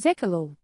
Piccolo.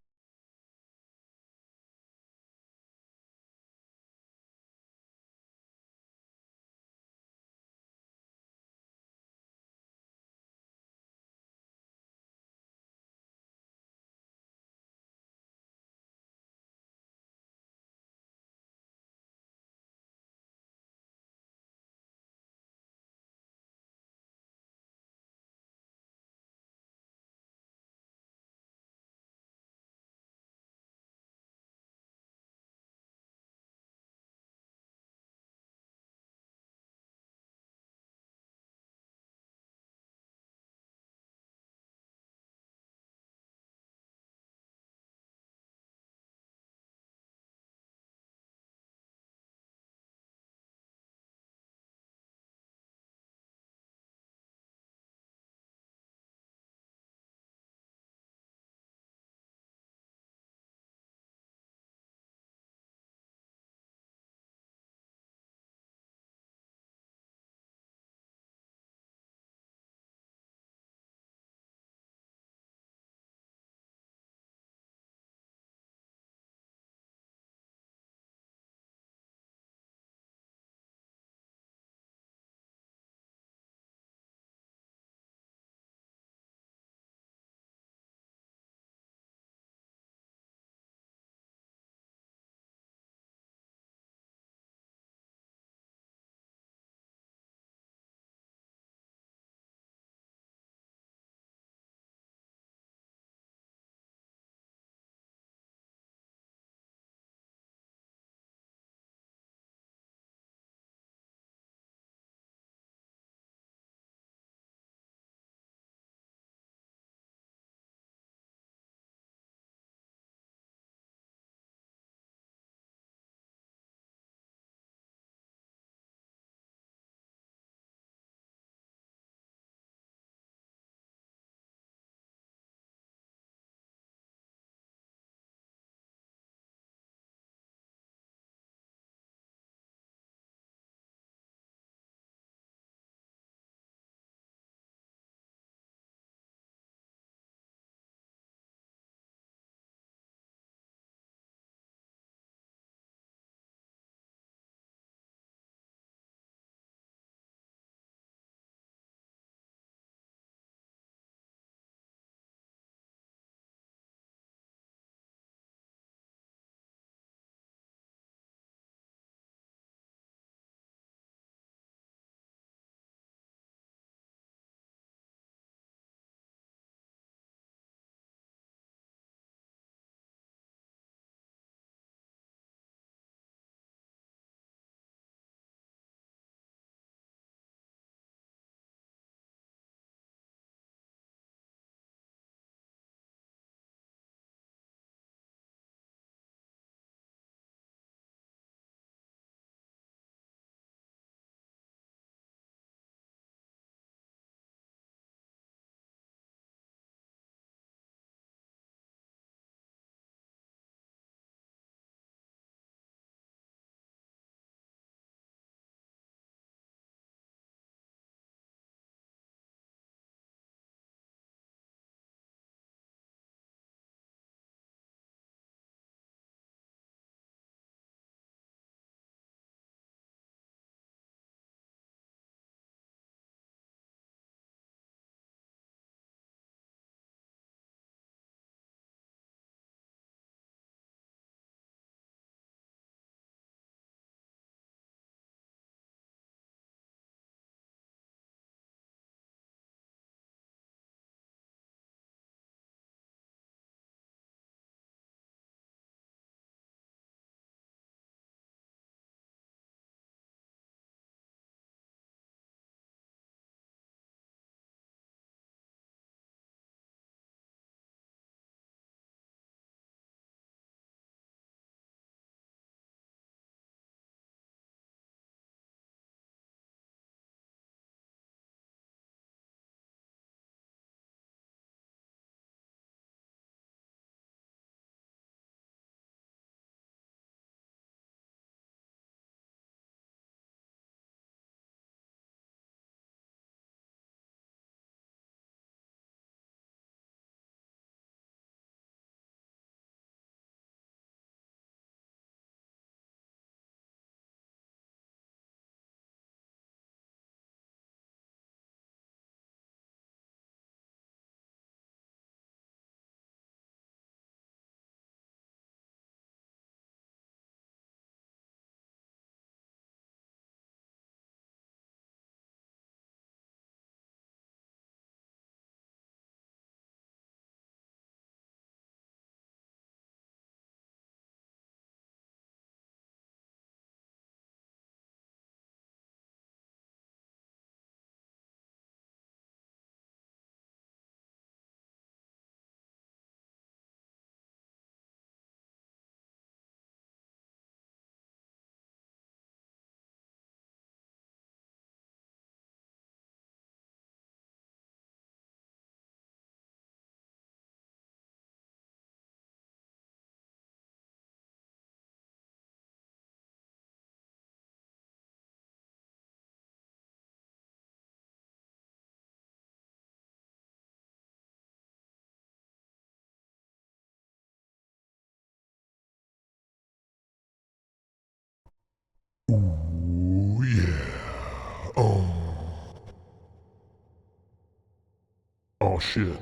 shit.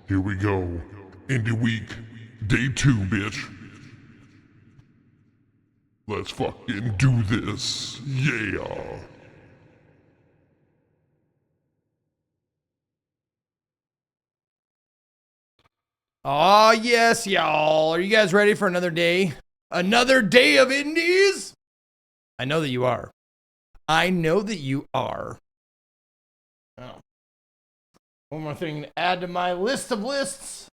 Here we go. Indie Week, day 2, bitch. Let's fucking do this. Yeah. Oh, yes, y'all. Are you guys ready for another day? Another day of indies? I know that you are. I know that you are. Oh. One more thing to add to my list of lists.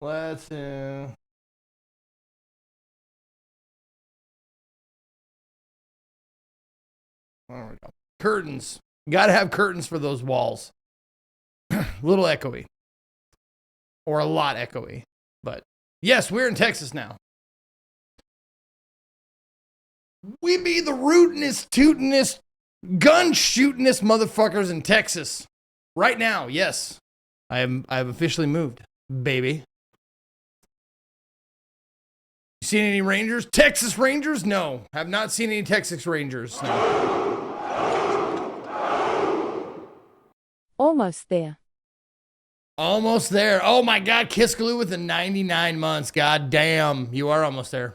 Let's there we go. Curtains. Gotta have curtains for those walls. Little echoey. Or a lot echoey. But yes, we're in Texas now. We be the rootinest, tootinest, gun shootingest motherfuckers in Texas. Right now, yes. I've officially moved, baby. You seen any Rangers? Texas Rangers? No. Have not seen any Texas Rangers. No. Almost there. Almost there. Oh my God, Kiskaloo with the 99 months. God damn, you are almost there.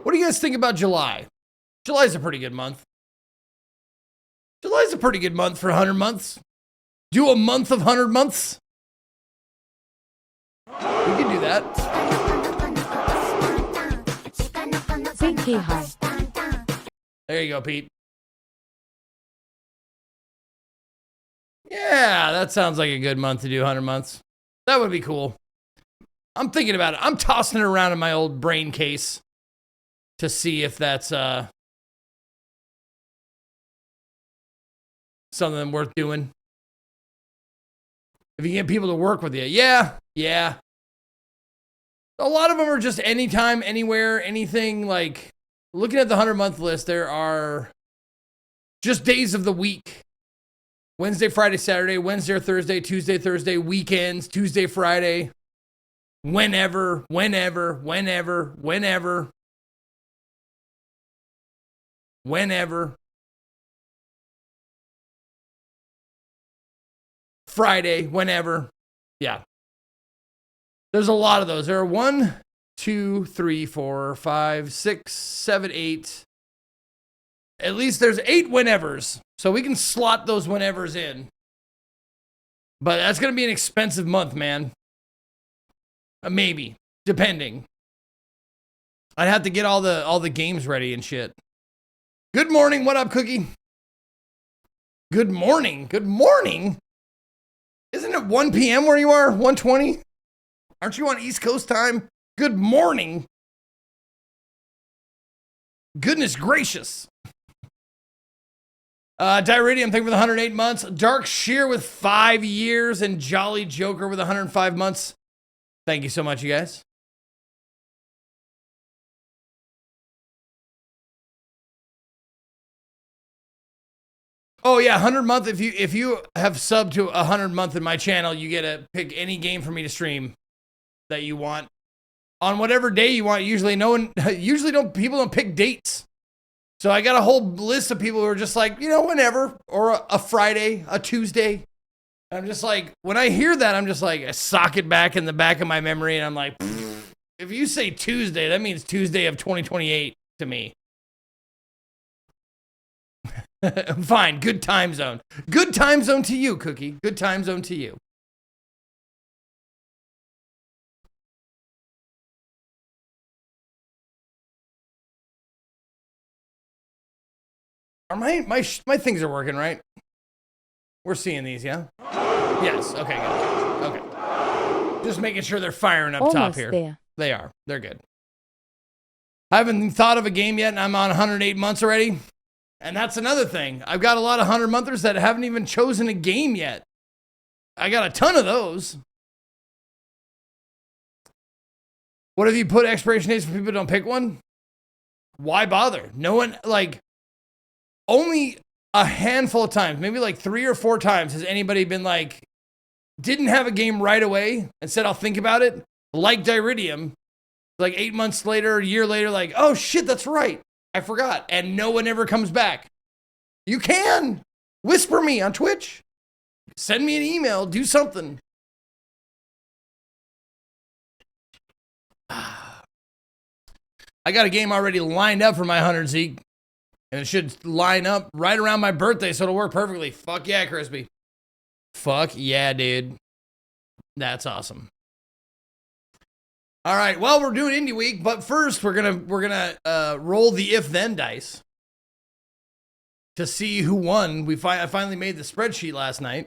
What do you guys think about July? July's a pretty good month. July's a pretty good month for 100 months. Do a month of 100 months. We can do that. Zinky high. There you go, Pete. Yeah, that sounds like a good month to do 100 months. That would be cool. I'm thinking about it. I'm tossing it around in my old brain case to see if that's something worth doing. If you get people to work with you. Yeah. A lot of them are just anytime, anywhere, anything. Like, looking at the 100-month list, there are just days of the week. Wednesday, Friday, Saturday, Wednesday or Thursday, Tuesday, Thursday, weekends, Tuesday, Friday, whenever. Friday, whenever. Yeah. There's a lot of those. There are 1, 2, 3, 4, 5, 6, 7, 8. At least there's 8 whenevers. So we can slot those whenevers in. But that's going to be an expensive month, man. Maybe. Depending. I'd have to get all the games ready and shit. Good morning. What up, Cookie? Good morning. Good morning. Isn't it 1 p.m. where you are? 1:20? Aren't you on East Coast time? Good morning. Goodness gracious. Diaridium, thank you for the 108 months. Dark Sheer with 5 years. And Jolly Joker with 105 months. Thank you so much, you guys. Oh yeah, 100 month. If you have subbed to 100 month in my channel, you get to pick any game for me to stream that you want on whatever day you want. Usually people don't pick dates. So I got a whole list of people who are just like, whenever, or a Friday, a Tuesday. I'm just like, when I hear that, I'm just like, I sock it back in the back of my memory, and I'm like, if you say Tuesday, that means Tuesday of 2028 to me. Fine, good time zone. Good time zone to you, Cookie. Good time zone to you. Are my things are working, right? We're seeing these, yeah? Yes, okay, good. Okay. Just making sure they're firing up top here. There. They are. They're good. I haven't thought of a game yet, and I'm on 108 months already. And that's another thing. I've got a lot of 100-monthers that haven't even chosen a game yet. I got a ton of those. What if you put expiration dates for people who don't pick one? Why bother? No one, only a handful of times, maybe like 3 or 4 times, has anybody been like, didn't have a game right away and said, I'll think about it. Like Diaridium, like 8 months later, a year later, like, oh shit, that's right. I forgot. And no one ever comes back. You can. Whisper me on Twitch. Send me an email. Do something. I got a game already lined up for my 100, Zeke. And it should line up right around my birthday, so it'll work perfectly. Fuck yeah, Crispy. Fuck yeah, dude. That's awesome. All right, well, we're doing Indie Week, but first we're gonna roll the if-then dice to see who won. I finally made the spreadsheet last night,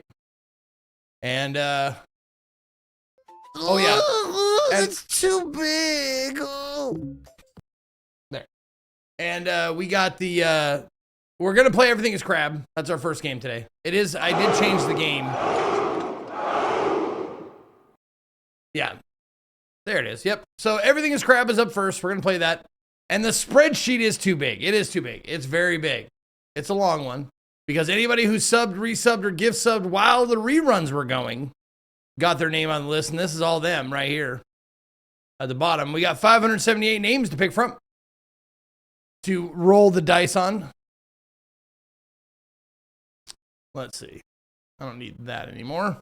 and oh yeah, it's too big. Oh. There, and we got the we're gonna play Everything is Crab. That's our first game today. It is. I did change the game. Yeah. There it is. Yep. So Everything is Crab is up first. We're going to play that. And the spreadsheet is too big. It is too big. It's very big. It's a long one. Because anybody who subbed, resubbed, or gift subbed while the reruns were going got their name on the list. And this is all them right here at the bottom. We got 578 names to pick from to roll the dice on. Let's see. I don't need that anymore.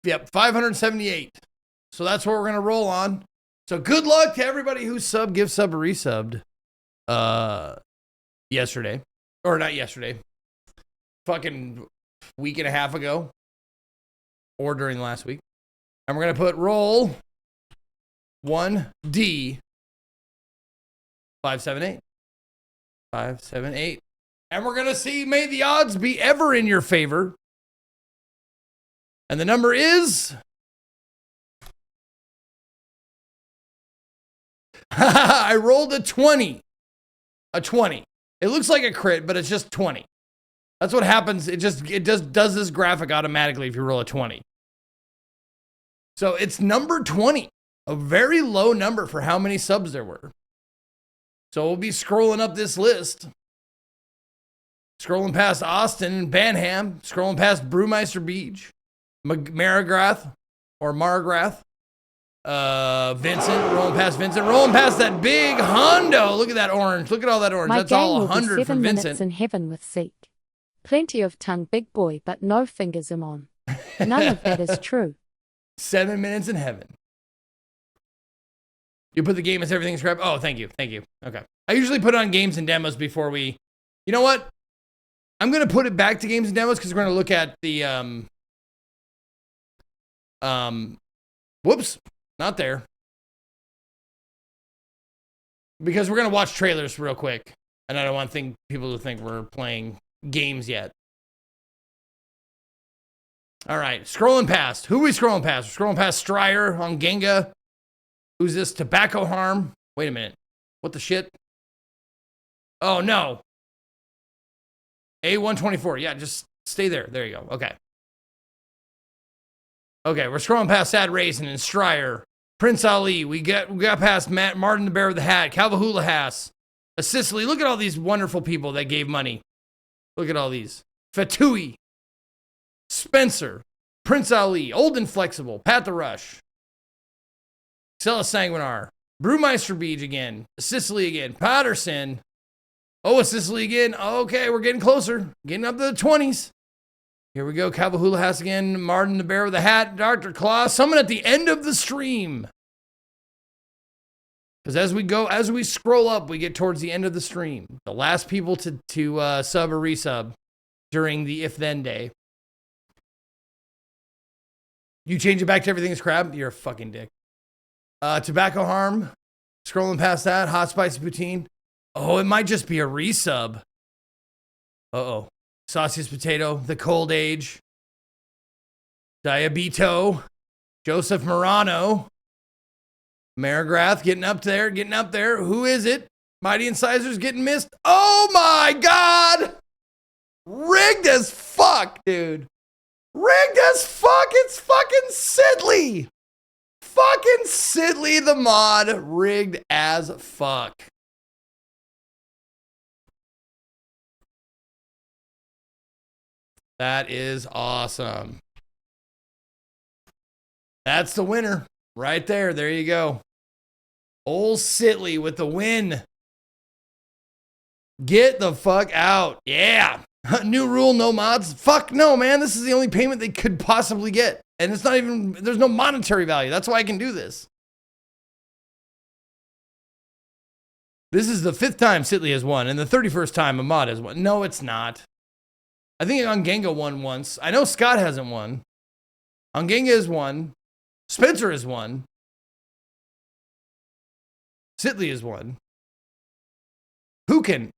Yep. 578. So that's what we're going to roll on. So good luck to everybody who subbed, give sub, or resubbed yesterday. Or not yesterday. Fucking week and a half ago. Or during the last week. And we're going to put roll 1D 578. 578. And we're going to see, may the odds be ever in your favor. And the number is... I rolled a 20. A 20. It looks like a crit, but it's just 20. That's what happens. It just does this graphic automatically if you roll a 20. So it's number 20. A very low number for how many subs there were. So we'll be scrolling up this list. Scrolling past Austin and Banham. Scrolling past Brewmeister Beach. Marigrath or Margrath. Vincent, rolling past Vincent, rolling past that big Hondo. Look at that orange. Look at all that orange. My That's game all will be 100 from 7 minutes Vincent. in heaven with Zeke. Plenty of tongue, big boy, but no fingers him on. None of that is true. 7 minutes in heaven. You put the game as Everything's Crab. Oh, thank you. Thank you. Okay. I usually put on games and demos before we, you know what? I'm going to put it back to games and demos because we're going to look at the, whoops. Not there. Because we're going to watch trailers real quick. And I don't want people to think we're playing games yet. All right. Scrolling past. Who are we scrolling past? We're scrolling past Stryer on Genga. Who's this? Tobacco Harm. Wait a minute. What the shit? Oh, no. A124. Yeah, just stay there. There you go. Okay. Okay, we're scrolling past Sad Racing and Stryer. Prince Ali, we got past Martin the Bear with the Hat, Calvahula Haas, Sicily. Look at all these wonderful people that gave money. Look at all these. Fatui, Spencer, Prince Ali, Old and Flexible, Pat the Rush, Stella Sanguinar, Brewmeister Beach again, Sicily again, Patterson. Oh, Sicily again. Okay, we're getting closer. Getting up to the 20s. Here we go. Calvahula Haas again. Martin the Bear with the Hat. Dr. Claw. Someone at the end of the stream. Because as we scroll up, we get towards the end of the stream. The last people to sub or resub during the if-then day. You change it back to Everything's Crab? You're a fucking dick. Tobacco Harm. Scrolling past that. Hot Spicy Poutine. Oh, it might just be a resub. Uh-oh. Sauciest Potato, The Cold Age, Diabito, Joseph Morano, Marigrath getting up there. Who is it? Mighty Incisors getting missed. Oh my God! Rigged as fuck, dude. Rigged as fuck. It's fucking Sidley. Fucking Sidley the mod. Rigged as fuck. That is awesome. That's the winner right there. There you go. Old Sitley with the win. Get the fuck out. Yeah. New rule, no mods. Fuck no, man. This is the only payment they could possibly get. And it's not even, there's no monetary value. That's why I can do this. This is the 5th time Sitley has won, and the 31st time a mod has won. No, it's not. I think Ongenga won once. I know Scott hasn't won. Ongenga has won. Spencer has won. Sitley has won. Who can?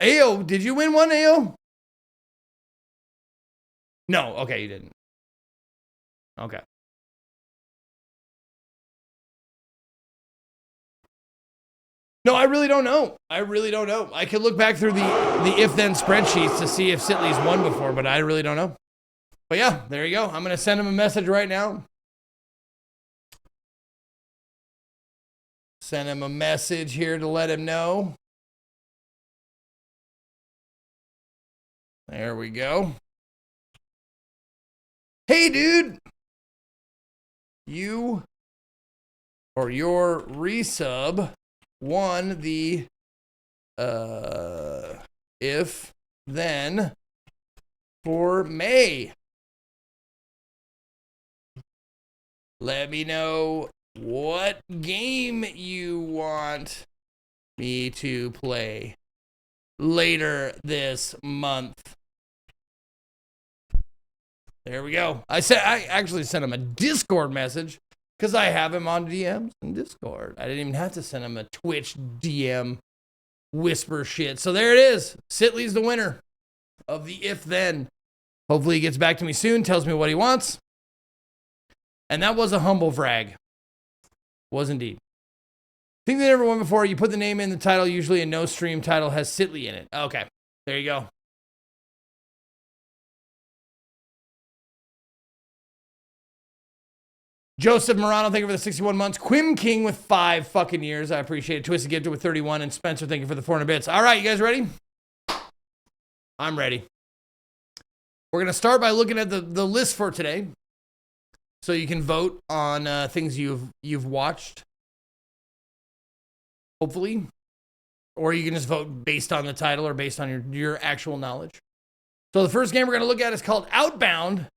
Ayo, did you win one, Ayo? No, okay, you didn't. Okay. No, I really don't know. I really don't know. I could look back through the if-then spreadsheets to see if Sitley's won before, but I really don't know. But yeah, there you go. I'm going to send him a message right now. Send him a message here to let him know. There we go. Hey, dude. You or your resub won the if then for May. Let me know what game you want me to play later this month. There we go. I actually sent him a Discord message because I have him on DMs in Discord. I didn't even have to send him a Twitch DM whisper shit. So there it is. Sitley's the winner of the if then. Hopefully he gets back to me soon, tells me what he wants. And that was a humble brag. Was indeed. Think they never won before. You put the name in the title. Usually a no stream title has Sitley in it. Okay. There you go. Joseph Morano, thank you for the 61 months. Quim King with 5 fucking years. I appreciate it. Twisted Gifted with 31. And Spencer, thank you for the 400 bits. All right, you guys ready? I'm ready. We're going to start by looking at the list for today. So you can vote on things you've watched. Hopefully. Or you can just vote based on the title or based on your actual knowledge. So the first game we're going to look at is called Outbound.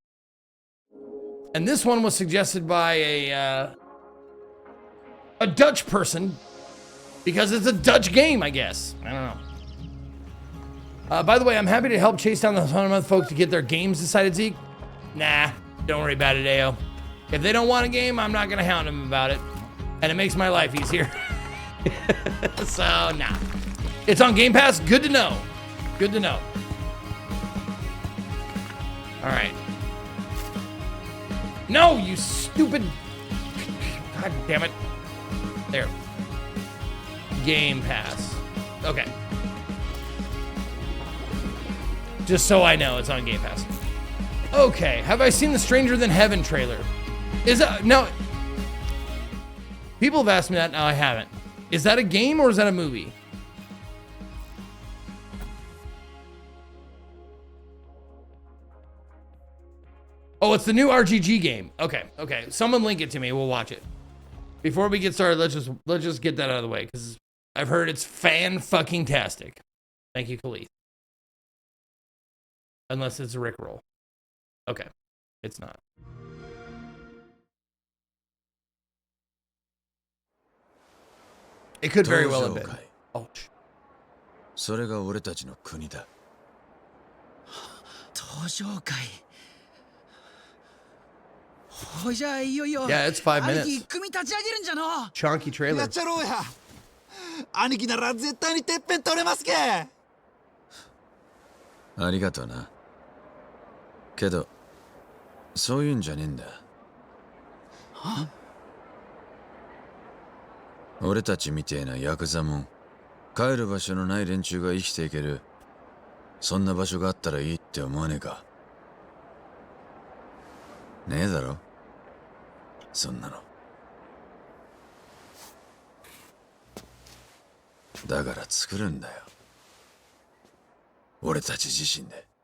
And this one was suggested by a Dutch person because it's a Dutch game, I guess. I don't know. By the way, I'm happy to help chase down the 100-month folk to get their games decided, Zeke. Nah, don't worry about it, Ayo. If they don't want a game, I'm not going to hound them about it. And it makes my life easier. So, nah. It's on Game Pass. Good to know. Good to know. All right. No, you stupid. God damn it. There. Game Pass. Okay. Just so I know, it's on Game Pass. Okay. Have I seen the Stranger Than Heaven trailer? Is that no? People have asked me that. No, I haven't. Is that a game or is that a movie? Oh, it's the new RGG game. Okay, okay. Someone link it to me. We'll watch it. Before we get started, let's just get that out of the way because I've heard it's fan-fucking-tastic. Thank you, Khalid. Unless it's a Rickroll. Okay, it's not. It could very well have been. Oh. それが俺たちの国だ。登場会。ほいじゃあいよいよ。Yeah, it's 5 minutes. 兄貴組立ち上げるんじゃの。 Chonky trailer. やっちゃろうや。兄貴なら絶対にてっぺん取れますけ。ありがとうな。けど、そういうんじゃねえんだ。は？俺たちみてえなヤクザもん、帰る場所のない連中が生きていける、そんな場所があったらいいって思わねえか。ねえだろ、そんなの。だから作るんだよ、俺たち自身で。「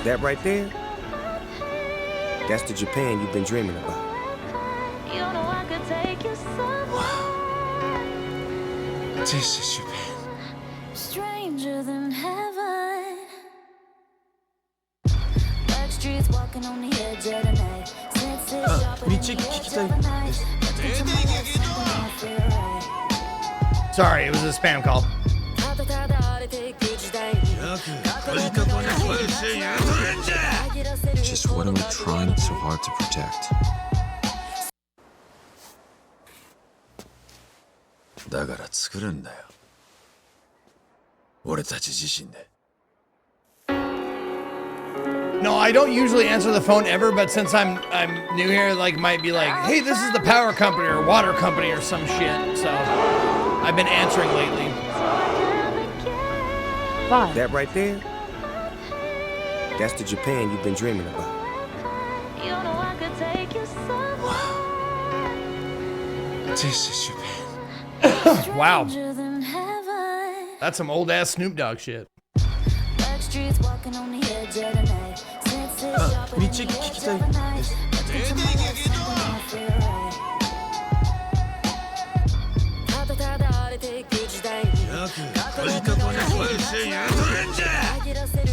That right there, that's the Japan you've been dreaming about. This is Japan. Stranger than heaven. Back streets walking on the edge of the night. Sorry, it was a spam call. Just what are we trying so hard to protect? だから作るんだよ。俺たち自身で。No, I don't usually answer the phone ever, but since I'm new here, like might be like, hey, this is the power company or water company or some shit. So I've been answering lately. Bye. That right there, that's the Japan you've been dreaming about. This is Japan. Wow. That's some old ass Snoop Dogg shit.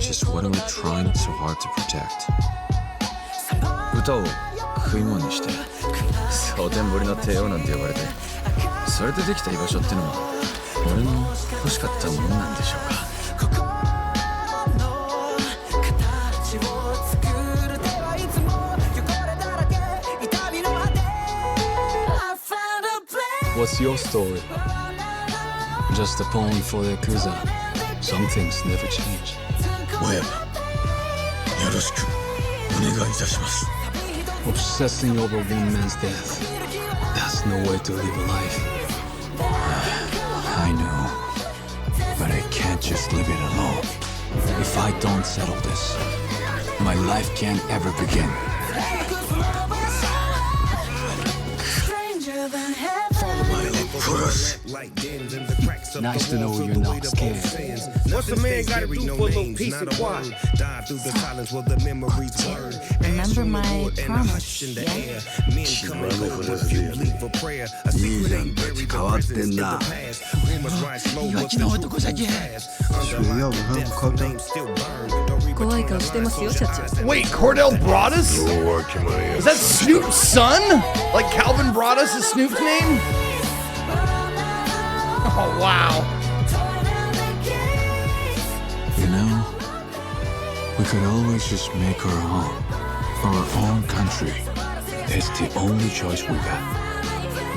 Just what are we trying so hard to protect? 歌を食い物にして蒼天堀の帝王なんて呼ばれてそれでできた居場所ってのも俺の欲しかったものなんでしょうか What's your story? Just a poem for the Yakuza. Some things never change. 親分よろしくお願いいたします Obsessing over one man's death. That's no way to live a life. I know, but I can't just live it alone. If I don't settle this, my life can't ever begin. Nice to know you're not scared. What's a man gotta do for a little peace and quiet? Remember my promise, yeah? 兄さんたち変わってんな。弱気な男じゃけん。怖い顔してますよ、社長。 Wait, Cordell Broadus? Is that Snoop's son? Like Calvin Broadus is Snoop's name? Oh, wow. You know, we could always just make our own country. It's the only choice we got.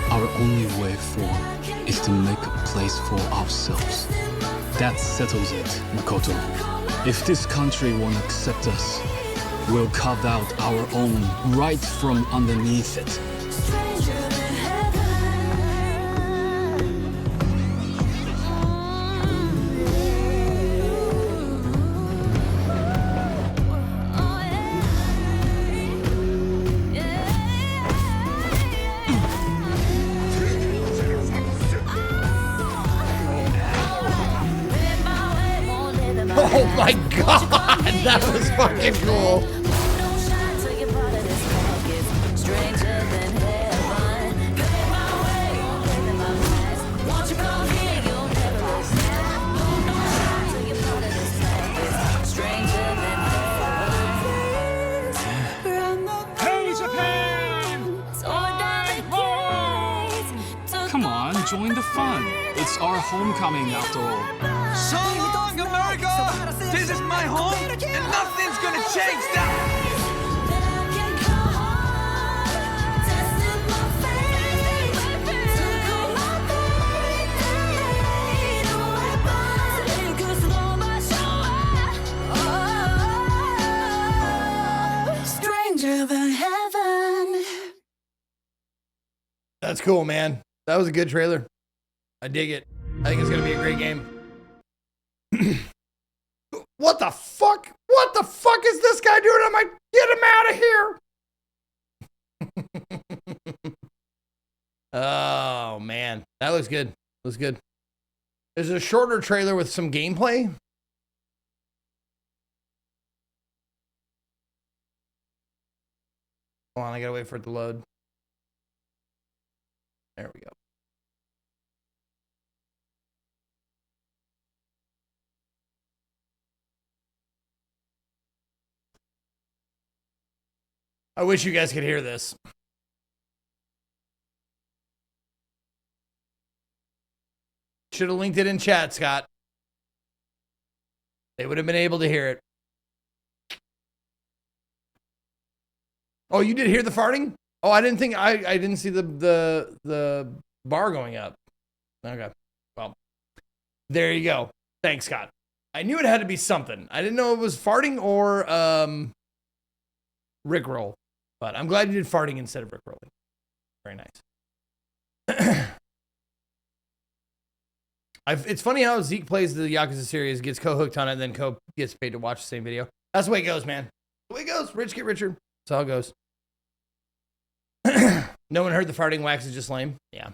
Our only way forward is to make a place for ourselves. That settles it, Makoto. If this country won't accept us, we'll carve out our own right from underneath it. Oh my god, that was fucking cool. Come on, join the fun. It's our homecoming after all. Song America! This is my home, and nothing's gonna change that! Stranger than heaven. That's cool, man. That was a good trailer. I dig it. I think it's going to be a great game. What the fuck? What the fuck is this guy doing? I'm like, get him out of here. Oh, man. That looks good. Looks good. There's a shorter trailer with some gameplay. Hold on, I gotta wait for it to load. There we go. I wish you guys could hear this. Should have linked it in chat, Scott. They would have been able to hear it. Oh, you did hear the farting? Oh, I didn't think I didn't see the bar going up. Okay. Well, there you go. Thanks, Scott. I knew it had to be something. I didn't know it was farting or Rickroll. But I'm glad you did farting instead of Rickrolling. Very nice. It's funny how Zeke plays the Yakuza series, gets co-hooked on it, and then co gets paid to watch the same video. That's the way it goes, man. The way it goes. Rich get richer. That's how it goes. No one heard the farting wax is just lame. Yeah.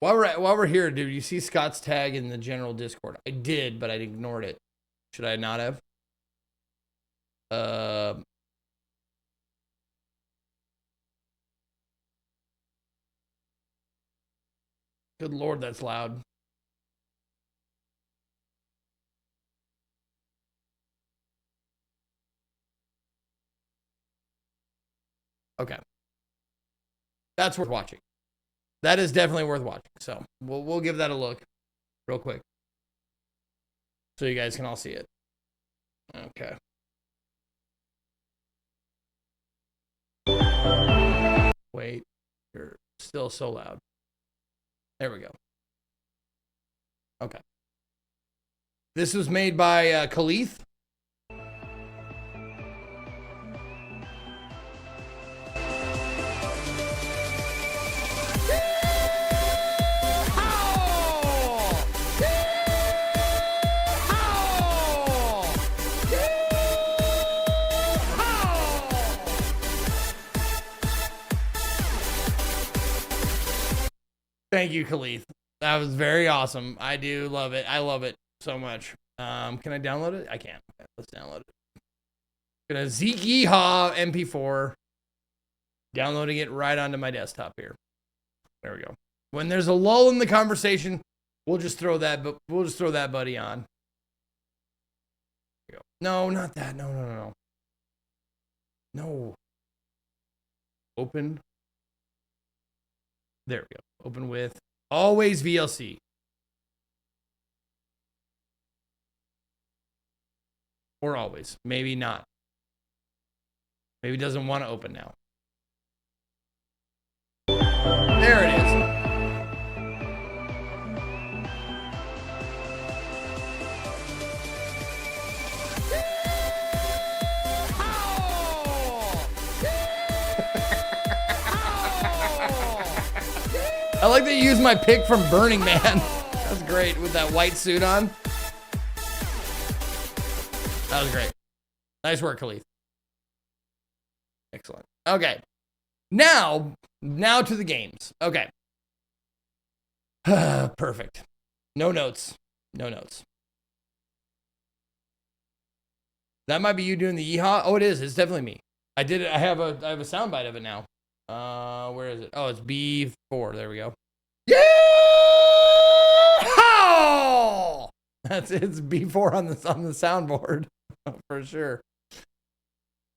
While we're here, dude, you see Scott's tag in the general Discord? I did, but I ignored it. Should I not have? Good Lord, that's loud. Okay. That's worth watching. That is definitely worth watching. So we'll give that a look real quick. So you guys can all see it. Okay. Wait. You're still so loud. There we go. Okay. This was made by Khalith. Thank you, Khalith. That was very awesome. I do love it. I love it so much. Can I download it? I can't. Okay, let's download it. Gonna Zeke Yeehaw MP4. Downloading it right onto my desktop here. There we go. When there's a lull in the conversation, we'll just throw that. But we'll just throw that buddy on. There we go. No, not that. No. No. Open. There we go. Open with always VLC. Or always. Maybe not. Maybe it doesn't want to open now. There it is. I like that you used my pick from Burning Man. That's great with that white suit on. That was great. Nice work, Khalith. Excellent. Okay. Now to the games. Okay. Perfect. No notes. No notes. That might be you doing the yeehaw. Oh, it is. It's definitely me. I did it. I have a soundbite of it now. Where is it? Oh, it's B4. There we go. Yeah! It's B4 on the soundboard for sure.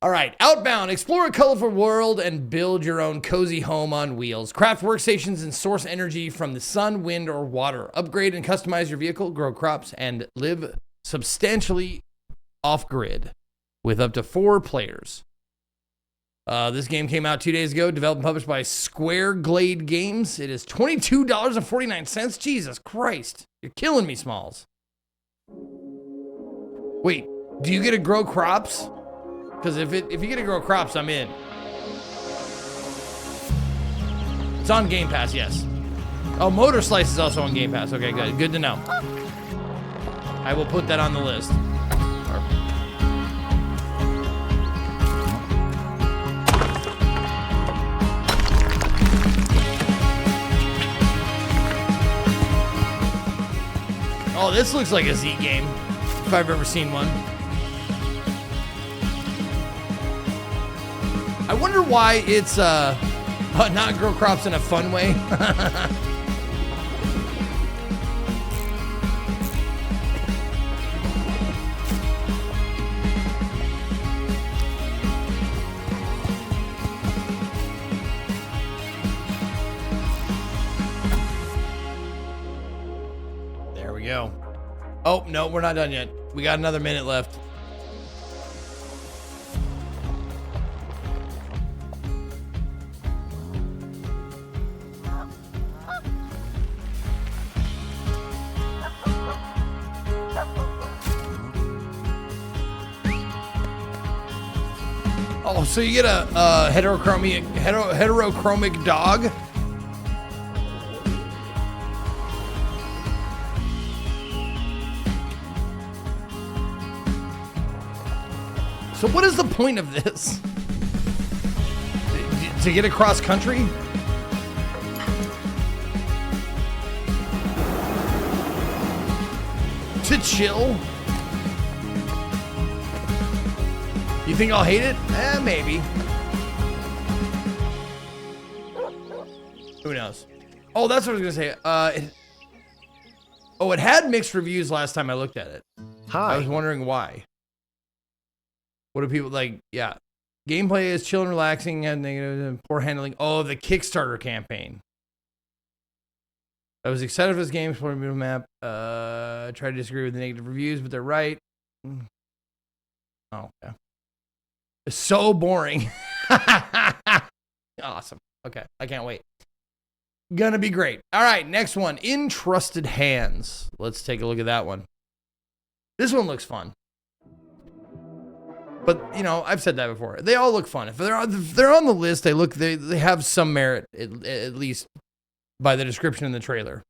All right, Outbound. Explore a colorful world and build your own cozy home on wheels. Craft workstations and source energy from the sun, wind, or water. Upgrade and customize your vehicle, grow crops, and live substantially off-grid with up to 4 players. This game came out 2 days ago, developed and published by Square Glade Games. It is $22.49. Jesus Christ. You're killing me, Smalls. Wait, do you get to grow crops? Because if you get to grow crops, I'm in. It's on Game Pass, yes. Oh, Motor Slice is also on Game Pass. Okay, good. Good to know. I will put that on the list. Oh, this looks like a Z game. if I've ever seen one. I wonder why it's not grow crops in a fun way. There we go. Oh, no, we're not done yet. We got another minute left. Oh, so you get a heterochromic dog? So what is the point of this? To get across country? To chill? You think I'll hate it? Maybe. Who knows? Oh, that's what I was gonna say. It had mixed reviews last time I looked at it. Hi. I was wondering why. What do people like? Yeah. Gameplay is chill and relaxing and negative, poor handling. Oh, the Kickstarter campaign. I was excited for this game, exploring the map. Tried to disagree with the negative reviews, but they're right. Oh, yeah. It's so boring. Awesome. Okay, I can't wait. Gonna be great. All right, next one. In Trusted Hands. Let's take a look at that one. This one looks fun. But, you know, I've said that before. They all look fun. If they're on the list, they have some merit, at least by the description in the trailer.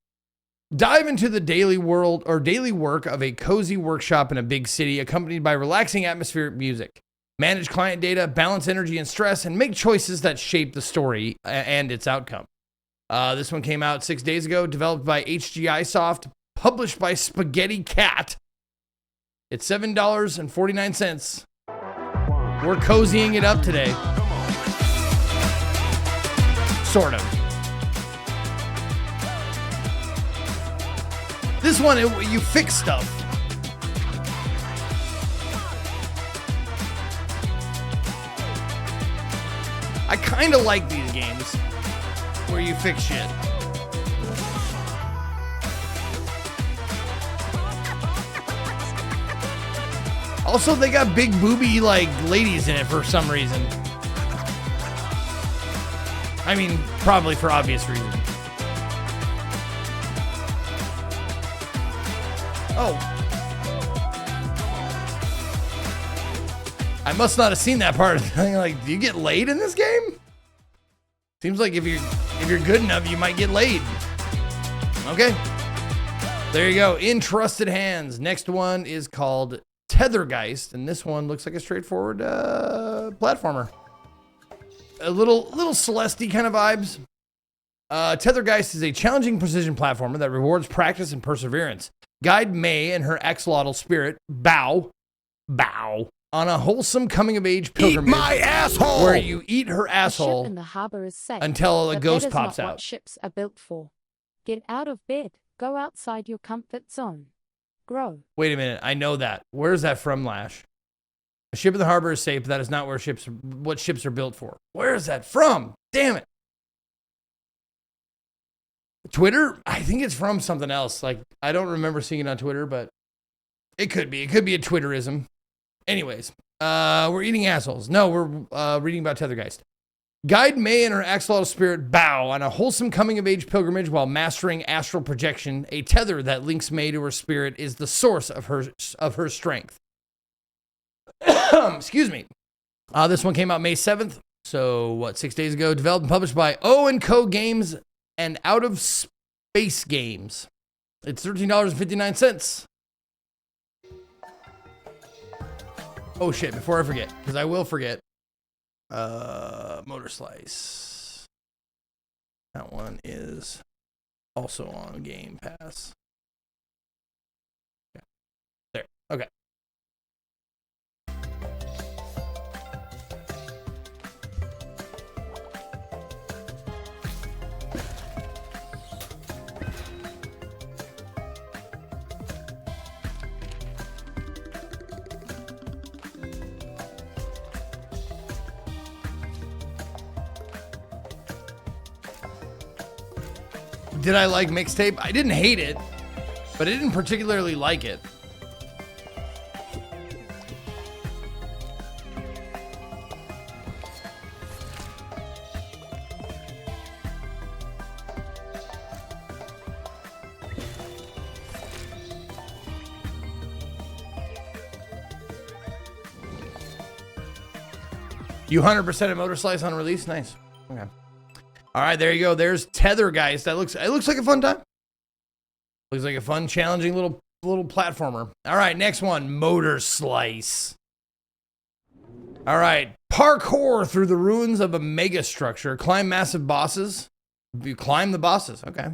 Dive into the daily work of a cozy workshop in a big city, accompanied by relaxing atmospheric music. Manage client data, balance energy and stress, and make choices that shape the story and its outcome. This one came out 6 days ago, developed by HGI Soft, published by Spaghetti Cat. It's $7.49. We're cozying it up today. Sort of. This one, you fix stuff. I kind of like these games where you fix shit. Also, they got big booby like ladies in it for some reason. I mean, probably for obvious reasons. Oh. I must not have seen that part of the thing. Like, do you get laid in this game? Seems like if you're good enough, you might get laid. Okay. There you go. In Trusted Hands. Next one is called Tethergeist, and this one looks like a straightforward platformer. A little Celeste kind of vibes. Tethergeist is a challenging precision platformer that rewards practice and perseverance. Guide May and her axolotl spirit, Bao, on a wholesome coming-of-age pilgrimage. Eat my asshole! Where you eat her A asshole ship in the harbor is safe, until a but ghost that is pops not out. what ships are built for. Get out of bed. Go outside your comfort zone. Grow. Wait a minute, I know that. Where's that from, Lash? A ship in the harbor is safe, but that is not what ships are built for. Where is that from? Damn it. Twitter? I think it's from something else. Like, I don't remember seeing it on Twitter, but it could be. It could be a Twitterism. Anyways, we're eating assholes. No, we're reading about Tethergeist. Guide May and her axolotl spirit Bao on a wholesome coming-of-age pilgrimage while mastering astral projection. A tether that links May to her spirit is the source of her strength. Excuse me. This one came out May 7th. So, 6 days ago. Developed and published by O&Co Games and Out of Space Games. It's $13.59. Oh shit, before I forget, because I will forget. Motor Slice. That one is also on Game Pass. Yeah. There. Okay. Did I like Mixtape? I didn't hate it, but I didn't particularly like it. You 100% a Motor Slice on release? Nice. Okay. All right, there you go. There's Tether, guys. It looks like a fun time. Looks like a fun, challenging little platformer. All right, next one, Motor Slice. All right, parkour through the ruins of a mega structure. Climb massive bosses. You climb the bosses. Okay,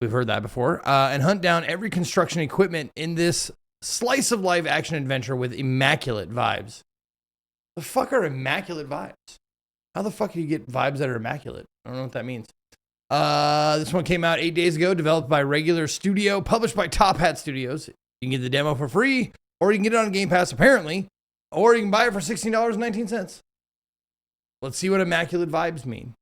we've heard that before. And hunt down every construction equipment in this slice of life action adventure with immaculate vibes. The fuck are immaculate vibes? How the fuck do you get vibes that are immaculate? I don't know what that means. This one came out 8 days ago, developed by Regular Studio, published by Top Hat Studios. You can get the demo for free, or you can get it on Game Pass, apparently, or you can buy it for $16.19. Let's see what immaculate vibes mean.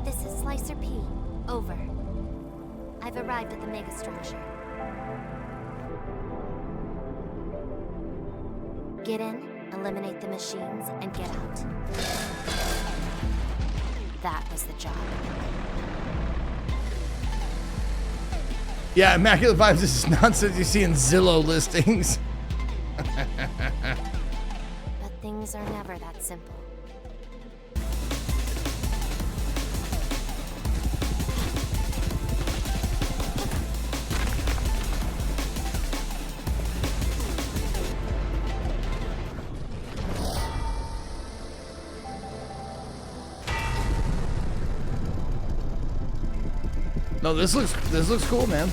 This is Slicer P. Over. I've arrived at the megastructure. Get in, eliminate the machines, and get out. That was the job. Yeah, immaculate vibes is nonsense you see in Zillow listings. But things are never that simple. No, this looks cool, man.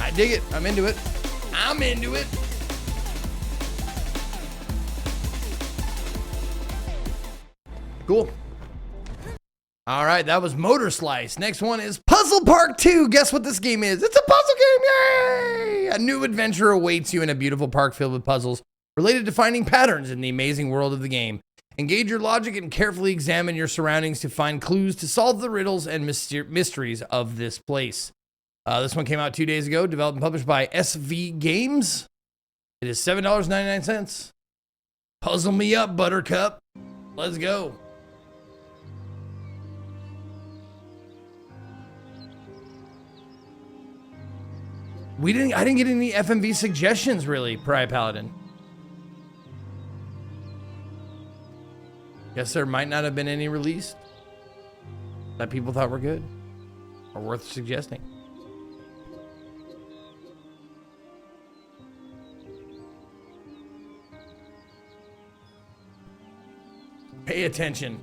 I dig it. I'm into it. I'm into it. Cool. All right, that was Motor Slice. Next one is Puzzle Park 2. Guess what this game is? It's a puzzle game. Yay! A new adventure awaits you in a beautiful park filled with puzzles related to finding patterns in the amazing world of the game. Engage your logic and carefully examine your surroundings to find clues to solve the riddles and mysteries of this place. This one came out 2 days ago, developed and published by SV Games. It is $7.99. Puzzle me up, Buttercup. Let's go. I didn't get any FMV suggestions really, Pariah Paladin. Guess there might not have been any released that people thought were good or worth suggesting. Pay attention.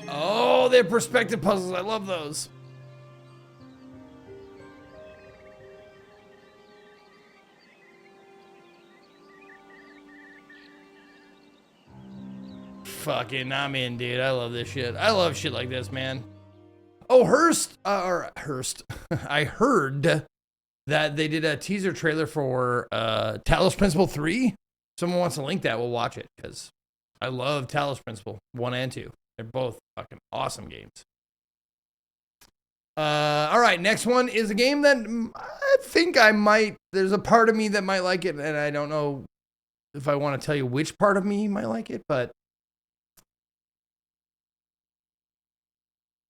Oh, they're perspective puzzles. I love those. Fucking, I'm in, dude. I love this shit. I love shit like this, man. Oh, Hearst. I heard that they did a teaser trailer for Talos Principle 3. Someone wants to link that. We'll watch it because I love Talos Principle 1 and 2. They're both fucking awesome games. All right, next one is a game that I think I might. There's a part of me that might like it, and I don't know if I want to tell you which part of me might like it, but.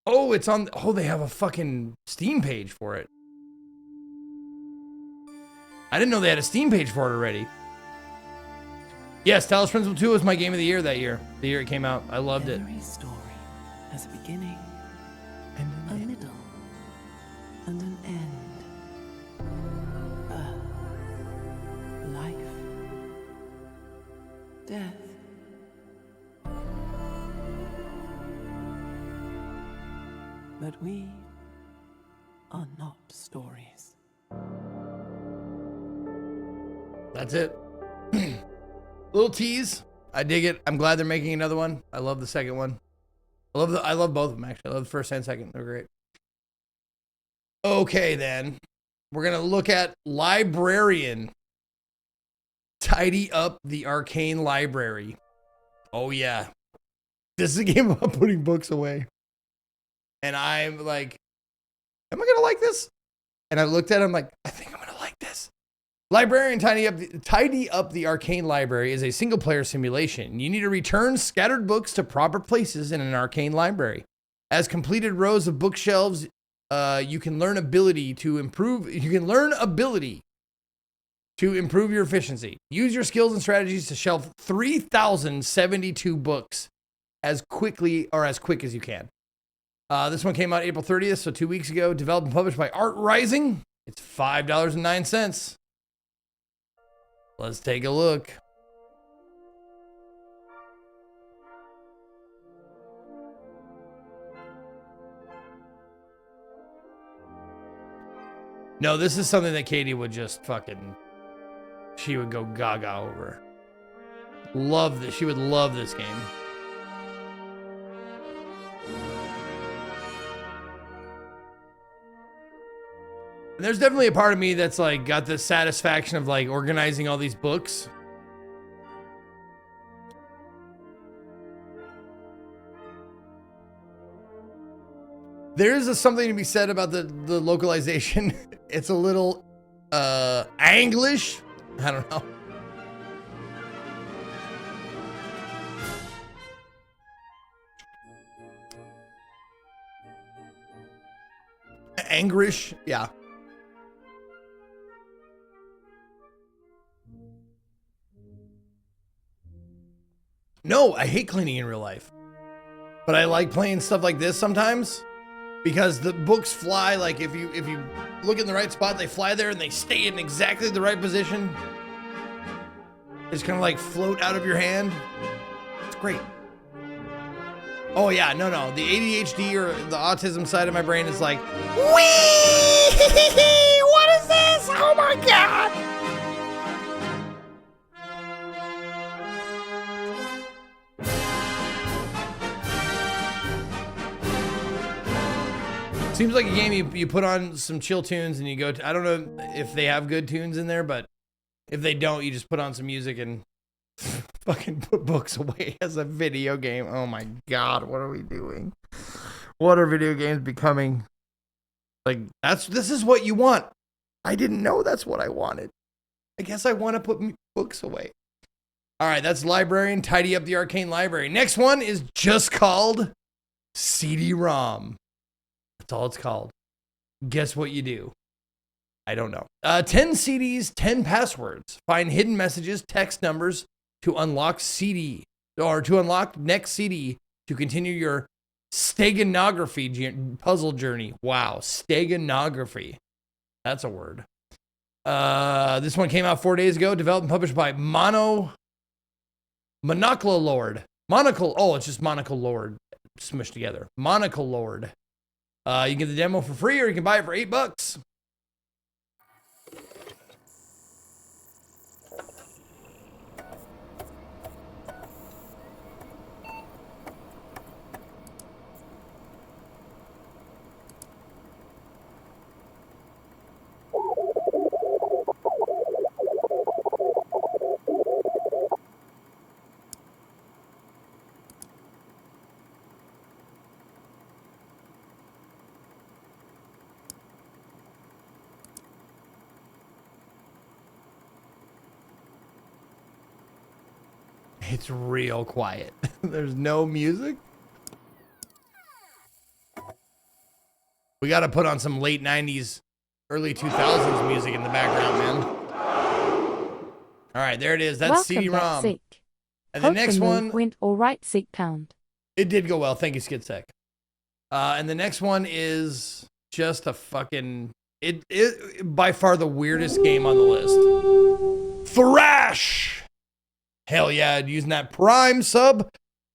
Oh, it's on. Oh, they have a fucking Steam page for it. I didn't know they had a Steam page for it already. Yes, Talos Principle 2 was my game of the year that year. The year it came out. I loved it. Every story has a beginning, a middle, and an end. Life. death. But we are not stories. That's it. Little tease. I dig it. I'm glad they're making another one. I love the second one. I love both of them, actually. I love the first and second. They're great. Okay, then. We're going to look at Librarian. Tidy up the arcane library. Oh, yeah. This is a game about putting books away. And I'm like, am I going to like this? And I looked at it, I'm like, I think I'm going to like this. Librarian Tidy Up the Arcane Library is a single-player simulation. You need to return scattered books to proper places in an arcane library. As completed rows of bookshelves, you can learn ability to improve your efficiency. Use your skills and strategies to shelf 3,072 books as quick as you can. This one came out April 30th, so 2 weeks ago. Developed and published by Art Rising. It's $5.09. Let's take a look. No, this is something that Katie would just she would go gaga over. Love this. She would love this game. And there's definitely a part of me that's like got the satisfaction of like organizing all these books. There is something to be said about the localization. It's a little English. I don't know. Angrish, yeah. No, I hate cleaning in real life. But I like playing stuff like this sometimes because the books fly. Like if you look in the right spot, they fly there and they stay in exactly the right position. It's kind of like float out of your hand. It's great. Oh yeah, no. The ADHD or the autism side of my brain is like, wee! What is this? Oh my God! Seems like a game you put on some chill tunes and you go to, I don't know if they have good tunes in there, but if they don't, you just put on some music and fucking put books away as a video game. Oh my God, what are we doing? What are video games becoming? Like, this is what you want. I didn't know that's what I wanted. I guess I want to put books away. All right, that's Librarian, Tidy Up the Arcane Library. Next one is just called CD-ROM. That's all it's called. Guess what you do? I don't know. 10 CDs, 10 passwords. Find hidden messages, text numbers to unlock CD or to unlock next CD to continue your steganography puzzle journey. Wow, steganography. That's a word. This one came out 4 days ago. Developed and published by Monocle Lord. Monocle. Oh, it's just Monocle Lord smushed together. Monocle Lord. You can get the demo for free or you can buy it for $8. It's real quiet. There's no music. We got to put on some late 90s, early 2000s music in the background, man. All right, there it is. That's CD-ROM. And the next one went all right, Seek Pound. It did go well. Thank you, Skidsec. And the next one is just a fucking it by far the weirdest game on the list. Thrash. Hell yeah, using that Prime sub.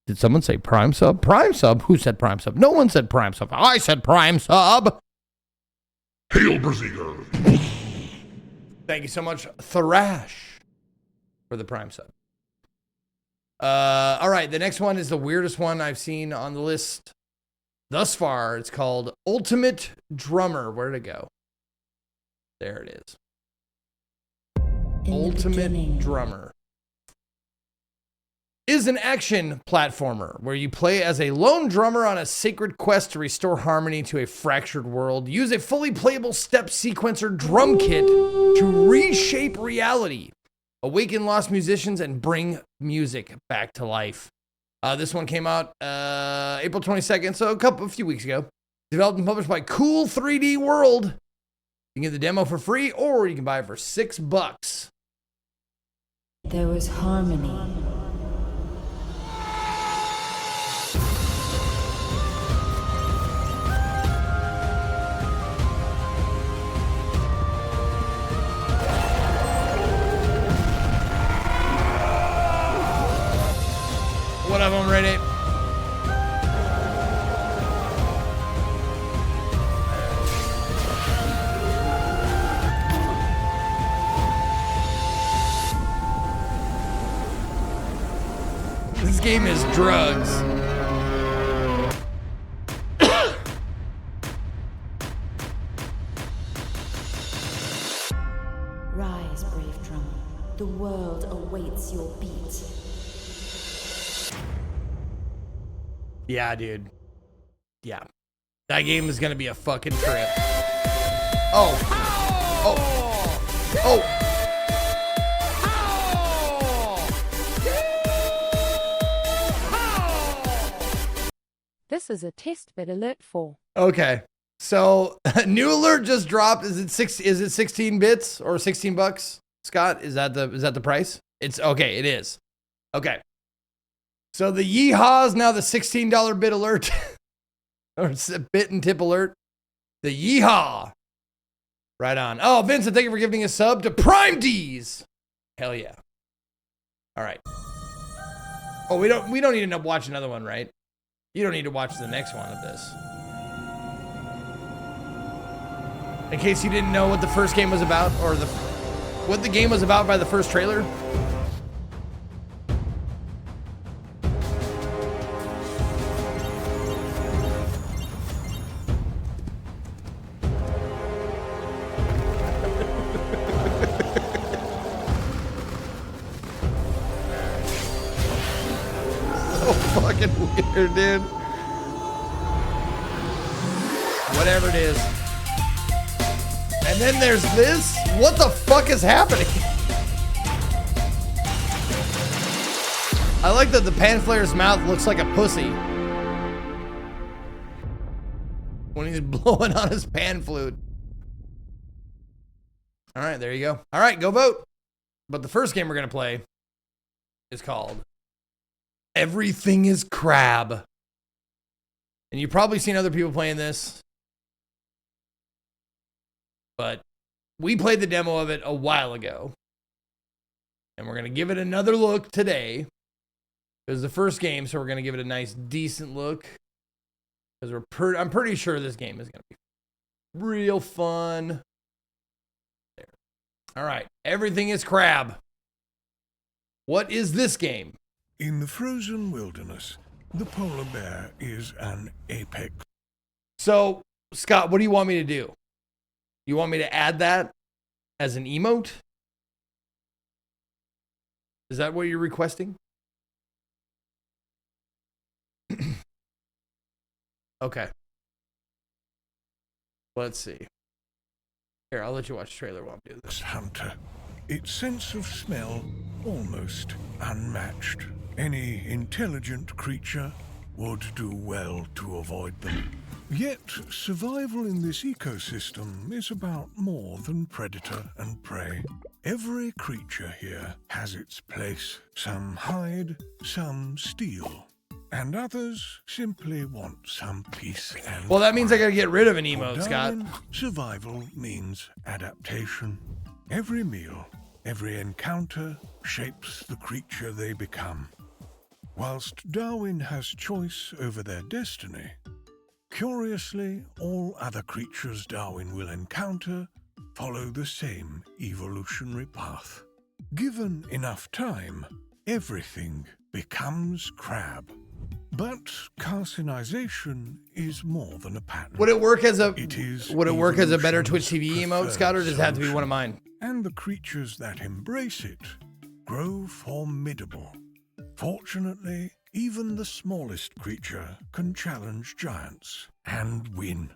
Did someone say Prime sub? Prime sub? Who said Prime sub? No one said Prime sub. I said Prime sub. Hail Berserker. Thank you so much, Thrash, for the Prime sub. All right, the next one is the weirdest one I've seen on the list thus far. It's called Ultimate Drummer. Where'd it go? There it is. Ultimate Drummer is an action platformer where you play as a lone drummer on a sacred quest to restore harmony to a fractured world. Use a fully playable step sequencer drum kit to reshape reality, awaken lost musicians, and bring music back to life. This one came out April 22nd, so a few weeks ago. Developed and published by Cool 3D World. You can get the demo for free, or you can buy it for $6. There was harmony. What up, I'm ready. This game is drugs. Rise, brave drummer. The world awaits your beat. Yeah, dude. Yeah. That game is gonna be a fucking trip. Oh. Oh. Oh. This is a test bed alert for. Okay. So a new alert just dropped. Is it 16 bits or $16? Scott, is that the price? It's okay, it is. Okay. So the Yeehaw is now the $16 bit alert. Or bit and tip alert. The Yeehaw. Right on. Oh, Vincent, thank you for giving a sub to Prime D's. Hell yeah. All right. Oh, we don't need to watch another one, right? You don't need to watch the next one of this. In case you didn't know what the first game was about, or what the game was about by the first trailer. Fucking weird, dude. Whatever it is. And then there's this. What the fuck is happening? I like that the pan flare's mouth looks like a pussy when he's blowing on his pan flute. All right, there you go. All right, go vote. But the first game we're gonna play is called Everything is Crab. And you've probably seen other people playing this. But we played the demo of it a while ago. And we're going to give it another look today. It was the first game, so we're going to give it a nice, decent look. Because I'm pretty sure this game is going to be real fun. There. All right. Everything is Crab. What is this game? In the frozen wilderness, the polar bear is an apex. So, Scott, what do you want me to do? You want me to add that as an emote? Is that what you're requesting? Okay. Let's see. Here, I'll let you watch the trailer while I'm doing this. Hunter. Its sense of smell almost unmatched. Any intelligent creature would do well to avoid them. Yet, survival in this ecosystem is about more than predator and prey. Every creature here has its place. Some hide, some steal, and others simply want some peace and well, that means I gotta get rid of an emote, For Scott. Darwin, survival means adaptation. Every meal, Every encounter shapes the creature they become. Whilst Darwin has choice over their destiny, curiously, all other creatures Darwin will encounter follow the same evolutionary path. Given enough time, everything becomes crab. But carcinization is more than a pattern. Would it work as a is would it work as a better Twitch evolution's TV emote, Scott, or does it have to be one of mine? And the creatures that embrace it grow formidable. Fortunately, even the smallest creature can challenge giants and win.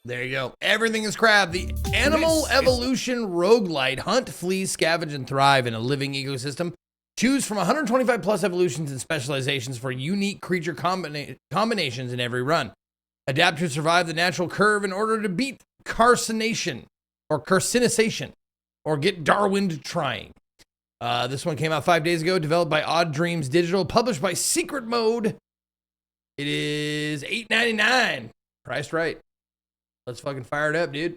There you go. Everything is crab. The animal evolution roguelite. Hunt, flee, scavenge, and thrive in a living ecosystem. Choose from 125 plus evolutions and specializations for unique creature combinations in every run. Adapt to survive the natural curve in order to beat carcinization, or get Darwin trying. This one came out 5 days ago, developed by Odd Dreams Digital, published by Secret Mode. It is $8.99. Priced right. Let's fucking fire it up, dude.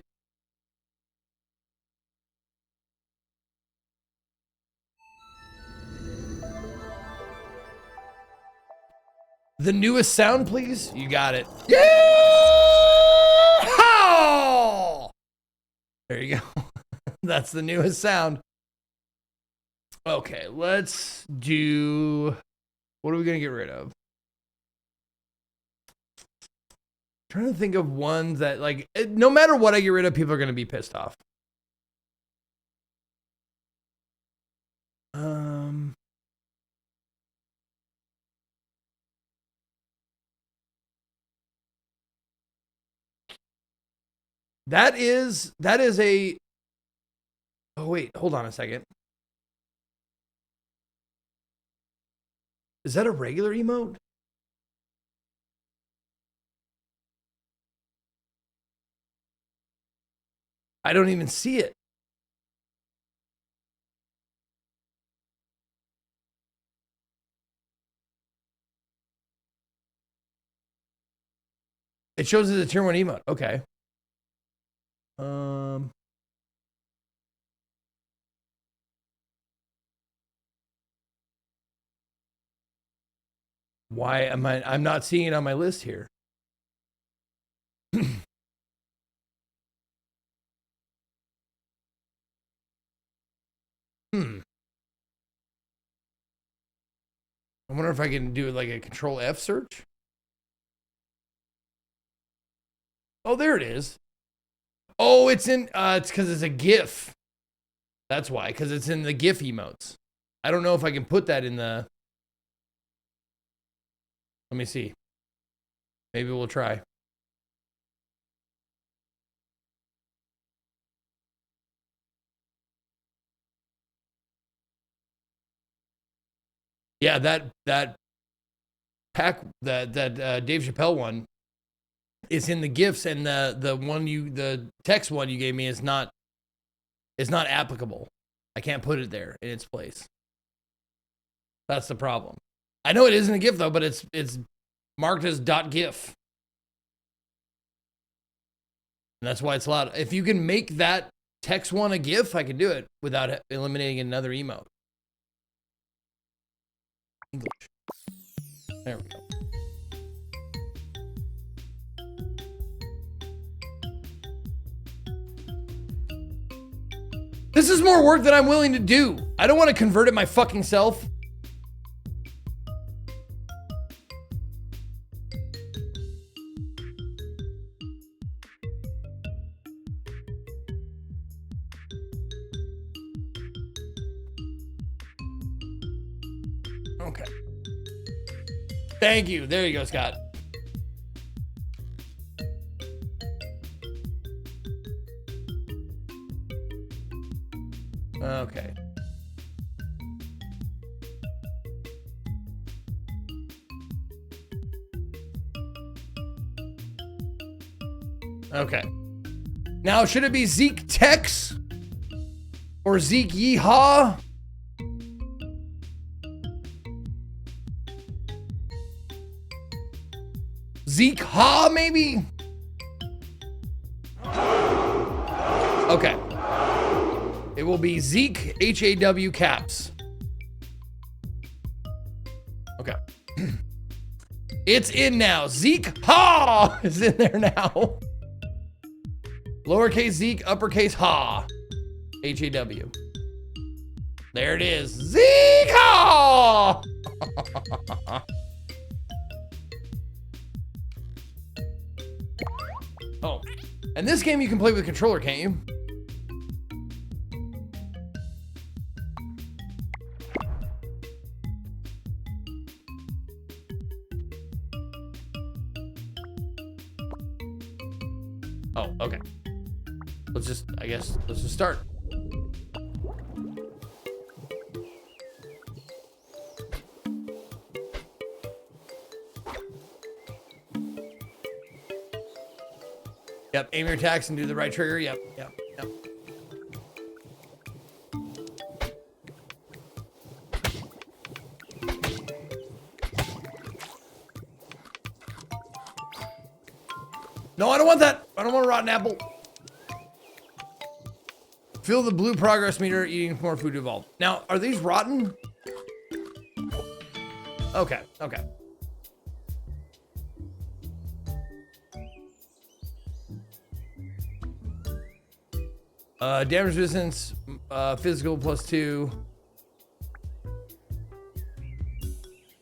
The newest sound, please. You got it. Yeah! There you go. That's the newest sound. Okay, let's do... What are we going to get rid of? Trying to think of ones that, like, no matter what I get rid of, people are going to be pissed off. That is a, oh wait, hold on a second. Is that a regular emote? I don't even see it. It shows as a tier 1 emote. Okay. Why am I'm not seeing it on my list here. I wonder if I can do like a Control F search. Oh, there it is. Oh, it's in, it's because it's a GIF. That's why, because it's in the GIF emotes. I don't know if I can put that in the, let me see. Maybe we'll try. Yeah, that pack, that Dave Chappelle one is in the GIFs, and the text one you gave me is not applicable. I can't put it there in its place. That's the problem. I know it isn't a GIF though, but it's marked as .gif. And that's why it's allowed. If you can make that text one a GIF, I can do it without eliminating another emote. English. There we go. This is more work than I'm willing to do. I don't want to convert it my fucking self. Okay. Thank you. There you go, Scott. Okay. Okay. Now, should it be Zeke Tex or Zeke Yeehaw? Zeke Ha, maybe? Okay. It will be Zeke HAW caps. Okay. It's in now. Zeke Ha is in there now. Lowercase Zeke, uppercase Ha. HAW. There it is. Zeke Ha! Oh. And this game you can play with a controller, can't you? Oh, okay. Let's just start. Yep, aim your attacks and do the right trigger. Yep. No, I don't want that. I don't want a rotten apple. Fill the blue progress meter, eating more food to evolve. Now, are these rotten? Okay. Damage resistance, physical +2.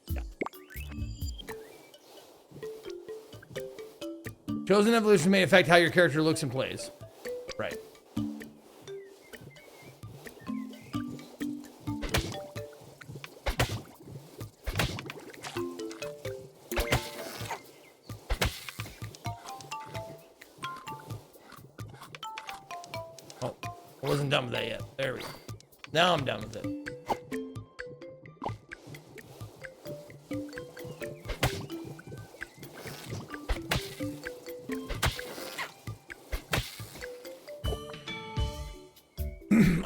Yeah. Chosen evolution may affect how your character looks and plays. Right. I wasn't done with that yet. There we go. Now I'm done with it.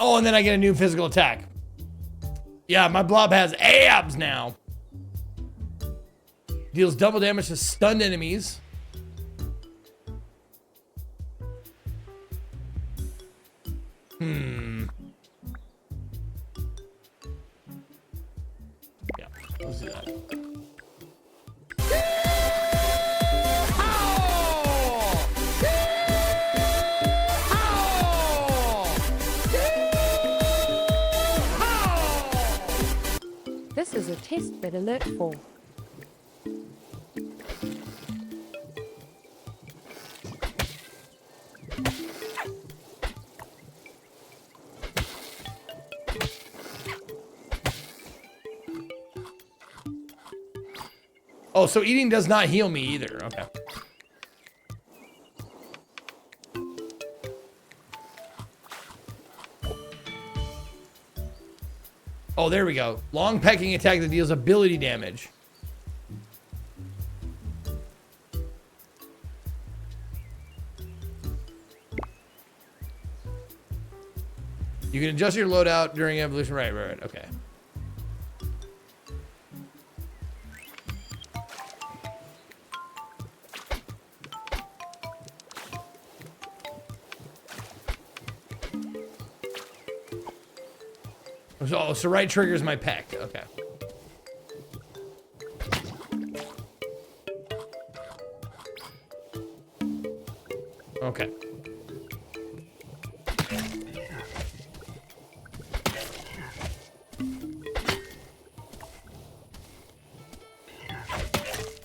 Oh, and then I get a new physical attack. Yeah, my blob has abs now. Deals double damage to stunned enemies. Yeah, let's do that. This is a test bed alert for. Oh, so eating does not heal me either. Okay. Oh, there we go. Long pecking attack that deals ability damage. You can adjust your loadout during evolution. Right. Okay. So right triggers my peck. Okay. Okay.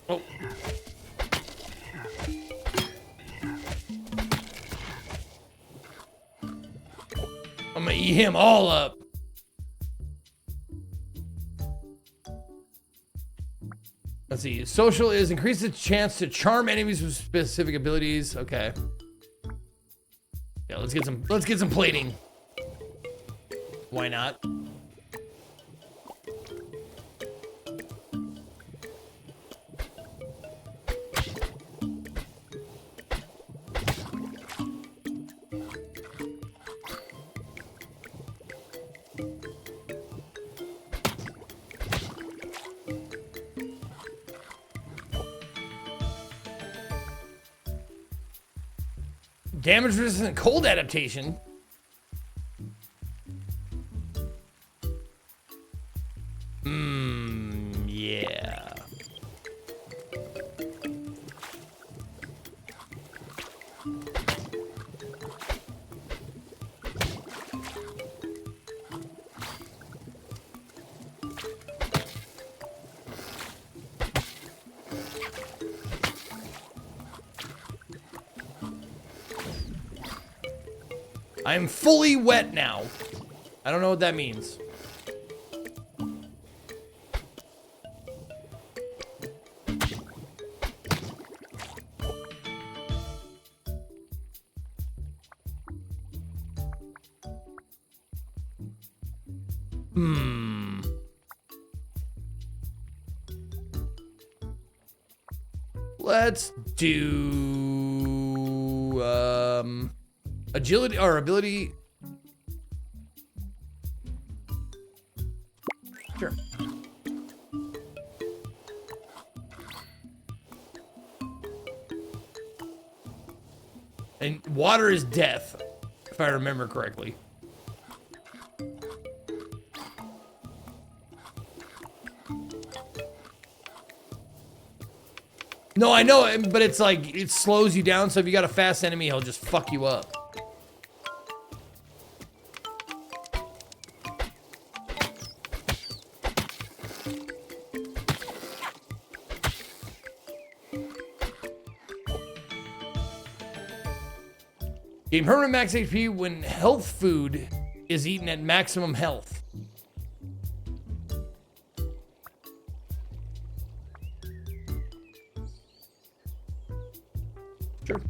Oh. I'm gonna eat him all up. Let's see. Social is increase the chance to charm enemies with specific abilities. Okay. Yeah, let's get some plating. Why not? Damage resistant cold adaptation. I'm fully wet now. I don't know what that means. Let's do agility or ability. Sure. And water is death, if I remember correctly. No, I know, but it's like, it slows you down, so if you got a fast enemy, he'll just fuck you up. Gain permanent max HP when health food is eaten at maximum health. Sure.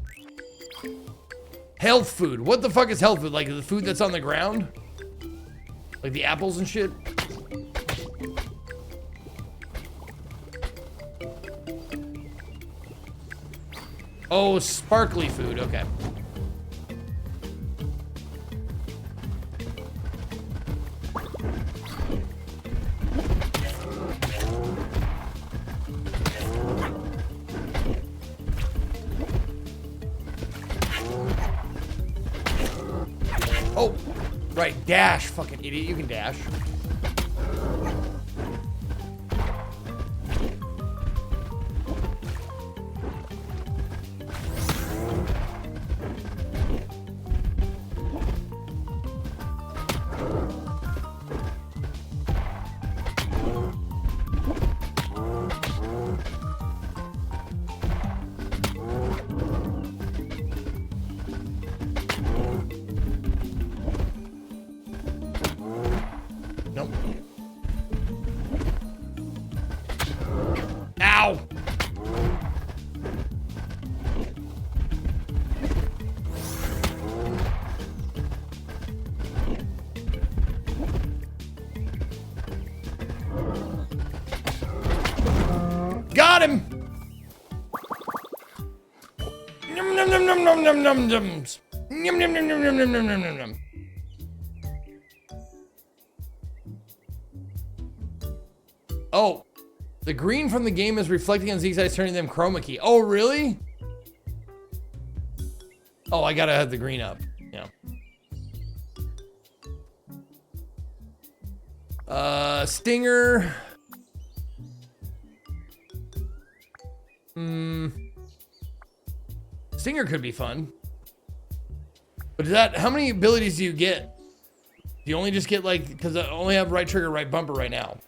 Health food. What the fuck is health food? Like the food that's on the ground? Like the apples and shit? Oh, sparkly food. Okay. Oh, right, dash, fucking idiot. You can dash. Nope. Ow! Got him! Num num num num num num num nums. Num num num num num num num num num. Oh, the green from the game is reflecting on Zeke's eyes, turning them chroma key. Oh, really? Oh, I gotta have the green up. Yeah. Stinger. Stinger could be fun. But is that, how many abilities do you get? Do you only just get like, because I only have right trigger, right bumper right now.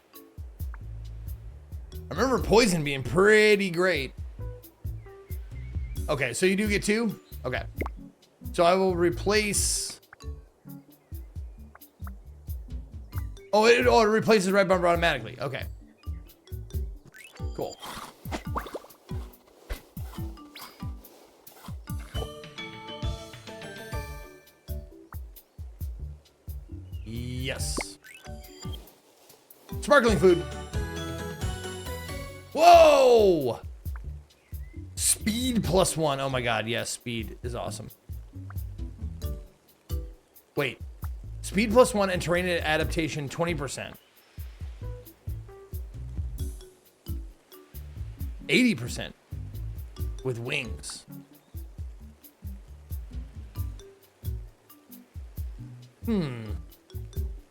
I remember poison being pretty great. Okay, so you do get 2? Okay. So I will replace... Oh, it replaces right bumper automatically. Okay. Cool. Yes. Sparkling food. Whoa! Speed +1. Oh my god, yes, speed is awesome. Wait. Speed +1 and terrain adaptation 20%. 80% with wings.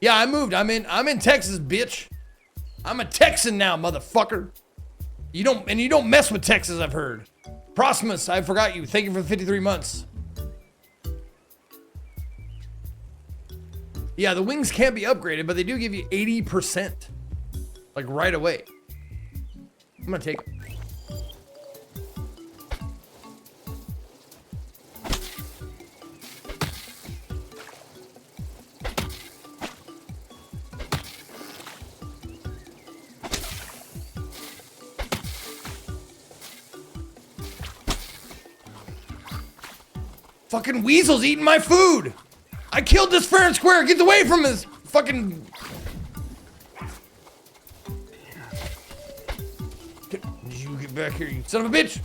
Yeah, I moved. I'm in Texas, bitch. I'm a Texan now, motherfucker. You don't mess with Texas, I've heard. Prosmus, I forgot you. Thank you for the 53 months. Yeah, the wings can't be upgraded, but they do give you 80%. Like right away. I'm gonna take it. Fucking weasel's eating my food. I killed this fair and square. Get away from this fucking. You get back here, you son of a bitch.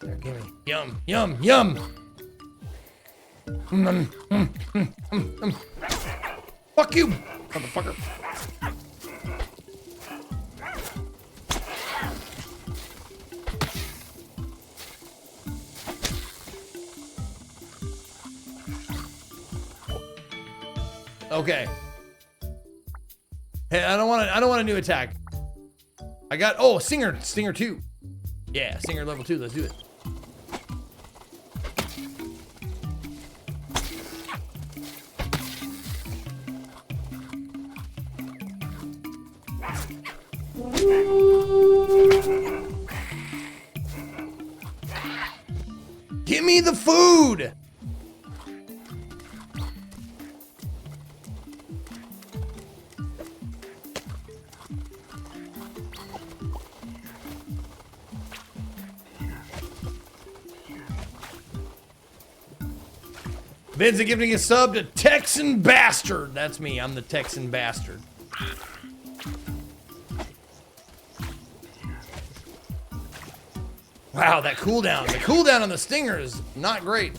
There, give me. Yum, yum, yum. Fuck you, motherfucker. Okay. Hey, I don't want a new attack. I got Stinger 2. Yeah, Stinger level 2. Let's do it. Give me the food. Vince giving a sub to Texan Bastard. That's me. I'm the Texan Bastard. Wow, that cooldown. The cooldown on the Stinger is not great.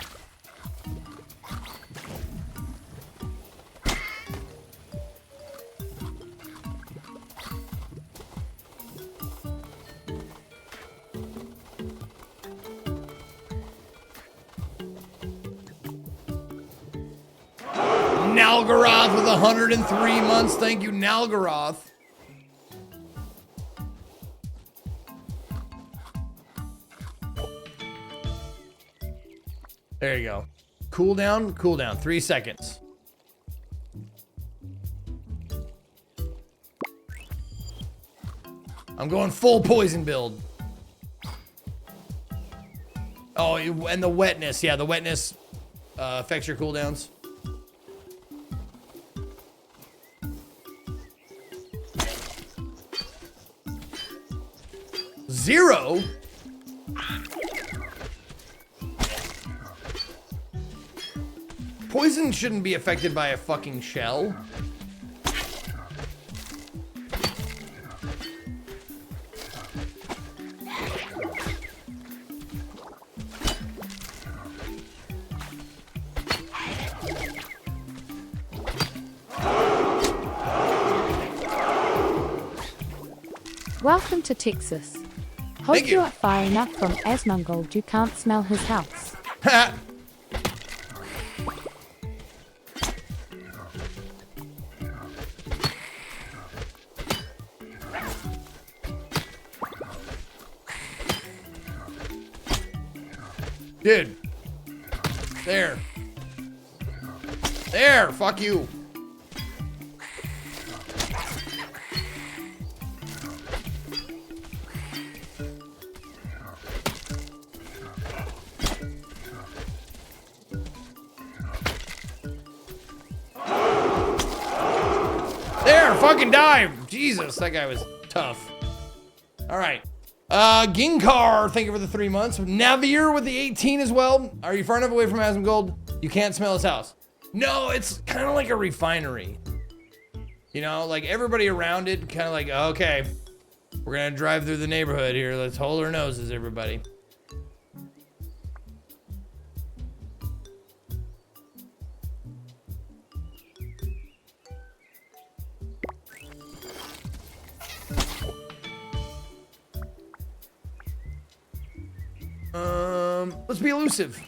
Nalgaroth with 103 months. Thank you, Nalgaroth. There you go. Cooldown, cooldown. 3 seconds. I'm going full poison build. Oh, and the wetness. Yeah, the wetness affects your cooldowns. Zero? Poison shouldn't be affected by a fucking shell. Welcome to Texas. Hope you're far enough from Asmongold you can't smell his house. Dude. There. There, fuck you. There, fucking die. Jesus, that guy was tough. All right. Ginkar, thank you for the 3 months. Navir with the 18 as well. Are you far enough away from Asmongold? You can't smell his house. No, it's kind of like a refinery. You know, like everybody around it kind of like, okay, we're going to drive through the neighborhood here. Let's hold our noses, everybody. Let's be elusive.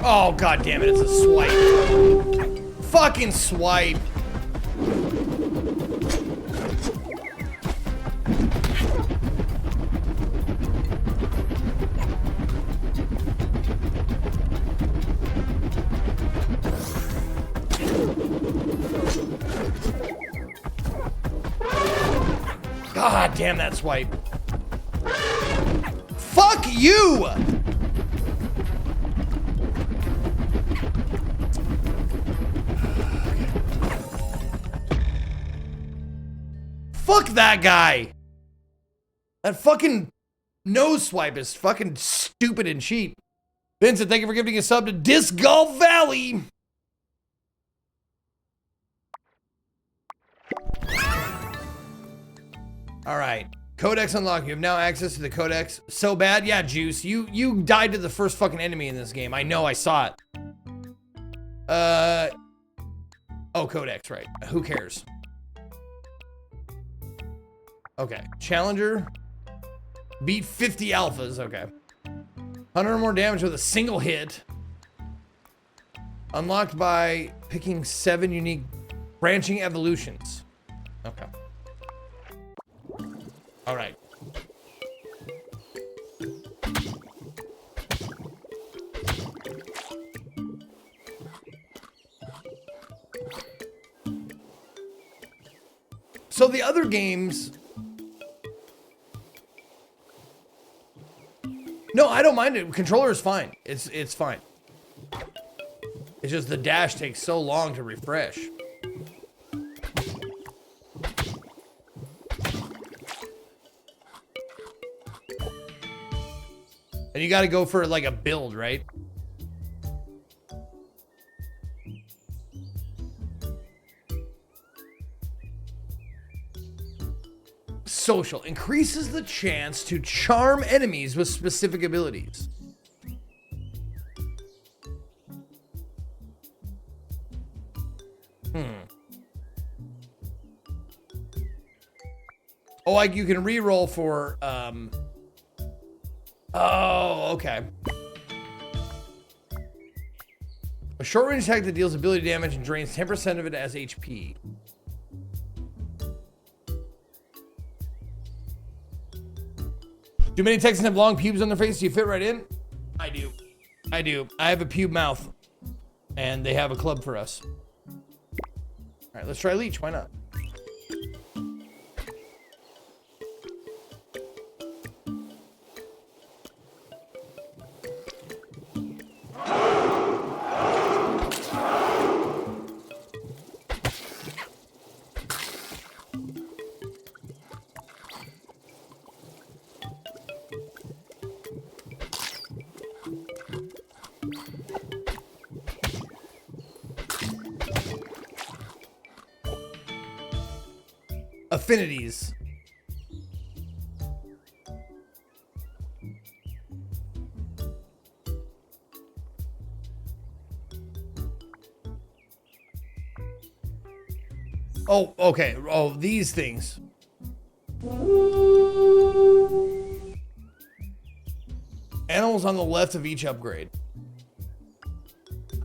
Oh, god damn it, it's a swipe. Fucking swipe. God damn that swipe. Fuck you! Fuck that guy. That fucking nose swipe is fucking stupid and cheap. Vincent, thank you for giving a sub to Disc Golf Valley. All right. Codex unlocked. You have now access to the codex. So bad? Yeah, Juice. You died to the first fucking enemy in this game. I know, I saw it. Oh, codex, right. Who cares? Okay. Challenger. Beat 50 alphas. Okay. 100 or more damage with a single hit. Unlocked by picking 7 unique branching evolutions. Okay. All right. So the other games, no, I don't mind it. Controller is fine. It's fine. It's just the dash takes so long to refresh. And you got to go for like a build, right? Social increases the chance to charm enemies with specific abilities. Oh, like you can re-roll for oh, okay. A short-range attack that deals ability damage and drains 10% of it as HP. Do many Texans have long pubes on their face? Do you fit right in? I do. I do. I have a pube mouth. And they have a club for us. Alright, let's try Leech. Why not? Affinities. Oh, okay. Oh, these things. Animals on the left of each upgrade.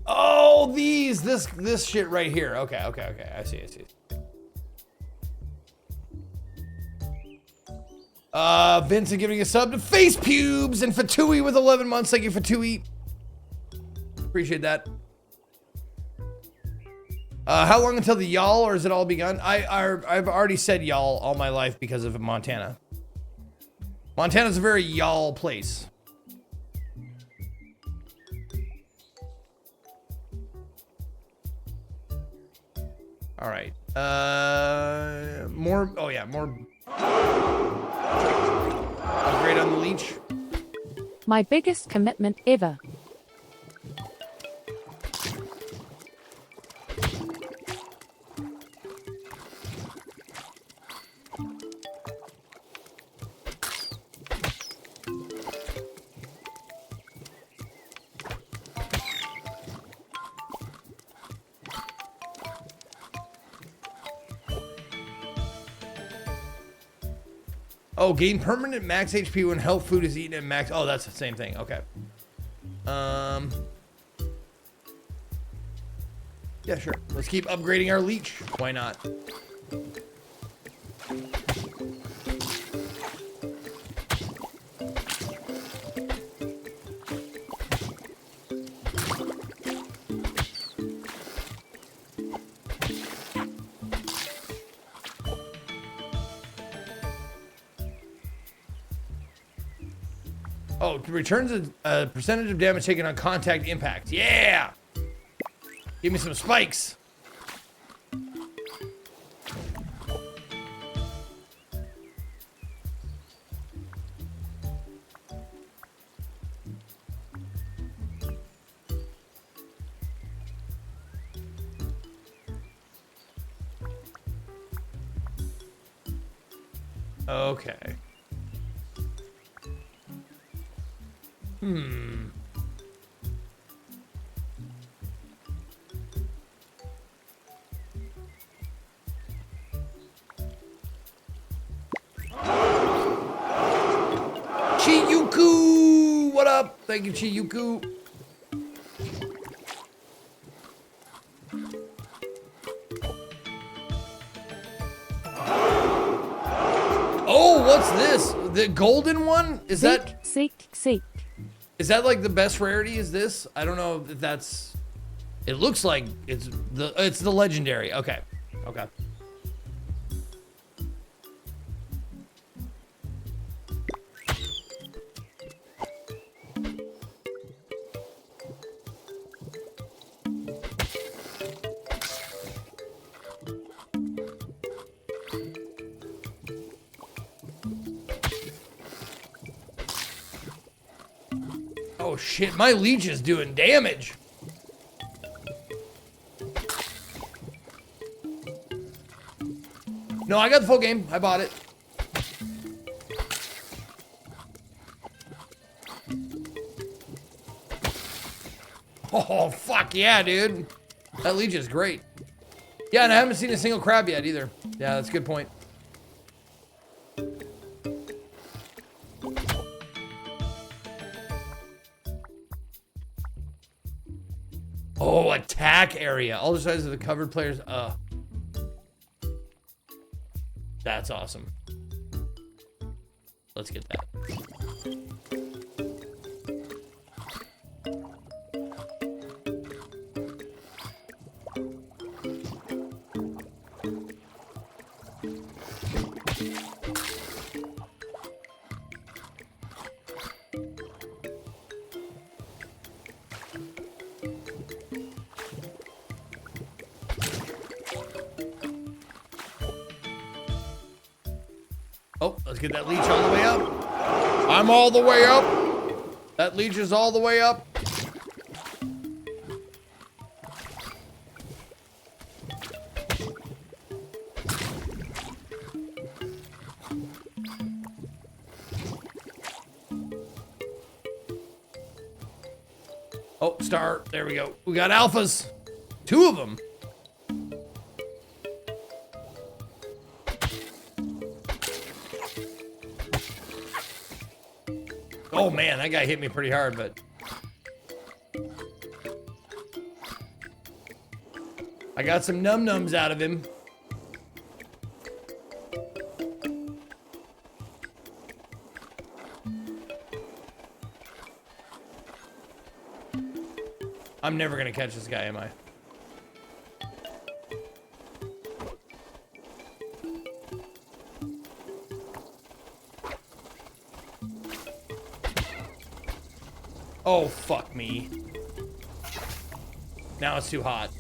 Oh, these. This shit right here. Okay. I see. Vincent giving a sub to Face Pubes and Fatui with 11 months. Thank you, Fatui. Appreciate that. How long until the y'all, or is it all begun? I've already said y'all all my life because of Montana. Montana's a very y'all place. All right. More. Oh yeah, more. Upgrade on the Leech. My biggest commitment ever. Oh, gain permanent max HP when health food is eaten at max. Oh, that's the same thing. Okay. Yeah, sure. Let's keep upgrading our leech. Why not? Oh, returns a percentage of damage taken on contact impact. Yeah! Give me some spikes. Okay. Chiyuku! What up? Thank you, Chiyuku. Oh, what's this? The golden one? Is that... Seek. Is that like the best rarity? Is this? I don't know if that's... It looks like it's the legendary. Okay. Okay. Oh shit, my leech is doing damage. No, I got the full game. I bought it. Oh, fuck yeah, dude. That leech is great. Yeah, and I haven't seen a single crab yet either. Yeah, that's a good point. Oh, attack area. All the sizes of the covered players. That's awesome. Let's get that. Oh, let's get that leech all the way up. I'm all the way up. That leech is all the way up. Oh, star. There we go. We got alphas. 2 of them. Oh man, that guy hit me pretty hard, but I got some num-nums out of him. I'm never gonna catch this guy, am I? Oh, fuck me. Now it's too hot.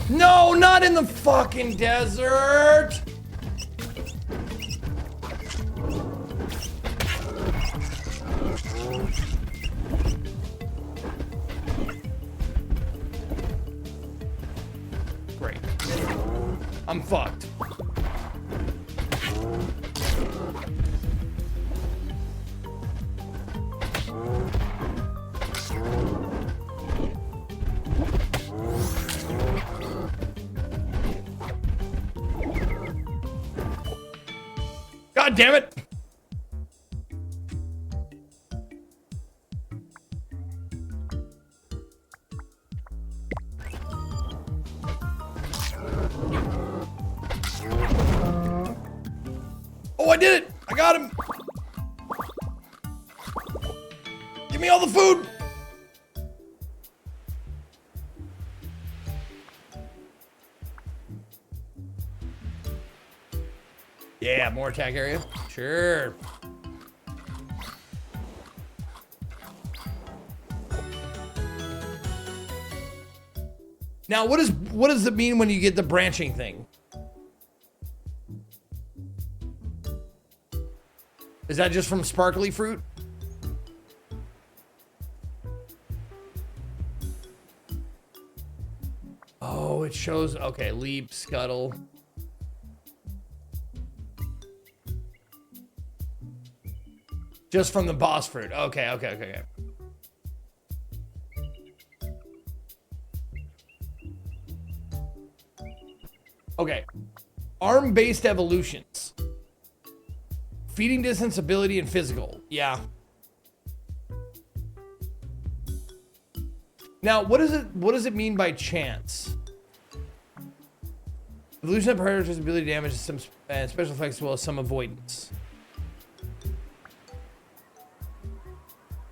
No, not in the fucking desert. Great. I'm fucked. God damn it! Oh, I did it! I got him! Give me all the food! Yeah, more attack area. Sure. Now, what does it mean when you get the branching thing? Is that just from sparkly fruit? Oh, it shows. Okay, leap, scuttle. Just from the boss fruit. Okay. Okay. Arm-based evolutions. Feeding distance, ability, and physical. Yeah. Now, what does it mean by chance? Evolution of predators, ability to damage, some special effects as well as some avoidance.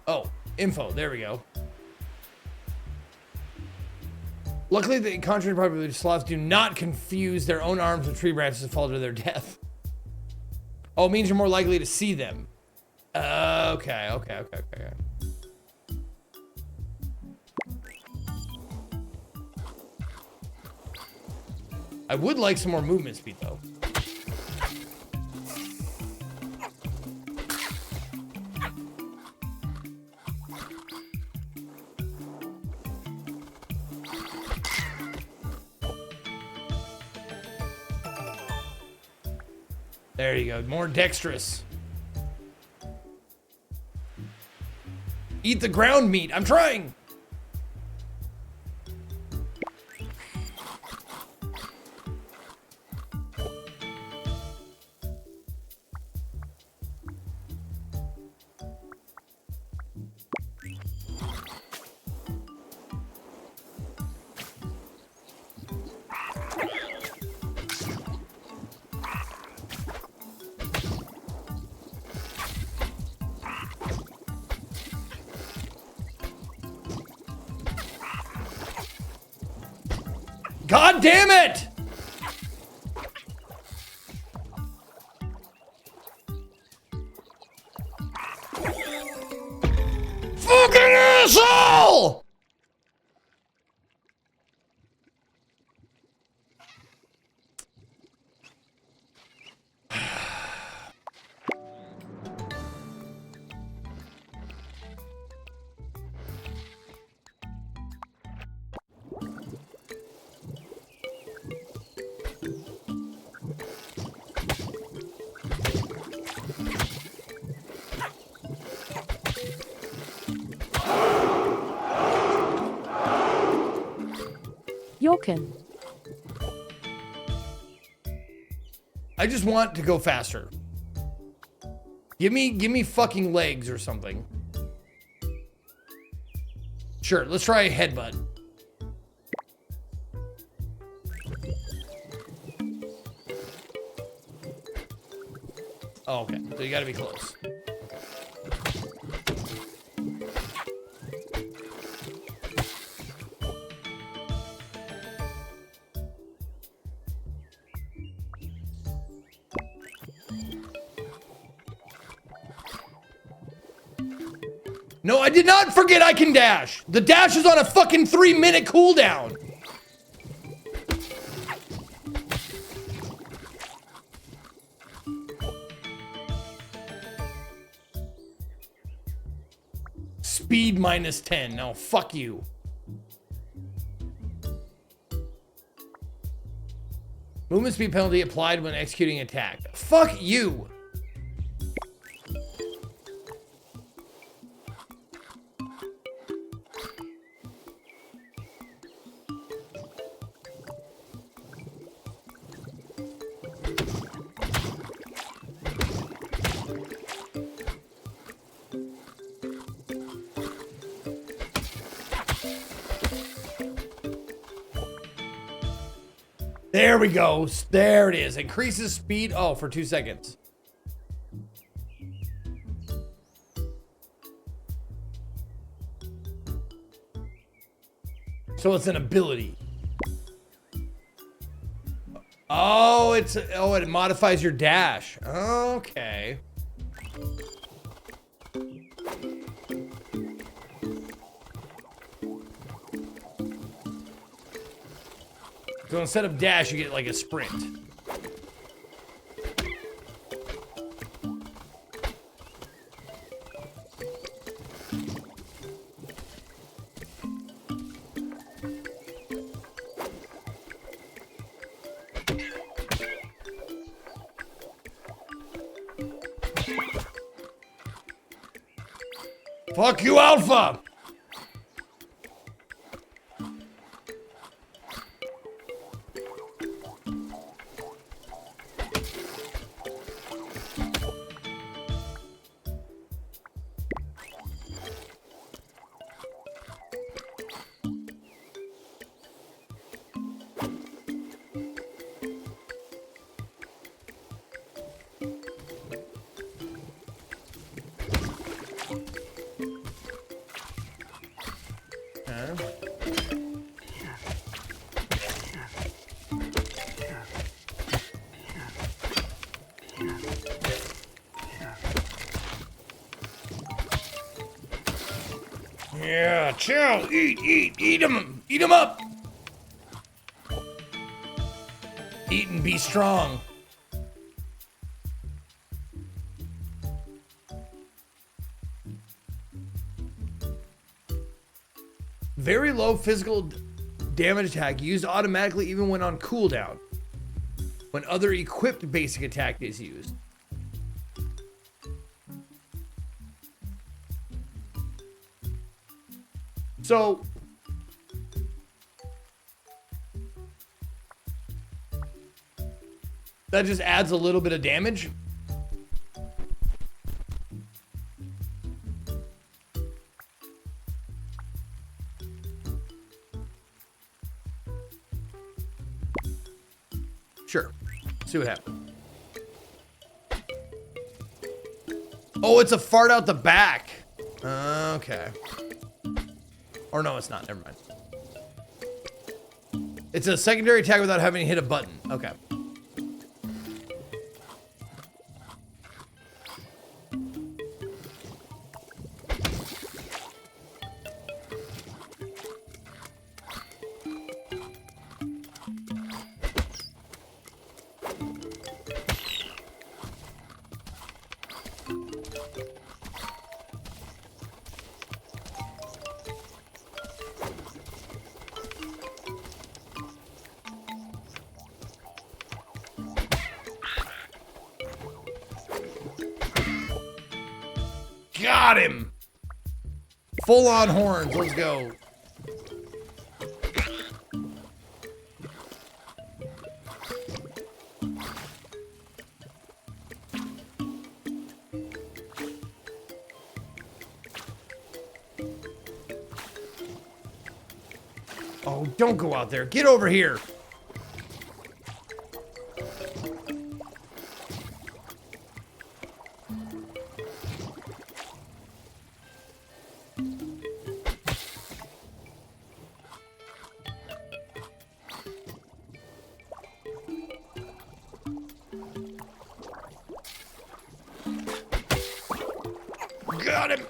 Oh, info. There we go. Luckily, the contrary to popularity, sloths do not confuse their own arms with tree branches and fall to their death. Oh, it means you're more likely to see them. Okay. I would like some more movement speed, though. There you go. More dexterous. Eat the ground meat. I'm trying. God damn it! Fucking asshole! Yorkin. I just want to go faster. Give me fucking legs or something. Sure, let's try a headbutt. Oh, okay. So you gotta be close. No, I did not forget I can dash. The dash is on a fucking 3-minute cooldown. Speed minus 10. No, fuck you. Movement speed penalty applied when executing attack. Fuck you. There we go. There it is. Increases speed. Oh, for 2 seconds. So it's an ability. Oh, it modifies your dash. Okay. So instead of dash, you get like a sprint. Fuck you, Alpha! Yeah, chill. Eat them. Eat them up. Eat and be strong. Very low physical damage attack used automatically even when on cooldown. When other equipped basic attack is used. So that just adds a little bit of damage. Sure. See what happens. Oh, it's a fart out the back. Okay. Or no, it's not. Never mind. It's a secondary attack without having to hit a button. Okay. Got him! Full on horns, let's go. Oh, don't go out there. Get over here. Got him.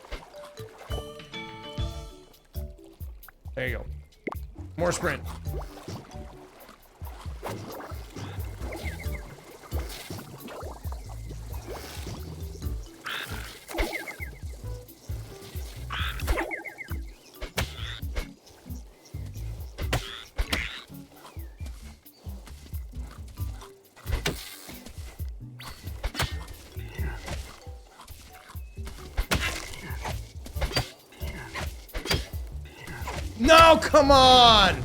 There you go. More sprint. No, come on!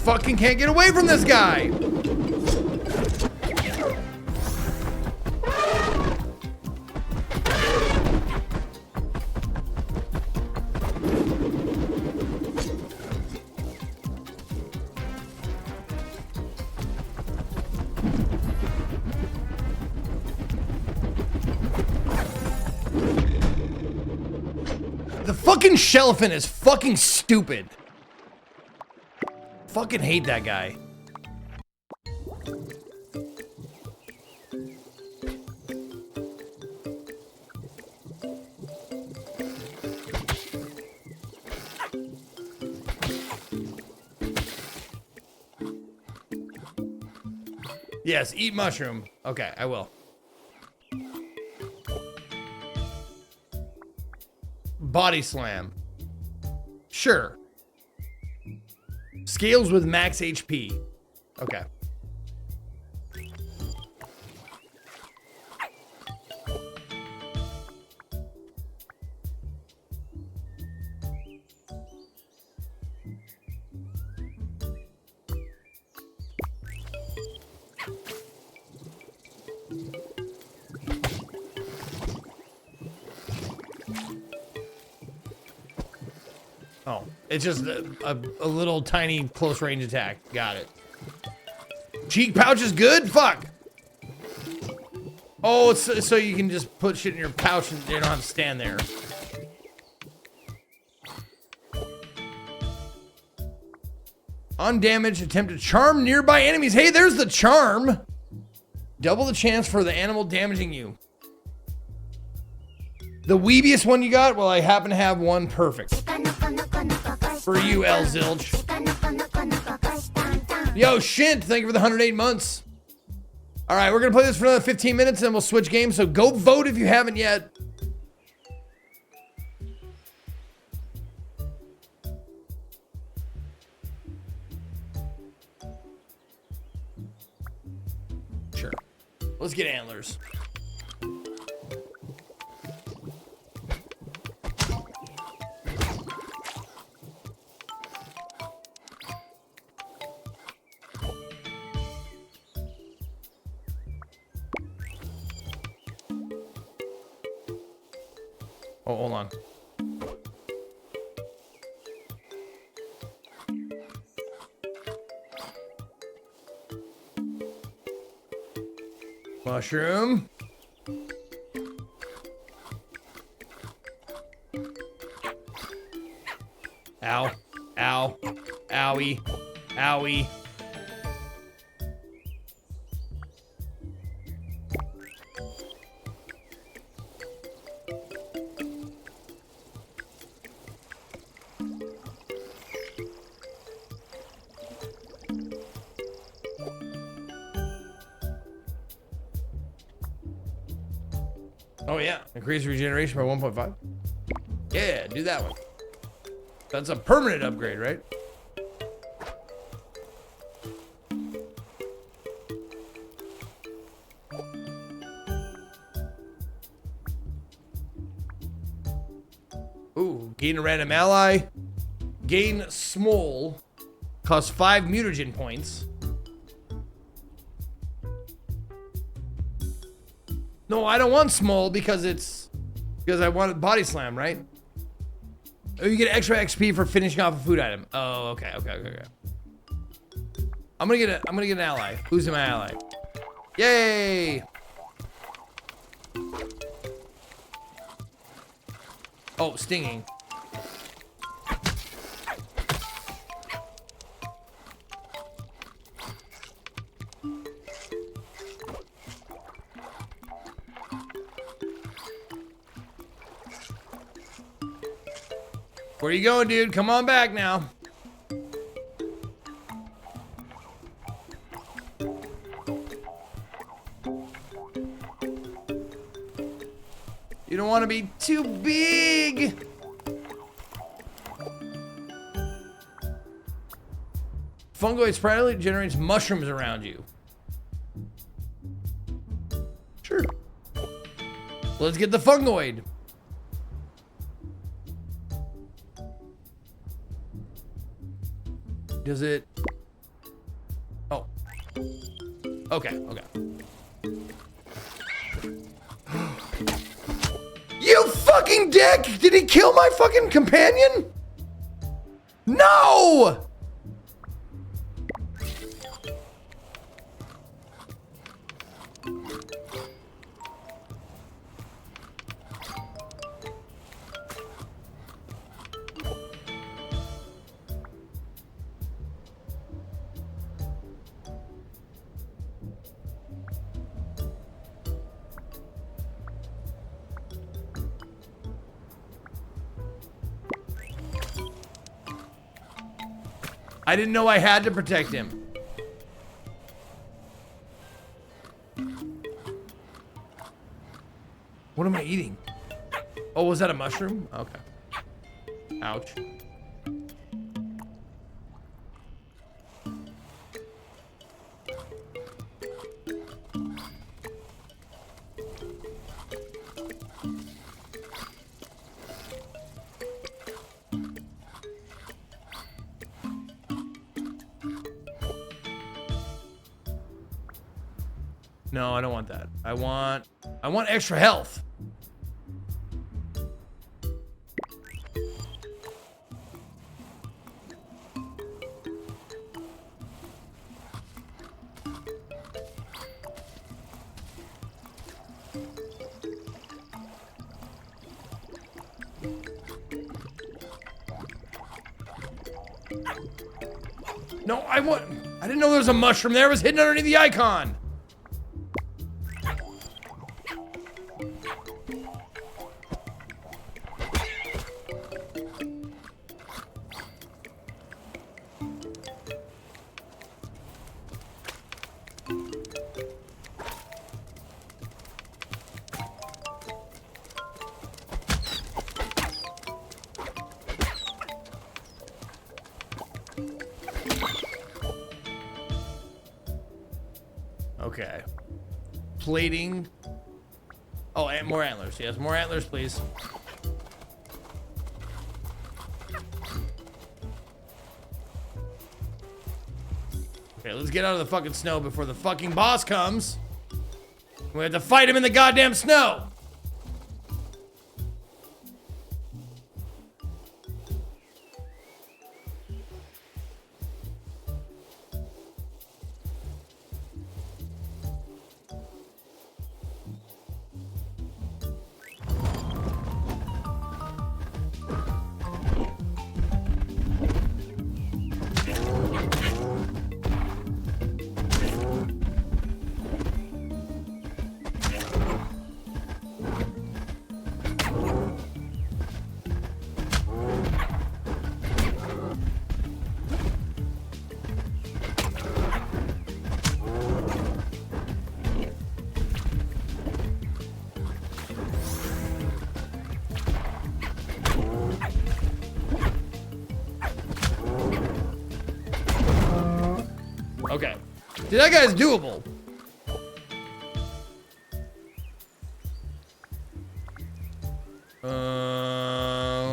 Fucking can't get away from this guy! The fucking Shelfin is fucking stupid. Fucking hate that guy. Yes, eat mushroom. Okay, I will. Body slam. Sure. Scales with max HP. Okay. Oh, it's just a little tiny close range attack. Got it. Cheek pouch is good? Fuck. Oh, it's so you can just put shit in your pouch and you don't have to stand there. Undamaged, attempt to charm nearby enemies. Hey, there's the charm. Double the chance for the animal damaging you. The weebiest one you got? Well, I happen to have one perfect. For you, L Zilch. Yo, Shint, thank you for the 108 months. All right, we're going to play this for another 15 minutes and then we'll switch games. So go vote if you haven't yet. Sure. Let's get antlers. Oh, hold on. Mushroom. Ow. Ow. Owie. Owie. Oh yeah, increase regeneration by 1.5. Yeah, do that one. That's a permanent upgrade, right? Ooh, gain a random ally. Gain small. Cost 5 mutagen points. No, I don't want small because I want body slam, right? Oh, you get extra XP for finishing off a food item. Oh, okay. I'm gonna get an ally. Who's in my ally? Yay! Oh, stinging. Where you going, dude? Come on back now. You don't want to be too big. Fungoid primarily generates mushrooms around you. Sure. Let's get the fungoid. Does it? Oh. Okay, okay. You fucking dick! Did he kill my fucking companion? No! I didn't know I had to protect him. What am I eating? Oh, was that a mushroom? Okay. Ouch. No, I don't want that. I want extra health. No, I didn't know there was a mushroom there. It was hidden underneath the icon. Okay. Plating. Oh, and more antlers. Yes, more antlers, please. Okay, let's get out of the fucking snow before the fucking boss comes. We have to fight him in the goddamn snow. Okay. Dude, that guy's doable.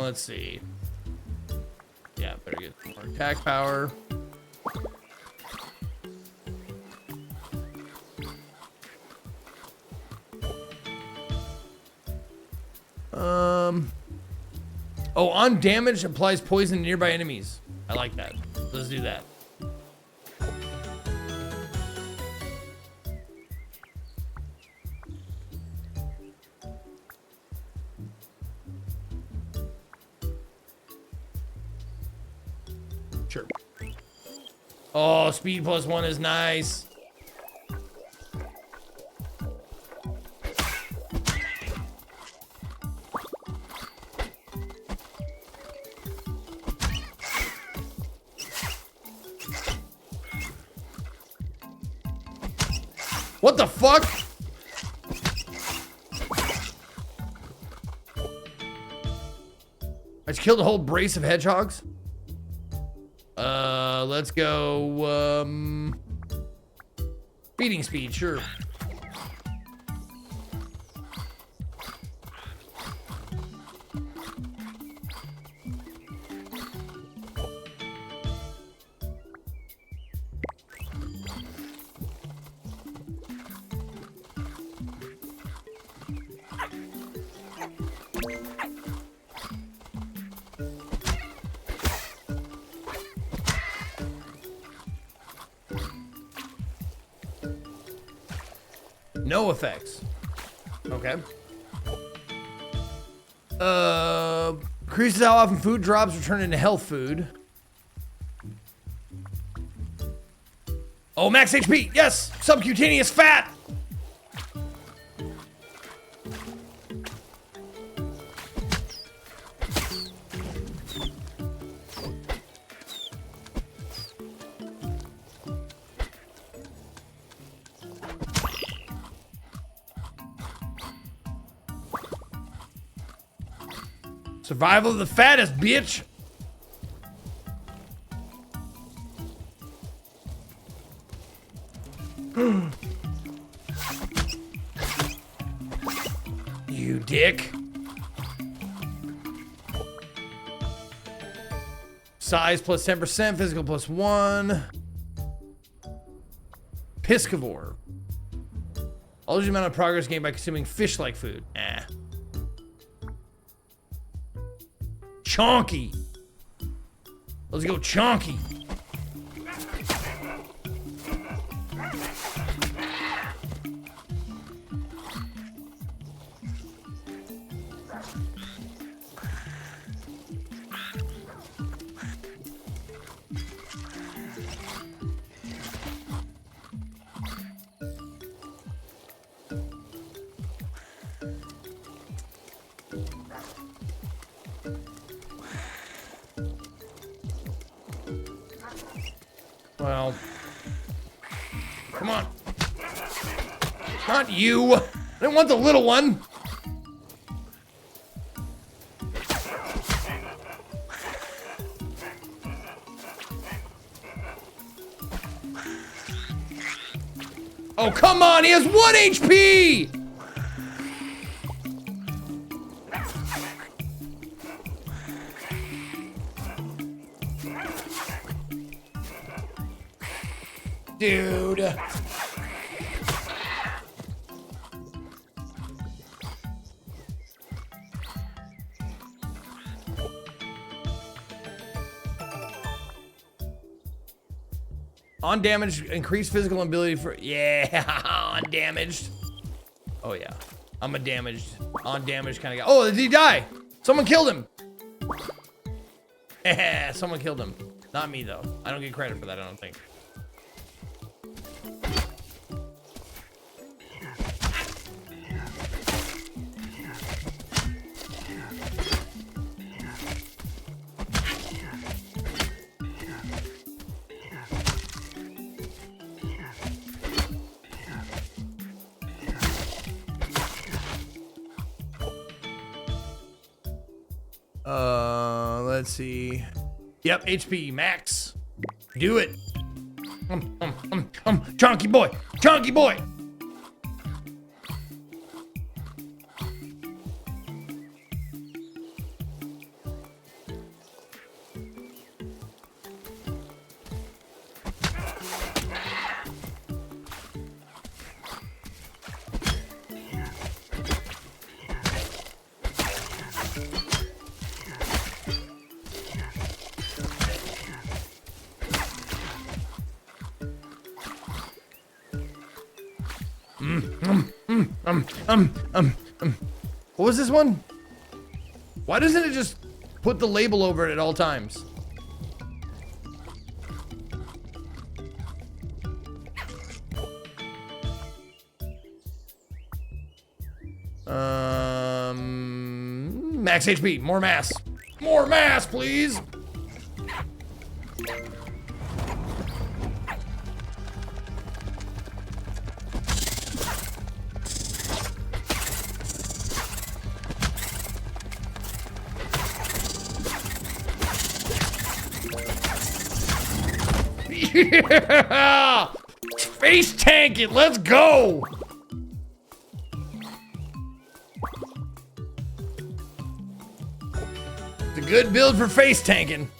Let's see. Yeah, better get some more attack power. Oh, on damage applies poison to nearby enemies. I like that. Let's do that. Sure. Oh, speed +1 is nice. What the fuck? I just killed a whole brace of hedgehogs. Let's go, feeding speed, sure. No effects. Okay. Increases how often food drops return into health food. Oh, max HP. Yes. Subcutaneous fat. Survival of the fattest, bitch. You dick. Size plus 10%, physical plus 1. Piscivore. Alters the amount of progress gained by consuming fish-like food. Chonky. Let's go chonky. Well, come on. Not you. I didn't want the little one. Oh, come on. He has 1 HP. Dude. Undamaged, increased physical ability for, yeah, undamaged. Oh yeah, I'm a damaged, undamaged kind of guy. Oh, did he die? Someone killed him. Someone killed him. Not me though. I don't get credit for that, I don't think. Let's see. Yep, HP max. Do it. Chunky boy. Chunky boy. What was this one? Why doesn't it just put the label over it at all times? Max HP, more mass. More mass, please. Yeah! Face tank it, let's go! It's a good build for face tanking.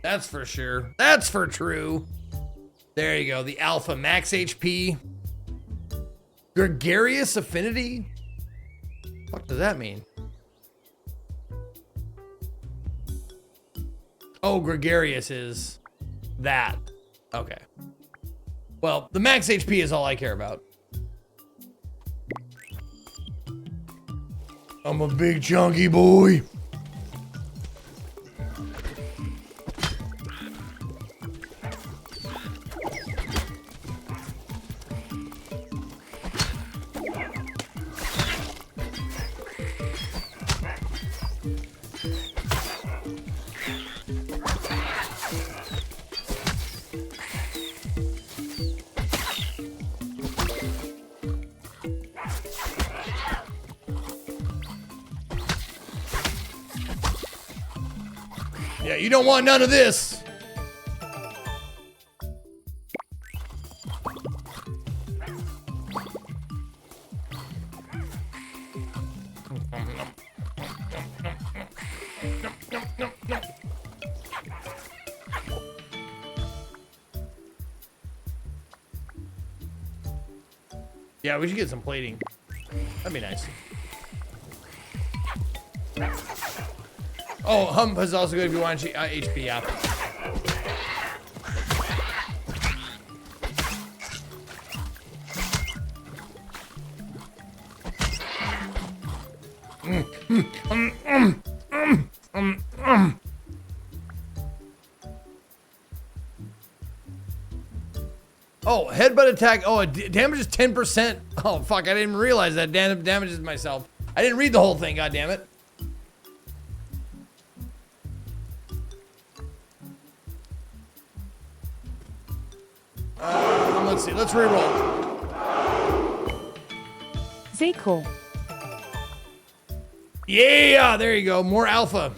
That's for sure. That's for true. There you go, the Alpha Max HP. Gregarious Affinity? What does that mean? Oh, Gregarious is that. Okay. Well, the max HP is all I care about. I'm a big chunky boy. Yeah, you don't want none of this. Yeah, we should get some plating. That'd be nice. Oh, Hump is also good if you want HP, yeah. Oh, headbutt attack. Oh, it damages 10%. Oh, fuck, I didn't realize that damages myself. I didn't read the whole thing, goddammit. Let's see, let's reroll. Z-Core. Yeah, there you go. More alpha.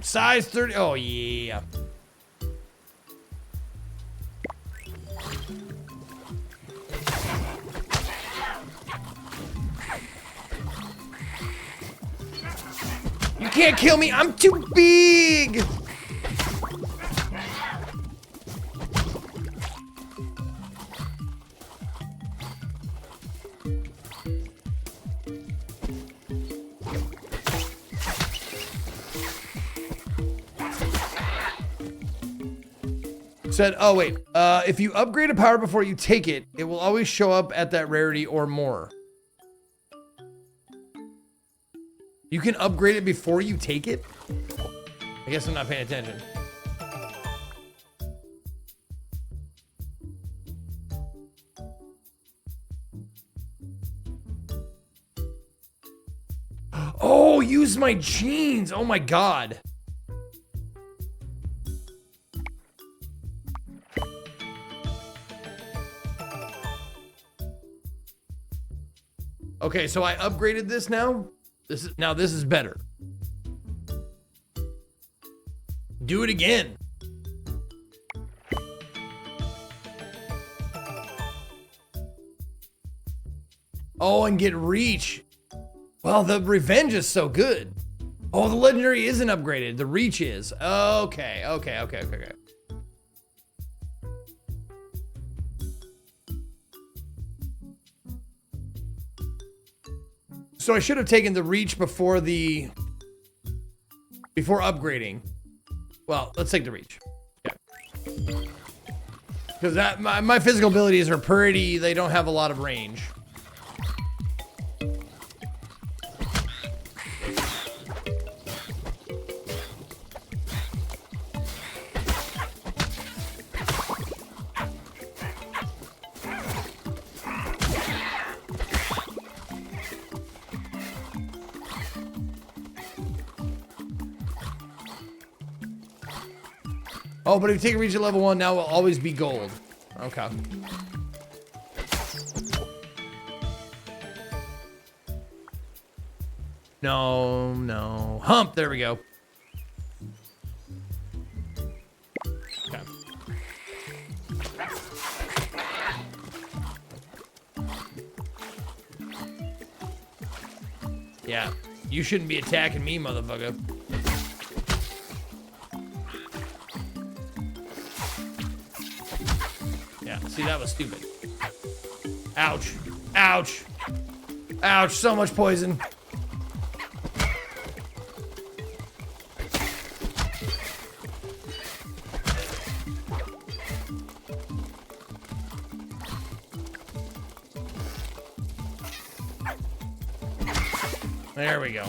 Size 30. Oh, yeah. You can't kill me. I'm too big. Said, oh wait, if you upgrade a power before you take it, it will always show up at that rarity or more. You can upgrade it before you take it? I guess I'm not paying attention. Oh, use my jeans. Oh my God. Okay, so I upgraded this now. This is better. Do it again. Oh, and get reach. Well, the revenge is so good. Oh, the legendary isn't upgraded. The reach is. Okay. So I should have taken the reach before upgrading. Well, let's take the reach. Yeah. Because my physical abilities are pretty, they don't have a lot of range. Oh, but if you take a reach at level 1, now it will always be gold. Okay. No. Hump, there we go. Yeah, you shouldn't be attacking me, motherfucker. Yeah, see, that was stupid. Ouch. Ouch. Ouch, so much poison. There we go.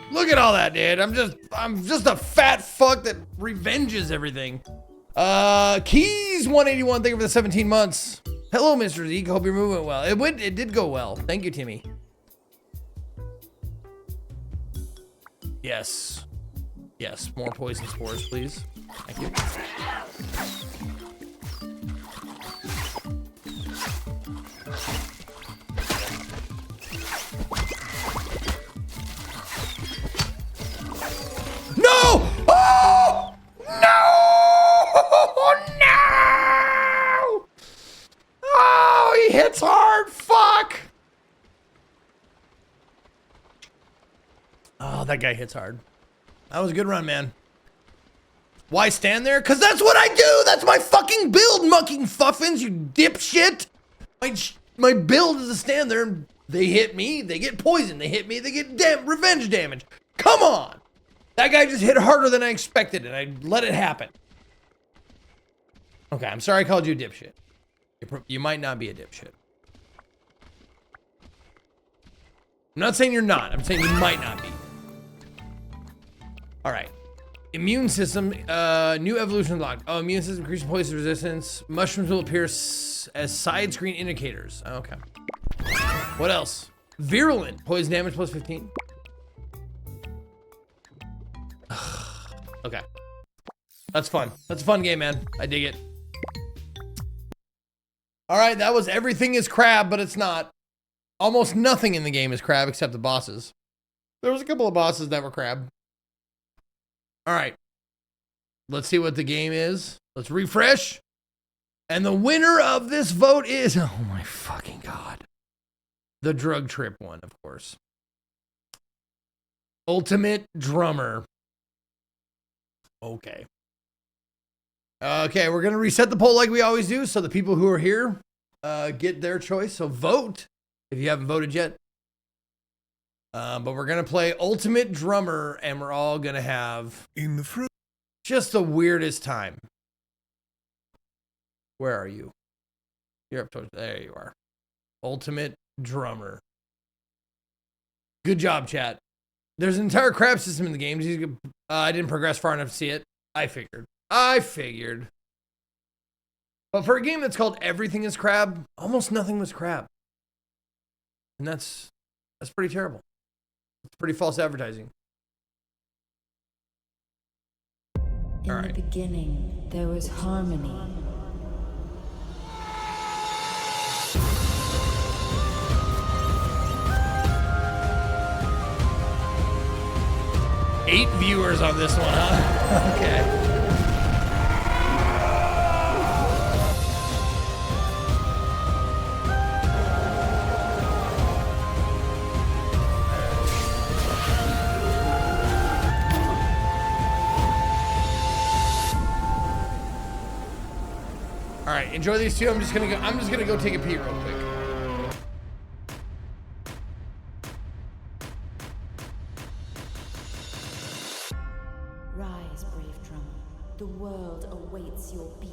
Look at all that, dude. I'm just a fat fuck that revenges everything. Keys 181, thank you for the 17 months. Hello, Mr. Zeke. Hope your movement well. It did go well. Thank you, Timmy. Yes. Yes, more poison spores, please. Thank you. No! Oh! No! No! Oh, he hits hard. Fuck. Oh, that guy hits hard. That was a good run, man. Why stand there? Because that's what I do. That's my fucking build, mucking fuffins, you dipshit. My build is to stand there and they hit me, they get poisoned. They hit me, they get revenge damage. Come on. That guy just hit harder than I expected, and I let it happen. Okay, I'm sorry I called you a dipshit. You might not be a dipshit. I'm not saying you're not. I'm saying you might not be. All right. Immune system, new evolution unlocked. Oh, immune system increases poison resistance. Mushrooms will appear as side screen indicators. Okay. What else? Virulent, poison damage plus 15. Okay. That's fun. That's a fun game, man. I dig it. All right, that was everything is crab, but it's not. Almost nothing in the game is crab except the bosses. There was a couple of bosses that were crab. All right. Let's see what the game is. Let's refresh. And the winner of this vote is, oh my fucking God. The drug trip one, of course. Ultimate Drummer. Okay. Okay, we're going to reset the poll like we always do. So the people who are here get their choice. So vote if you haven't voted yet. But we're going to play Ultimate Drummer and we're all going to have just the weirdest time. Where are you? You're up to, there you are. Ultimate Drummer. Good job, chat. There's an entire crab system in the game. I didn't progress far enough to see it. I figured. But for a game that's called Everything is Crab, almost nothing was crab. And that's pretty terrible. It's pretty false advertising. In the beginning, there was harmony. Eight viewers on this one, huh? Okay. All right, enjoy these two. I'm just gonna go take a pee real quick. Rise, brave drummer. The world awaits your beat.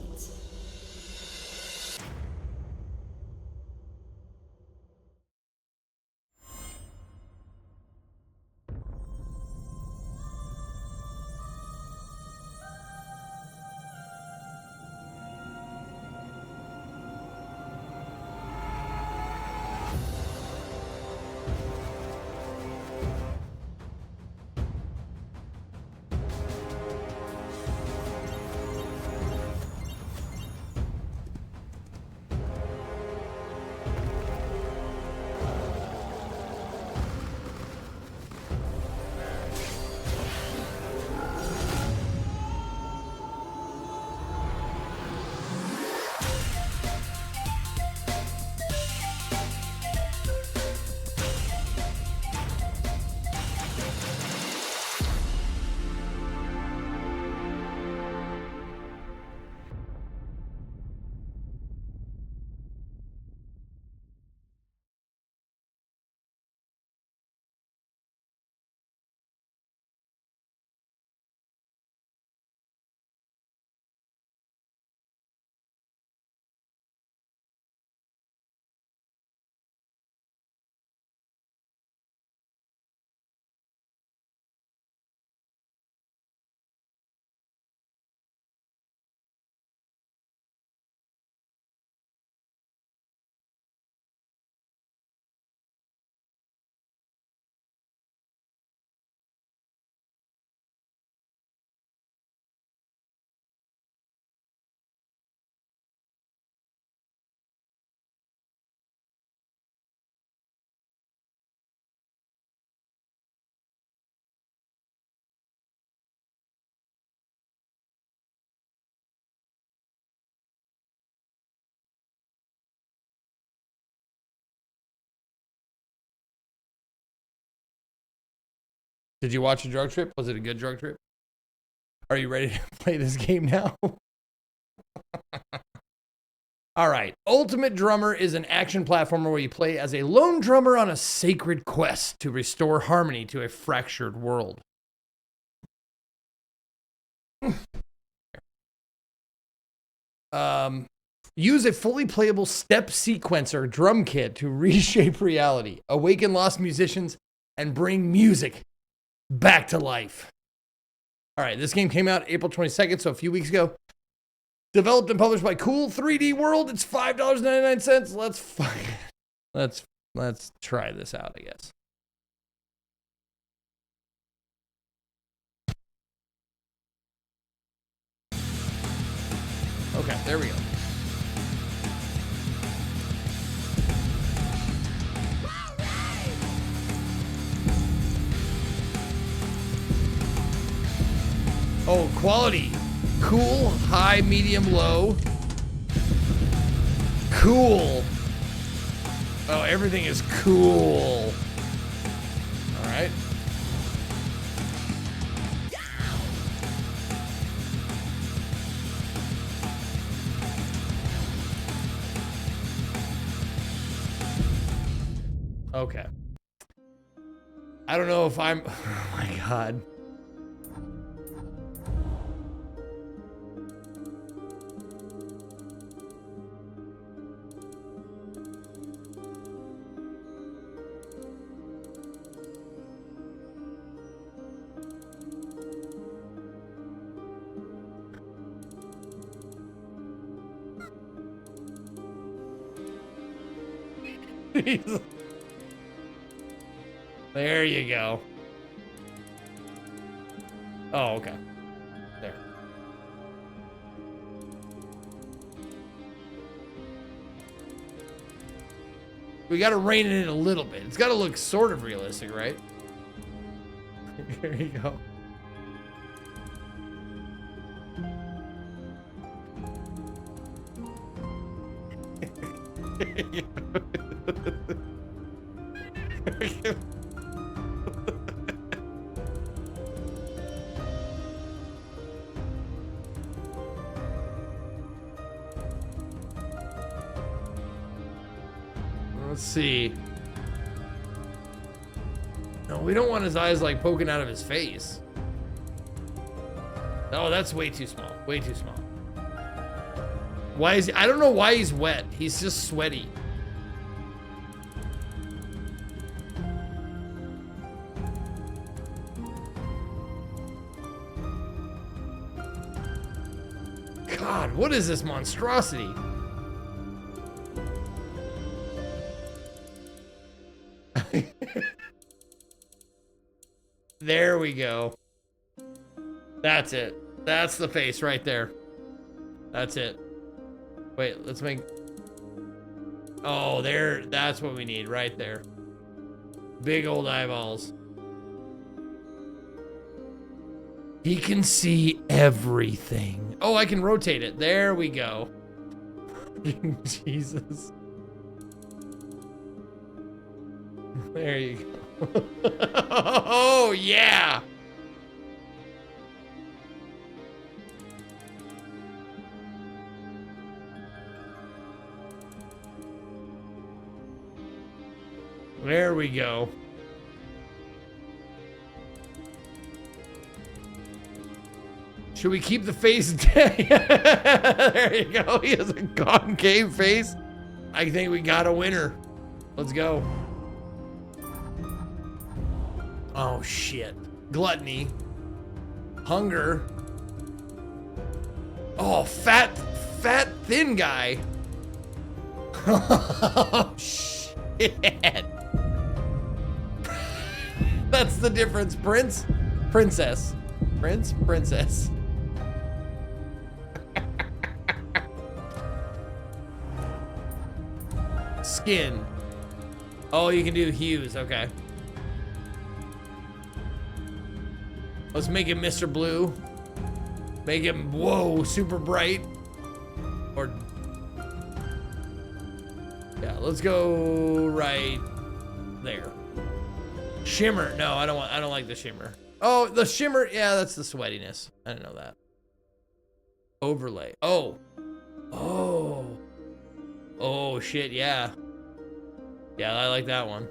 Did you watch a drug trip? Was it a good drug trip? Are you ready to play this game now? All right. Ultimate Drummer is an action platformer where you play as a lone drummer on a sacred quest to restore harmony to a fractured world. Use a fully playable step sequencer drum kit to reshape reality, awaken lost musicians, and bring music back to life. All right, this game came out April 22nd, so a few weeks ago. Developed and published by Cool 3D World. It's $5.99. Let's try this out, I guess. Okay, there we go. Oh, quality. Cool, high, medium, low. Cool. Oh, everything is cool. All right. Okay. I don't know if I'm... Oh my God. There you go. Oh, okay. There. We got to rein it in a little bit. It's got to look sort of realistic, right? There you go. Let's see. No, we don't want his eyes like poking out of his face. Oh, that's way too small. Way too small. Why is he, I don't know why he's wet. He's just sweaty. God, what is this monstrosity? There we go. That's it. That's the face right there. That's it. Wait, let's make... Oh, there. That's what we need right there. Big old eyeballs. He can see everything. Oh, I can rotate it. There we go. Jesus. There you go. Oh, yeah. There we go. Should we keep the face down? There you go. He has a concave face. I think we got a winner. Let's go. Oh, shit. Gluttony. Hunger. Oh, fat, thin guy. Oh, shit. That's the difference. Prince, princess. Prince, princess. Skin. Oh, you can do hues. Okay. Let's make him Mr. Blue. Make him, whoa, super bright. Or, yeah, let's go right there. Shimmer. No, I don't like the shimmer. Oh, the shimmer. Yeah, that's the sweatiness. I didn't know that. Overlay. Oh. Oh. Oh, shit, yeah. Yeah, I like that one.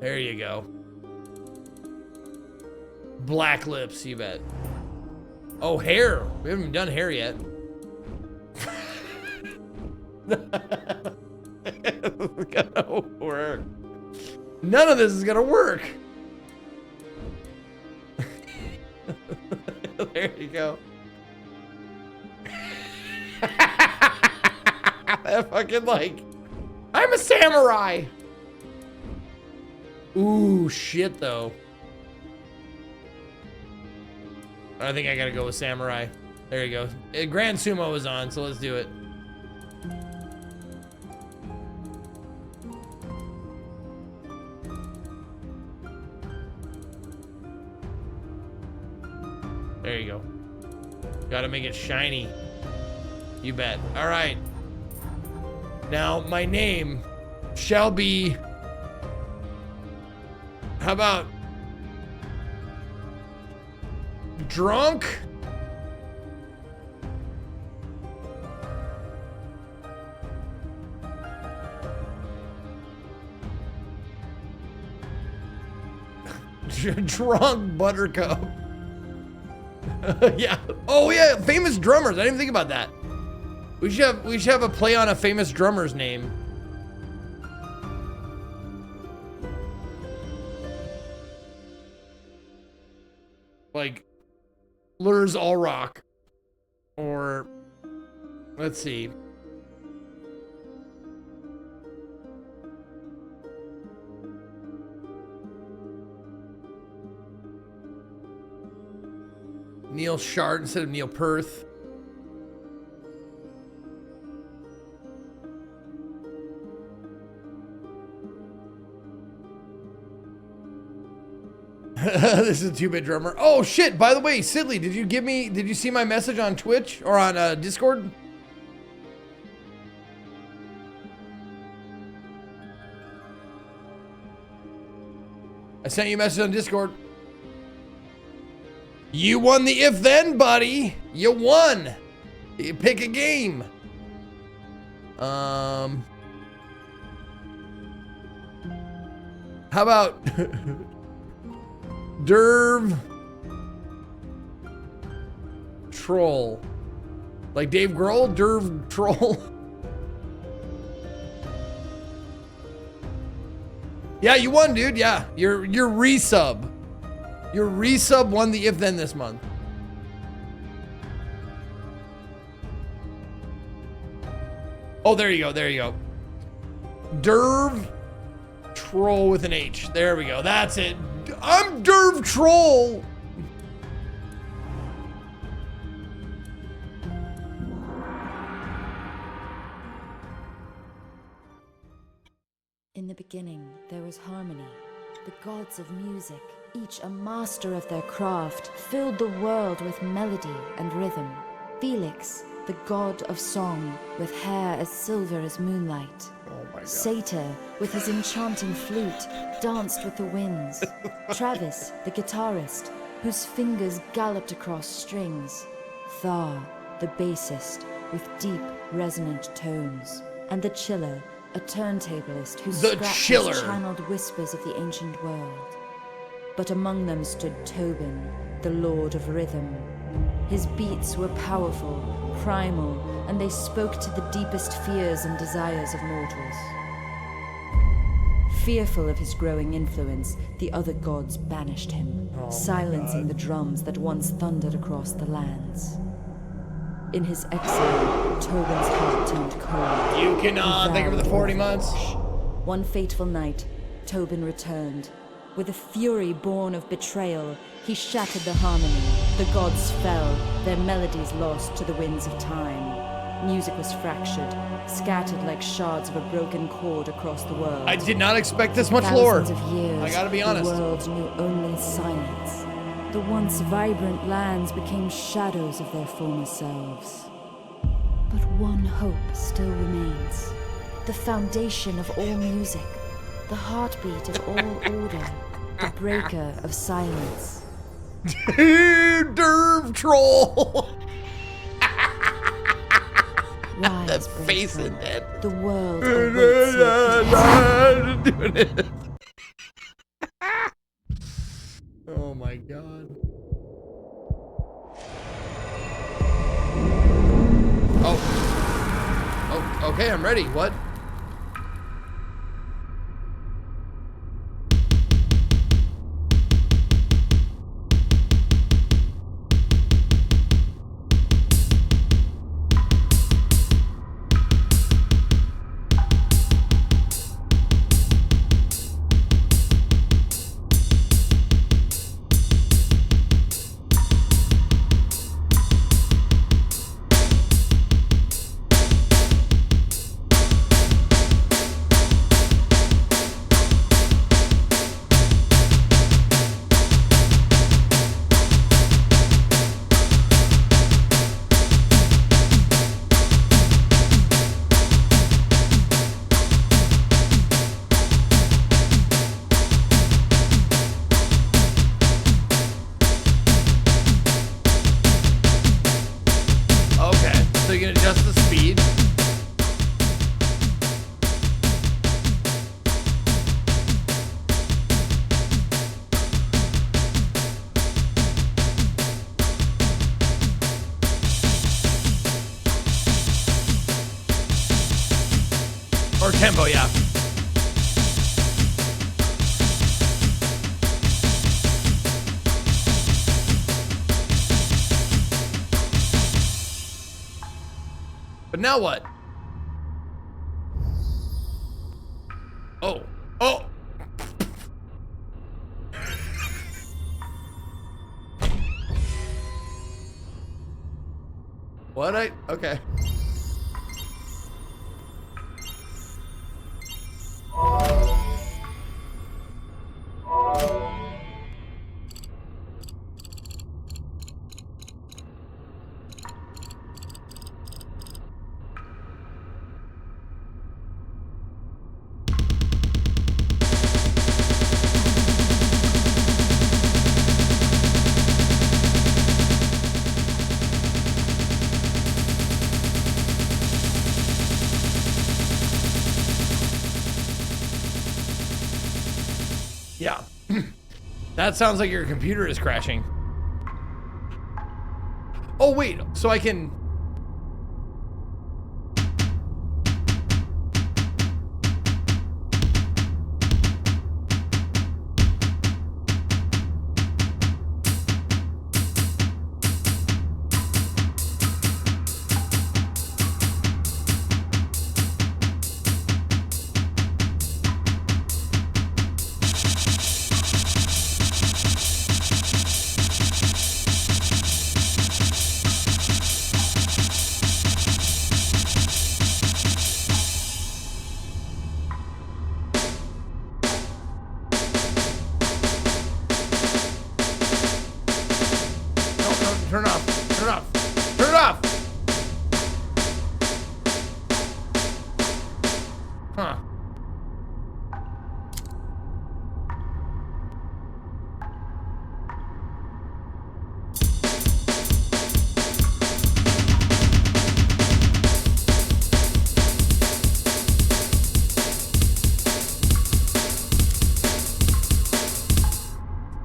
There you go. Black lips, you bet. Oh, hair. We haven't even done hair yet. It's gonna work. None of this is gonna work. There you go. That fucking like, I'm a samurai. Ooh, shit though. I think I gotta go with samurai. There you go. Grand Sumo is on, so let's do it. There you go. Gotta make it shiny. You bet. All right. Now, my name shall be... How about... Drunk? Drunk Buttercup. Yeah. Oh yeah, famous drummers. I didn't even think about that. We should have a play on a famous drummer's name. Like Lurs Ulrich, or let's see. Neil Shard instead of Neil Perth. This is a 2-bit drummer. Oh shit, by the way, Sidley, did you see my message on Twitch or on Discord? I sent you a message on Discord. You won the if then, buddy. You won. You pick a game. How about Derv Troll? Like Dave Grohl, Derv Troll. Yeah, you won, dude. Yeah, your resub. Your resub won the if then this month. Oh, there you go. There you go. Derv Troll with an H. There we go. That's it. I'm Derv Troll. In the beginning, there was harmony. The gods of music, each a master of their craft, filled the world with melody and rhythm. Felix, the god of song, with hair as silver as moonlight. Oh my God. Satyr, with his enchanting flute, danced with the winds. Travis, the guitarist, whose fingers galloped across strings. Thar, the bassist, with deep, resonant tones. And the Chiller, a turntablist whose scratches channeled whispers of the ancient world. But among them stood Tobin, the Lord of Rhythm. His beats were powerful, primal, and they spoke to the deepest fears and desires of mortals. Fearful of his growing influence, the other gods banished him, silencing the drums that once thundered across the lands. In his exile, Tobin's heart turned cold. You cannot think of the 40 months. One fateful night, Tobin returned. With a fury born of betrayal, he shattered the harmony. The gods fell, their melodies lost to the winds of time. Music was fractured, scattered like shards of a broken chord across the world. I did not expect this much lore. Thousands of years, I gotta be honest. The world knew only silence. The once vibrant lands became shadows of their former selves. But one hope still remains. the foundation of all music, the heartbeat of all order, the breaker of silence. Derv troll. Rise, That brave face in friend. that. The world awaits your peace. Oh my god. Oh, okay, I'm ready. What? So you can adjust the speed. Or tempo, yeah. But now what? Oh. Oh. What? Okay. Yeah. That sounds like your computer is crashing. Oh, wait. So I can... Turn it off. Turn it off. Turn it off. Huh.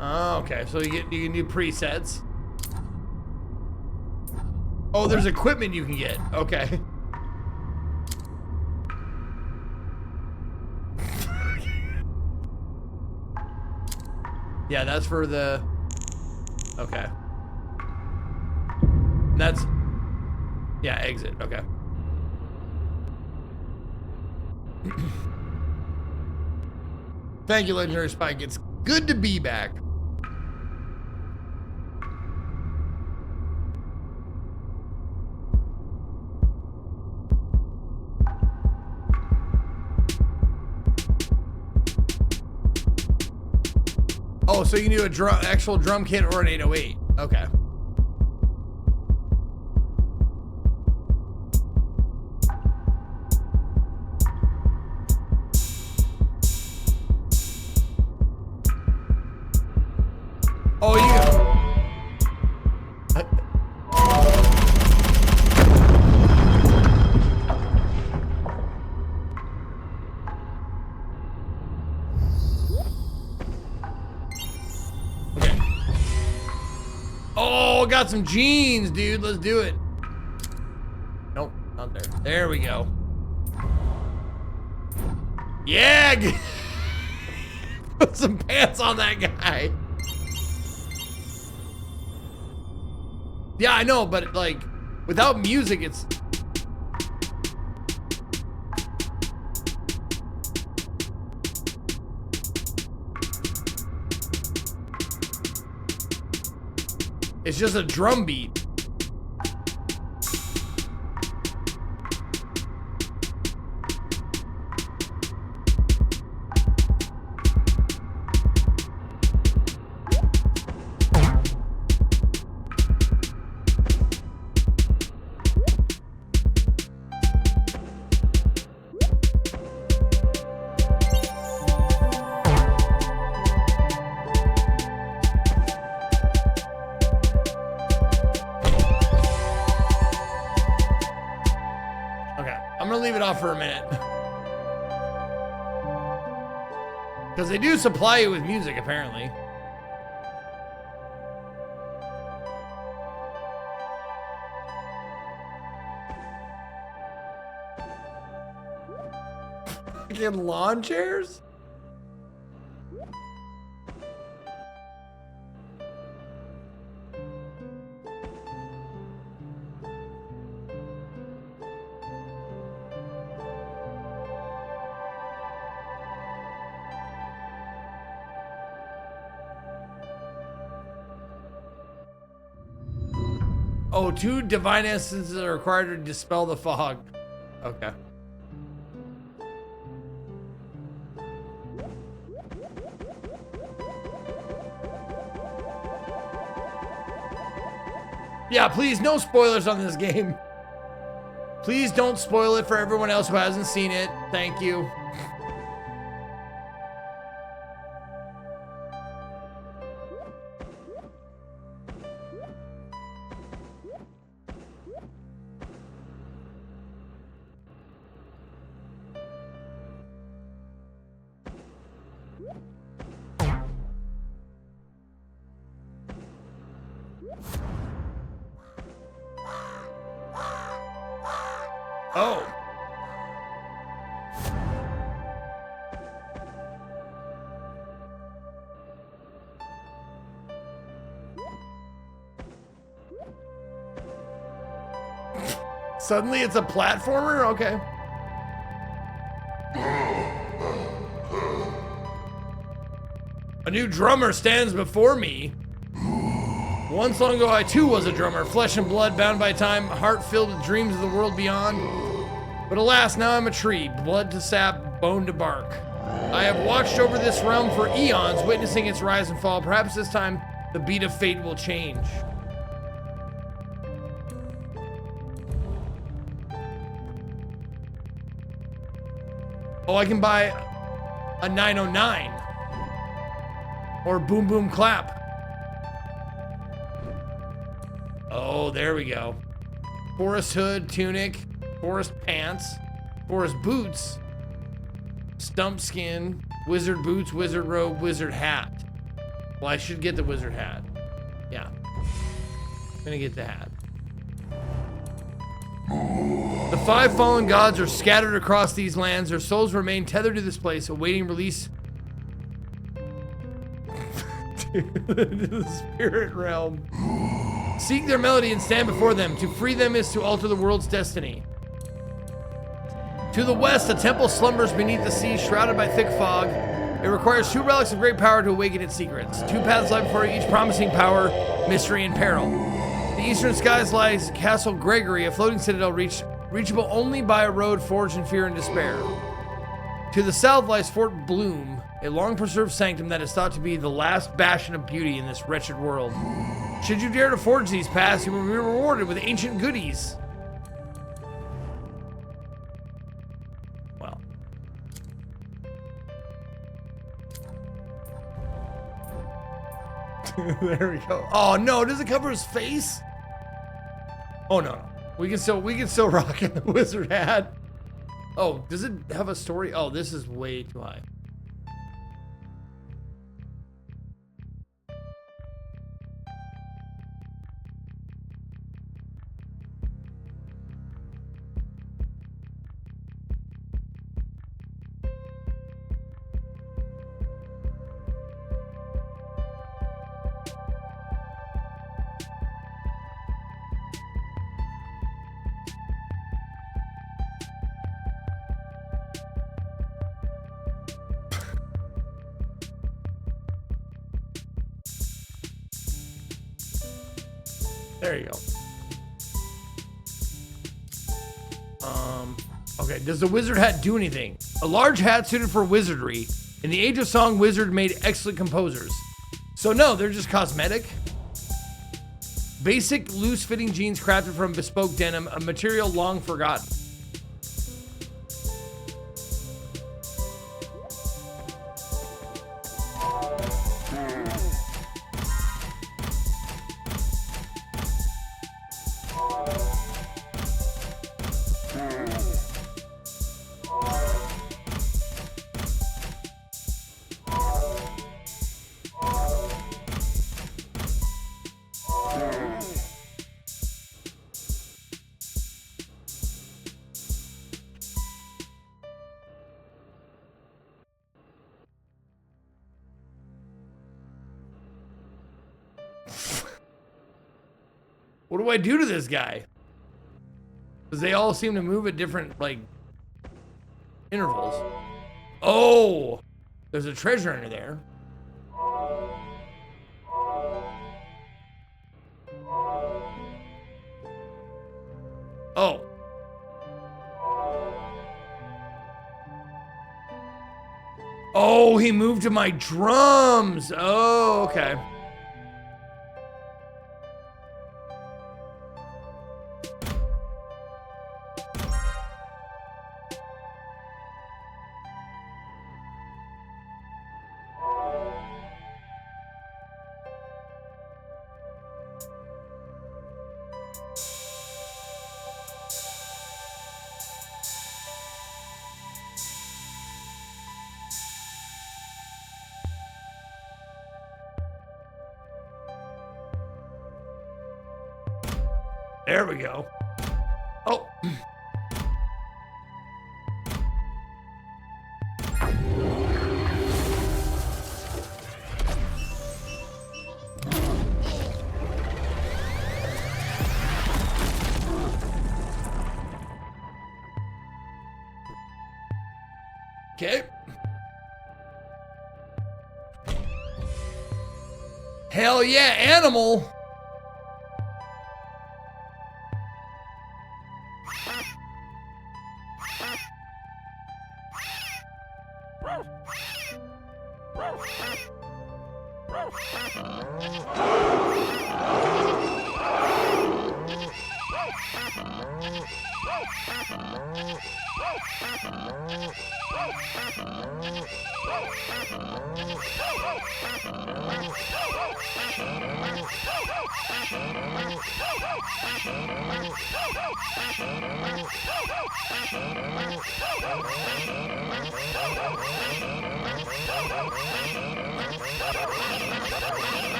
Oh, okay. So you can do presets. Oh, there's equipment you can get. Okay. Yeah, that's for the... Okay. That's... Yeah, exit. Okay. Thank you, Legendary Spike. It's good to be back. Oh, so you can do a actual drum kit or an 808. Okay. Oh, you. Okay. Oh, got some jeans, dude. Let's do it. Nope, not there. There we go. Yeah. Put some pants on that guy. Yeah, I know, but like, without music, it's... It's just a drum beat. For a minute, because they do supply you with music apparently. Fucking lawn chairs. Oh, 2 divine essences are required to dispel the fog. Okay. Yeah, please, no spoilers on this game. Please don't spoil it for everyone else who hasn't seen it. Thank you. Oh. Suddenly it's a platformer? Okay. A new drummer stands before me. Once long ago, I too was a drummer, flesh and blood, bound by time, heart filled with dreams of the world beyond. But alas, now I'm a tree, blood to sap, bone to bark. I have watched over this realm for eons, witnessing its rise and fall. Perhaps this time, the beat of fate will change. Oh, I can buy a 909. Or boom boom clap. Oh, there we go. Forest hood, tunic, forest pants, forest boots, stump skin, wizard boots, wizard robe, wizard hat. Well, I should get the wizard hat. Yeah. I'm gonna get the hat. The 5 fallen gods are scattered across these lands. Their souls remain tethered to this place, awaiting release to the spirit realm. Seek their melody and stand before them. To free them is to alter the world's destiny. To the west, a temple slumbers beneath the sea, shrouded by thick fog. It requires 2 relics of great power to awaken its secrets. 2 paths lie before each, promising power, mystery, and peril. The eastern skies lies Castle Gregory, a floating citadel reachable only by a road forged in fear and despair. To the south lies Fort Bloom, a long-preserved sanctum that is thought to be the last bastion of beauty in this wretched world. Should you dare to forge these paths, you will be rewarded with ancient goodies. Well. There we go. Oh no, does it cover his face? Oh no, no. We can still rock in the wizard hat. Oh, does it have a story? Oh, this is way too high. There you go. Okay, does the wizard hat do anything? A large hat suited for wizardry. In the Age of Song, wizard made excellent composers. So no, they're just cosmetic. Basic loose-fitting jeans crafted from bespoke denim, a material long forgotten. What do I do to this guy? Because they all seem to move at different, like, intervals. Oh! There's a treasure under there. Oh. Oh, he moved to my drums. Oh, okay. There we go. Oh. Okay. Hell yeah, animal.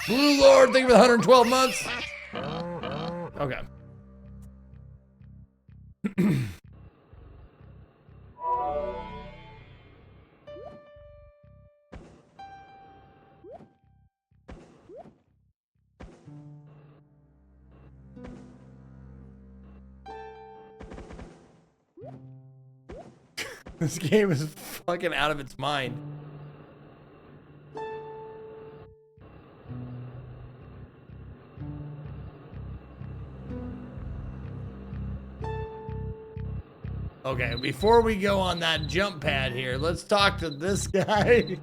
Blue Lord, thank you for the 112 months. Okay. This game is fucking out of its mind. Okay, before we go on that jump pad here, let's talk to this guy.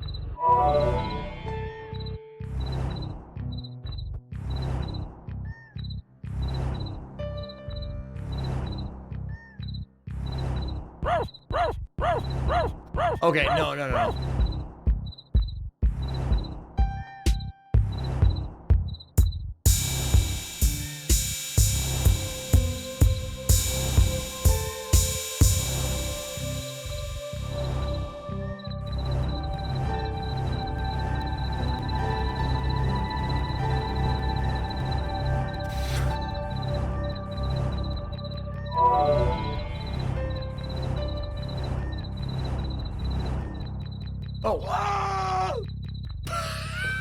Okay, no.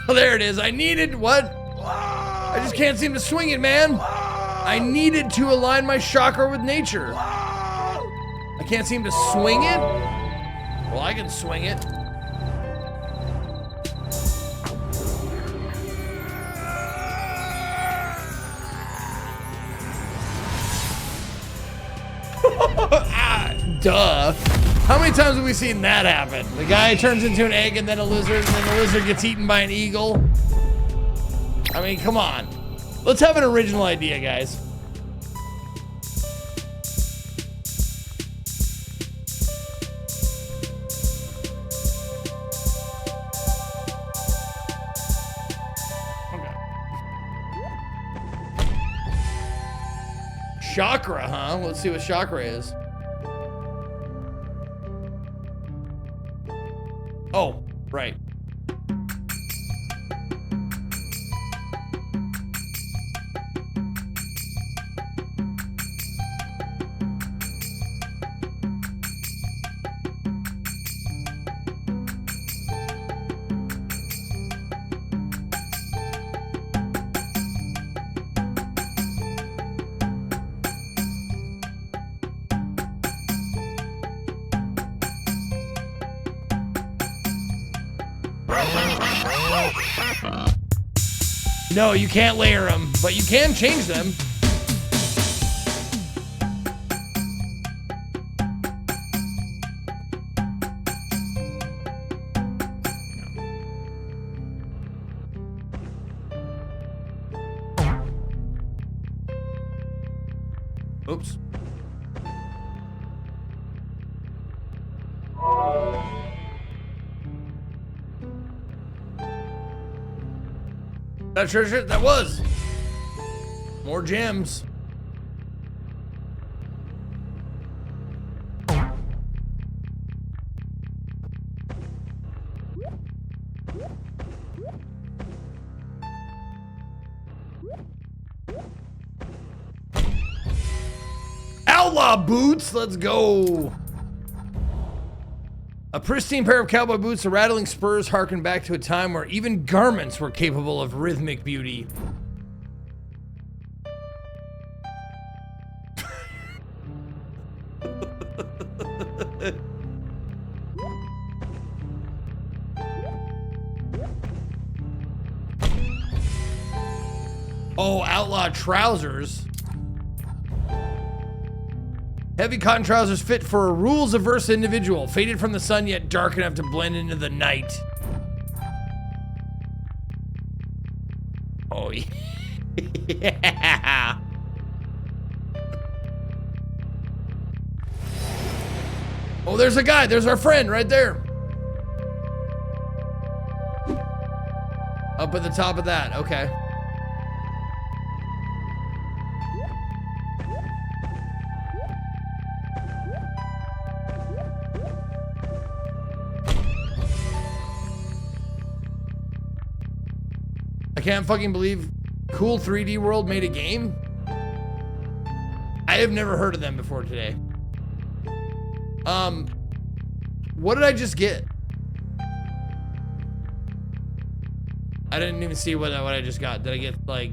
Oh, there it is. I needed what? I just can't seem to swing it, man. I needed to align my chakra with nature. I can't seem to swing it. Well, I can swing it. Duh. How many times have we seen that happen? The guy turns into an egg and then a lizard, and then the lizard gets eaten by an eagle. I mean, come on. Let's have an original idea, guys. Okay. Chakra, huh? Let's see what chakra is. Oh, right. No, you can't layer them, but you can change them. Oops. That treasure, that was more gems. Outlaw boots, let's go. A pristine pair of cowboy boots, the rattling spurs harken back to a time where even garments were capable of rhythmic beauty. Oh, outlaw trousers. Heavy cotton trousers fit for a rules-averse individual, faded from the sun yet dark enough to blend into the night. Oh, yeah. Oh, there's a guy. There's our friend right there. Up at the top of that. Okay. I can't fucking believe Cool 3D World made a game. I have never heard of them before today. What did I just get? I didn't even see what I just got. Did I get like,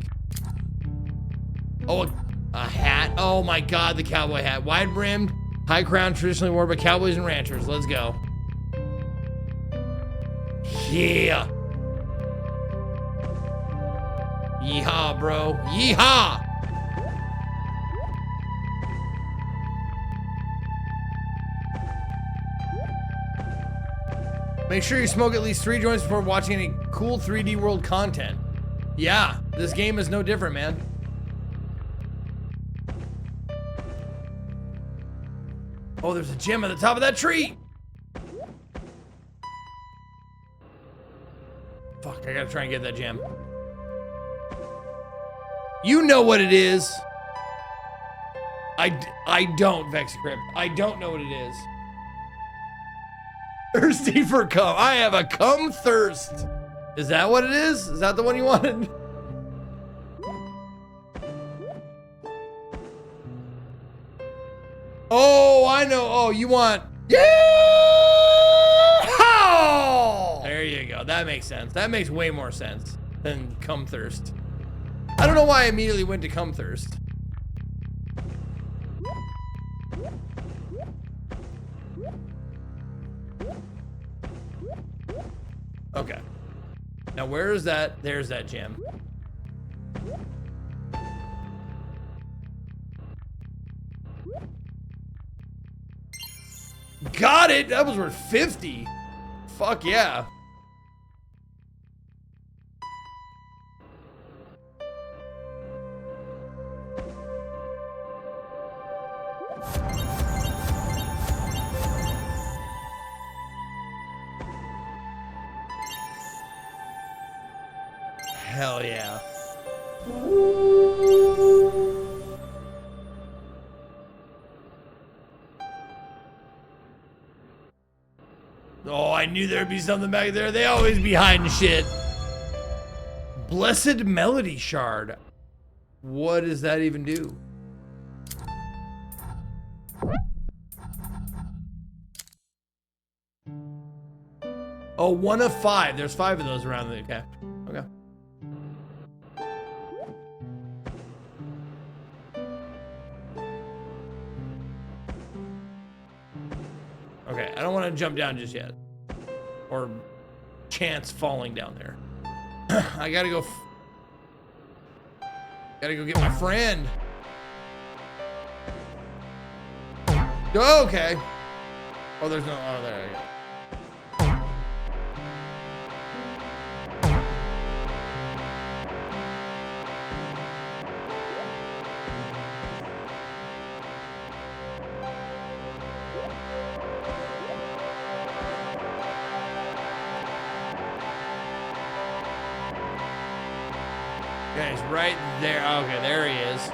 oh, a hat? Oh my God, the cowboy hat. Wide brimmed, high crown, traditionally worn by cowboys and ranchers. Let's go. Yeah. Yeehaw, bro. Yeehaw! Make sure you smoke at least 3 joints before watching any cool 3D World content. Yeah, this game is no different, man. Oh, there's a gem at the top of that tree. Fuck, I gotta try and get that gem. You know what it is. I don't, Vexicrypt. I don't know what it is. Thirsty for cum. I have a cum thirst. Is that what it is? Is that the one you wanted? Oh, I know. Oh, you want... Yeah! There you go. That makes sense. That makes way more sense than cum thirst. I don't know why I immediately went to cum thirst. Okay. Now where is that? There's that gem. Got it! That was worth 50. Fuck yeah. Hell yeah. Oh, I knew there'd be something back there. They always be hiding shit. Blessed Melody Shard. What does that even do? Oh, 1 of 5. There's 5 of those around the okay. Okay. Okay, I don't want to jump down just yet. Or chance falling down there. I gotta go. Gotta go get my friend. Okay. Oh, there's no. Oh, there you go. Yeah, he's right there. Okay, there he is.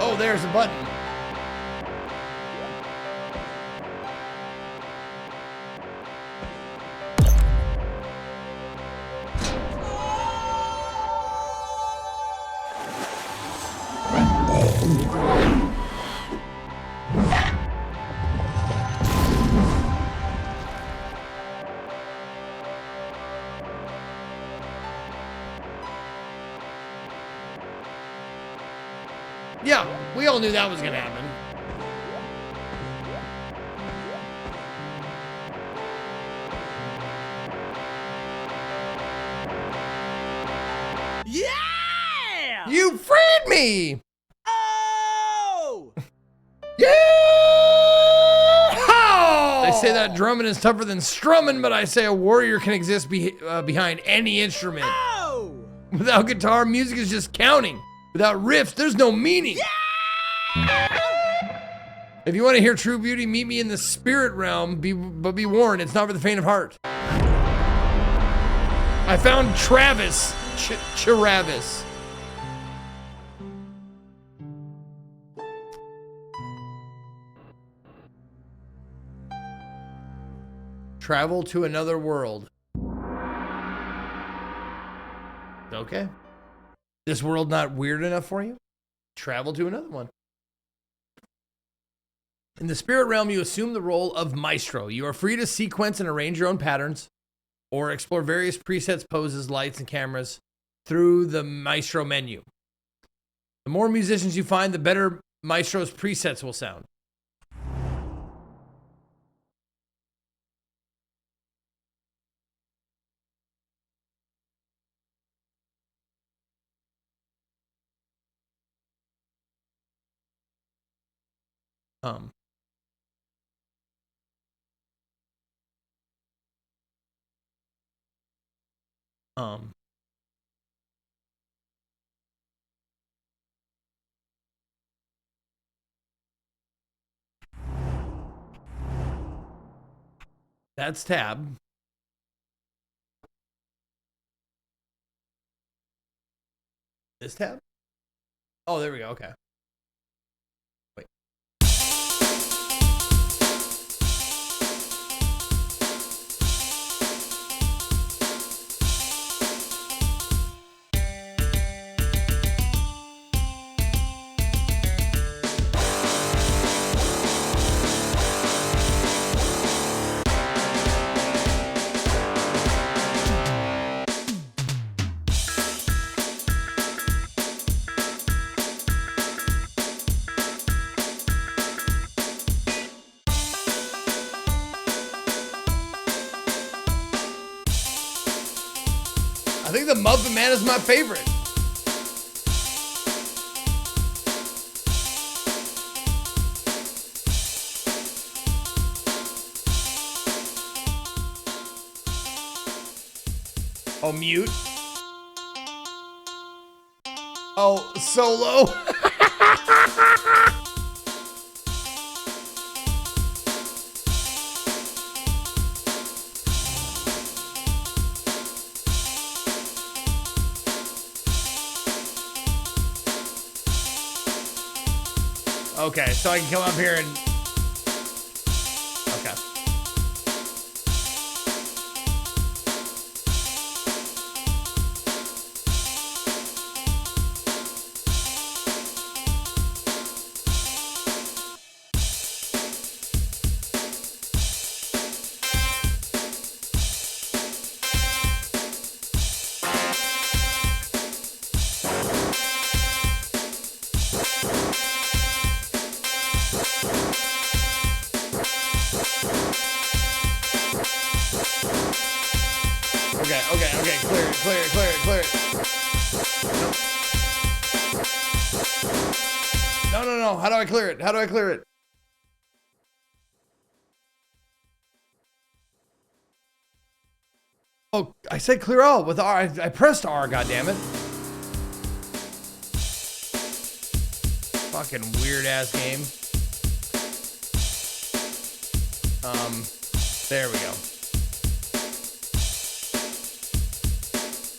Oh, there's a button. Yeah, we all knew that was gonna happen. Yeah! You freed me! Oh! Yeah! They say that drumming is tougher than strumming, but I say a warrior can exist behind any instrument. Oh! Without guitar, music is just counting. Without riffs, there's no meaning. Yeah! If you want to hear true beauty, meet me in the spirit realm, but be warned, it's not for the faint of heart. I found Travis. Charavis. Travel to another world. Okay. This world not weird enough for you? Travel to another one. In the spirit realm, you assume the role of maestro. You are free to sequence and arrange your own patterns. or explore various presets, poses, lights, and cameras through the Maestro menu. The more musicians you find, the better Maestro's presets will sound. Um, that's tab. This tab? Oh, there we go. Okay. Wait. I think the Muffin Man is my favorite. Oh, mute. Oh, solo. Okay, so I can come up here and... Okay. Okay, clear it. No. How do I clear it? Oh, I said clear all with R. I pressed R, goddammit. Fucking weird ass game. There we go.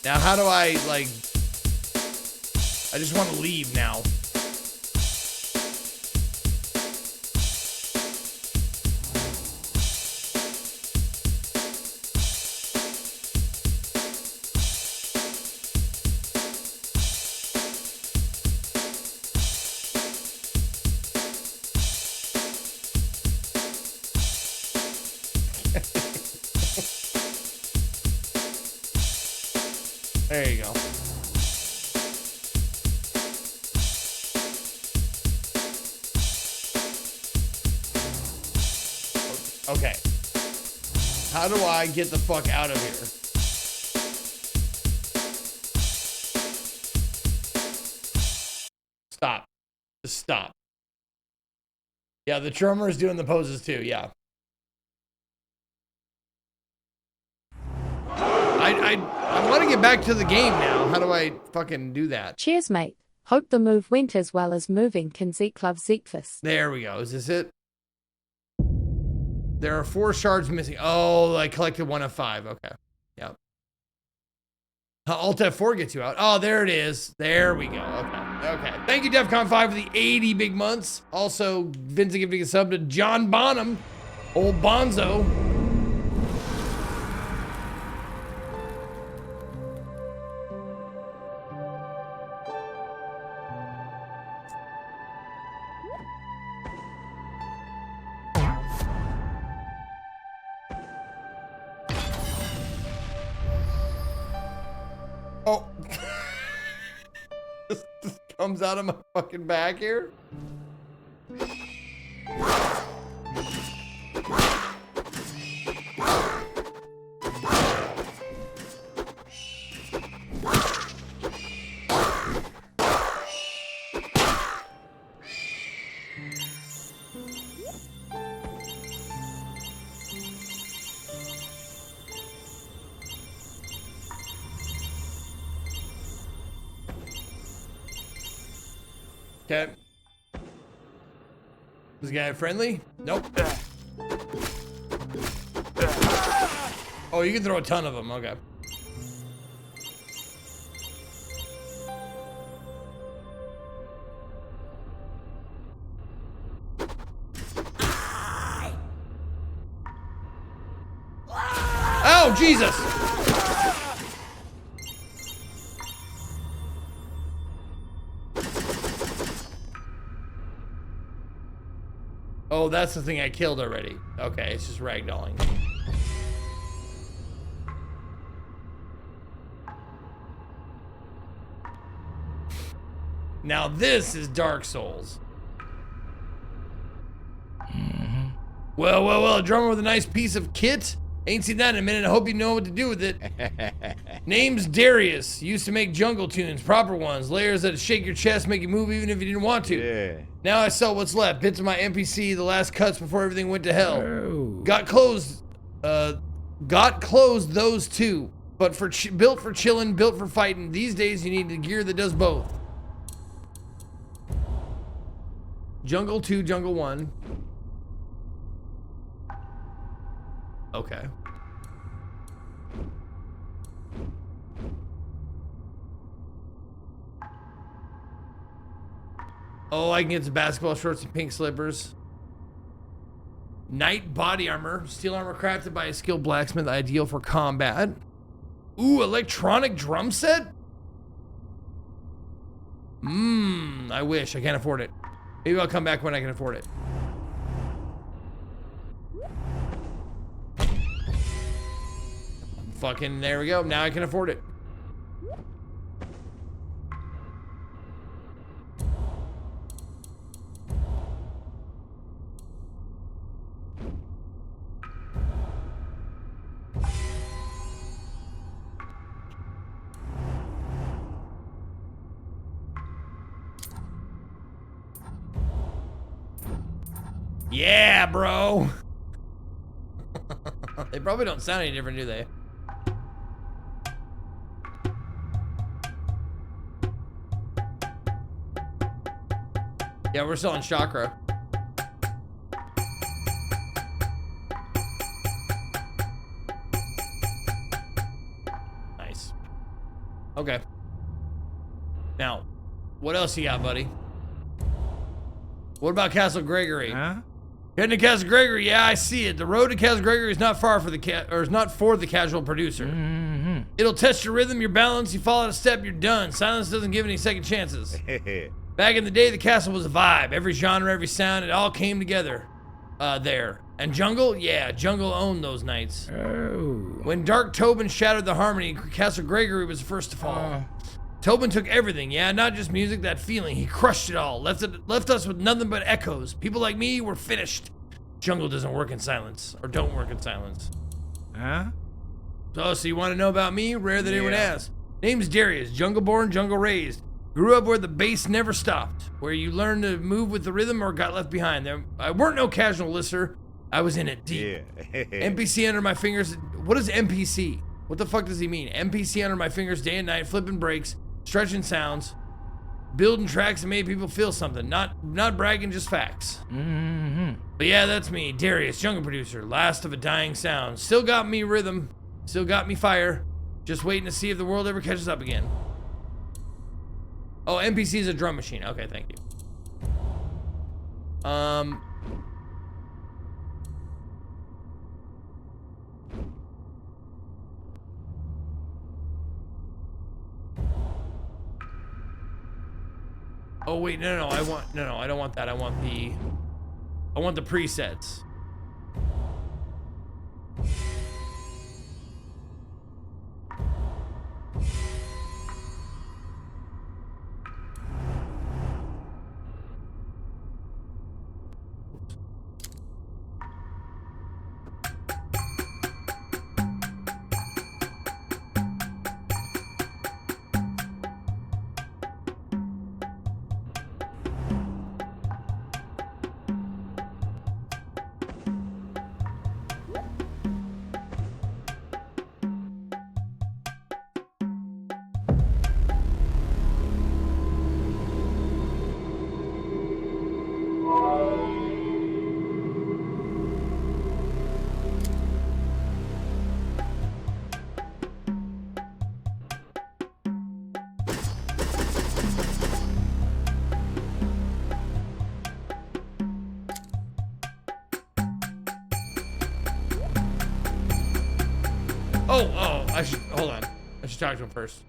Now, how do I, like... I just want to leave now. There you go. Okay. How do I get the fuck out of here? Stop. Just stop. Yeah, the drummer is doing the poses too, yeah. I want to get back to the game now. How do I fucking do that? Cheers, mate. Hope the move went as well as moving can Zeeklov Zeekfus. There we go. Is this it? There are 4 shards missing. Oh, I collected 1 of 5. Okay. Yep. Alt F4 gets you out. Oh, there it is. There we go. Okay. Thank you, DEFCON 5, for the 80 big months. Also, Vincent giving a sub to John Bonham. Old Bonzo. comes out of my fucking back here. Okay. This guy friendly? Nope. Oh, you can throw a ton of them. Okay. Oh, Jesus! Oh, that's the thing I killed already. Okay, it's just ragdolling. Now this is Dark Souls. Well, a drummer with a nice piece of kit? Ain't seen that in a minute. I hope you know what to do with it. Name's Darius. Used to make jungle tunes, proper ones. Layers that shake your chest, make you move even if you didn't want to. Yeah. Now I sell what's left. Bits of my NPC, the last cuts before everything went to hell. Got closed. Got closed those two. But built for chilling, built for fighting. These days you need the gear that does both. Jungle 2, Jungle 1. Okay. Oh, I can get some basketball shorts and pink slippers. Knight body armor. Steel armor crafted by a skilled blacksmith, ideal for combat. Ooh, electronic drum set? I wish. I can't afford it. Maybe I'll come back when I can afford it. Fucking, there we go. Now I can afford it. Yeah, bro. They probably don't sound any different, do they? Yeah, we're selling chakra. Nice. Okay. Now, what else you got, buddy? What about Castle Gregory? Huh? Heading to Castle Gregory, yeah, I see it. The road to Castle Gregory is not far for the casual producer. It'll test your rhythm, your balance. You fall out of step, you're done. Silence doesn't give any second chances. Back in the day, the castle was a vibe. Every genre, every sound, it all came together there. And Jungle? Yeah, Jungle owned those nights. When Dark Tobin shattered the harmony, Castle Gregory was the first to fall. Tobin took everything, yeah, not just music, that feeling. He crushed it all, left us with nothing but echoes. People like me were finished. Jungle doesn't work in silence, or don't work in silence. Huh? So you want to know about me? Rare that anyone asks. Name's Darius, jungle born, jungle raised. Grew up where the bass never stopped, where you learned to move with the rhythm or got left behind. I weren't no casual listener. I was in it deep. Yeah. NPC under my fingers. What is NPC? What the fuck does he mean? NPC under my fingers day and night, flipping breaks, stretching sounds, building tracks that made people feel something. Not bragging, just facts. But yeah, that's me, Darius, jungle producer, last of a dying sound. Still got me rhythm, still got me fire. Just waiting to see if the world ever catches up again. Oh, NPC is a drum machine. Okay, thank you. Oh wait, no, I don't want that. I want the presets. Oh, I should, hold on. I should talk to him first.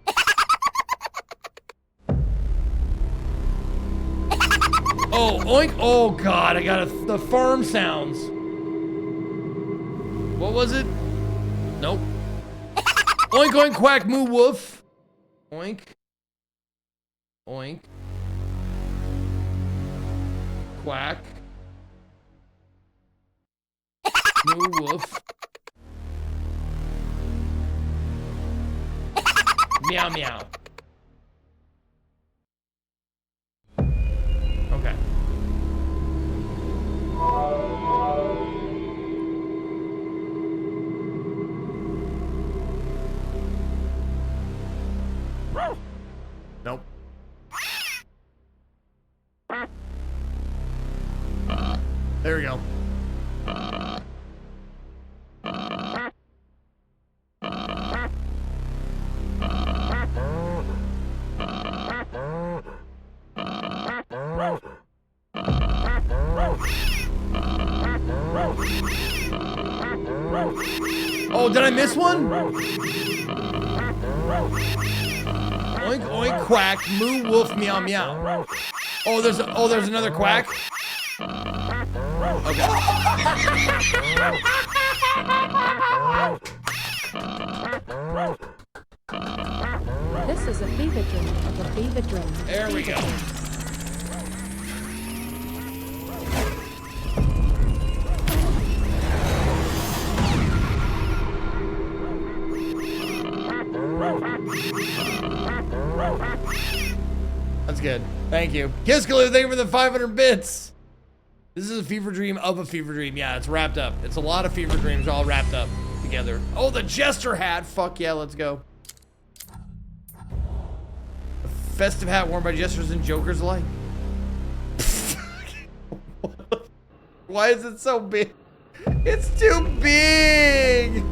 Oh, oink. Oh, God, I got the farm sounds. What was it? Nope. Oink, oink, quack, moo, woof. Oink. Oink. Quack. Moo, woof. Meow, meow. Okay. Nope. There we go. Oh, did I miss one? Oink, oink, quack, moo, woof, meow, meow. Oh, there's another quack. Okay. This is a fever dream of a fever dream. There we go. That's good. Thank you. Kiskaloo, thank you for the 500 bits. This is a fever dream of a fever dream. Yeah, it's wrapped up. It's a lot of fever dreams all wrapped up together. Oh, the Jester hat. Fuck yeah, let's go. A festive hat worn by jesters and jokers alike. Why is it so big? It's too big.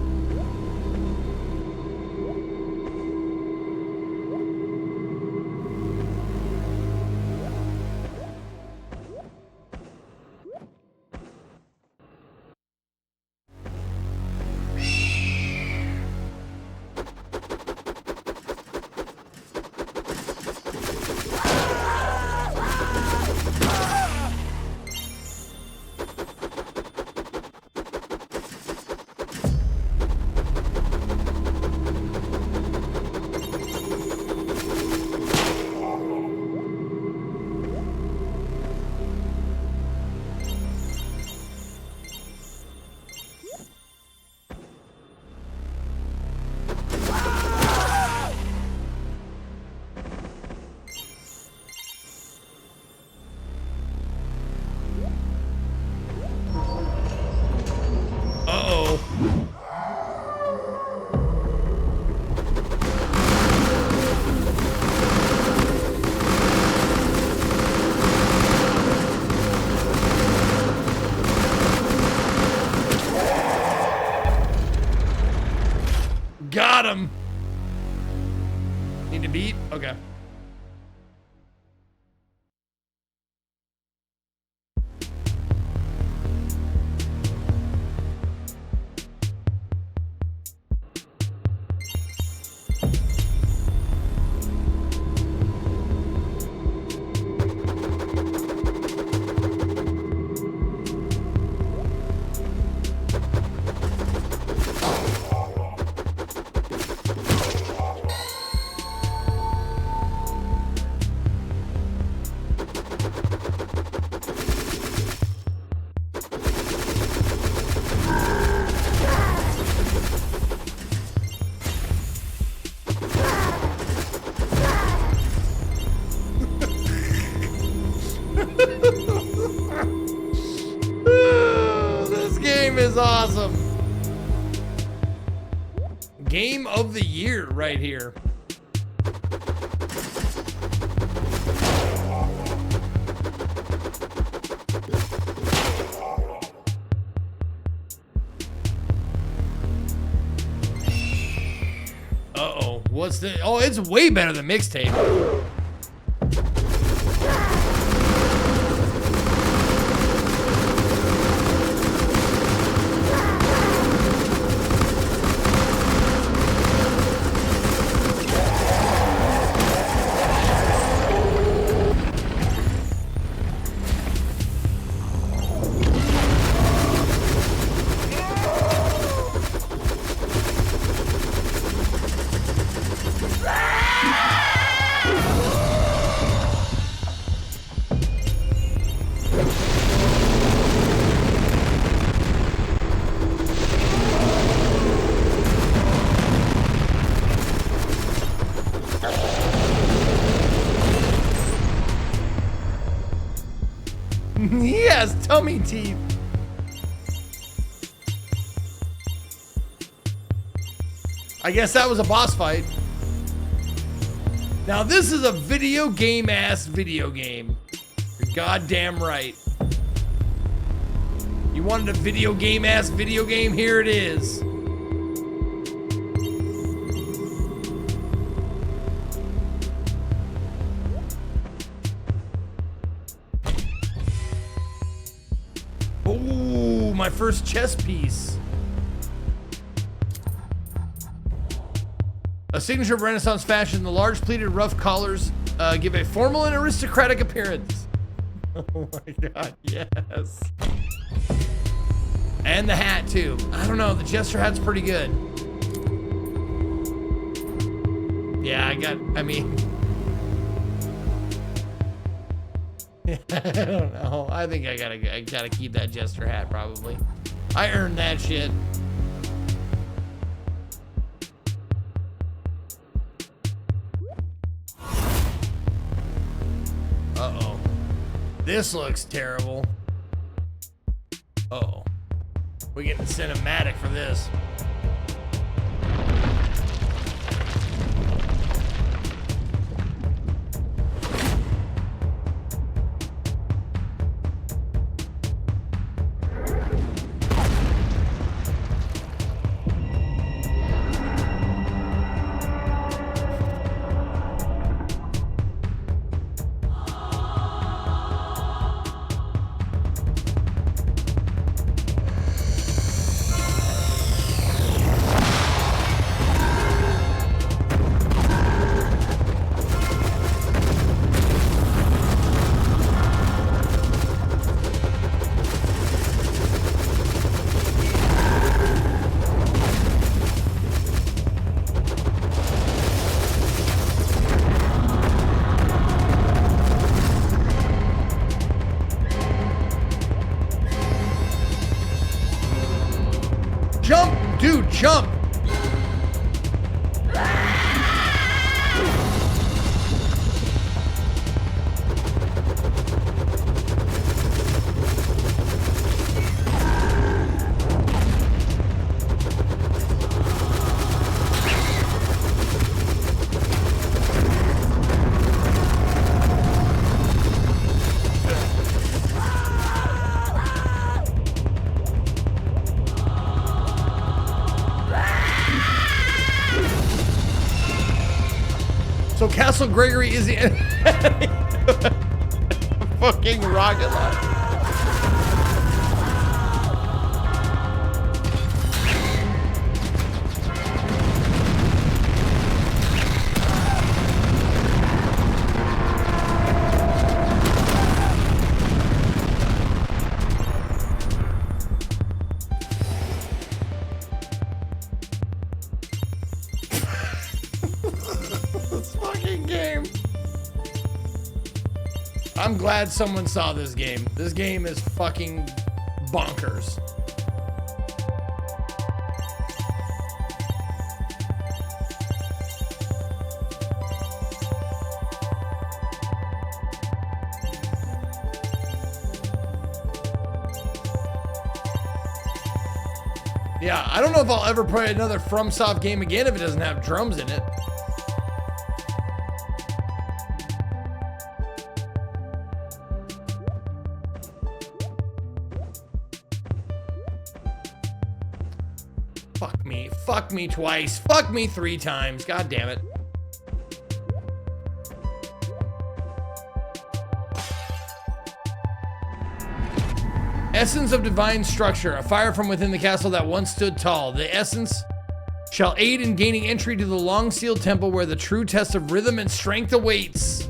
Got him. Need to beat? Okay. This game is awesome. Game of the year right here. Uh-oh. What's the... Oh, it's way better than mixtape. teeth. I guess that was a boss fight. Now this is a video game ass video game. You're goddamn right. You wanted a video game ass video game? Here it is. Oh, my first chess piece. A signature of Renaissance fashion, the large pleated rough collars give a formal and aristocratic appearance. Oh my god, yes. And the hat too. I don't know, the jester hat's pretty good. Yeah, I mean, I don't know. I think I gotta keep that jester hat probably. I earned that shit. Uh-oh. This looks terrible. Uh-oh. We're getting cinematic for this. Jump, dude, jump! So Castle Gregory is the fucking rocket launcher. I'm glad someone saw this game. This game is fucking bonkers. Yeah, I don't know if I'll ever play another FromSoft game again if it doesn't have drums in it. Fuck me. Fuck me twice. Fuck me 3 times. God damn it. Essence of divine structure. A fire from within the castle that once stood tall. The essence shall aid in gaining entry to the long sealed temple where the true test of rhythm and strength awaits.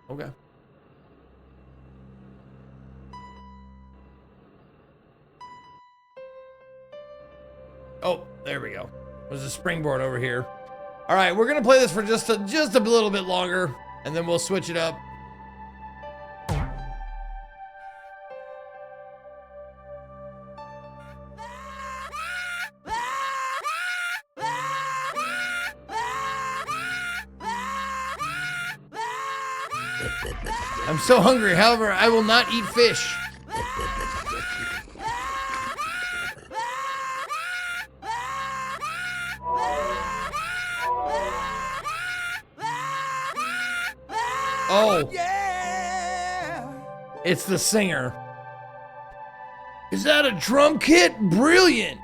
Okay. Oh, there we go. There's a springboard over here. All right, we're gonna play this for just a little bit longer, and then we'll switch it up. I'm so hungry. However, I will not eat fish. Oh. Yeah. It's the singer. Is that a drum kit? Brilliant.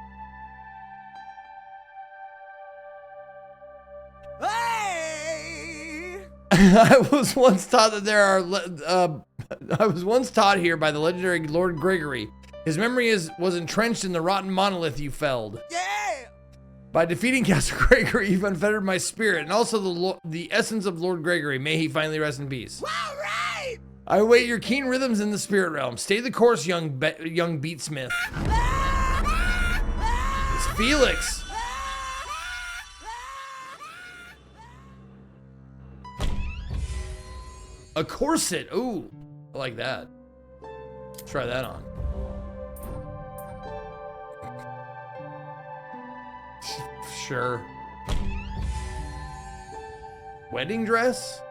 I was once taught that there are. I was once taught here by the legendary Lord Gregory. His memory was entrenched in the rotten monolith you felled. Yeah. By defeating Castle Gregory, you've unfettered my spirit, and also the essence of Lord Gregory. May he finally rest in peace. All right. I await your keen rhythms in the spirit realm. Stay the course, young beatsmith. It's Felix. A corset. Ooh, I like that. Try that on. Sure. Wedding dress?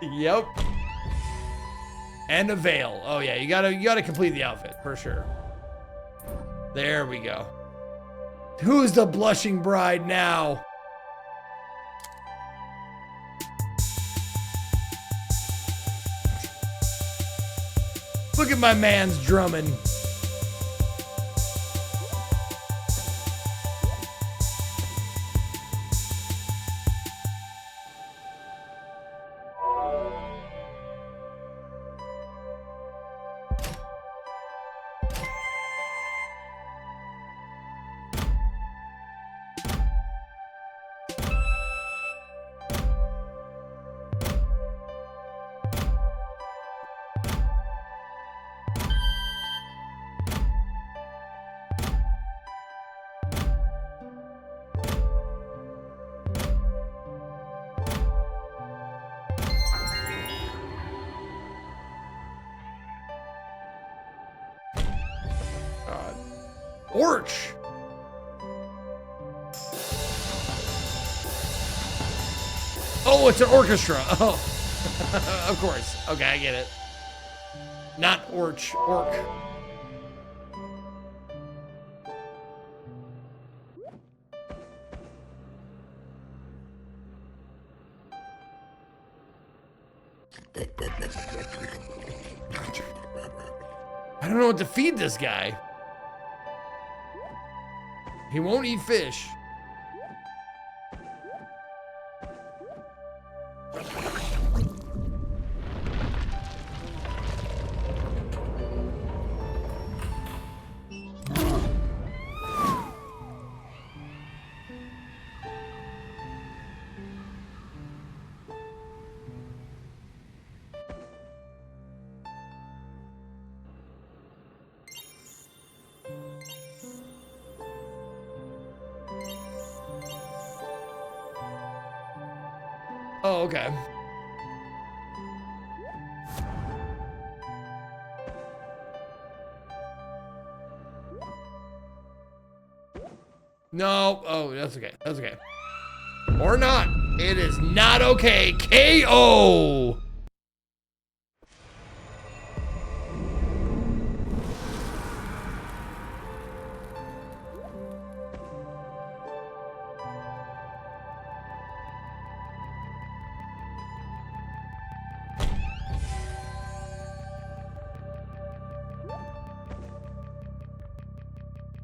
Yep. And a veil. Oh yeah, you gotta complete the outfit for sure. There we go. Who's the blushing bride now? Look at my man's drumming. Orch. Oh, it's an orchestra. Oh, of course. Okay, I get it. Not orch, orc. I don't know what to feed this guy. He won't eat fish. Oh, okay. No. Oh, that's okay. That's okay. Or not. It is not okay. KO.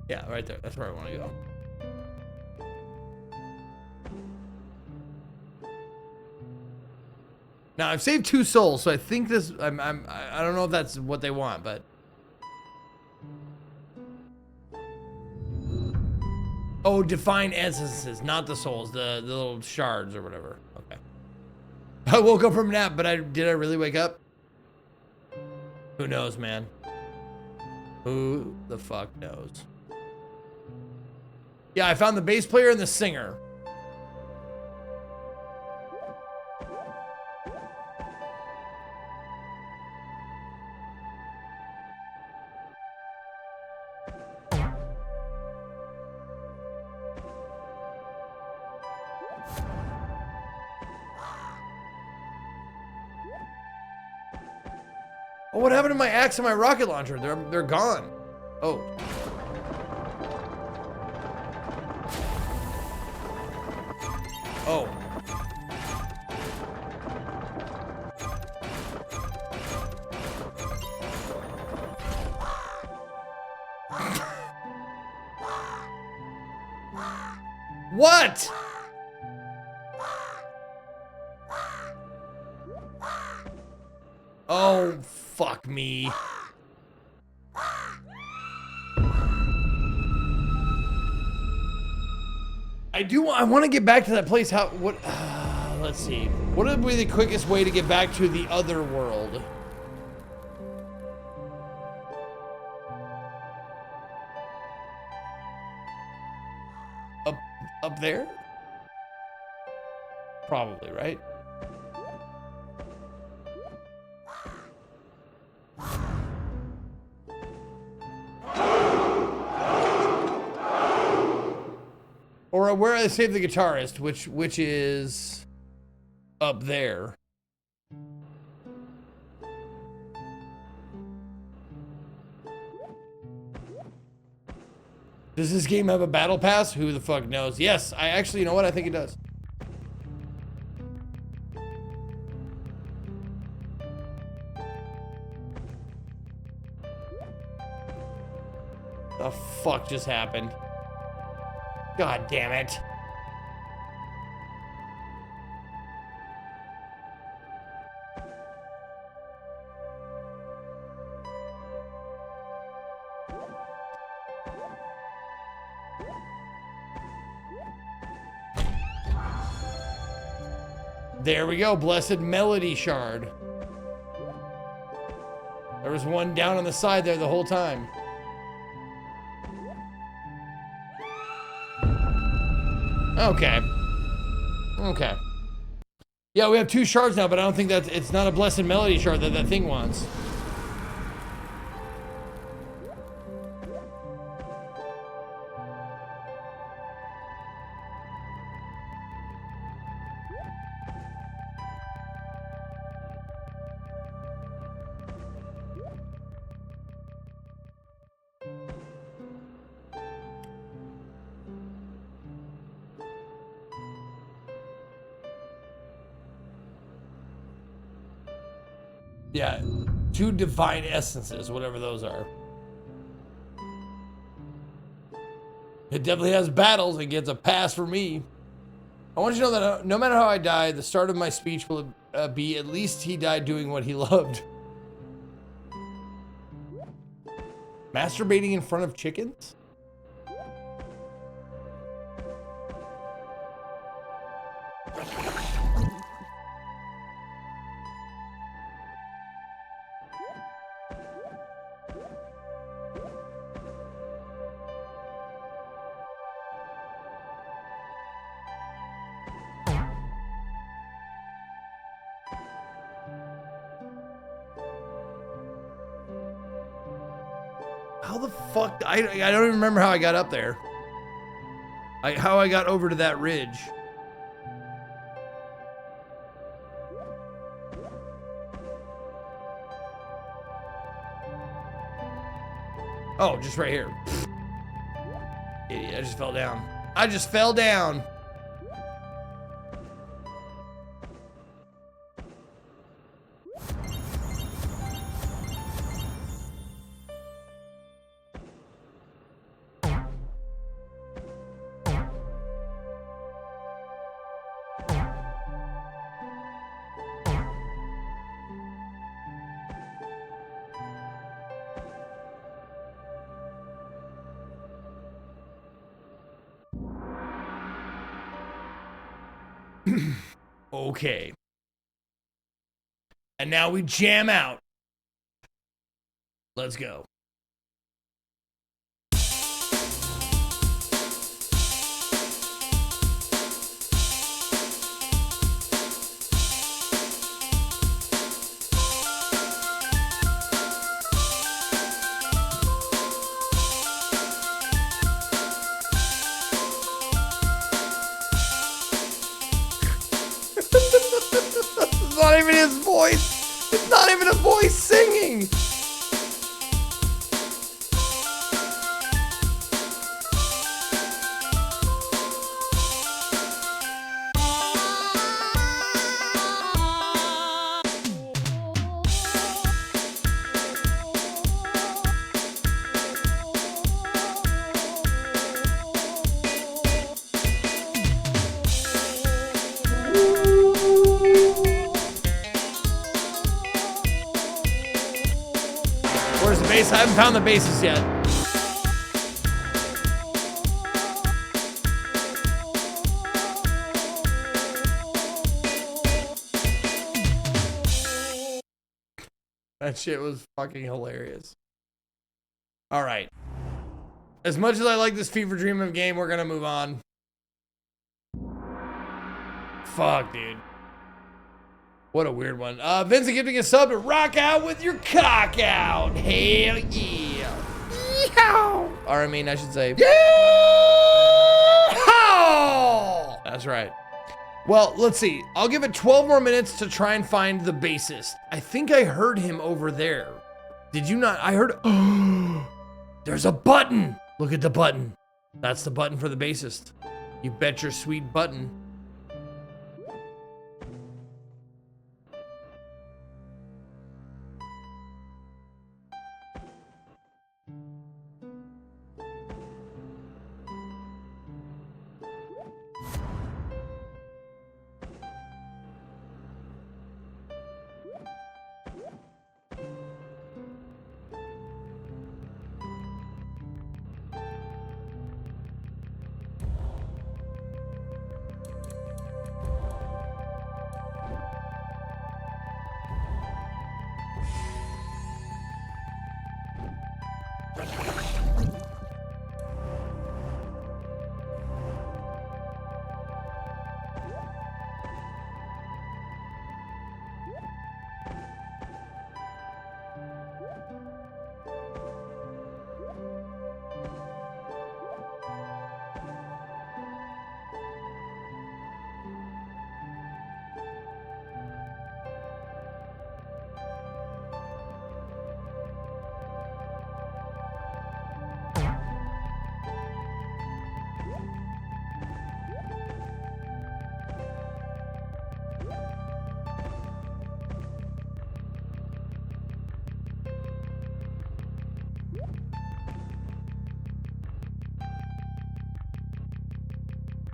Yeah, right there. That's where I want to go. Now I've saved 2 souls, so I think this. I don't know if that's what they want, but. Oh, define essences, not the souls, the little shards or whatever. Okay. I woke up from a nap, but did I really wake up? Who knows, man? Who the fuck knows? Yeah, I found the bass player and the singer. Oh, what happened to my axe and my rocket launcher? They're gone. Oh. Oh. What? Oh, fuck me. I want to get back to that place. Let's see. What would be the quickest way to get back to the other world? Up there? Probably, right? Or where I saved the guitarist, which is up there. Does this game have a battle pass? Who the fuck knows? Yes, I actually, you know what? I think it does. The fuck just happened? God damn it. There we go, Blessed Melody Shard. There was one down on the side there the whole time. Okay. Okay. Yeah, we have 2 shards now, but I don't think it's not a Blessed Melody Shard that thing wants. Yeah, 2 divine essences, whatever those are. It definitely has battles. It gets a pass for me. I want you to know that no matter how I die, the start of my speech will be at least he died doing what he loved. Masturbating in front of chickens? How the fuck? I don't even remember how I got up there. How I got over to that ridge. Oh, just right here. Idiot, I just fell down. I just fell down. Okay. And now we jam out. Let's go. It's not even his voice. It's not even even a voice singing. Where's the bass? I haven't found the bassist yet. That shit was fucking hilarious. All right. As much as I like this Fever Dream of game, we're gonna move on. Fuck, dude. What a weird one. Vincent giving a sub to rock out with your cock out. Hell yeah. Yeehaw. Or I mean, I should say. Yeehaw. That's right. Well, let's see. I'll give it 12 more minutes to try and find the bassist. I think I heard him over there. Did you not? I heard. There's a button. Look at the button. That's the button for the bassist. You bet your sweet button.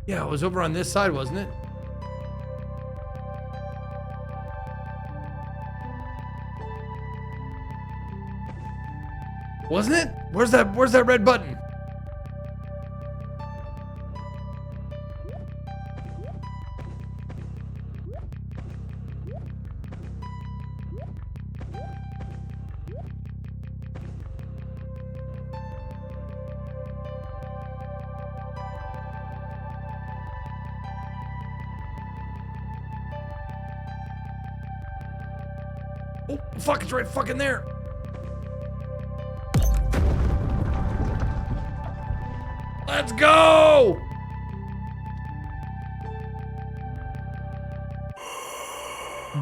Yeah, it was over on this side, wasn't it? Wasn't it? Where's that red button? Oh, fuck, it's right fucking there. Let's go!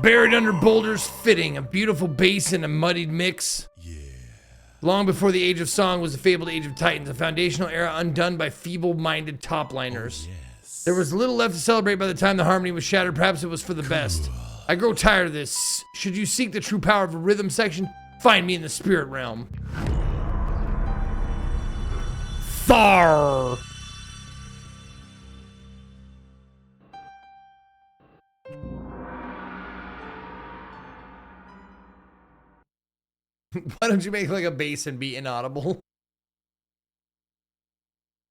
Buried under boulders fitting, a beautiful bass in a muddied mix. Yeah. Long before the age of song was the fabled age of titans, a foundational era undone by feeble-minded topliners. Oh, yes. There was little left to celebrate by the time the harmony was shattered. Perhaps it was for the best. I grow tired of this. Should you seek the true power of a rhythm section, find me in the spirit realm. Thar. Why don't you make like a bass and be inaudible?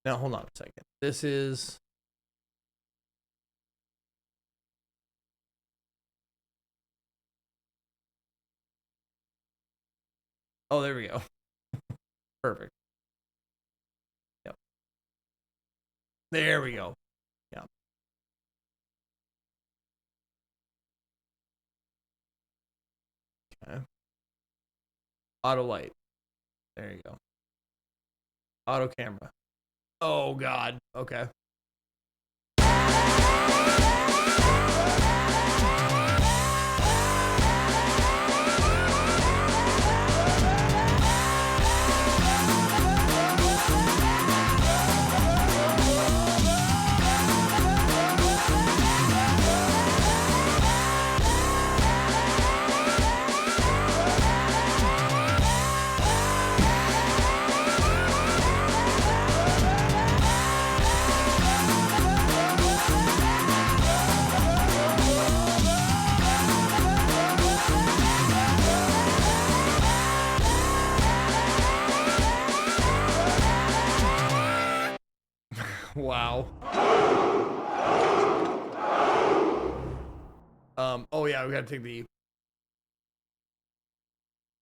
Now, hold on a second. This is... Oh, there we go. Perfect. Yep. There we go. Yep. Okay. Auto light. There you go. Auto camera. Oh, God. Okay. Wow. Oh yeah, we gotta take the.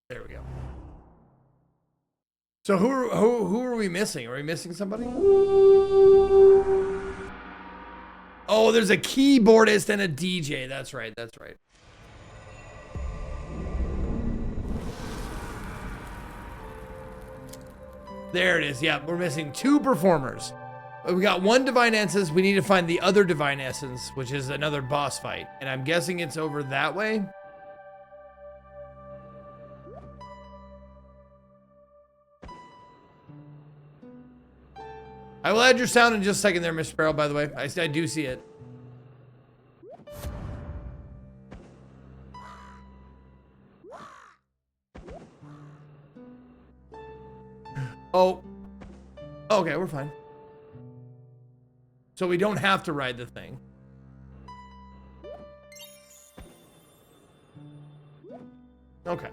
There we go. So who are we missing? Are we missing somebody? Oh, there's a keyboardist and a DJ. That's right. That's right. There it is. Yeah, we're missing 2 performers. We got 1 Divine Essence. We need to find the other Divine Essence, which is another boss fight. And I'm guessing it's over that way. I will add your sound in just a second there, Mr. Sparrow, by the way. I do see it. Oh. Okay, we're fine. So we don't have to ride the thing. Okay.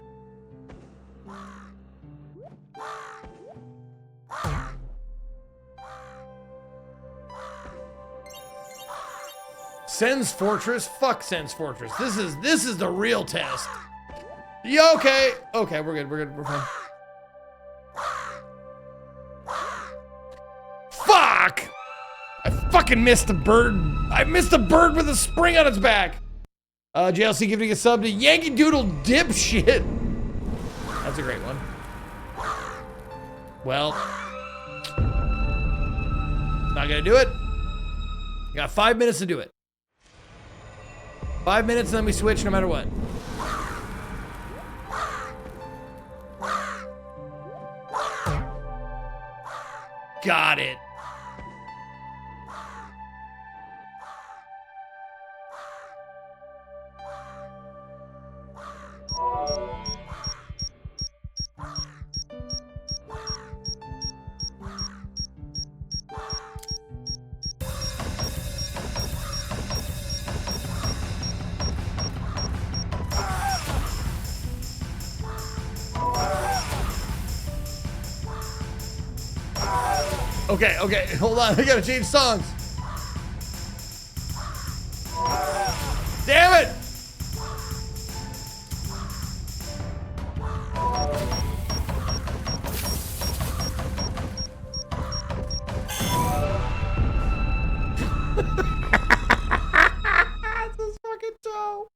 Sen's Fortress? Fuck Sen's Fortress. This is the real test. Yeah, okay. Okay, we're good. We're fine. Fuck! I fucking missed a bird. I missed a bird with a spring on its back. JLC giving a sub to Yankee Doodle Dipshit. That's a great one. Well, not gonna do it. Got 5 minutes to do it. 5 minutes and then we switch no matter what. Got it. Okay, hold on. I gotta change songs. Damn it! This is fucking toe.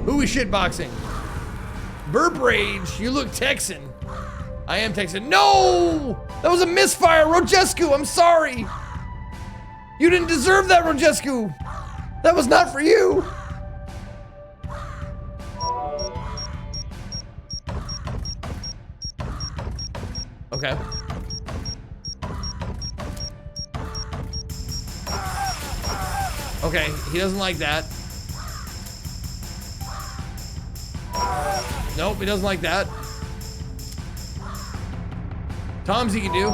Who is shitboxing? Burp Rage, you look Texan. I am Texan. No! That was a misfire, Rojescu, I'm sorry. You didn't deserve that, Rojescu. That was not for you. Okay. Okay, he doesn't like that. Nope, he doesn't like that. Tom's he can do.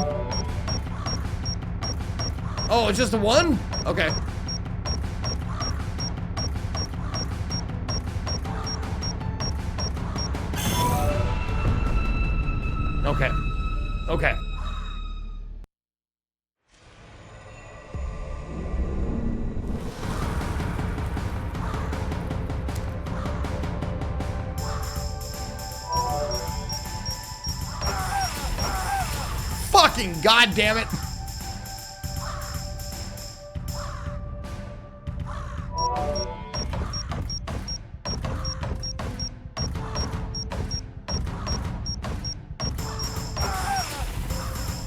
Oh, it's just a 1? Okay. Okay. Okay. Fucking goddamn it.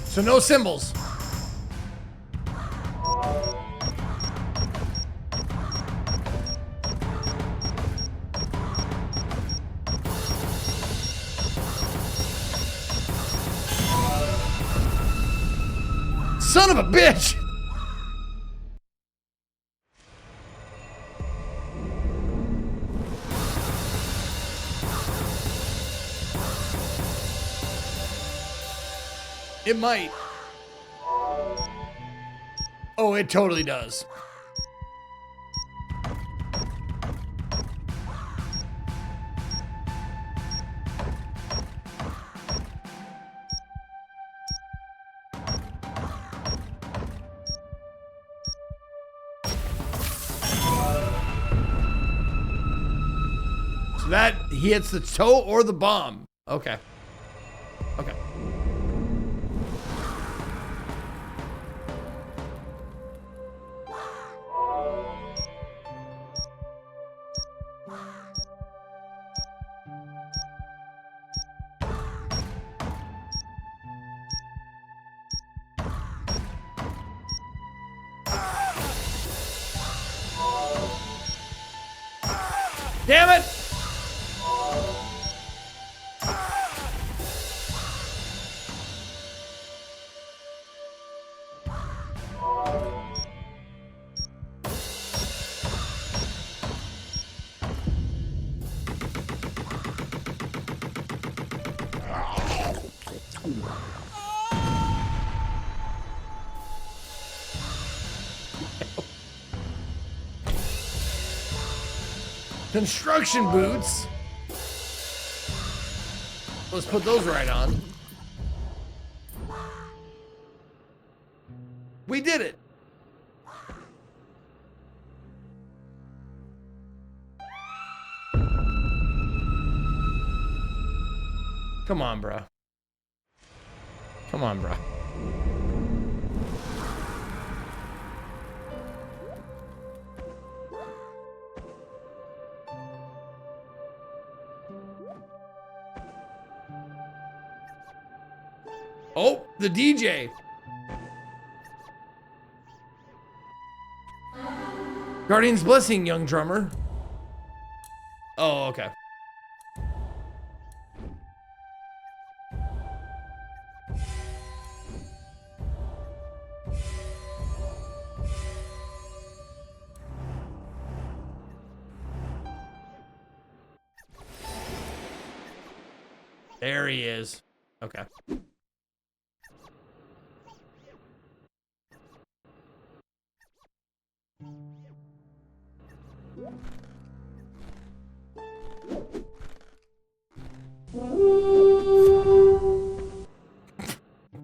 So no symbols. Son of a bitch! It might. Oh, it totally does. So that he hits the toe or the bomb. Okay. Okay. Damn it! Construction boots. Let's put those right on. We did it. Come on, bro. Come on, bro. Oh, the DJ. Guardian's blessing, young drummer. Oh, okay. There he is. Okay.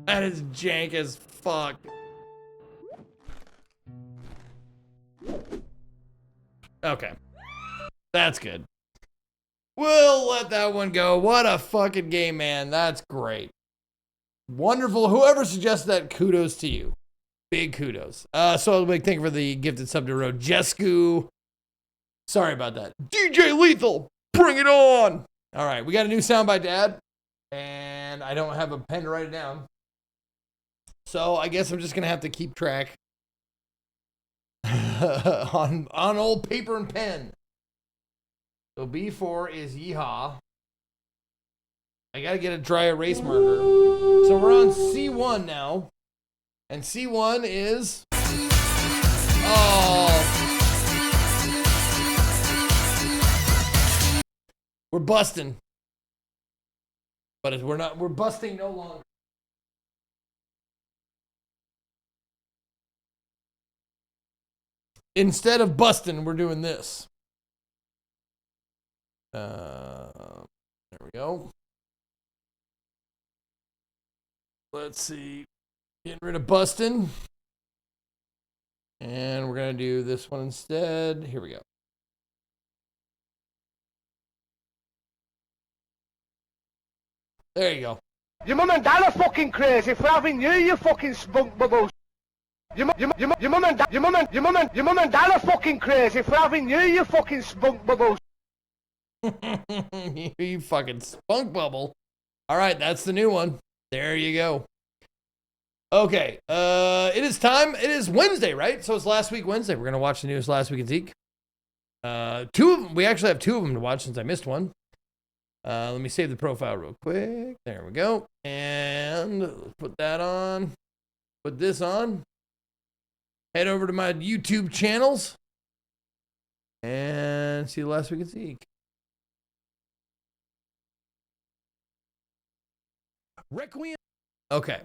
That is jank as fuck. Okay. That's good. We'll let that one go. What a fucking game, man. That's great. Wonderful. Whoever suggested that, kudos to you. Big kudos. So a big thank you for the gifted sub to Road Jesku. Sorry about that. DJ Lethal, bring it on. All right, we got a new soundbite to add, and I don't have a pen to write it down. So I guess I'm just gonna have to keep track on old paper and pen. So B4 is yeehaw. I gotta get a dry erase marker. So we're on C1 now. And C1 is... Oh. We're busting. But we're not, we're busting no longer. Instead of busting, we're doing this. There we go. Let's see. Getting rid of busting. And we're going to do this one instead. Here we go. There you go. Your mum and dad are fucking crazy for having you, you fucking spunk bubbles. Your mum and dad are fucking crazy for having you, you fucking spunk bubbles. You fucking spunk bubble. All right, that's the new one. There you go. Okay, it is time. It is Wednesday, right? So it's last week Wednesday. We're gonna watch the newest Last Week in Zeke. Two of them. We actually have two of them to watch since I missed one. Let me save the profile real quick. There we go. And let's put that on. Put this on. Head over to my YouTube channels and see the Last Week in Zeke. Requiem. Okay.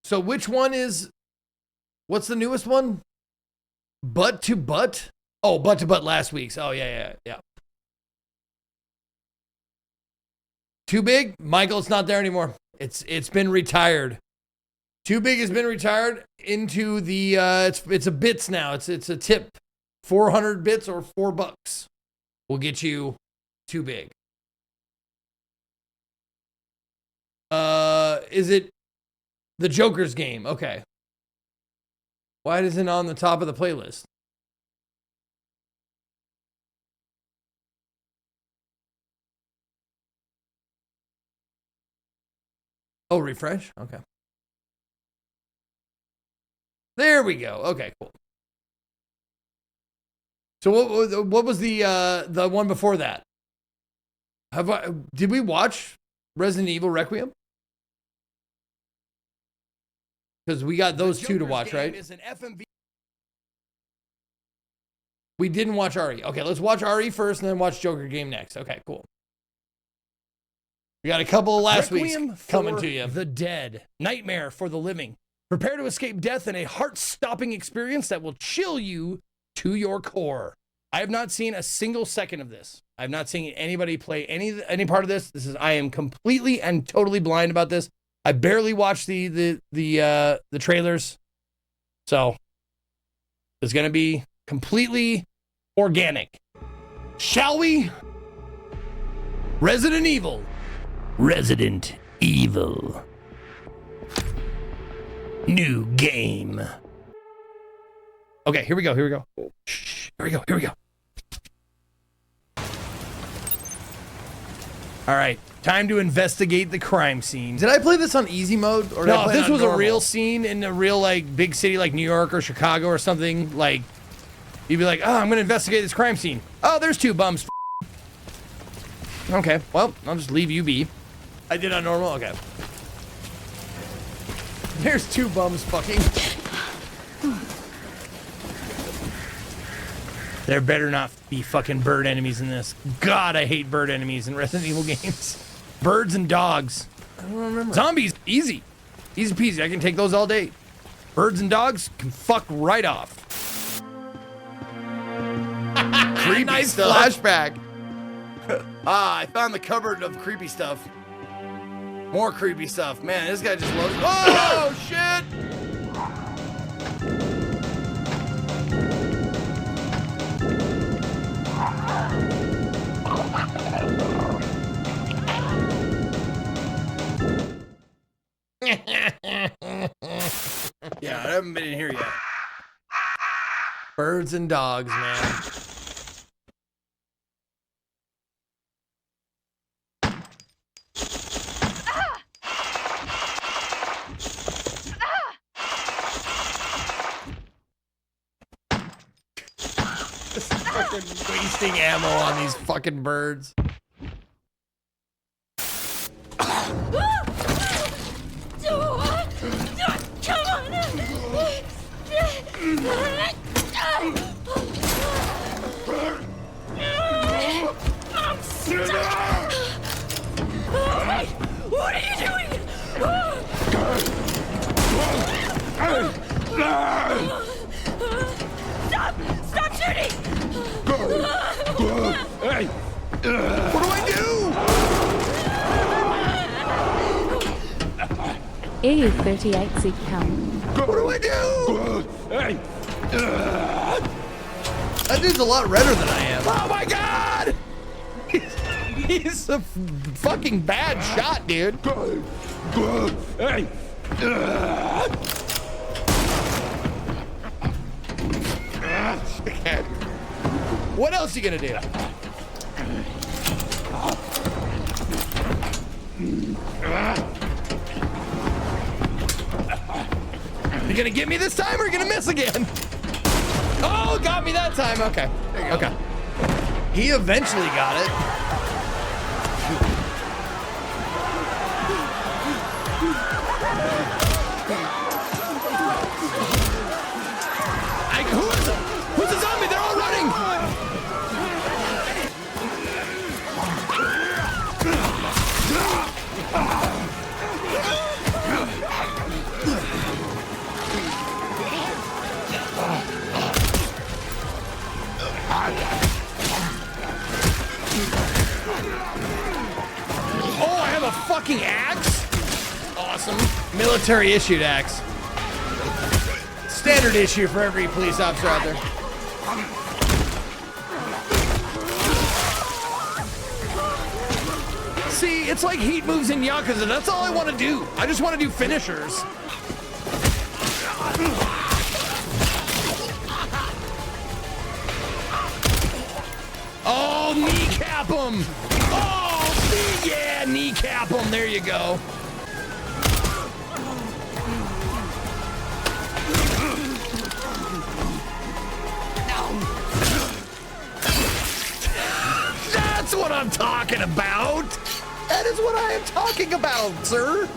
So which one is, what's the newest one? Butt to Butt? Oh, Butt to Butt last week's. Oh, yeah. Too Big? Michael, it's not there anymore. It's been retired. Too Big has been retired into the, it's a bits now. It's a tip. 400 bits or $4 will get you too big. Is it the Joker's game? Okay. Why isn't it on the top of the playlist? Oh, refresh? Okay. There we go. Okay, cool. So what was the one before that? Did we watch Resident Evil Requiem? Because we got those two to watch, right? Is an FMV. We didn't watch RE. Okay, let's watch RE first and then watch Joker game next. Okay, cool. We got a couple of last weeks coming to you. The Dead. Nightmare for the Living. Prepare to escape death in a heart-stopping experience that will chill you to your core. I have not seen a single second of this. I have not seen anybody play any part of this. I am completely and totally blind about this. I barely watched the trailers. So it's going to be completely organic. Shall we? Resident Evil. New game. Okay, here we go. Shh, here we go. All right, time to investigate the crime scene. Did I play this on easy mode? Or No, if this was a real scene in a real like big city like New York or Chicago or something, like you'd be like, oh, I'm gonna investigate this crime scene. Oh, there's two bums. Okay, well, I'll just leave you be. I did on normal? Okay. There's two bums fucking. There better not be fucking bird enemies in this. God, I hate bird enemies in Resident Evil games. Birds and dogs. I don't remember. Zombies, easy. Easy peasy, I can take those all day. Birds and dogs can fuck right off. Creepy nice stuff. Flashback. I found the cupboard of creepy stuff. More creepy stuff. Man, this guy just loves. Oh, shit! Yeah, I haven't been in here yet. Birds and dogs, man. Just fucking wasting ammo on these fucking birds. What are you doing? Stop shooting! Hey! What do I do? EU38 Zig count. What do I do? Hey! That dude's a lot redder than I am. Oh my god! He's a fucking bad shot, dude. Hey! What else you gonna do? You gonna get me this time or you gonna miss again? Oh, got me that time. Okay. There you go. Okay. He eventually got it. Who's the zombie? They're all running. Oh, I have a fucking axe? Awesome. Military issued axe. Standard issue for every police officer out there. See, it's like heat moves in Yakuza. That's all I want to do. I just want to do finishers. Oh, kneecap him. Oh, yeah, kneecap him. There you go. That's what I'm talking about. That is what I am talking about, sir.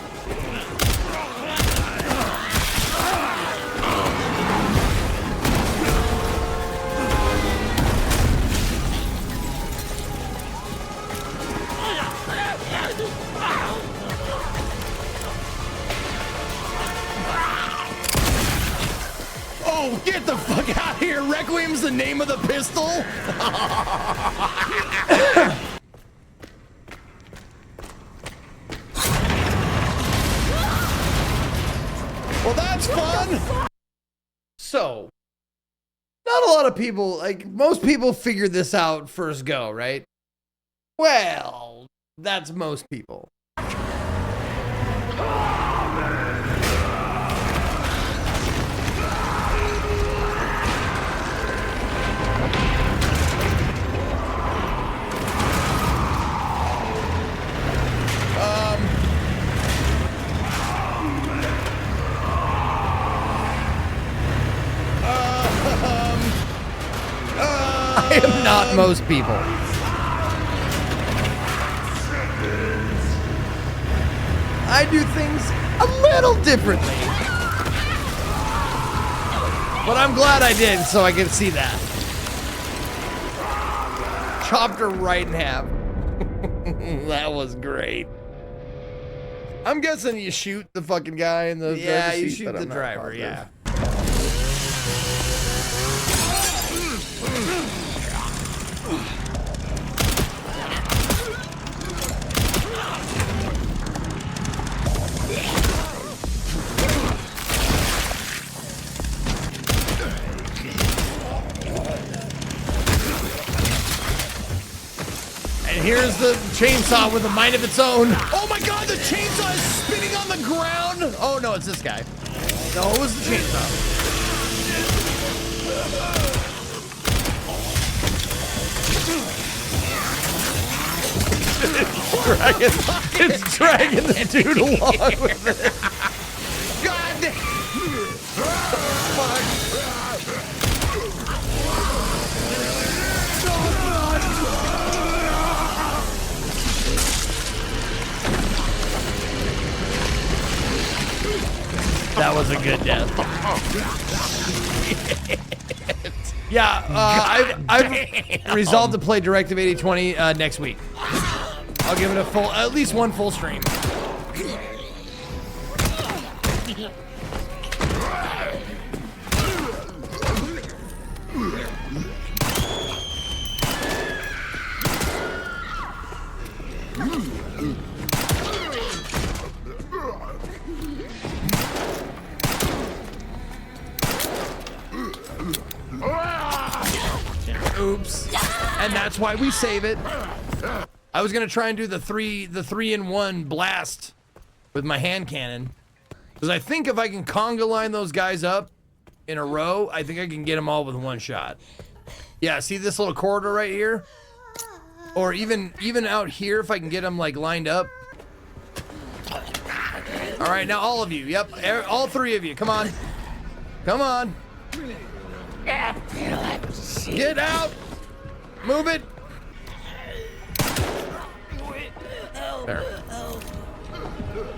Oh, get the fuck out of here. Requiem's the name of the pistol. Well, that's fun. So, not a lot of people, like, most people figure this out first go, right? Well, that's most people. I am not most people. I do things a little differently. But I'm glad I did, so I can see that. Chopped her right in half. That was great. I'm guessing you shoot the fucking guy in the Yeah, driver's you seat, shoot but the I'm not driver, positive. yeah. And here's the chainsaw with a mind of its own. Oh my god, the chainsaw is spinning on the ground. Oh no, it's this guy. No, it was the chainsaw. It's dragging the dude along with it. God damn. That was a good death. Yeah, I've resolved to play Directive 8020 next week. I'll give it a full, at least one full stream. Oops. And that's why we save it. I was gonna try and do the three-in-one blast with my hand cannon. Because I think if I can conga line those guys up in a row, I think I can get them all with one shot. Yeah, see this little corridor right here? Or even out here if I can get them like lined up. All right, now all of you. Yep, all three of you. Come on. Come on. Get out. Move it. There.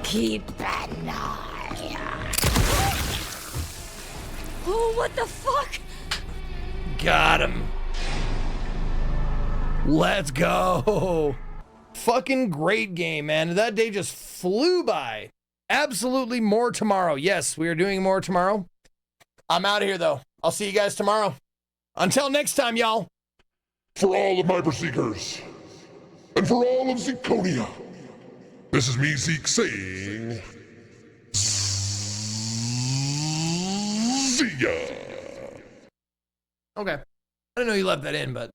Keep an eye. Oh, what the fuck? Got him. Let's go. Fucking great game, man. That day just flew by. Absolutely more tomorrow. Yes, we are doing more tomorrow. I'm out of here, though. I'll see you guys tomorrow. Until next time, y'all. For all of my Berserkers, and for all of Zekonia, this is me, Zeke, saying... See ya! Okay. I didn't know you left that in, but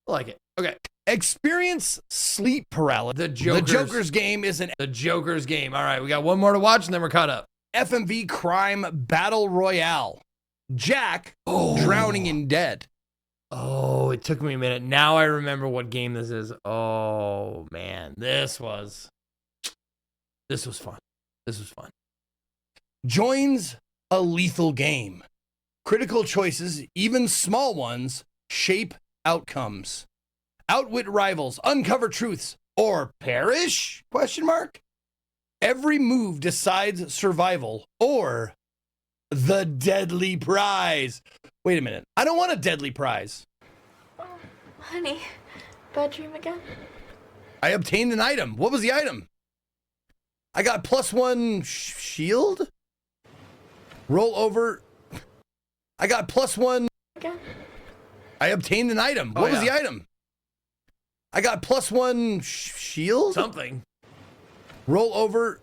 I like it. Okay. Experience sleep paralysis. The Joker's game isn't the Joker's game. All right, we got one more to watch and then we're caught up. FMV Crime Battle Royale. Jack drowning in debt. Oh, it took me a minute. Now I remember what game this is. Oh man, this was fun. This was fun. Joins a lethal game. Critical choices, even small ones, shape outcomes. Outwit rivals, uncover truths, or perish? Question mark. Every move decides survival or the deadly prize. Wait a minute. I don't want a deadly prize. Oh, honey, bad dream again? I obtained an item. What was the item? I got +1 shield? Roll over. I got +1. Again? I obtained an item. What was the item? I got +1 shield? Something. Roll over.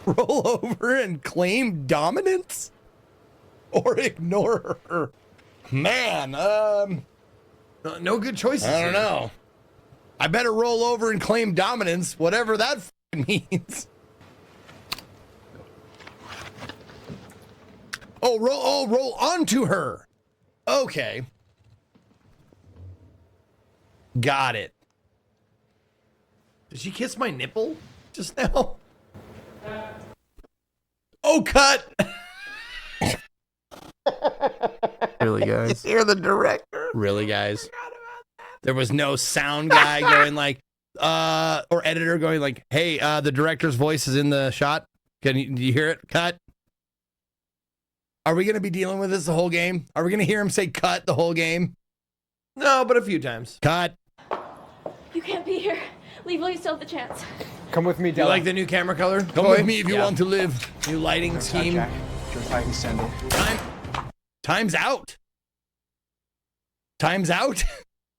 Roll over and claim dominance? Or ignore her? Man, no good choices. I don't know. I better roll over and claim dominance, whatever that means. Roll onto her. Okay. Got it. Did she kiss my nipple just now? Oh, cut. Really, guys? You're the director. Really, guys? There was no sound guy going like, or editor going like, hey, the director's voice is in the shot. Do you hear it? Cut. Are we going to be dealing with this the whole game? Are we going to hear him say cut the whole game? No, but a few times. Cut. You can't be here. Leave while you still have the chance. Come with me, Do you Della. like the new camera color? Come with me if you want to live. New lighting scheme. Time's out. Time's out?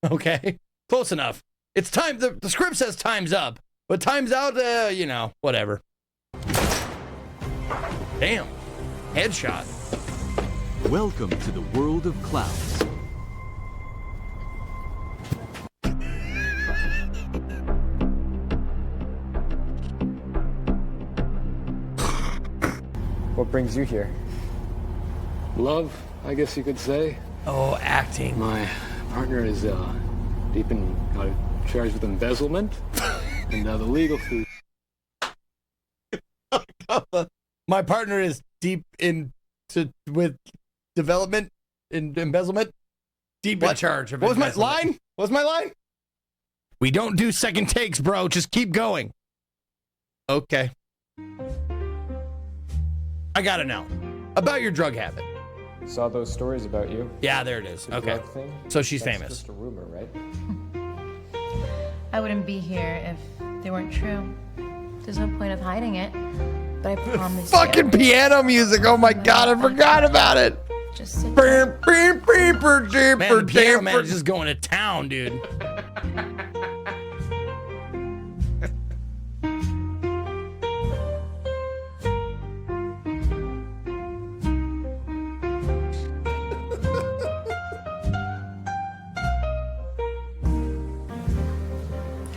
Okay. Close enough. It's time. The script says time's up. But time's out, you know, whatever. Damn. Headshot. Welcome to the world of clouds. What brings you here? Love, I guess you could say. Oh, acting. My partner is deep in charged with embezzlement and the legal fee. My partner is deep with development and embezzlement. Deep in charge of. What was my line? What was my line? We don't do second takes, bro. Just keep going. Okay. I got it now. About your drug habit. Saw those stories about you. Yeah, there it is. The Okay. drug thing? So she's That's famous. just a rumor, right? I wouldn't be here if they weren't true. There's no point of hiding it. But I promise Fucking piano music. Oh my god, I forgot about it. Just sit Man, the piano man is just going to town, dude.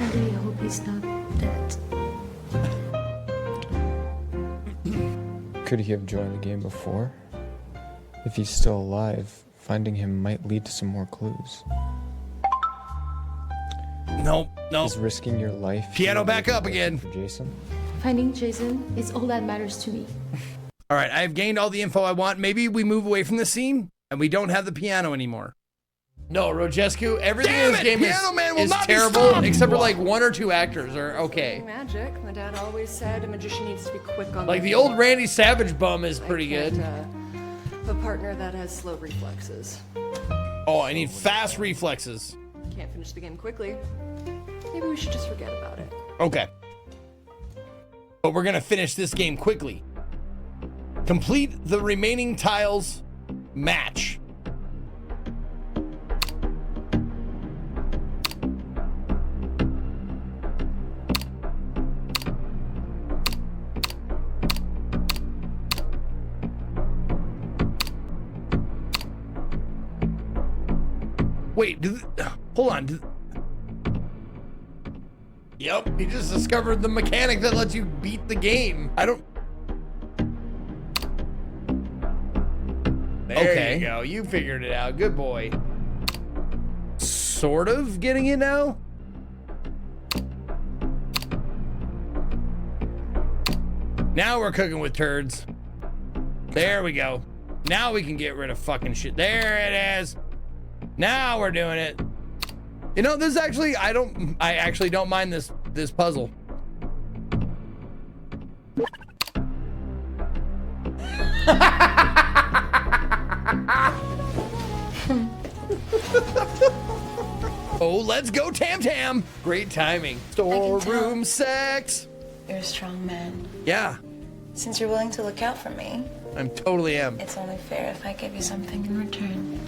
I really hope he's not dead. Could he have joined the game before? If he's still alive, finding him might lead to some more clues. Nope. Is risking your life Piano here back worth up it again. for Jason? Finding Jason is all that matters to me. All right, I've gained all the info I want. Maybe we move away from the scene and we don't have the piano anymore. No, Rogescu, everything in this game Piano Man will is not be terrible, stopped! except for like 1 or 2 actors are okay. Magic. My dad always said a magician needs to be quick on Like the the old Randy Savage bum is pretty can't, good. have a partner that has slow reflexes. Oh, I need fast reflexes. Can't finish the game quickly. Maybe we should just forget about it. Okay. But we're gonna finish this game quickly. Complete the remaining tiles match. Wait, hold on. Yep, he just discovered the mechanic that lets you beat the game. I don't... There you go. You figured it out. Good boy. Sort of getting it now? Now we're cooking with turds. There we go. Now we can get rid of fucking shit. There it is. Now we're doing it. You know, this actually, I actually don't mind this puzzle. Oh, let's go Tam Tam. Great timing. Storeroom sex. You're a strong man. Yeah. Since you're willing to look out for me, I totally am. it's only fair if I give you something in return.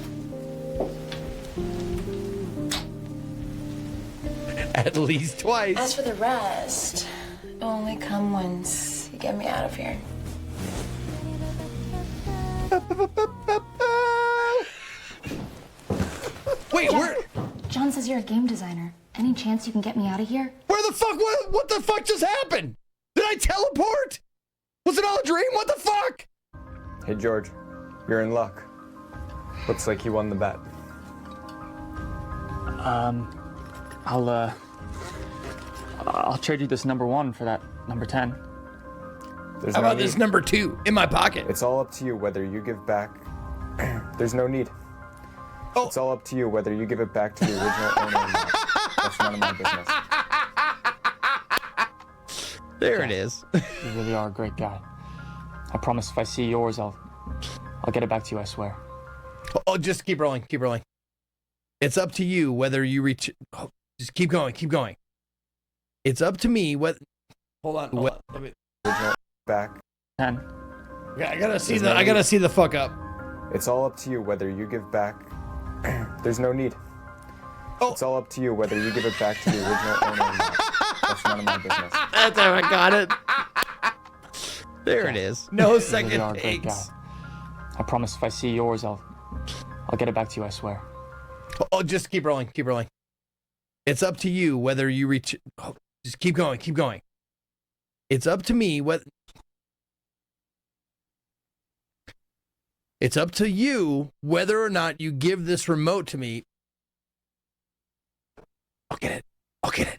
At least twice. As for the rest, it'll only come once you get me out of here. Wait, where? John says you're a game designer. Any chance you can get me out of here? Where the fuck? What the fuck just happened? Did I teleport? Was it all a dream? What the fuck? Hey, George. You're in luck. Looks like you won the bet. I'll trade you this number 1 for that number 10. There's How no about this need. number 2 in my pocket? It's all up to you whether you give back. There's no need. Oh. It's all up to you whether you give it back to the original owner or not. That's none of my business. There it is. You really are a great guy. I promise if I see yours, I'll get it back to you, I swear. Oh, just keep rolling. Keep rolling. It's up to you whether you reach. Oh, just keep going. Keep going. It's up to me whether. Hold on. Hold on. Let me... Original back. 10. I gotta see There's the. no I gotta need. see the fuck up. It's all up to you whether you give back. There's no need. Oh. It's all up to you whether you give it back to the original owner or not. That's none of my business. That's how I got it. There it is. No You really second are a great guy. takes. I promise if I see yours, I'll get it back to you, I swear. Oh, just keep rolling. Keep rolling. It's up to you whether you reach. Oh, just keep going. Keep going. It's up to me whether. It's up to you whether or not you give this remote to me. I'll get it. I'll get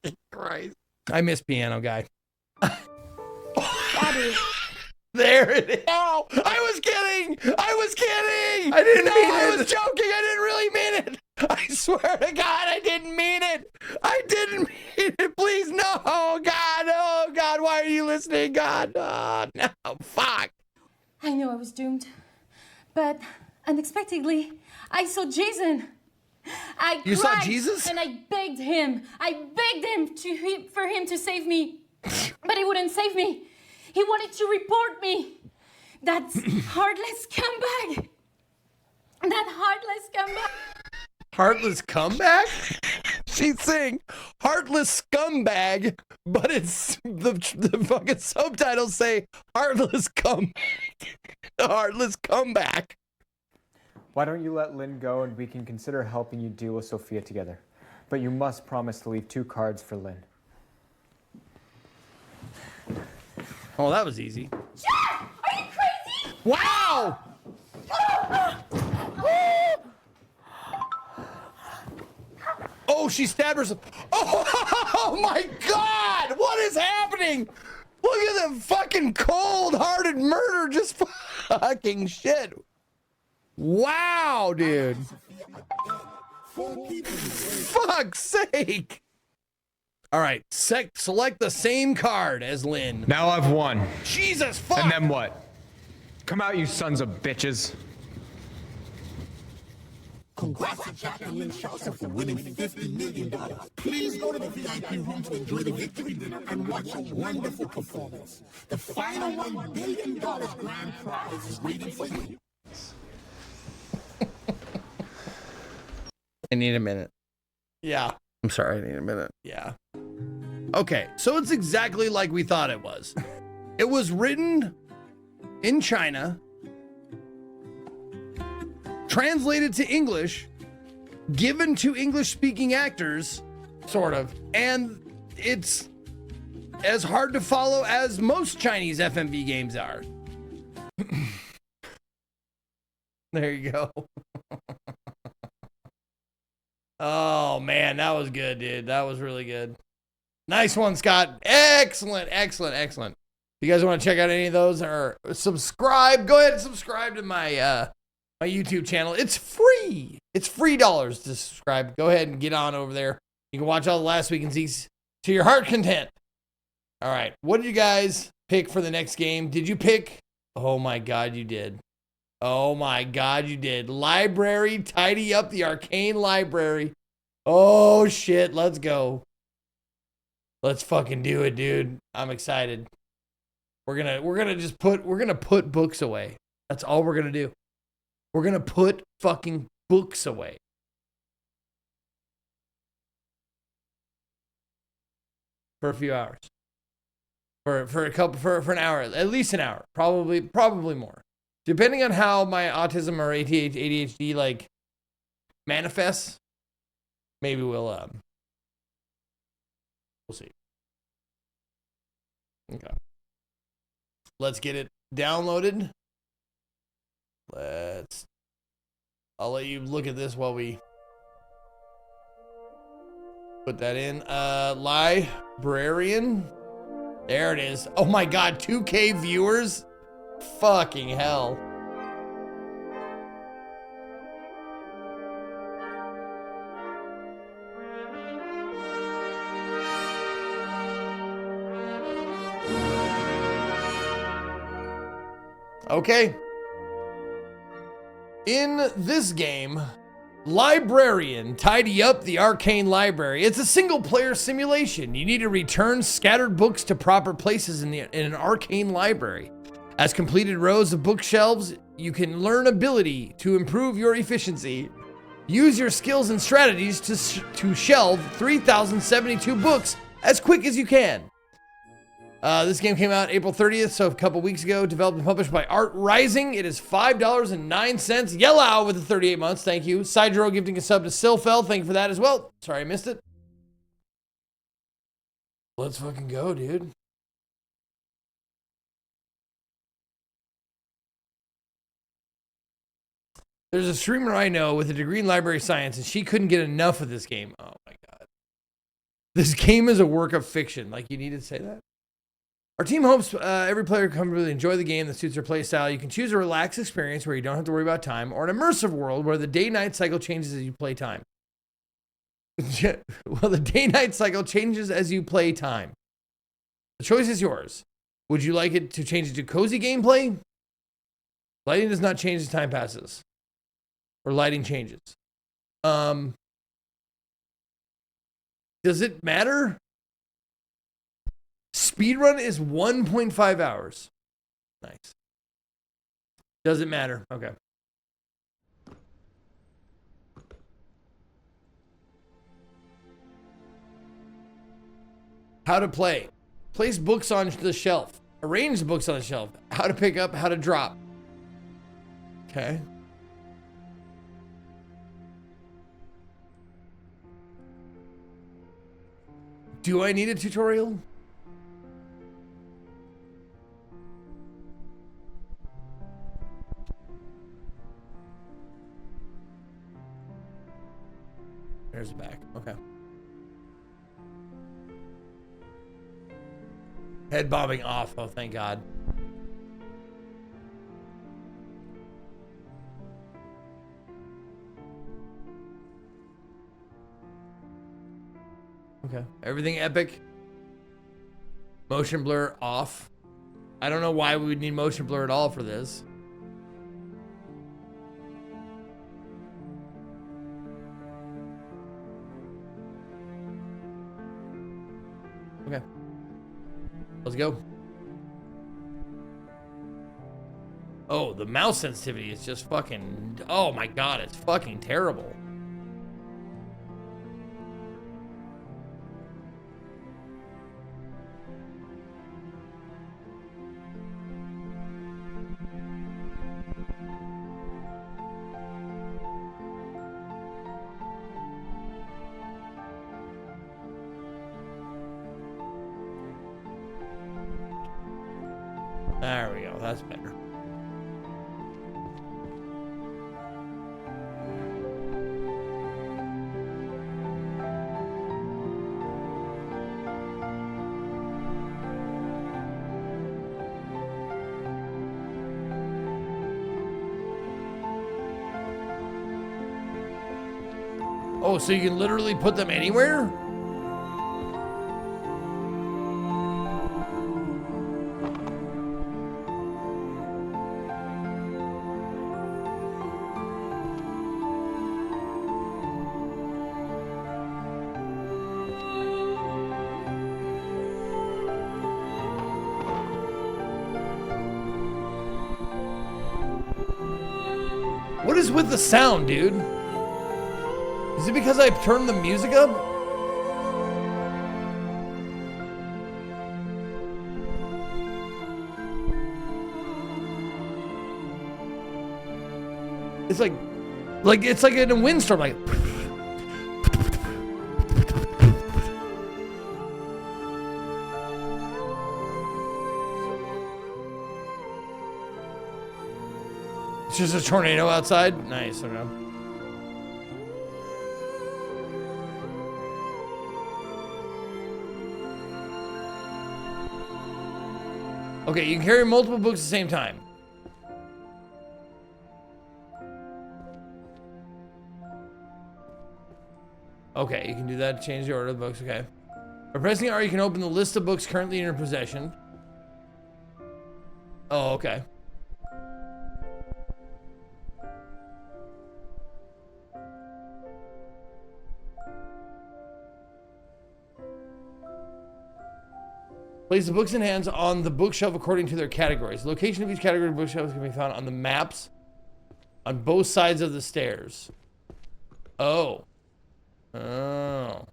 it. Christ. I miss Piano Guy. Daddy. There it is. No, I was kidding. I was kidding. I didn't mean I it. was joking. I didn't really mean it. I swear to God, I didn't mean it. I didn't mean it. Please, no. Oh, God. Oh, God. Why are you listening, God? Oh, no. Fuck. I knew I was doomed, but unexpectedly, I saw Jason. I You saw cried, Jesus? and I begged him. I begged him for him to save me, but he wouldn't save me. He wanted to report me. That heartless scumbag. That heartless scumbag. Heartless comeback? She's saying heartless scumbag, but it's the fucking subtitles say heartless comeback. Heartless comeback. Why don't you let Lynn go and we can consider helping you deal with Sophia together? But you must promise to leave 2 cards for Lynn. Oh, that was easy. Jack, are you crazy? Wow! Oh, she stabbed herself. Oh my God! What is happening? Look at the fucking cold-hearted murder. Just fucking shit. Wow, dude. Fuck's sake. All right, select the same card as Lynn. Now I've won. Jesus fuck. And then what? Come out, you sons of bitches. Congrats to Jack and Lynn Shelton for winning $50 million. Please go to the VIP room to enjoy the victory dinner and watch a wonderful performance. The final $1 billion grand prize is waiting for you. I need a minute. Yeah. I'm sorry, I need a minute. Yeah. Okay, so it's exactly like we thought it was. It was written in China translated to English, given to English-speaking actors, sort of, and it's as hard to follow as most Chinese FMV games are. There you go. Oh, man, that was good, dude. That was really good. Nice one, Scott. Excellent, excellent, excellent. If you guys want to check out any of those or subscribe, go ahead and subscribe to my my YouTube channel. It's free. It's free dollars to subscribe. Go ahead and get on over there. You can watch all the last week and see to your heart content. All right. What did you guys pick for the next game? Did you pick? Oh, my God, you did. Oh, my God, you did. Library, tidy up the arcane library. Oh, shit. Let's go. Let's fucking do it, dude. I'm excited. We're gonna put books away. That's all we're gonna do. We're gonna put fucking books away. For a few hours. For an hour, at least an hour. Probably more. Depending on how my autism or ADHD like manifests, maybe we'll see. Okay. Let's get it downloaded. I'll let you look at this while we put that in. Librarian. There it is. Oh my God, 2K viewers? Fucking hell. Okay. In this game, Librarian, tidy up the arcane library. It's a single-player simulation. You need to return scattered books to proper places in an arcane library. As completed rows of bookshelves, you can learn ability to improve your efficiency. Use your skills and strategies to shelve 3,072 books as quick as you can. This game came out April 30th, so a couple weeks ago. Developed and published by Art Rising. It is $5.09. Yellow with the 38 months. Thank you. Sidro gifting a sub to Silfel. Thank you for that as well. Sorry I missed it. Let's fucking go, dude. There's a streamer I know with a degree in library science, and she couldn't get enough of this game. Oh my God. This game is a work of fiction. Like, you need to say that? Our team hopes every player can really enjoy the game that suits their play style. You can choose a relaxed experience where you don't have to worry about time, or an immersive world where the day-night cycle changes as you play time. Well, the day-night cycle changes as you play time. The choice is yours. Would you like it to change it to cozy gameplay? Lighting does not change as time passes. Or lighting changes. Does it matter? Speedrun is 1.5 hours. Nice. Doesn't matter. Okay. How to play. Place books on the shelf. Arrange the books on the shelf. How to pick up, how to drop. Okay. Do I need a tutorial? There's the back. Okay. Head bobbing off. Oh, thank God. Okay. Everything epic. Motion blur off. I don't know why we would need motion blur at all for this. Okay. Let's go. Oh, the mouse sensitivity is just fucking... Oh my God, it's fucking terrible. There we go. That's better. Oh, so you can literally put them anywhere? What is with the sound, dude? Is it because I turned the music up? It's like it's like in a windstorm, like. It's just a tornado outside? Nice, okay. Okay, you can carry multiple books at the same time. Okay, you can do that to change the order of the books, okay. By pressing R, you can open the list of books currently in your possession. Oh, okay. Place the books in hands on the bookshelf according to their categories. The location of each category of bookshelves can be found on the maps on both sides of the stairs. Oh. Oh.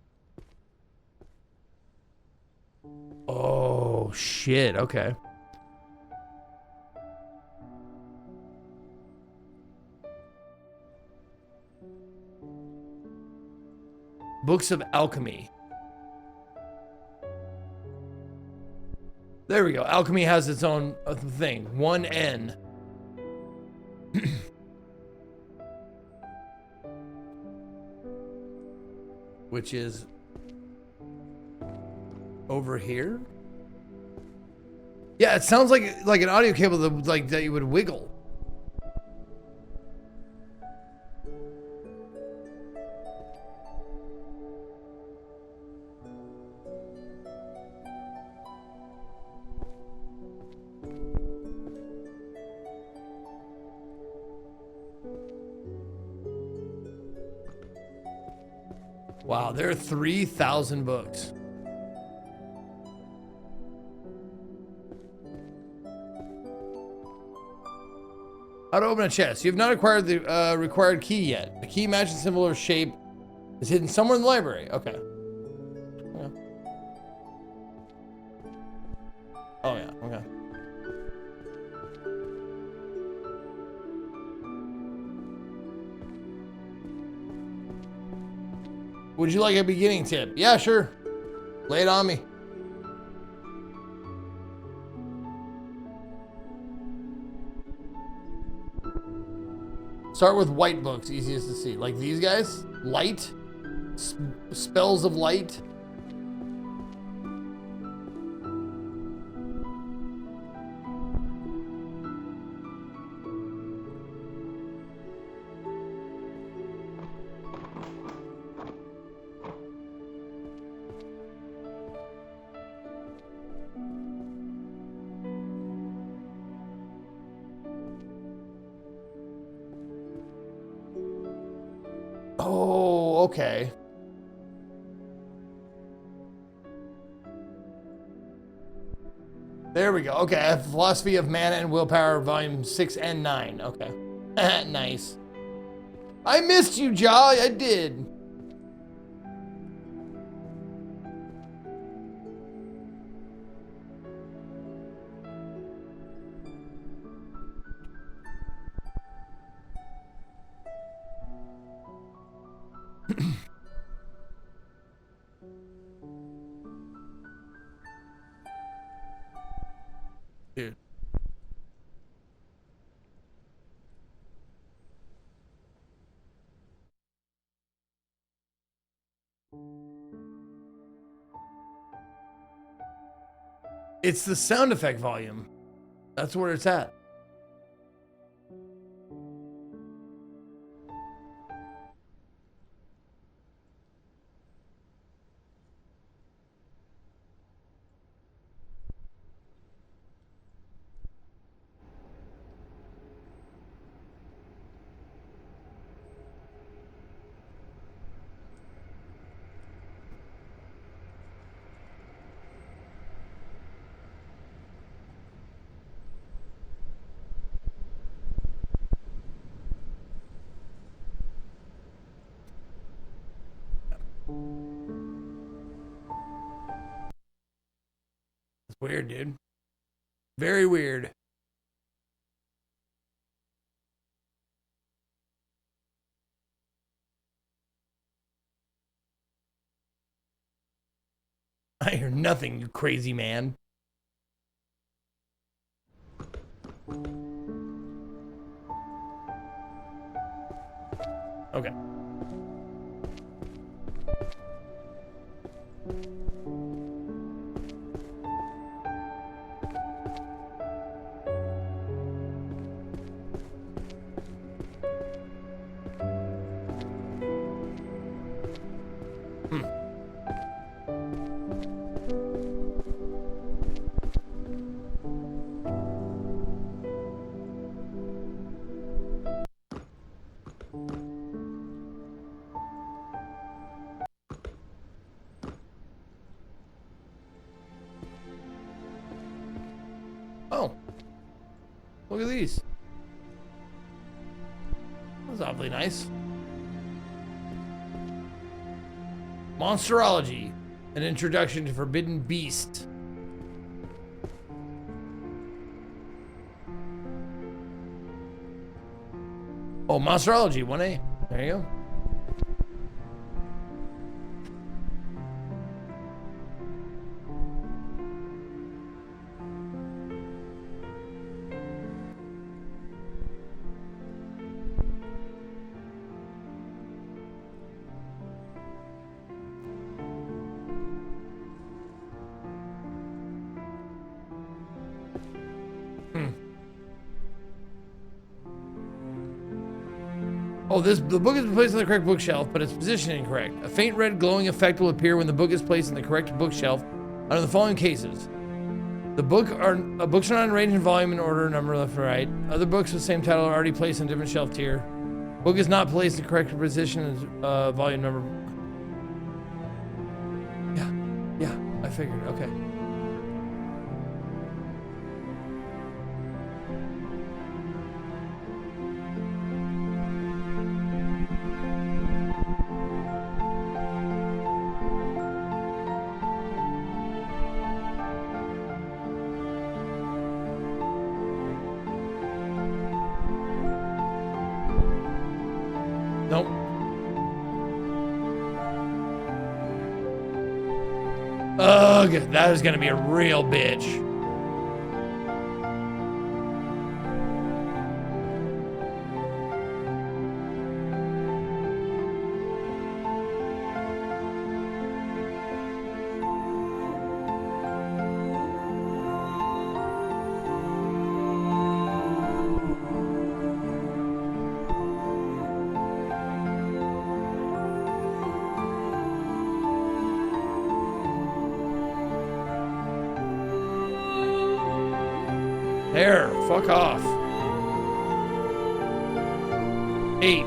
Oh, shit. Okay. Books of Alchemy. There we go. Alchemy has its own thing. 1N. Which is over here. Yeah, it sounds like an audio cable that you would wiggle. Wow, there are 3,000 books. How to open a chest. You have not acquired the required key yet. The key matching symbol or shape is hidden somewhere in the library. Okay. Yeah. Oh yeah, okay. Would you like a beginning tip? Yeah, sure. Lay it on me. Start with white books, easiest to see. Like these guys? Light? Spells of light? Oh, okay. There we go. Okay, I have Philosophy of Mana and Willpower, Volume 6 and 9. Okay. Nice. I missed you, Jaw. I did. Dude. It's the sound effect volume. That's where it's at. It's weird, dude. Very weird. I hear nothing, you crazy man. Okay. Oh, look at these. That's awfully nice. Monsterology, an introduction to Forbidden Beast. Oh, Monsterology, 1A. There you go. Oh, the book is placed on the correct bookshelf, but its position incorrect. A faint red glowing effect will appear when the book is placed in the correct bookshelf under the following cases. The books are not arranged in volume in order, number left to right. Other books with the same title are already placed in a different shelf tier. Book is not placed in the correct position as volume number. Yeah, I figured. Okay. Nope. Ugh, that is gonna be a real bitch. There, fuck off. 8,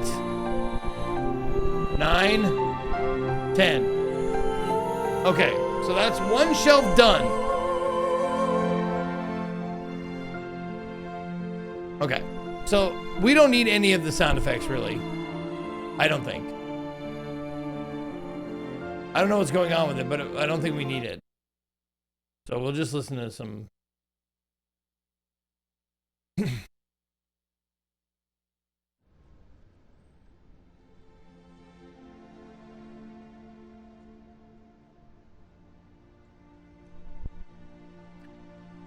9, 10. Okay, so that's one shelf done. Okay, so we don't need any of the sound effects, really. I don't think. I don't know what's going on with it, but I don't think we need it. So we'll just listen to some.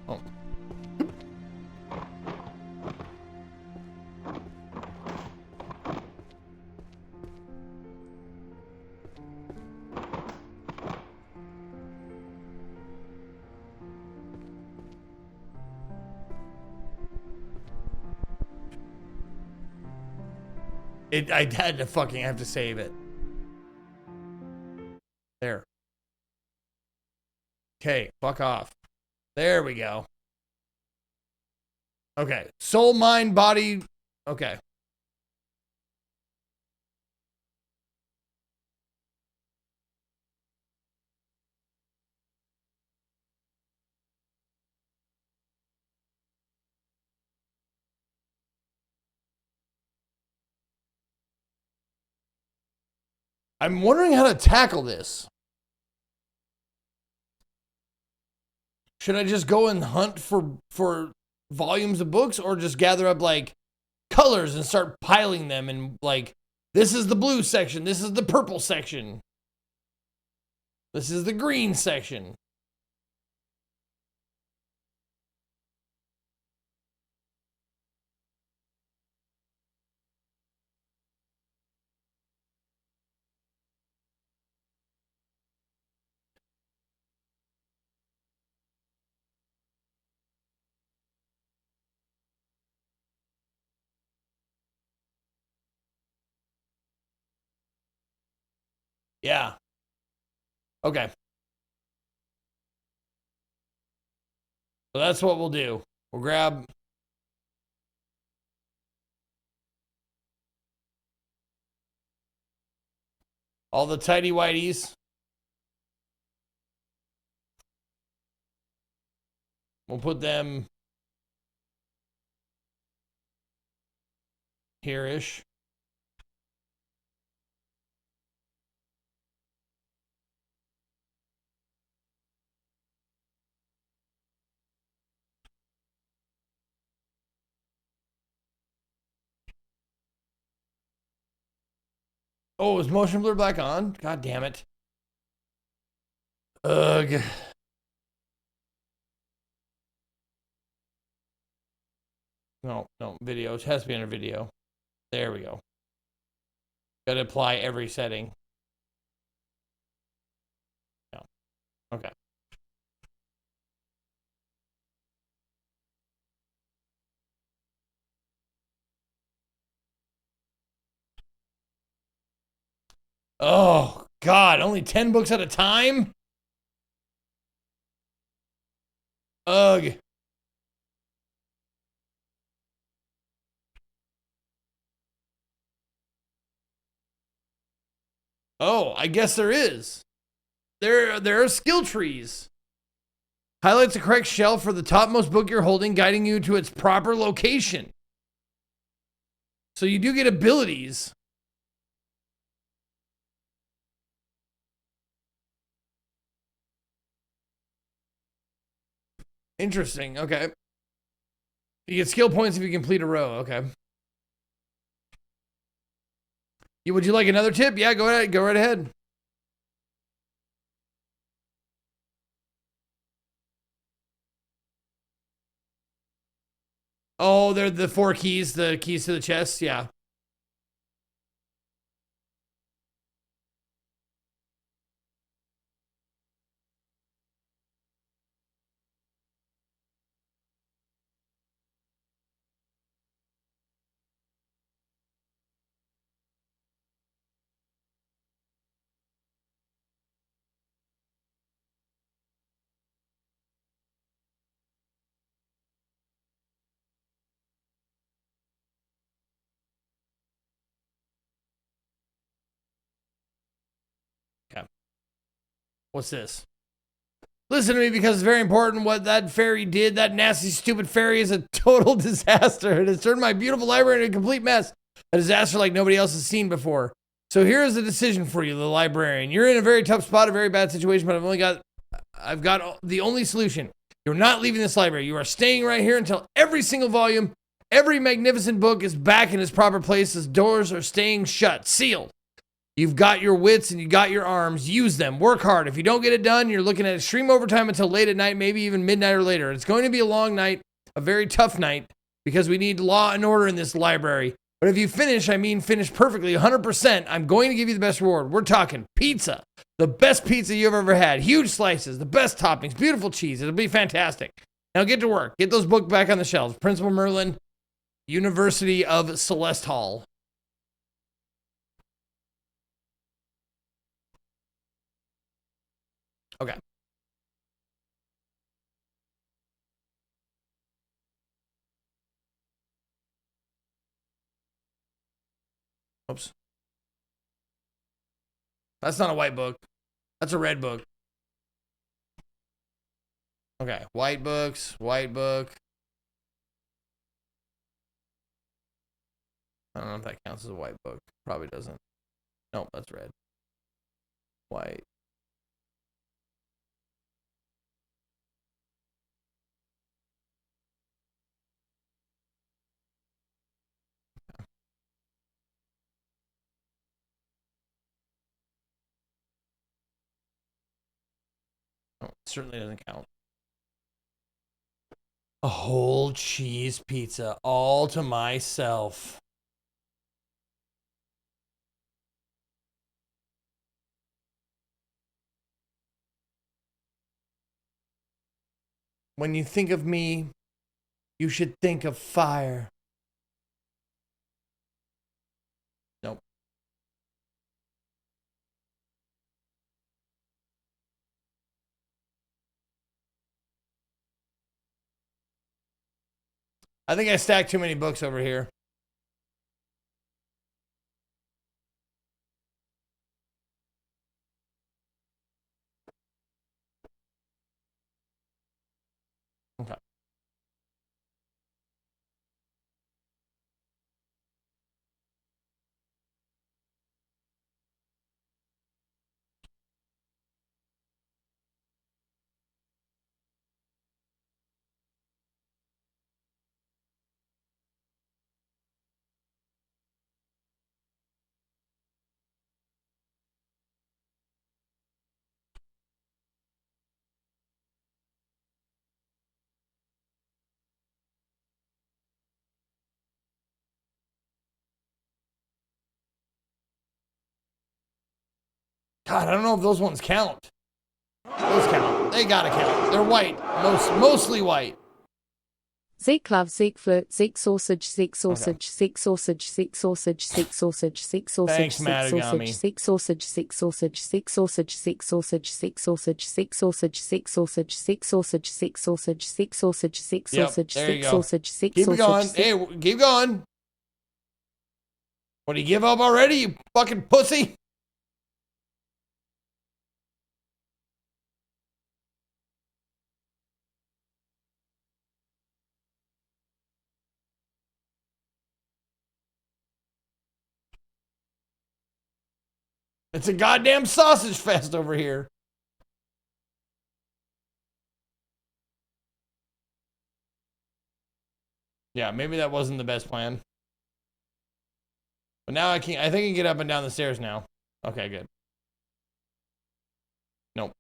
Oh. I had to fucking have to save it. There. Okay, fuck off. There we go. Okay, soul, mind, body. Okay. I'm wondering how to tackle this. Should I just go and hunt for volumes of books, or just gather up like colors and start piling them, and like, this is the blue section, this is the purple section, this is the green section. Yeah. Okay. So that's what we'll do. We'll grab all the tidy whities. We'll put them here-ish. Oh, is motion blur back on? God damn it. Ugh. No, video. It has to be under video. There we go. Gotta apply every setting. No. Okay. Oh, God. Only 10 books at a time? Ugh. Oh, I guess there is. There are skill trees. Highlights the correct shelf for the topmost book you're holding, guiding you to its proper location. So you do get abilities. Interesting. Okay. You get skill points if you complete a row. Okay. Would you like another tip? Yeah, go ahead. Go right ahead. Oh, they're the 4 keys, the keys to the chest. Yeah. Okay. What's this? Listen to me, because it's very important what that fairy did. That nasty, stupid fairy is a total disaster. It has turned my beautiful library into a complete mess. A disaster like nobody else has seen before. So here is a decision for you, the librarian. You're in a very tough spot, a very bad situation, but I've got the only solution. You're not leaving this library. You are staying right here until every single volume, every magnificent book is back in its proper place. As doors are staying shut, sealed. You've got your wits and you got your arms. Use them. Work hard. If you don't get it done, you're looking at extreme overtime until late at night, maybe even midnight or later. It's going to be a long night, a very tough night, because we need law and order in this library. But if you finish, I mean finish perfectly, 100%, I'm going to give you the best reward. We're talking pizza. The best pizza you've ever had. Huge slices, the best toppings, beautiful cheese. It'll be fantastic. Now get to work. Get those books back on the shelves. Principal Merlin, University of Celeste Hall. Okay. Oops. That's not a white book. That's a red book. Okay, white books, white book. I don't know if that counts as a white book. Probably doesn't. Nope, that's red. White. Oh, certainly doesn't count. A whole cheese pizza all to myself. When you think of me, you should think of fire. Nope. I think I stacked too many books over here. Okay. God, I don't know if those ones count. Those count. They gotta count. They're white. Mostly white. Zeke love, Zeke flirt, Zeke sausage, Zeke sausage, Zeke sausage, Zeke sausage, Zeke sausage, Zeke sausage, Thanks, Matagami. Zeke sausage, Zeke sausage, Zeke sausage, Zeke sausage, Zeke sausage, Zeke sausage, Zeke sausage, Zeke sausage, Zeke sausage, Zeke sausage, Zeke Yep, sausage, there you Zeke go. sausage, Zeke Keep it going. sausage. Hey, keep going. What, do you give up already, you fucking pussy? It's a goddamn sausage fest over here. Yeah, maybe that wasn't the best plan. But now I think I can get up and down the stairs now. Okay, good. Nope.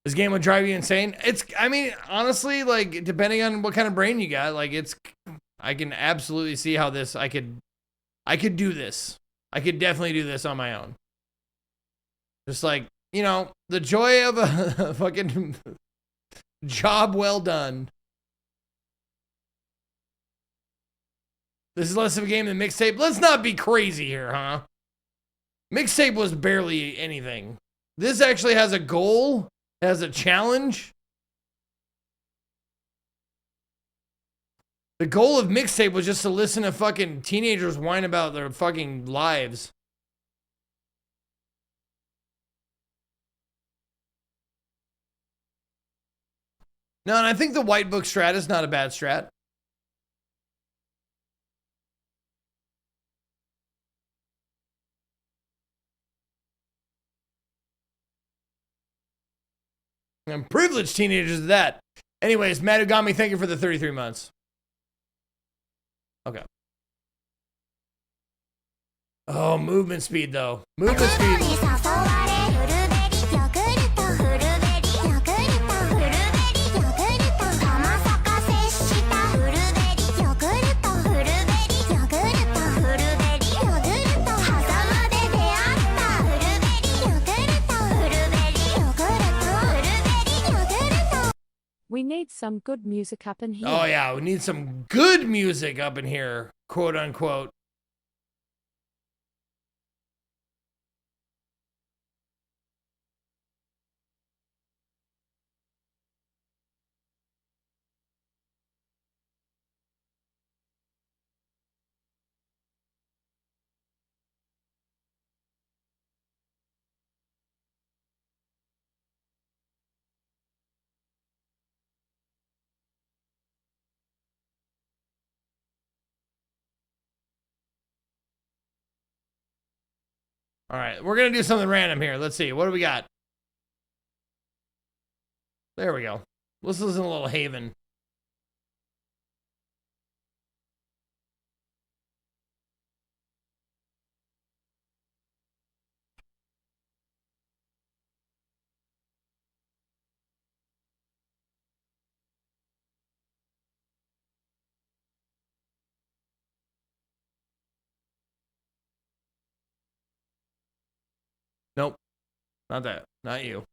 This game would drive you insane. I mean, honestly, like, depending on what kind of brain you got, like, I can absolutely see how I could do this. I could definitely do this on my own. Just like, you know, the joy of a fucking job well done. This is less of a game than Mixtape. Let's not be crazy here, huh? Mixtape was barely anything. This actually has a goal. As a challenge. The goal of Mixtape was just to listen to fucking teenagers whine about their fucking lives. No, and I think the white book strat is not a bad strat. And privileged teenagers at that. Anyways, Matagami, thank you for the 33 months. Okay. Oh, movement speed, though. Movement speed. some good music up in here. Oh yeah, we need some good music up in here, quote unquote. All right, we're gonna do something random here. Let's see, what do we got? There we go. Let's listen to a little Haven. Nope, not that. Not you.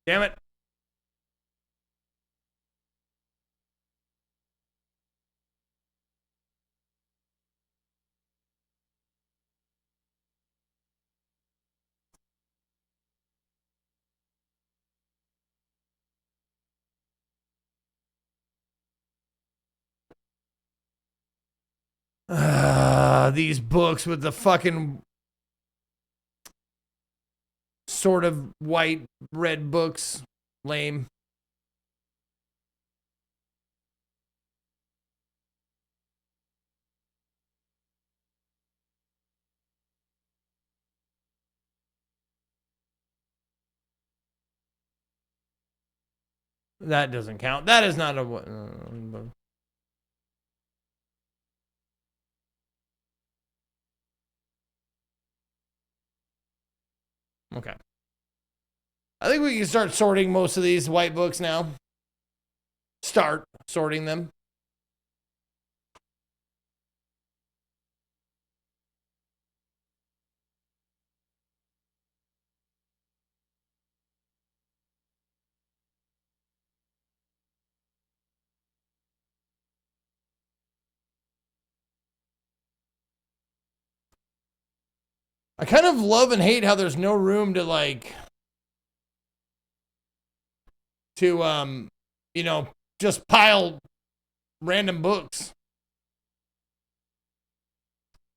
Damn it. These books with the fucking sort of white, red books. Lame. That doesn't count. That is not a... Okay. I think we can start sorting most of these white books now. Start sorting them. I kind of love and hate how there's no room to like you know, just pile random books.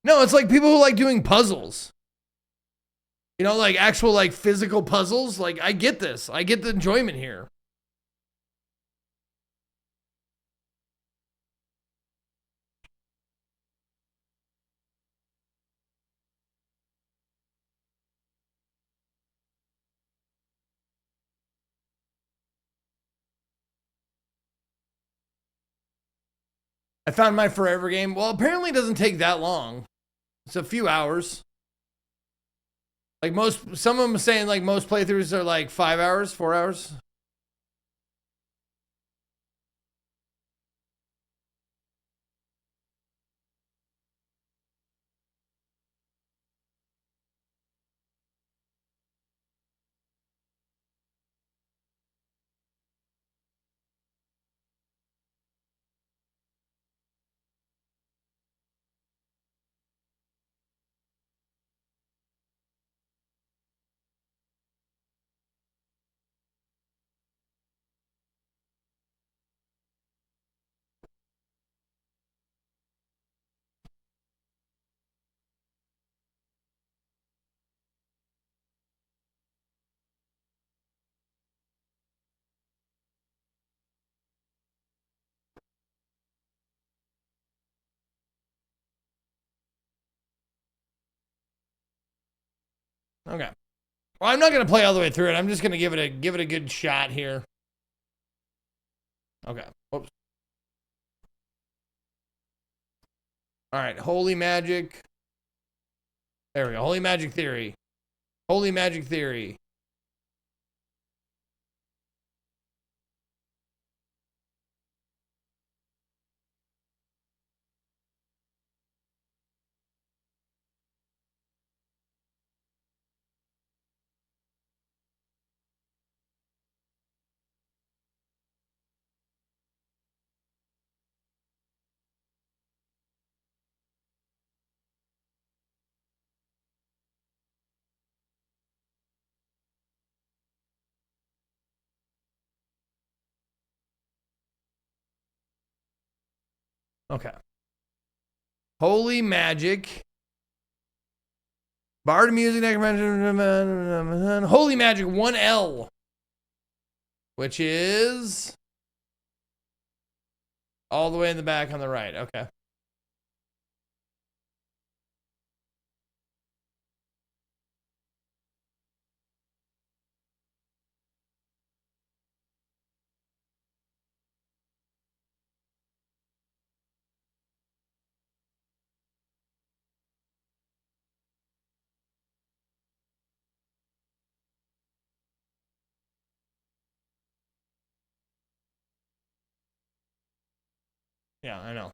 No, it's like people who like doing puzzles. You know, like actual like physical puzzles. Like I get this. I get the enjoyment here. I found my forever game. Well, apparently it doesn't take that long. It's a few hours. Like some of them are saying like most playthroughs are like 5 hours, 4 hours. Okay. Well, I'm not gonna play all the way through it. I'm just gonna give it a good shot here. Okay. Oops. All right. Holy Magic. There we go. Holy Magic Theory. Holy Magic Theory. Okay. Holy Magic. Bard Music. Holy Magic 1L. Which is all the way in the back on the right. Okay. Yeah, I know.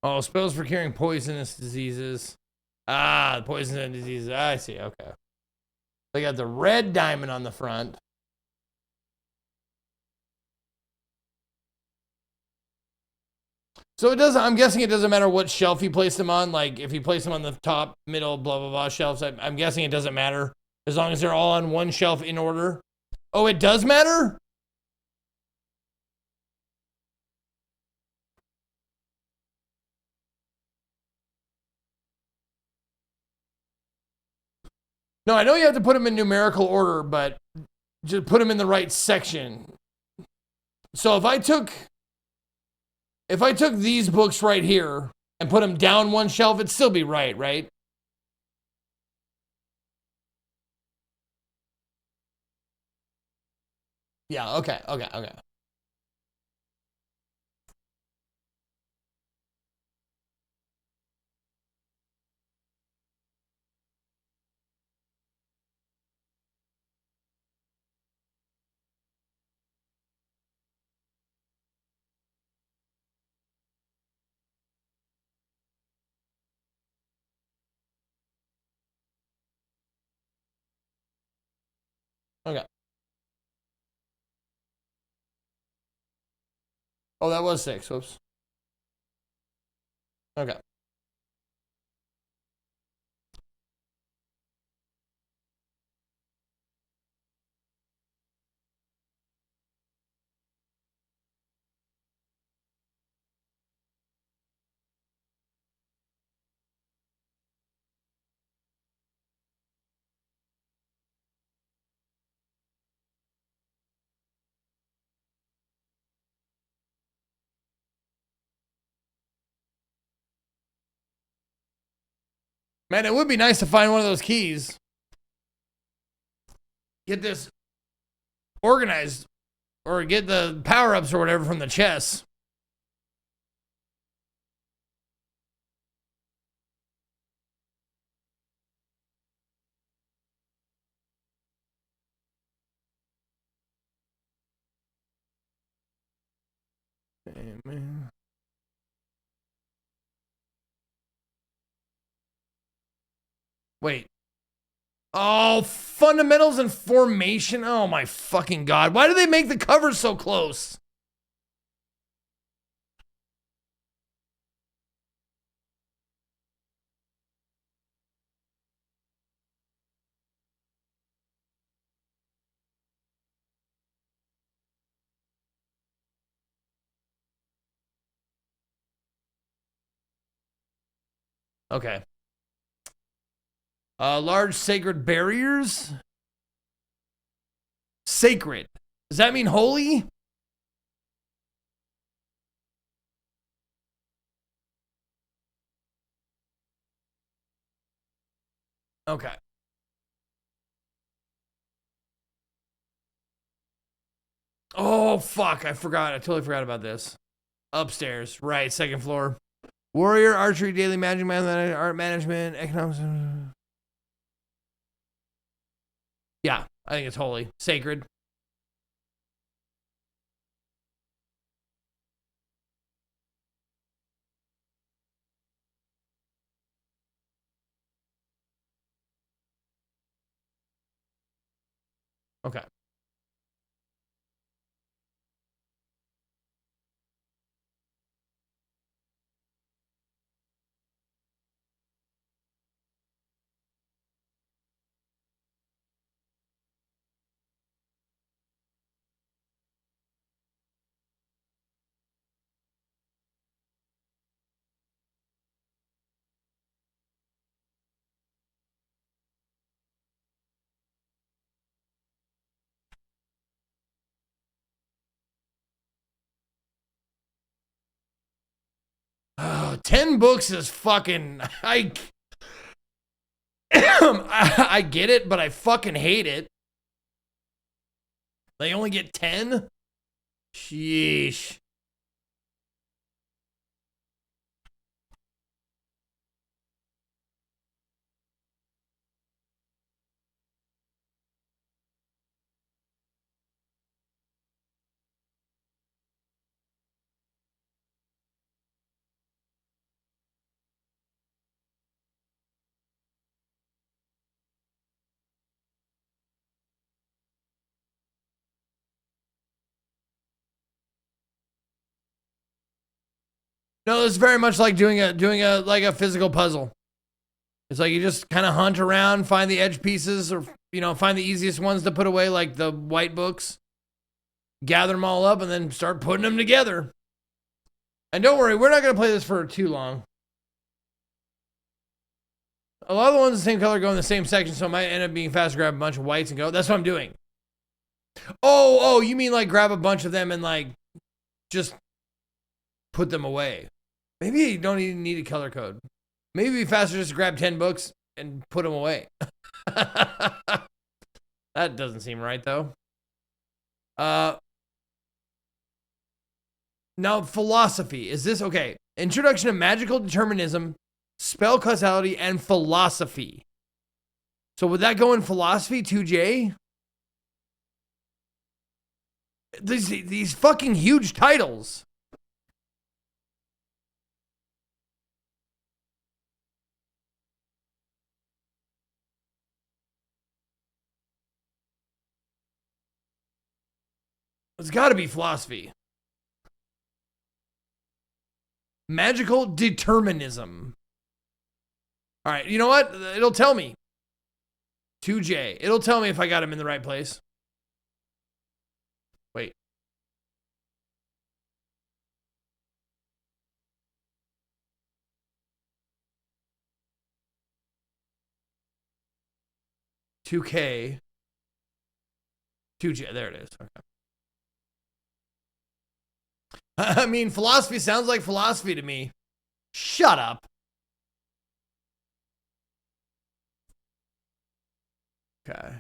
Oh, spells for curing poisonous diseases. Ah, poisonous diseases. I see. Okay. They got the red diamond on the front. So it doesn't, I'm guessing it doesn't matter what shelf you place them on. Like if you place them on the top, middle, blah, blah, blah shelves, I'm guessing it doesn't matter as long as they're all on one shelf in order. Oh, it does matter? No, I know you have to put them in numerical order, but just put them in the right section. So if I took these books right here and put them down one shelf, it'd still be right, right? Yeah, okay. Okay. Oh, that was 6. Whoops. Okay. Man, it would be nice to find one of those keys. Get this organized or get the power-ups or whatever from the chest. Amen. Wait. Oh, fundamentals and formation. Oh my fucking God. Why do they make the covers so close? Okay. Large sacred barriers. Sacred. Does that mean holy? Okay. Oh, fuck. I forgot. I totally forgot about this. Upstairs. Right. Second floor. Warrior, archery, daily magic, art management, economics. Yeah, I think it's holy. Sacred. Okay. Oh, 10 books is fucking. I get it, but I fucking hate it. They only get 10? Sheesh. No, it's very much like doing a like a physical puzzle. It's like you just kind of hunt around, find the edge pieces, or find the easiest ones to put away, like the white books. Gather them all up and then start putting them together. And don't worry, we're not gonna play this for too long. A lot of the ones the same color go in the same section, so it might end up being fast to grab a bunch of whites and go. That's what I'm doing. Oh, you mean like grab a bunch of them and like just put them away. Maybe you don't even need a color code. Maybe it'd be faster just to grab 10 books and put them away. That doesn't seem right though. Now philosophy. Is this okay? Introduction to magical determinism, spell causality, and philosophy. So would that go in philosophy, 2J? These fucking huge titles. It's got to be philosophy. Magical determinism. All right, you know what? It'll tell me. 2J. It'll tell me if I got him in the right place. Wait. $2K. 2J. There it is. Okay. I mean, philosophy sounds like philosophy to me. Shut up. Okay.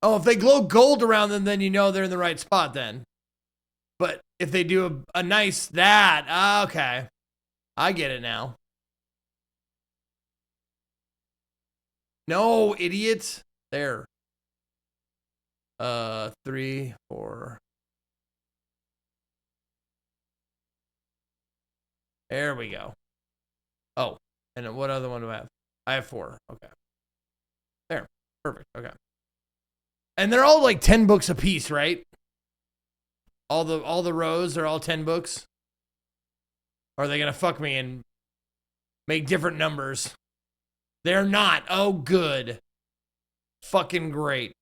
Oh, if they glow gold around them, then you know they're in the right spot then. But if they do a nice that, okay. I get it now. No, idiots. There. 3, 4. There we go. Oh, and then what other one do I have? I have 4. Okay. There. Perfect. Okay. And they're all like 10 books a piece, right? All the rows are all 10 books? Or are they gonna fuck me and make different numbers? They're not. Oh, good. Fucking great.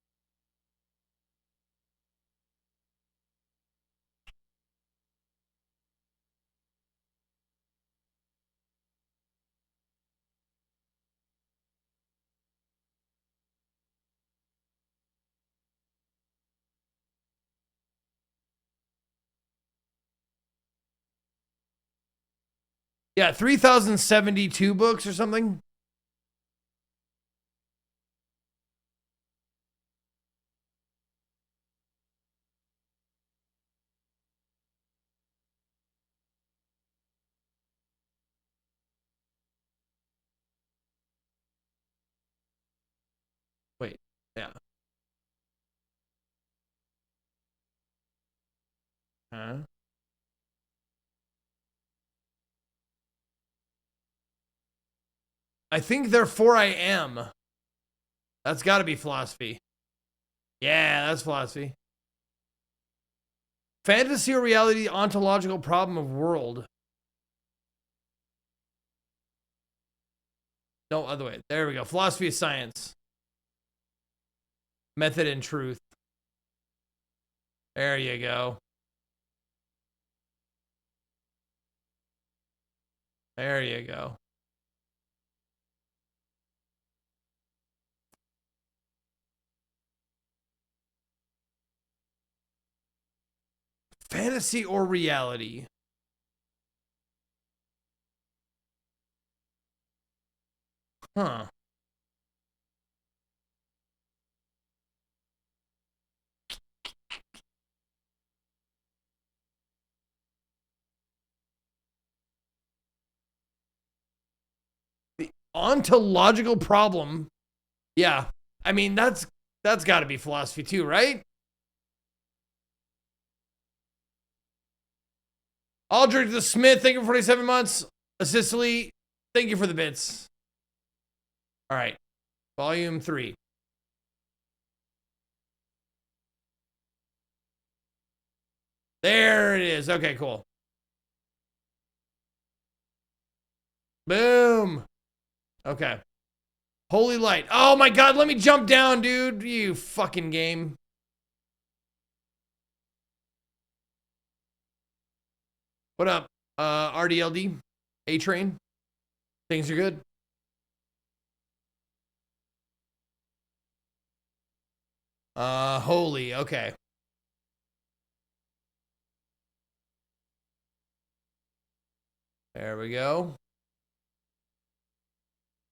Yeah, 3,072 books or something. Wait, yeah. Huh? I think therefore I am. That's got to be philosophy. Yeah, that's philosophy. Fantasy or reality, ontological problem of world. No, other way. There we go. Philosophy of science. Method and truth. There you go. There you go. Fantasy or reality? Huh. The ontological problem. Yeah. I mean, that's got to be philosophy too, right? Aldrich the Smith, thank you for 47 months. Sicily, thank you for the bits. All right. Volume 3. There it is. Okay, cool. Boom. Okay. Holy light. Oh my God, let me jump down, dude. You fucking game. What up, RDLD? A-Train? Things are good? Holy, okay. There we go.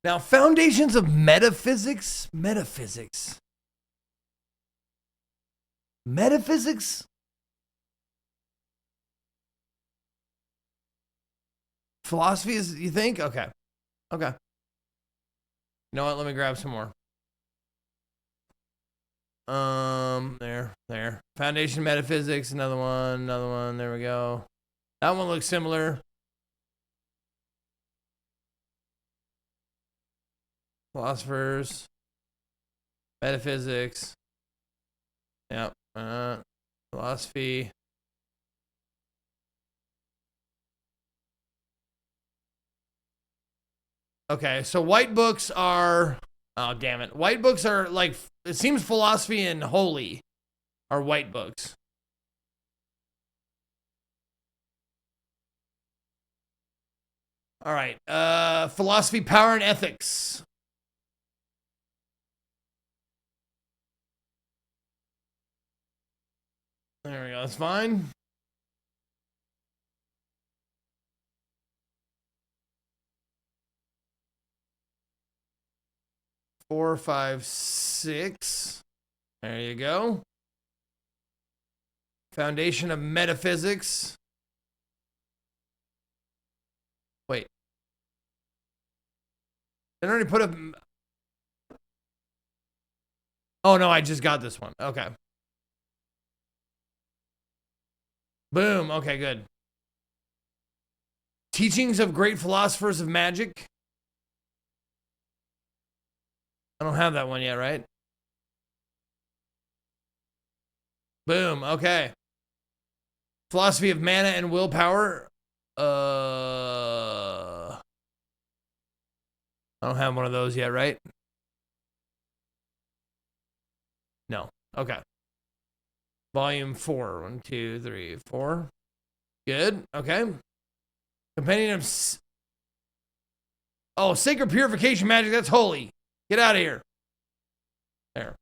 Now, foundations of metaphysics? Metaphysics. Metaphysics? Philosophy is, you think? Okay. Okay. You know what? Let me grab some more. There. Foundation metaphysics, another one. There we go. That one looks similar. Philosophers. Metaphysics. Yep. Philosophy. Okay, so white books are, oh damn it. White books are like, it seems philosophy and holy are white books. All right, philosophy, power, and ethics. There we go, that's fine. Four, 5, 6. There you go. Foundation of metaphysics. Wait. Did I already put a... Oh, no, I just got this one. Okay. Boom. Okay, good. Teachings of great philosophers of magic. I don't have that one yet, right? Boom. Okay. Philosophy of mana and willpower. I don't have one of those yet, right? No. Okay. Volume 4. 1, 2, 3, 4. Good. Okay. Companion of... Oh, sacred purification magic. That's holy. Get out of here. There.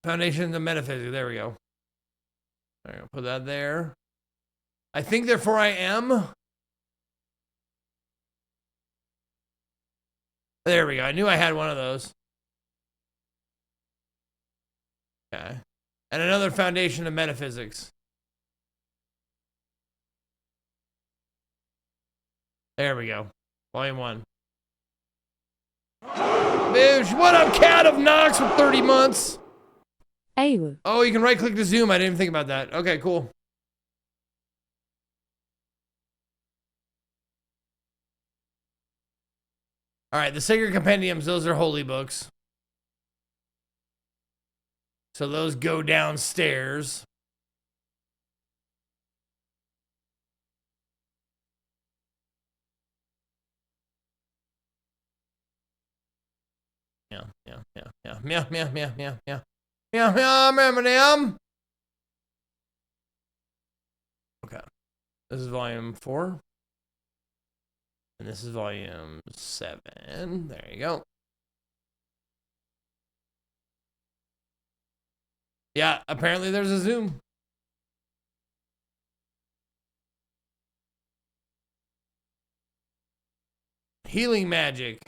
Foundation of metaphysics. There we go. There we go. Put that there. I think therefore I am. There we go. I knew I had one of those. Okay. And another foundation of metaphysics. There we go. Volume 1. Boosh. What up, Cat of Knox with 30 months? Ew. Oh, you can right click to zoom. I didn't even think about that. Okay, cool. All right, the Sacred Compendiums, those are holy books. So those go downstairs. Yeah. Meow. Okay. This is volume 4. And this is volume 7. There you go. Yeah, apparently there's a zoom. Healing magic.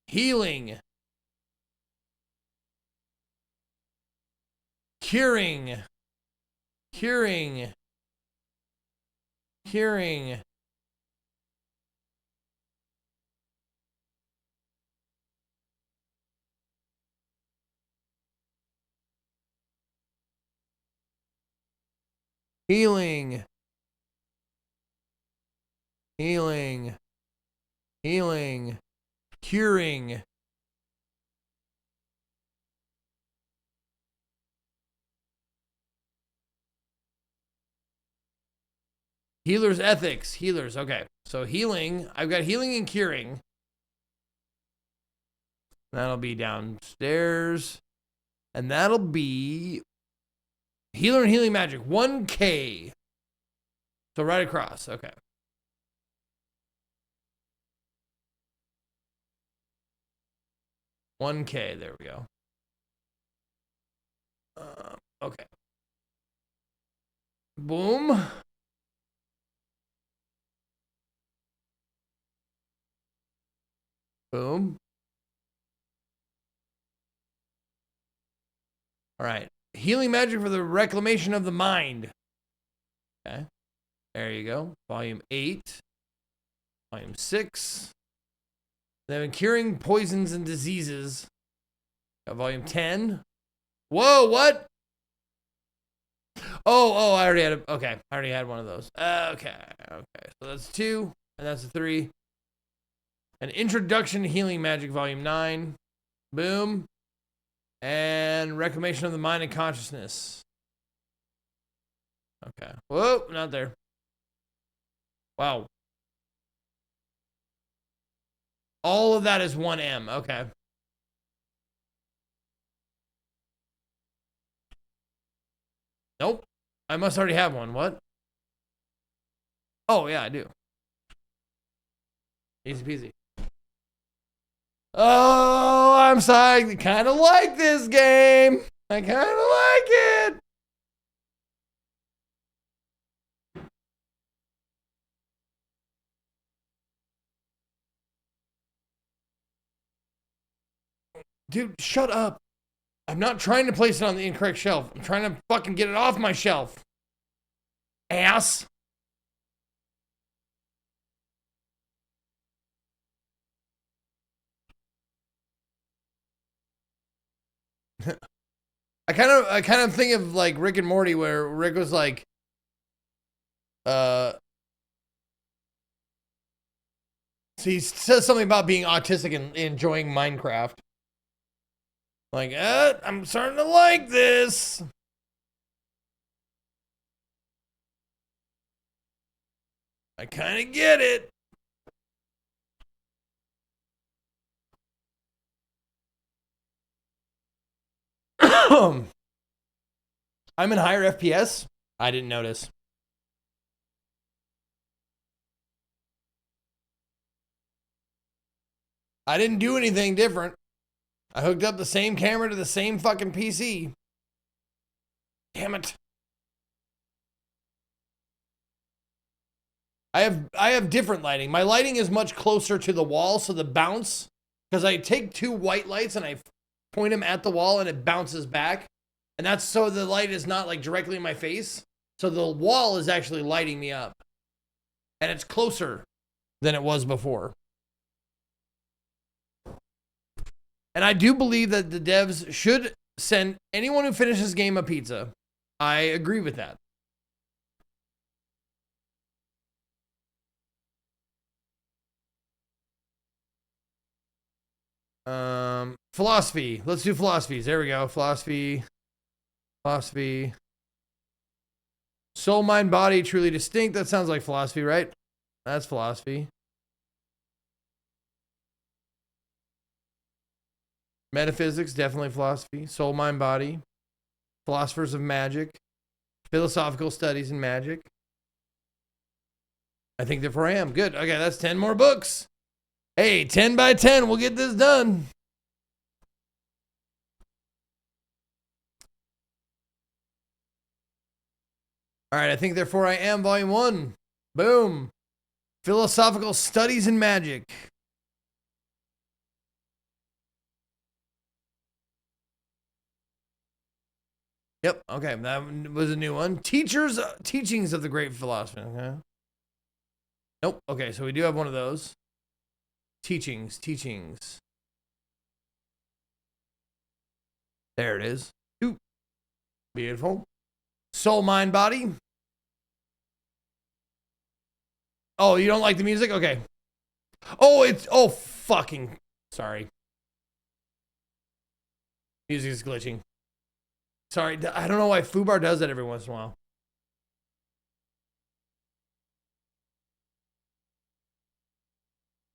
Healing. Curing. Healing. Curing. Healer's ethics. Healers. Okay. So healing. I've got healing and curing. That'll be downstairs. And that'll be healer and healing magic. 1K. So right across. Okay. $1K. There we go. Okay. Boom. Boom. All right. Healing magic for the reclamation of the mind. Okay. There you go. Volume 8. Volume 6. Then curing poisons and diseases. Got volume 10. Whoa, what? Oh, I already had okay. I already had one of those. Okay. So that's 2, and that's a 3. An Introduction to Healing Magic, volume 9. Boom. And Reclamation of the Mind and Consciousness. Okay. Whoa, not there. Wow. All of that is 1M. Okay. Nope. I must already have one. What? Oh, yeah, I do. Easy peasy. Oh, I'm sorry. I kind of like this game. I kind of like it. Dude, shut up. I'm not trying to place it on the incorrect shelf. I'm trying to fucking get it off my shelf. Ass. I kind of think of like Rick and Morty, where Rick was like, so he says something about being autistic and enjoying Minecraft. Like, I'm starting to like this. I kind of get it. I'm in higher FPS. I didn't notice. I didn't do anything different. I hooked up the same camera to the same fucking PC. Damn it. I have different lighting. My lighting is much closer to the wall, so the bounce, because I take 2 white lights and I point them at the wall and it bounces back. And that's so the light is not like directly in my face. So the wall is actually lighting me up. And it's closer than it was before. And I do believe that the devs should send anyone who finishes this game a pizza. I agree with that. Philosophy. Let's do philosophies. There we go. Philosophy. Soul, mind, body, truly distinct. That sounds like philosophy, right? That's philosophy. Metaphysics, definitely philosophy. Soul, mind, body. Philosophers of magic. Philosophical studies in magic. I think therefore I am. Good. Okay, that's 10 more books. Hey, 10 by 10. We'll get this done. All right, I think therefore I am volume 1. Boom. Philosophical studies in magic. Yep. Okay, that was a new one. Teachings of the great philosopher. Okay. Nope. Okay, so we do have one of those. Teachings. There it is. Ooh. Beautiful. Soul, mind, body. Oh, you don't like the music? Okay. Oh, fucking. Sorry. Music is glitching. Sorry, I don't know why Fubar does that every once in a while.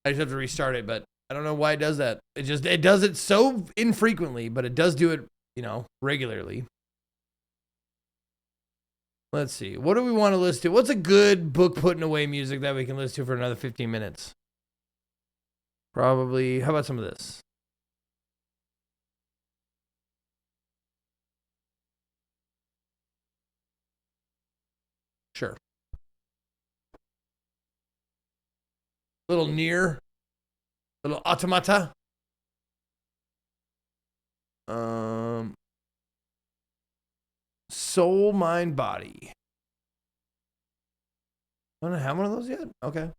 I just have to restart it, but I don't know why it does that. It does it so infrequently, but it does do it, regularly. Let's see. What do we want to listen to? What's a good book putting away music that we can listen to for another 15 minutes? Probably, how about some of this? Sure. Little Nier. Little Automata. Soul, mind, body. I don't have one of those yet. Okay. Let's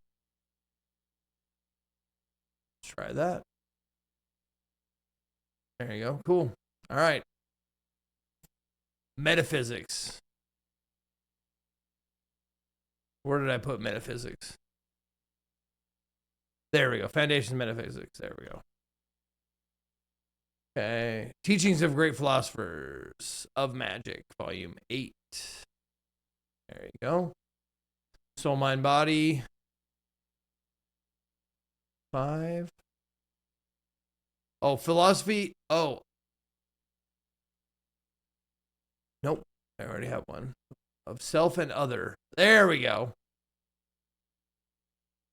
try that. There you go. Cool. All right. Metaphysics. Where did I put metaphysics? There we go. Foundations of Metaphysics. There we go. Okay. Teachings of Great Philosophers of Magic, Volume 8. There you go. Soul, Mind, Body. 5. Oh, Philosophy. Oh. Nope. I already have one. Of Self and Other. There we go.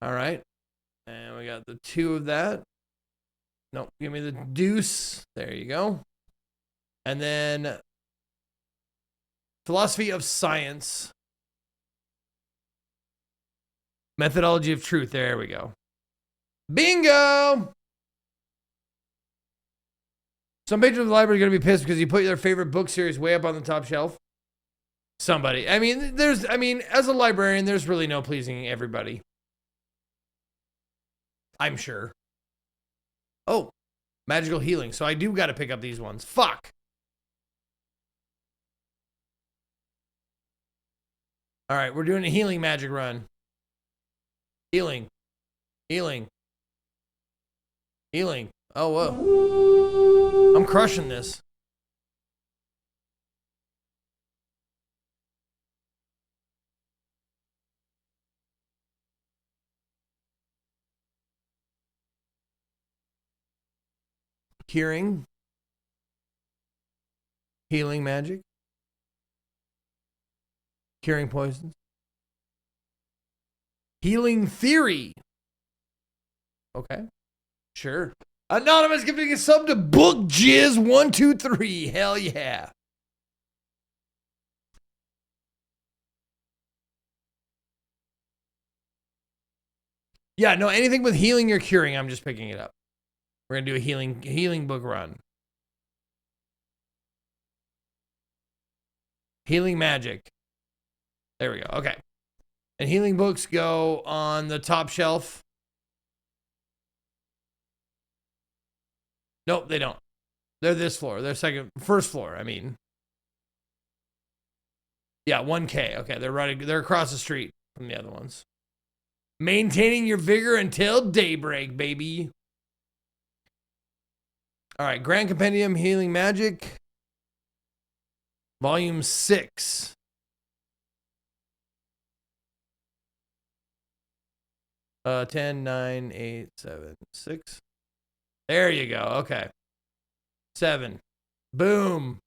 All right. And we got the 2 of that. Nope. Give me the deuce. There you go. And then Philosophy of Science. Methodology of Truth. There we go. Bingo! Some patrons of the library are going to be pissed because you put their favorite book series way up on the top shelf. Somebody. I mean, as a librarian, there's really no pleasing everybody. I'm sure. Oh, magical healing. So I do got to pick up these ones. Fuck. All right, we're doing a healing magic run. Healing. Oh, whoa. I'm crushing this. Curing. Healing magic. Curing poisons. Healing theory. Okay. Sure. Anonymous giving a sub to Book Jizz 123. Hell yeah. Yeah, no, anything with healing or curing, I'm just picking it up. We're going to do a healing book run. Healing magic. There we go. Okay. And healing books go on the top shelf. Nope, they don't. They're this floor. They're first floor, I mean. Yeah, 1K. Okay, they're across the street from the other ones. Maintaining your vigor until daybreak, baby. All right, Grand Compendium Healing Magic. Volume 6. Uh, 10, 9, 8, 7, 6. There you go. Okay. 7. Boom.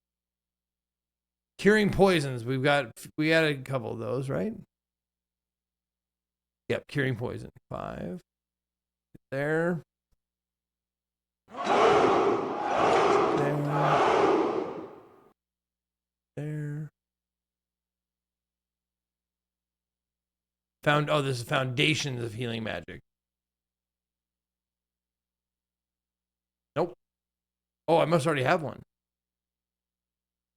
Curing poisons. We got a couple of those, right? Yep, curing poison. 5. There. There. This is Foundations of Healing Magic. Nope. Oh, I must already have one.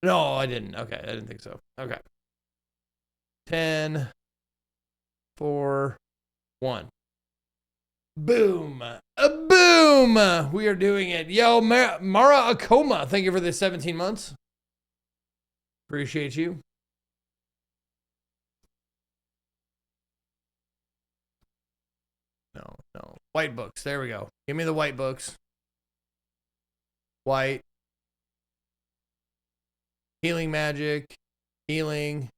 No, I didn't. Okay, I didn't think so. Okay. 10, 4, 1. Boom. A boom. We are doing it. Yo, Mara Akoma, thank you for the 17 months. Appreciate you. No. White books. There we go. Give me the white books. White. Healing magic. Healing.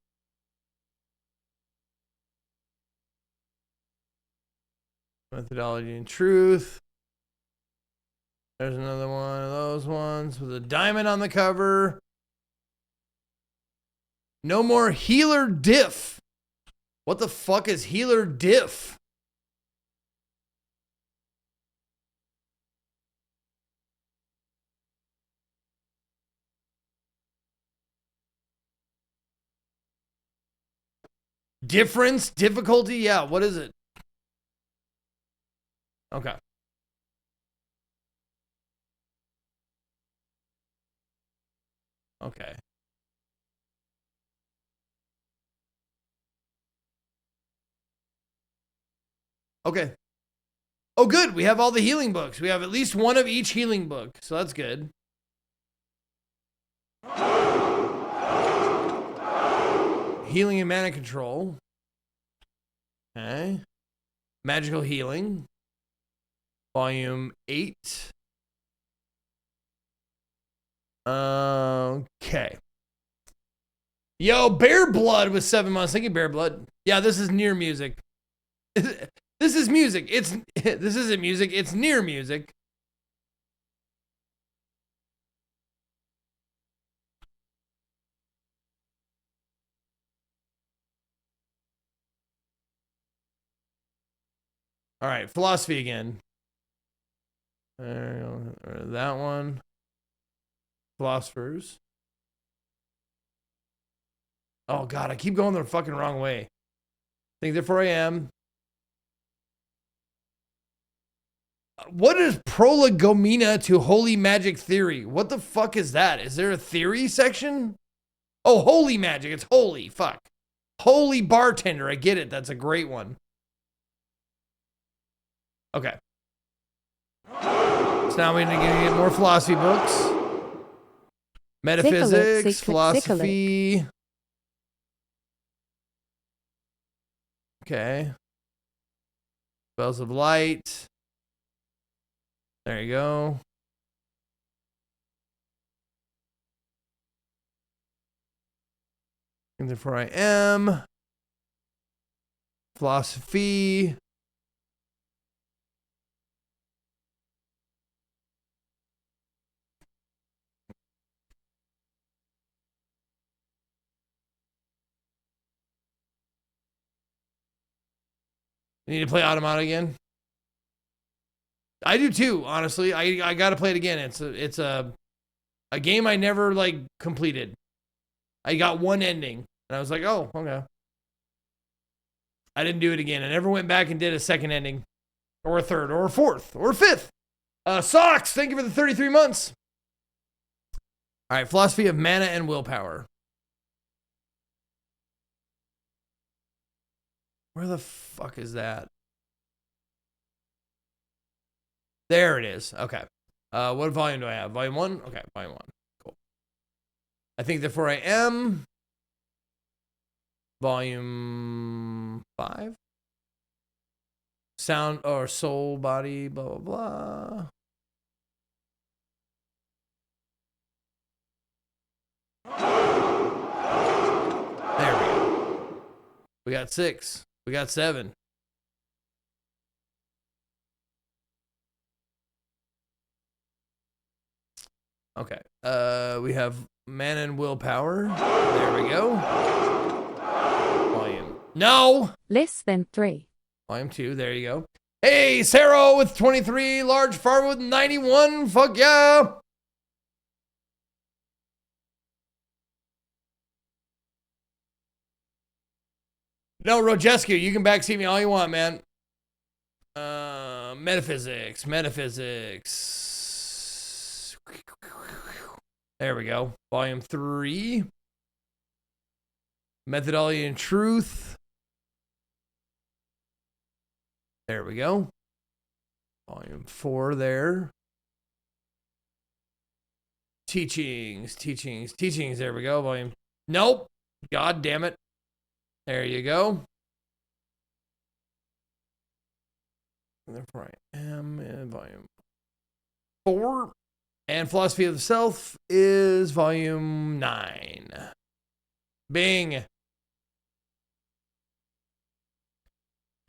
Methodology and truth. There's another one of those ones with a diamond on the cover. No more healer diff. What the fuck is healer diff? Difference? Difficulty? Yeah, what is it? Okay. Okay. Okay. Oh, good. We have all the healing books. We have at least one of each healing book. So that's good. Healing and mana control. Okay. Magical healing. Volume 8. Okay. Yo, Bear Blood with 7 months. Thank you, Bear Blood. Yeah, this is near music. This is music. This isn't music. It's near music. All right, philosophy again. That one. Philosophers. Oh God, I keep going the fucking wrong way. Think therefore I am. What is prolegomena to holy magic theory? What the fuck is that? Is there a theory section? Oh, holy magic. It's holy. Fuck. Holy bartender. I get it. That's a great one. Okay. So now we're going to get more philosophy books. Metaphysics, philosophy. Okay. Spells of light. There you go. And therefore I am. Philosophy. You need to play Automata again? I do too, honestly. I gotta play it again. It's a game I never like completed. I got one ending and I was like, oh, okay. I didn't do it again. I never went back and did a second ending. Or a third, or a fourth, or a fifth. Socks, thank you for the 33 months. All right, philosophy of mana and willpower. Where the fuck is that? There it is. Okay. What volume do I have? Volume 1? Okay, volume 1. Cool. I think therefore I am volume 5. Sound or soul, body, blah, blah, blah. There we go. We got 6. We got 7. Okay. We have mana and willpower. There we go. Volume. No! Less than 3. Volume 2. There you go. Hey, Sarah with 23. Large Farm with 91. Fuck yeah! No, Rogescu, you can backseat me all you want, man. Metaphysics. There we go. Volume 3. Methodology and Truth. There we go. Volume 4 there. Teachings. There we go. Volume. Nope. God damn it. There you go. Therefore I am in volume 4. And Philosophy of the Self is volume 9. Bing.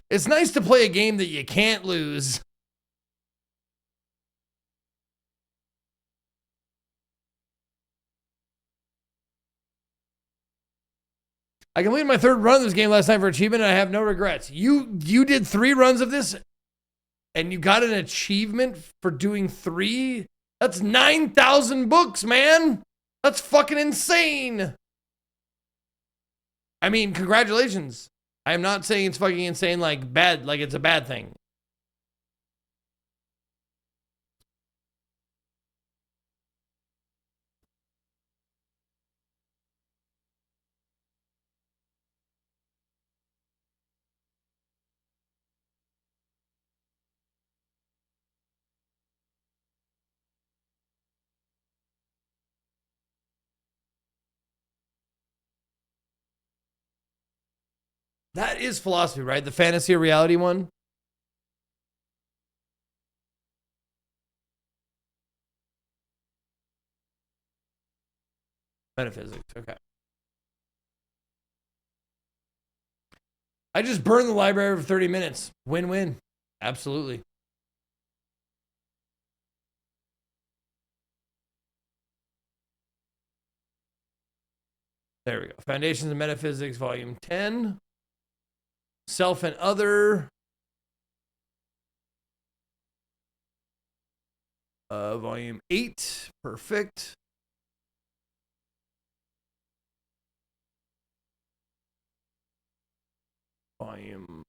It's nice to play a game that you can't lose. I completed my 3rd run of this game last night for achievement, and I have no regrets. You did 3 runs of this, and you got an achievement for doing 3? That's 9,000 books, man. That's fucking insane. I mean, congratulations. I am not saying it's fucking insane like bad, like it's a bad thing. That is philosophy, right? The fantasy or reality one? Metaphysics, okay. I just burned the library for 30 minutes. Win-win. Absolutely. There we go. Foundations of Metaphysics, Volume 10. Self and Other. Volume 8. Perfect. Volume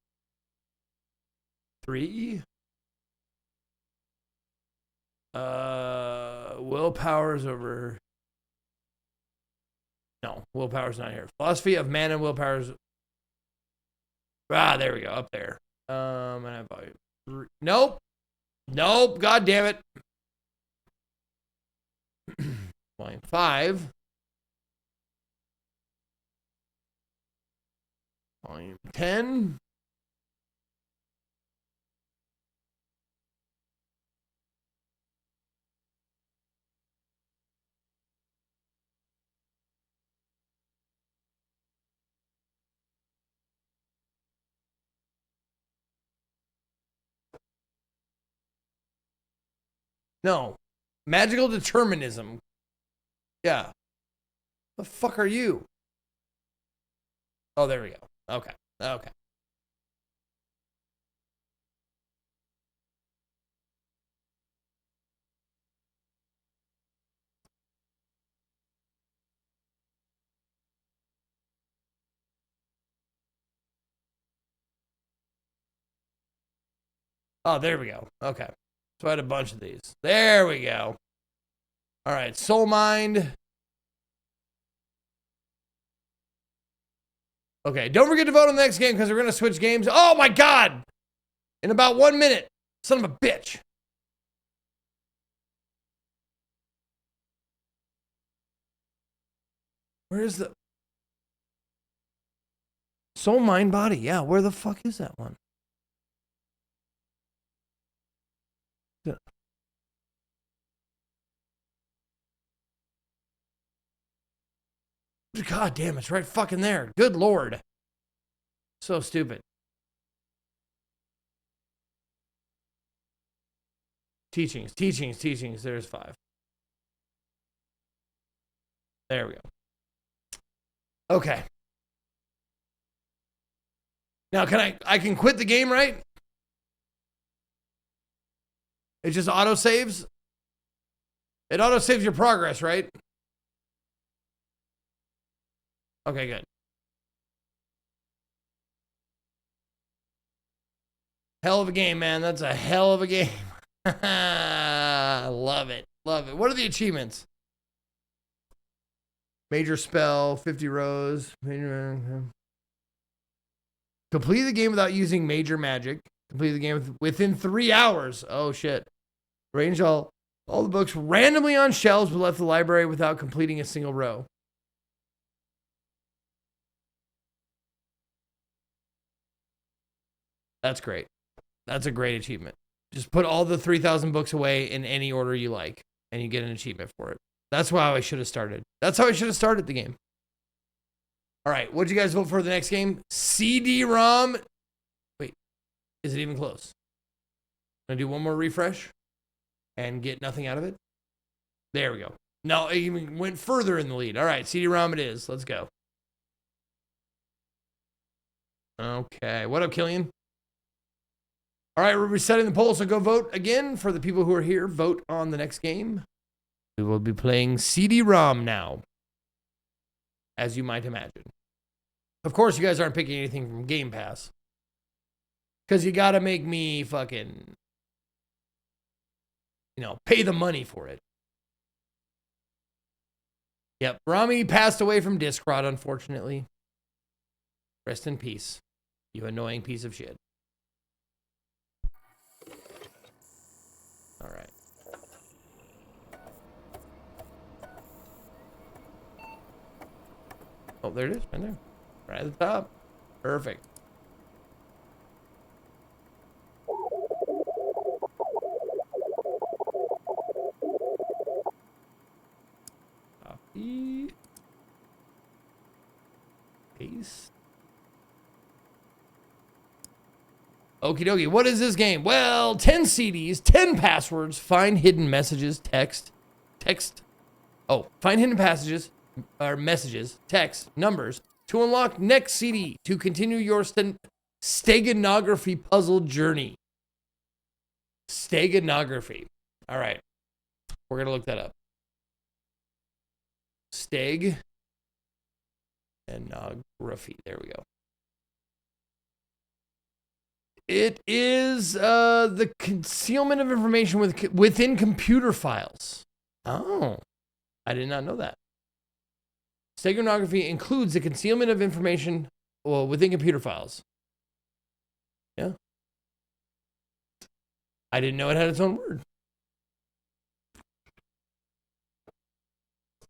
3. Willpower's over. No, willpower's not here. Philosophy of Man and Willpower's. There we go, up there. And I have volume 3. Nope. God damn it. Volume 5. Volume 10. No. Magical determinism. Yeah. The fuck are you? Oh, there we go. Okay. Oh, there we go. Okay. So I had a bunch of these. There we go. All right. Soul Mind. Okay. Don't forget to vote on the next game because we're going to switch games. Oh, my God. In about 1 minute. Son of a bitch. Where's the Soul, Mind, Body? Yeah, where the fuck is that one? God damn, it's right fucking there. Good Lord. So stupid. Teachings. There's 5. There we go. Okay. Now, I can quit the game, right? It just auto saves. It auto saves your progress, right? Okay, good. Hell of a game, man. That's a hell of a game. Love it. Love it. What are the achievements? Major spell, 50 rows. Complete the game without using major magic. Complete the game within 3 hours. Oh, shit. Arrange all the books randomly on shelves, but left the library without completing a single row. That's great. That's a great achievement. Just put all the 3,000 books away in any order you like, and you get an achievement for it. That's how I should have started. That's how I should have started the game. All right, what'd you guys vote for the next game? CD-ROM. Wait, is it even close? I'm gonna do one more refresh and get nothing out of it. There we go. No, it even went further in the lead. All right, CD-ROM it is. Let's go. Okay, what up, Killian? All right, we're resetting the poll, so go vote again. For the people who are here, vote on the next game. We will be playing CD-ROM now, as you might imagine. Of course, you guys aren't picking anything from Game Pass, because you got to make me fucking, pay the money for it. Yep, Rami passed away from disc rot, unfortunately. Rest in peace, you annoying piece of shit. All right. Oh, there it is, right there. Right at the top. Perfect. Copy. Paste. Okie dokie. What is this game? Well, 10 CDs, 10 passwords, find hidden messages, text. Oh, find hidden passages, or messages, text, numbers, to unlock next CD, to continue your steganography puzzle journey. Steganography. All right. We're going to look that up. Steganography. There we go. It is the concealment of information within computer files. Oh, I did not know that. Steganography includes the concealment of information within computer files. Yeah. I didn't know it had its own word.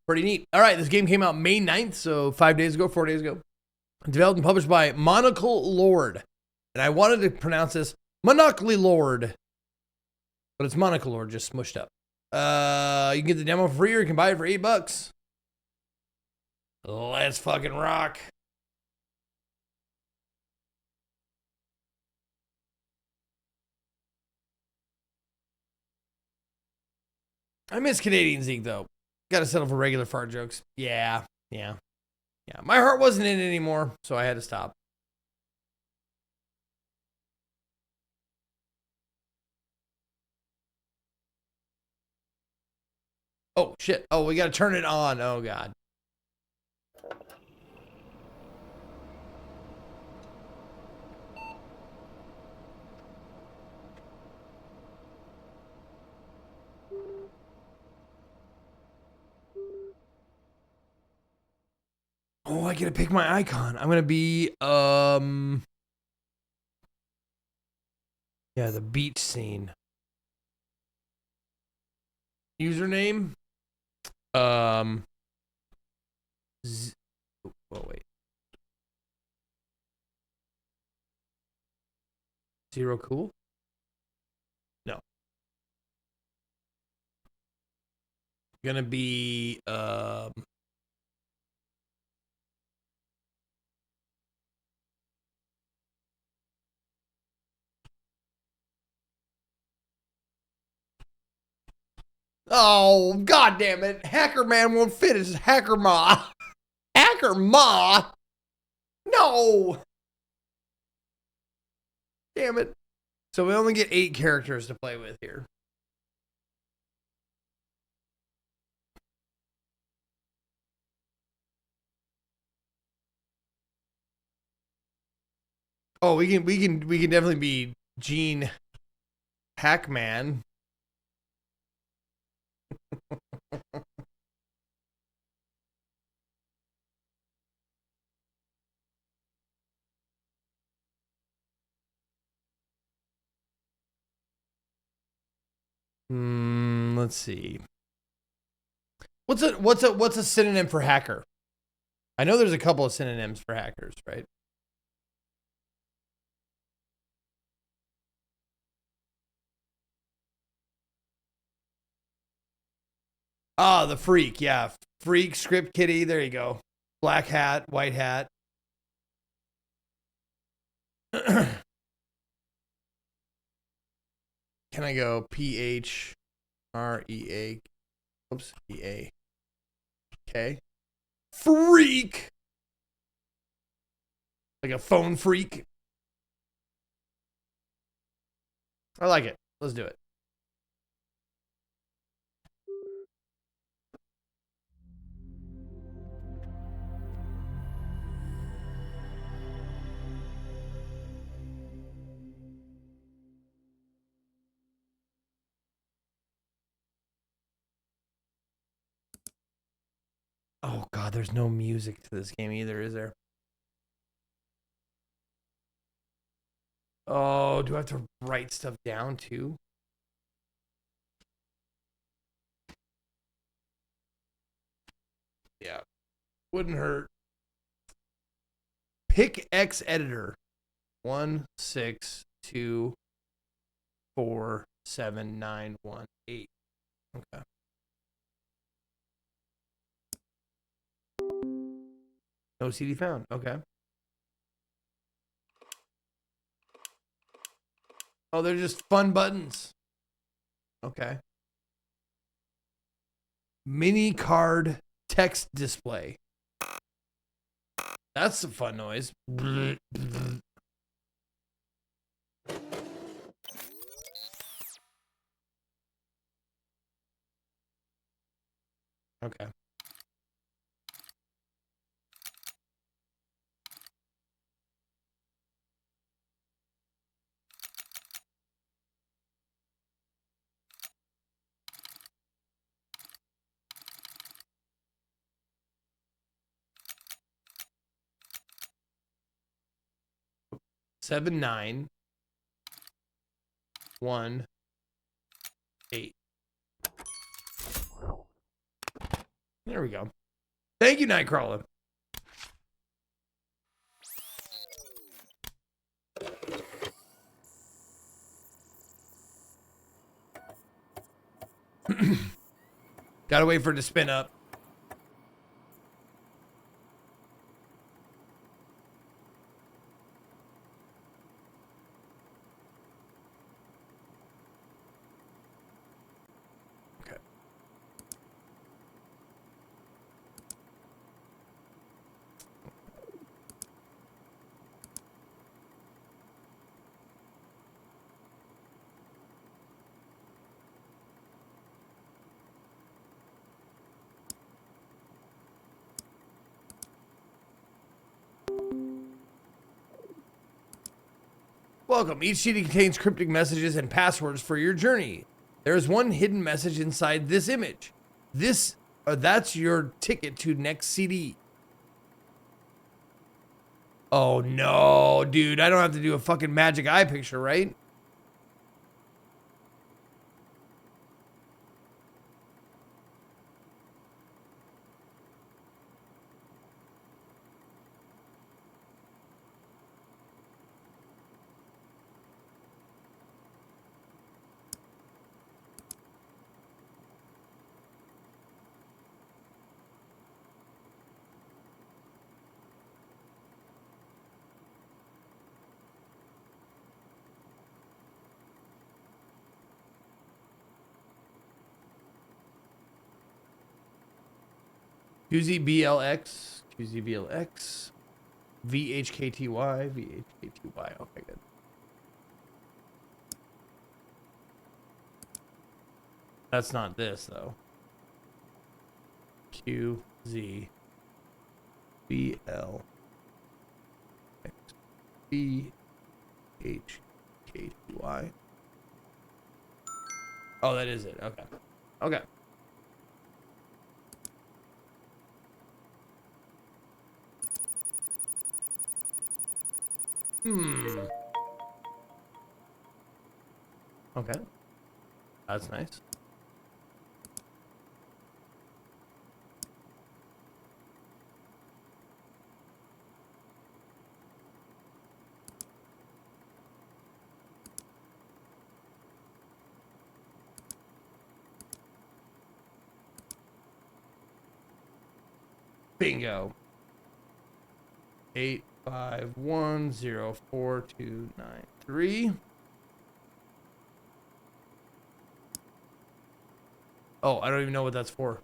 Pretty neat. All right, this game came out May 9th, so 4 days ago. Developed and published by Monocle Lord. And I wanted to pronounce this Monocle Lord, but it's Monocle Lord, just smushed up. You can get the demo for free, or you can buy it for $8. Let's fucking rock. I miss Canadian Zeke, though. Got to settle for regular fart jokes. Yeah. My heart wasn't in it anymore, so I had to stop. Oh, shit. Oh, we got to turn it on. Oh, God. Oh, I get to pick my icon. I'm going to be, yeah, the beach scene. Username. Oh, wait. Zero cool? No. Gonna be oh, god damn it. Hacker Man won't fit as Hacker Ma. Hacker Ma? No. Damn it. So we only get 8 characters to play with here. Oh, we can definitely be Gene Hackman. Let's see. What's a synonym for hacker? I know there's a couple of synonyms for hackers, right? Ah, the freak, yeah. Freak, script kiddie, there you go. Black hat, white hat. Can I go P-H-R-E-A? Oops, E-A. Okay. Freak! Like a phone freak. I like it. Let's do it. Oh god, there's no music to this game either, is there? Oh, do I have to write stuff down too? Yeah. Wouldn't hurt. Pick X editor. 1 6 2 4 7 9 1 8. Okay. No CD found. Okay. Oh, they're just fun buttons. Okay. Mini card text display. That's a fun noise. Okay. Seven, 9, 1, 8. There we go. Thank you, Nightcrawler. Gotta wait for it to spin up. Welcome. Each CD contains cryptic messages and passwords for your journey. There is one hidden message inside this image. That's your ticket to next CD. Oh no, dude. I don't have to do a fucking magic eye picture, right? QZBLX, QZBLX, VHKTY, VHKTY. Okay, good. That's not this though. QZ BL X B H K T Y. Oh, that is it. Okay. Okay. Okay. That's nice. Bingo. 851042293. Oh, I don't even know what that's for.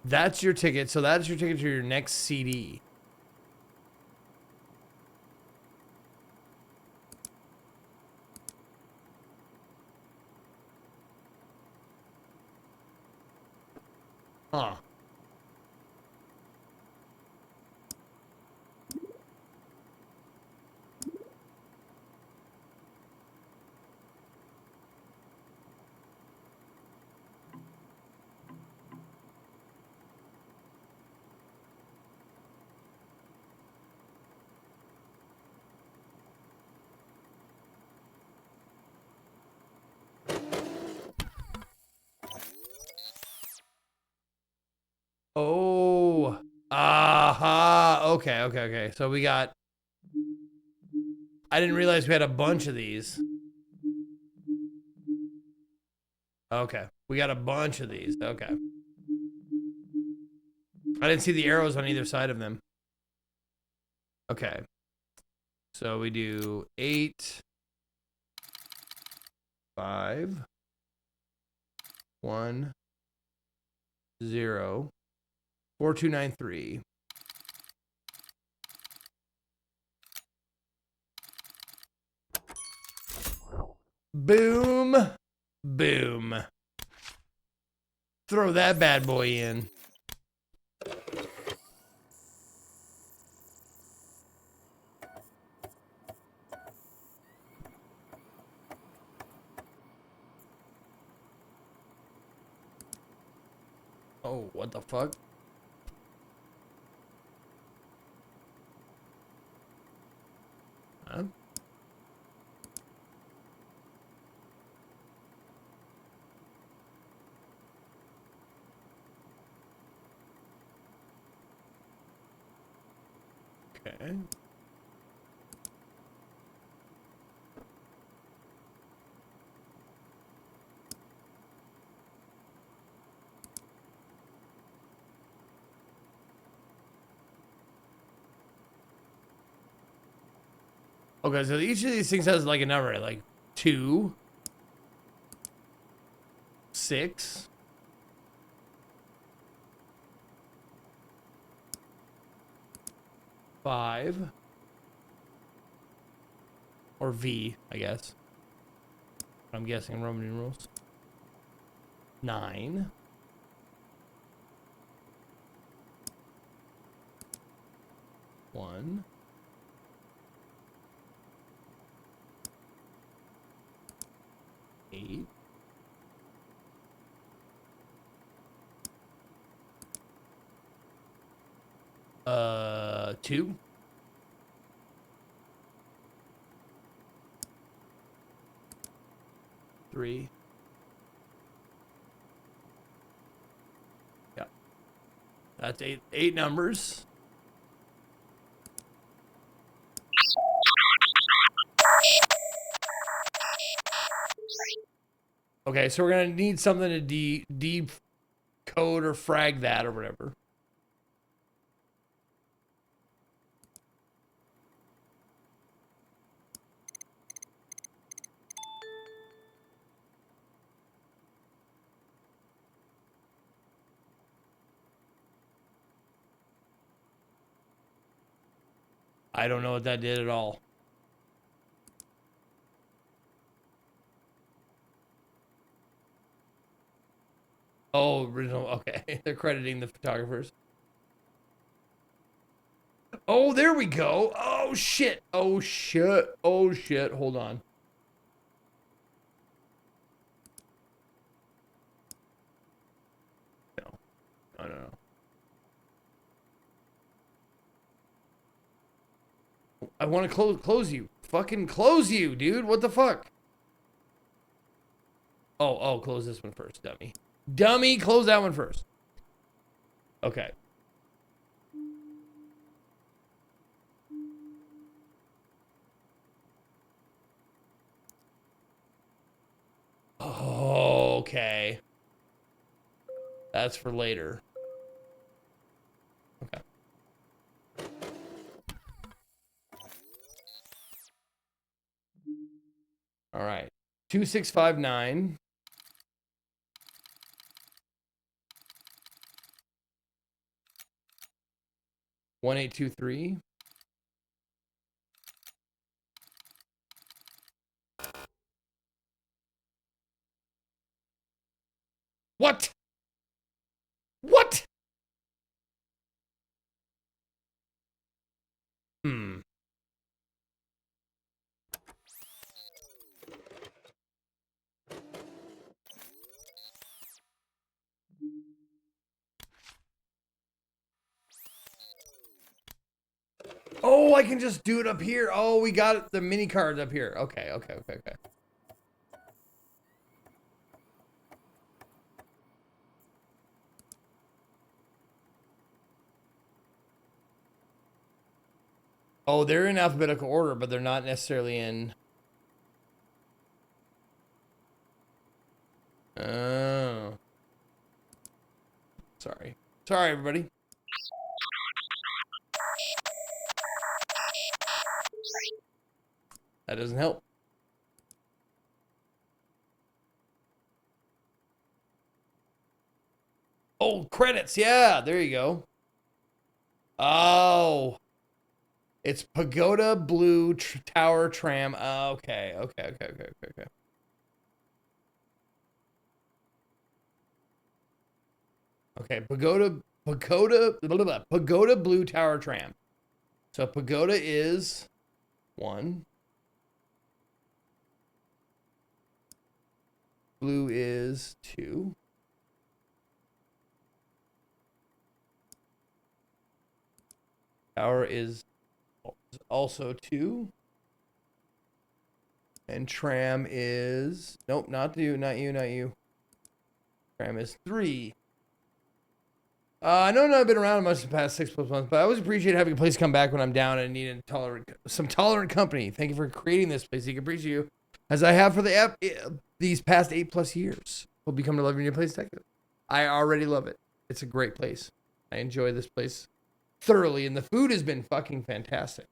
That's your ticket. So that's your ticket to your next CD. Huh. Oh, aha. Okay, okay, okay. So we got. I didn't realize we had a bunch of these. Okay, we got a bunch of these. Okay. I didn't see the arrows on either side of them. Okay. So we do 8, 5, 1, 0, 4293. Boom. Boom. Throw that bad boy in. Oh, what the fuck? Huh? Okay. Okay, so each of these things has like a number, like 2, 6, 5, or V, I guess. I'm guessing Roman numerals. 9. 1. 8. 2. 3. Yeah. That's 8 numbers. Okay, so we're gonna need something to decode or frag that or whatever. I don't know what that did at all. Oh, original. Okay. They're crediting the photographers. Oh, there we go. Oh, shit. Oh, shit. Oh, shit. Hold on. No. No, no, no. I want to close you. Fucking close you, dude. What the fuck? Oh, close this one first, dummy. Dummy, close that one first. Okay. Okay. That's for later. Okay. All right. 2659. One 823. What? What? Hmm. Oh, I can just do it up here. Oh, we got it, the mini cards up here. Okay. Oh, they're in alphabetical order, but they're not necessarily in... Oh. Sorry. Sorry, everybody. That doesn't help. Oh, credits. Yeah, there you go. Oh. It's Pagoda Blue Tower Tram. Okay. Okay, Pagoda Blue Tower Tram. So Pagoda is 1. Blue is 2. Tower is also 2. And tram is... Nope, not you. Tram is 3. I know I've been around much the past 6+ months, but I always appreciate having a place to come back when I'm down and need some tolerant company. Thank you for creating this place. You can appreciate you, as I have for these past 8+ years. Will become to love your new place, Texas. I already love it. It's a great place. I enjoy this place thoroughly, and the food has been fucking fantastic.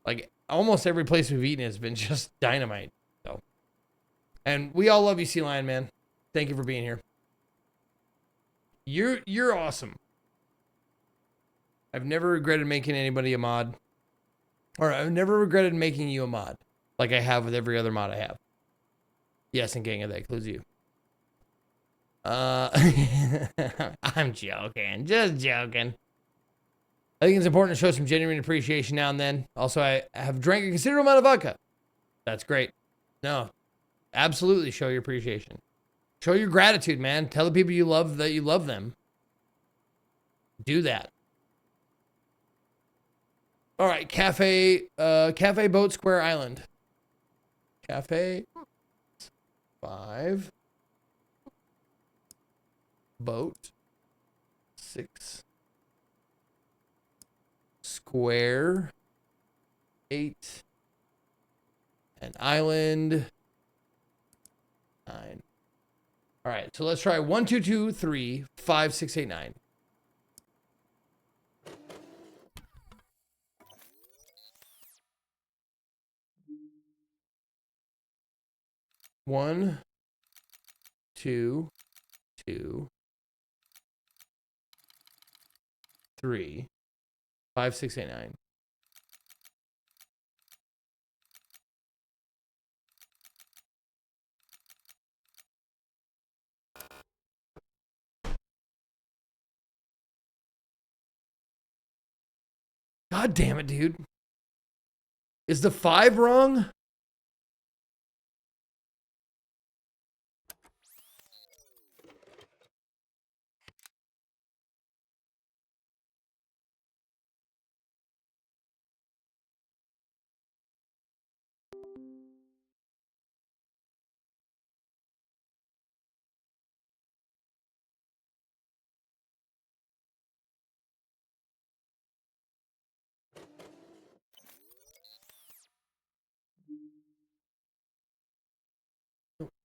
Like almost every place we've eaten has been just dynamite. So, and we all love you, Sea Lion Man. Thank you for being here. You're awesome. I've never regretted making anybody a mod. Or I've never regretted making you a mod. Like I have with every other mod I have. Yes, and gang, that includes you. I'm joking. Just joking. I think it's important to show some genuine appreciation now and then. Also, I have drank a considerable amount of vodka. That's great. No, absolutely show your appreciation. Show your gratitude, man. Tell the people you love that you love them. Do that. All right, Cafe Boat Square Island. Cafe 5. Boat 6. Square 8. And Island 9. All right, so let's try 1, 2, 2, 3, 5, 6, 8, 9. One, 2, 2, 3, 5, 6, 8, 9. God damn it, dude. Is the 5 wrong?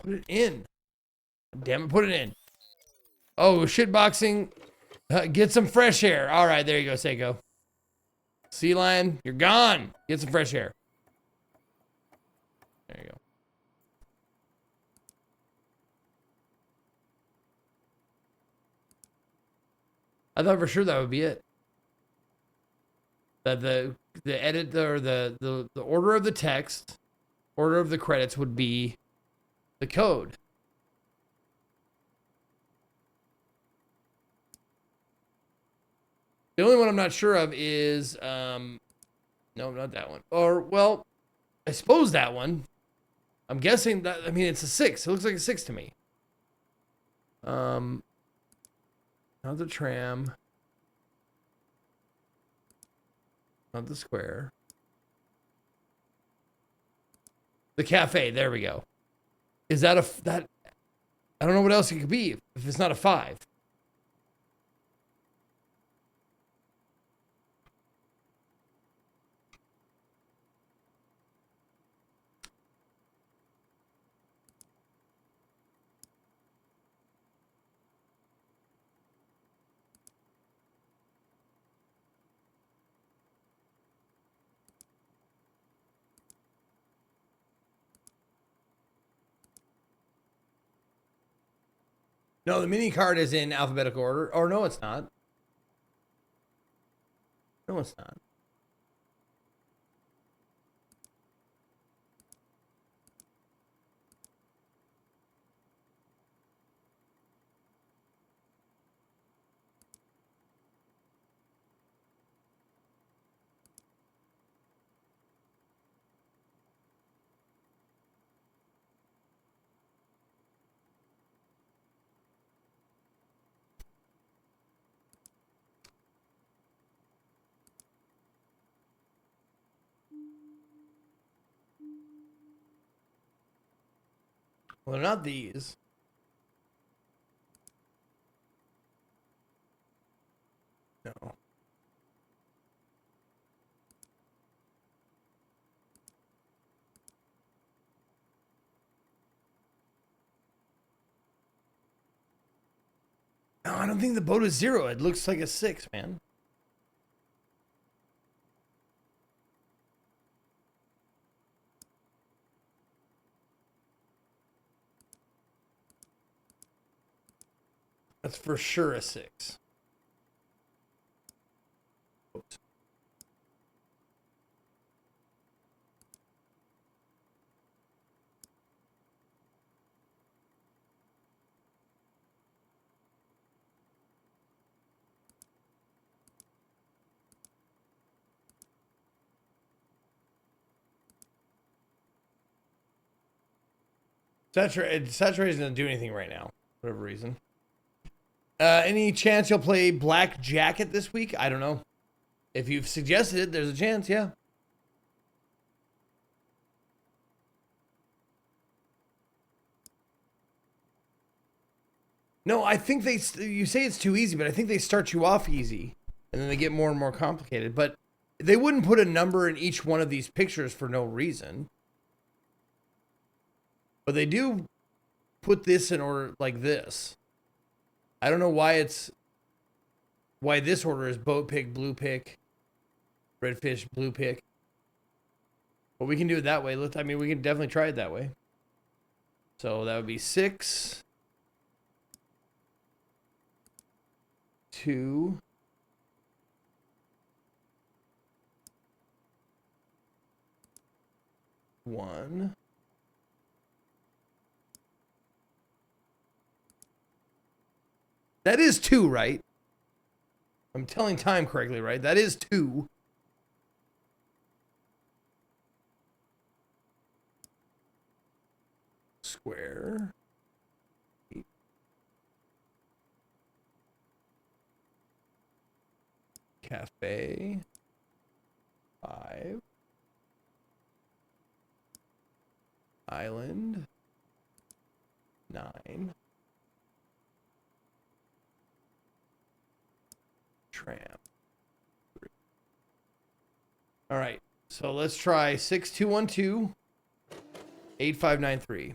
Put it in. Damn it, put it in. Oh, shitboxing. Get some fresh air. All right, there you go, Seiko. Sea lion, you're gone. Get some fresh air. There you go. I thought for sure that would be it. That the edit or the order of the text, order of the credits would be the code. The only one I'm not sure of is no, not that one. Or well, I suppose that one. I'm guessing that, I mean, it's a 6. It looks like a 6 to me. Not the tram. Not the square. The cafe. There we go. Is that that? I don't know what else it could be if it's not a 5. No, the mini card is in alphabetical order. Or no, it's not. No, it's not. Well, they're not these. No. No, I don't think the boat is 0. It looks like a 6, man. That's for sure a 6. Oops. Saturated doesn't do anything right now, for whatever reason. Any chance you'll play Black Jacket this week? I don't know. If you've suggested it, there's a chance, yeah. No, I think you say it's too easy, but I think they start you off easy, and then they get more and more complicated. But they wouldn't put a number in each one of these pictures for no reason. But they do put this in order like this. I don't know why this order is boat pick, blue pick, redfish, blue pick. But we can do it that way. I mean, we can definitely try it that way. So that would be 6, 2, 1. That is 2, right? I'm telling time correctly, right? That is 2. square. Cafe. 5. Island. 9. Tram. 3. All right. So let's try 6212 8593.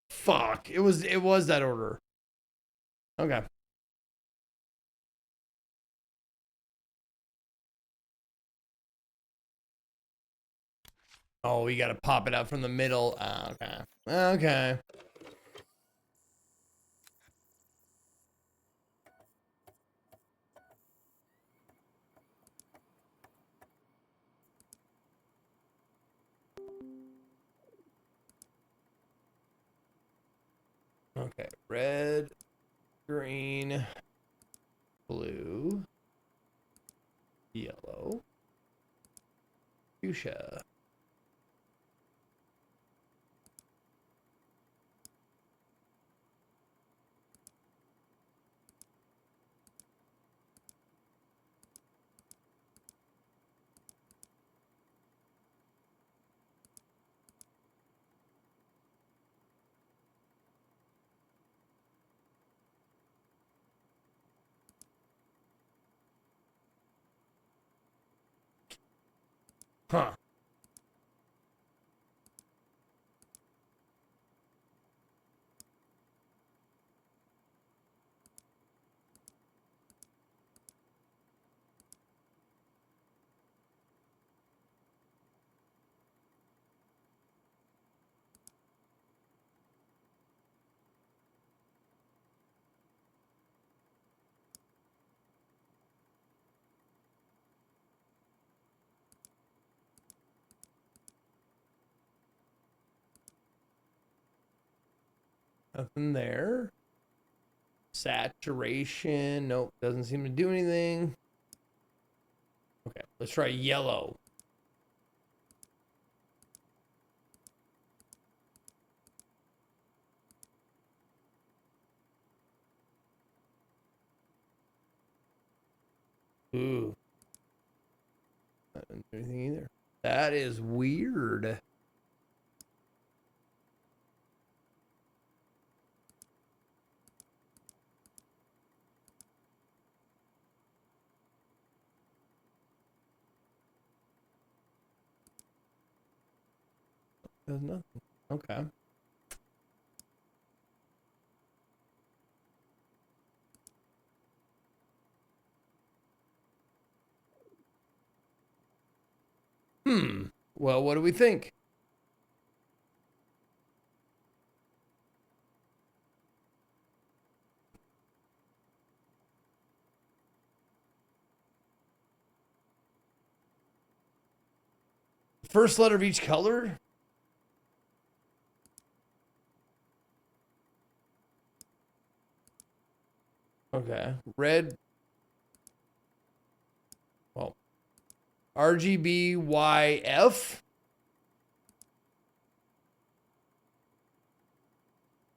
Fuck. It was that order. Okay. Oh, we gotta pop it out from the middle. Okay. Okay. Okay. Red, green, blue, yellow, fuchsia. Huh. Nothing there. Saturation. Nope. Doesn't seem to do anything. Okay. Let's try yellow. Ooh. That didn't do anything either. That is weird. There's nothing. Okay. Well, what do we think? First letter of each color? Okay. Red. Well, RGBYF?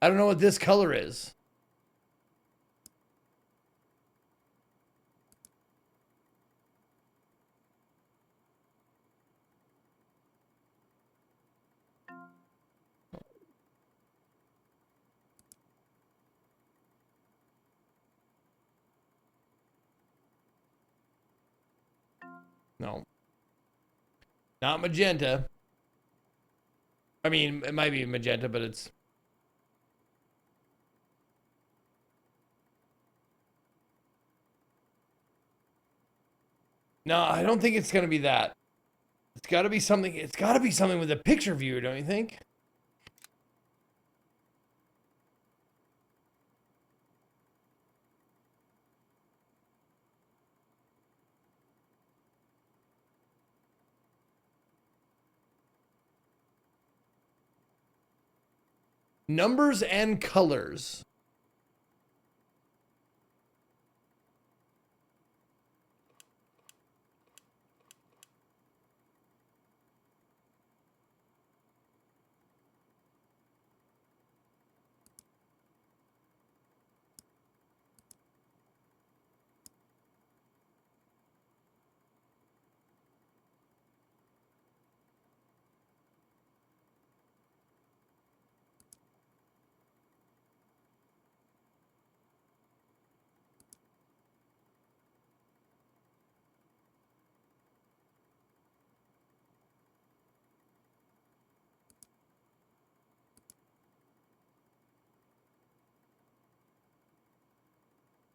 I don't know what this color is. No. Not magenta. I mean, it might be magenta, but it's... No, I don't think it's going to be that. It's got to be something. It's got to be something with a picture viewer, don't you think? Numbers and colors.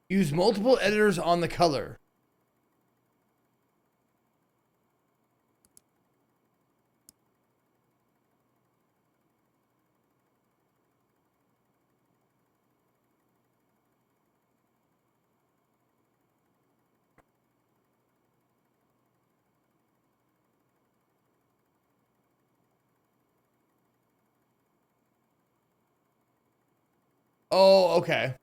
Use multiple editors on the color. Oh, okay.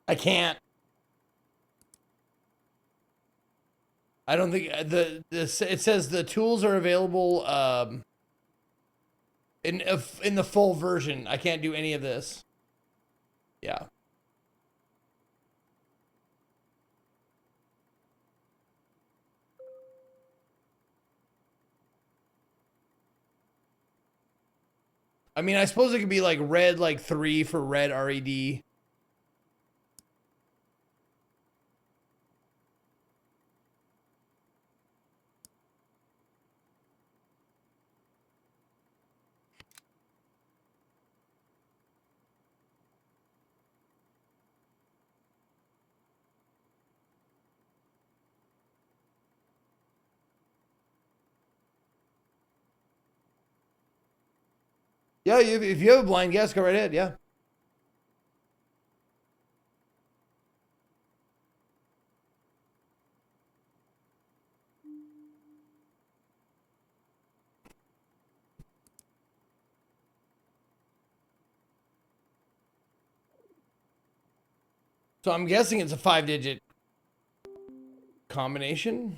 I can't. I don't think it says the tools are available in the full version. I can't do any of this. Yeah. I mean, I suppose it could be like red, like 3 for red RED. Yeah, if you have a blind guess, go right ahead. Yeah. So I'm guessing it's a 5-digit combination.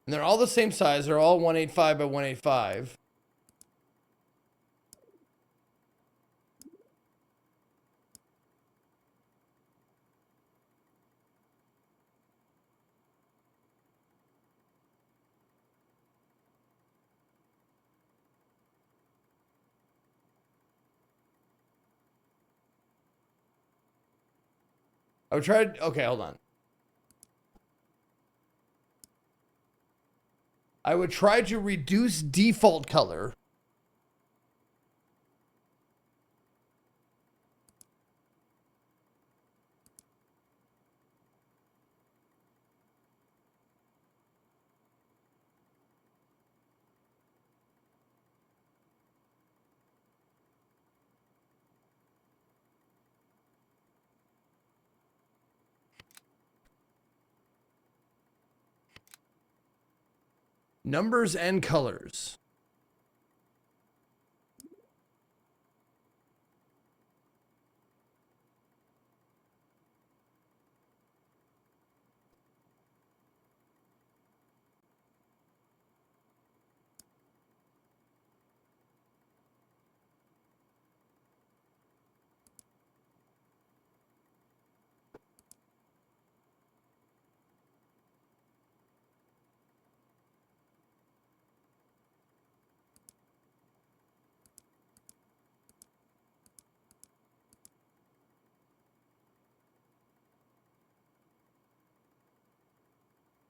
And they're all the same size. They're all 185 by 185. I would try. Okay, hold on. I would try to reduce default color. Numbers and colors.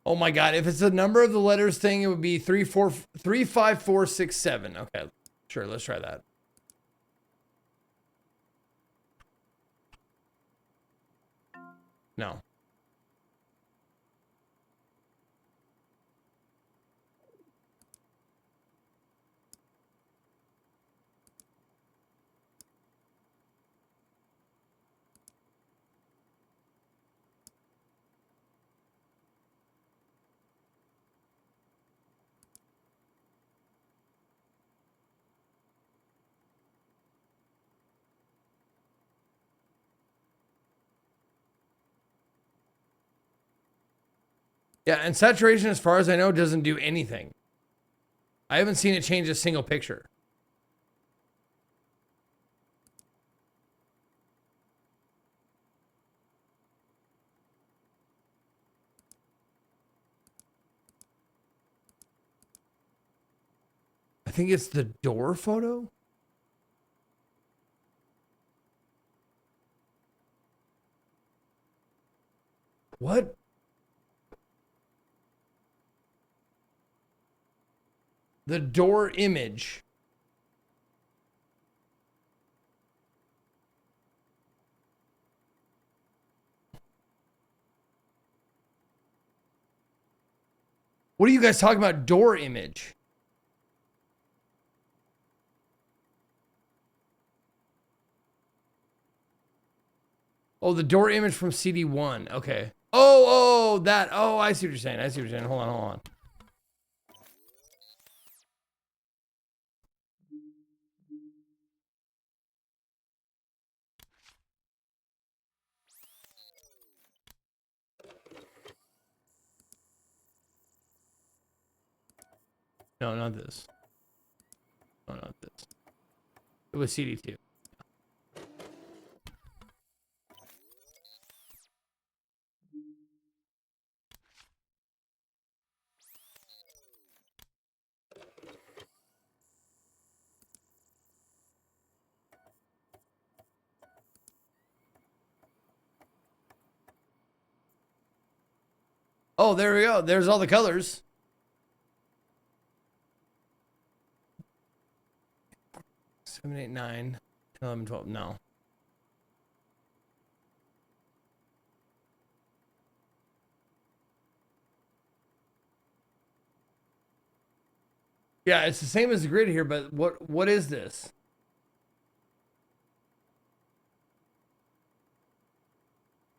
Oh my God. If it's the number of the letters thing, it would be 35467. Okay. Sure. Let's try that. No. Yeah, and saturation, as far as I know, doesn't do anything. I haven't seen it change a single picture. I think it's the door photo. What? The door image. What are you guys talking about? Door image. Oh, the door image from CD1. Okay. Oh, that. Oh, I see what you're saying. I see what you're saying. Hold on. No, not this. No, not this. It was CD2. Oh, there we go. There's all the colors. 7, 8, 9, 10, 11, 12. No. Yeah, it's the same as the grid here, but what is this?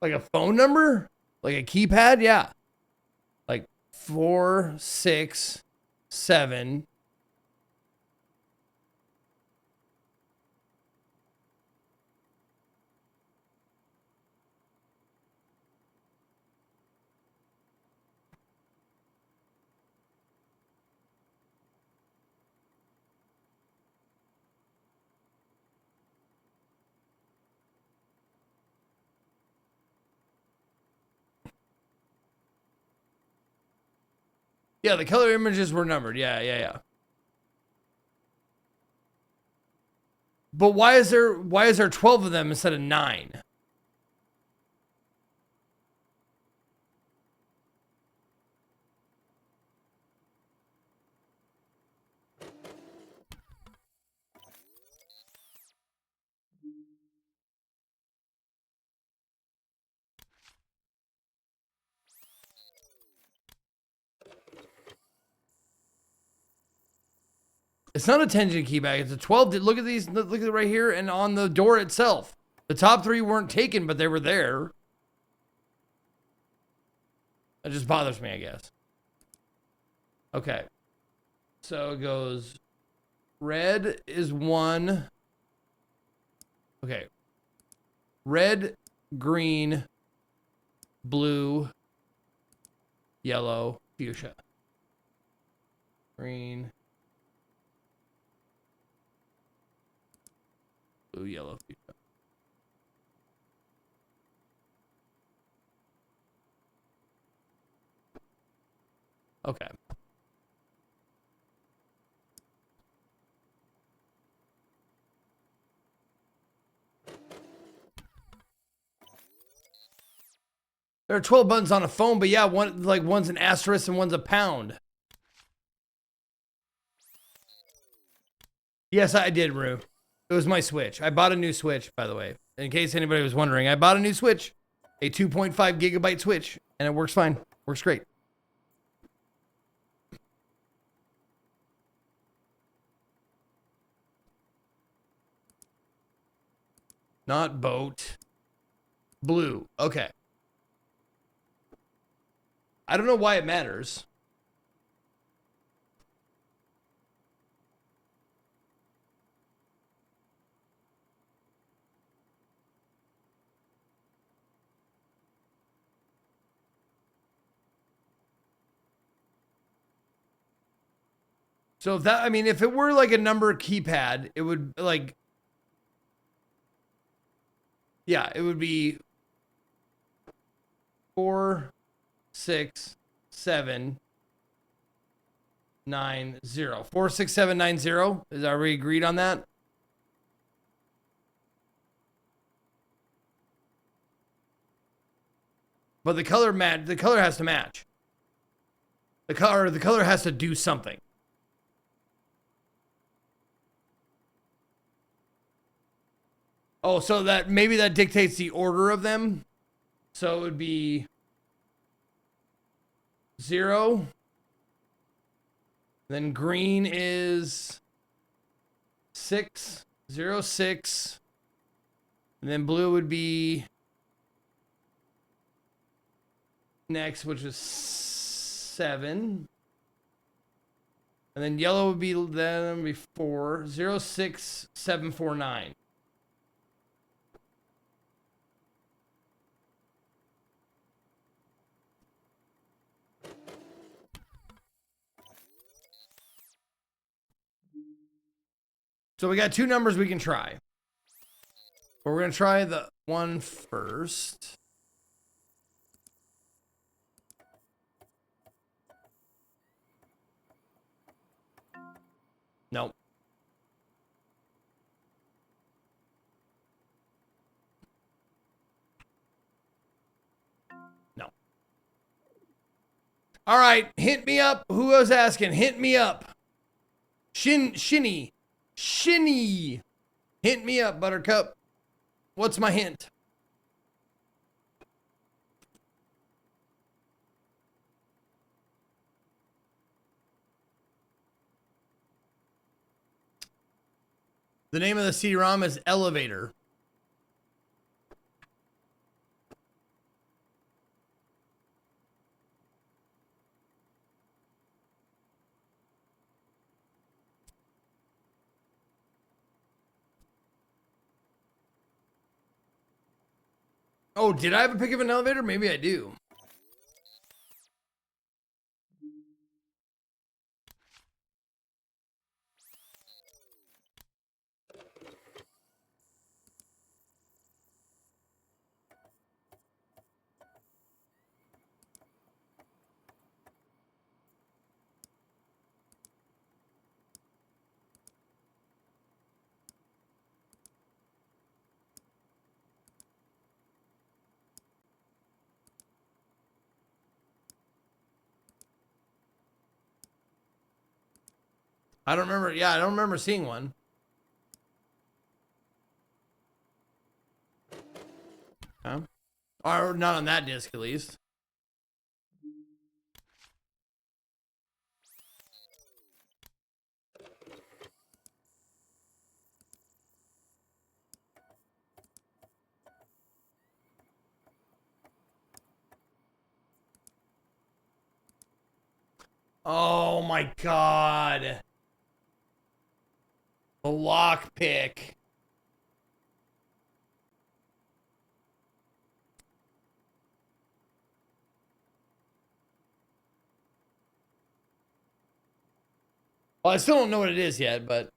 Like a phone number? Like a keypad? Yeah. Like 4, 6, 7. Yeah, the color images were numbered. Yeah. But why is there 12 of them instead of 9? It's not a 10-digit key bag. It's a 12. Look at these. Look at it right here and on the door itself. The top 3 weren't taken, but they were there. That just bothers me, I guess. Okay. So it goes. Red is 1. Okay. Red, green, blue, yellow, fuchsia. Green. Blue, yellow, fuchsia. Okay. There are 12 buttons on a phone, but yeah, one's an asterisk and one's a pound. Yes, I did, Rue. It was my Switch. I bought a new Switch, by the way. In case anybody was wondering, I bought a new Switch, a 2.5 gigabyte Switch, and it works fine. Works great. Not boat. Blue. Okay. I don't know why it matters. So if that, I mean, if it were like a number keypad, it would like, yeah, it would be 4, 6, 7, 9, 0. 4, 6, 7, 9, 0. Are we agreed on that? But the color has to match. The color has to do something. Oh, so that maybe that dictates the order of them. So it would be 0. Then green is 6, 0, 6. And then blue would be next, which is 7. And then yellow would be 4, 0, 6, 7, 4, 9. So we got two numbers we can try. But we're going to try the one first. Nope. No. All right, hint me up. Who was asking? Hint me up. Shinny. Hint me up, Buttercup. What's my hint? The name of the CD-ROM is Elevator. Oh, did I have a pick of an elevator? Maybe I do. I don't remember. Yeah, I don't remember seeing one. Huh? Or not on that disc, at least. Oh my God. The lockpick. Well, I still don't know what it is yet, but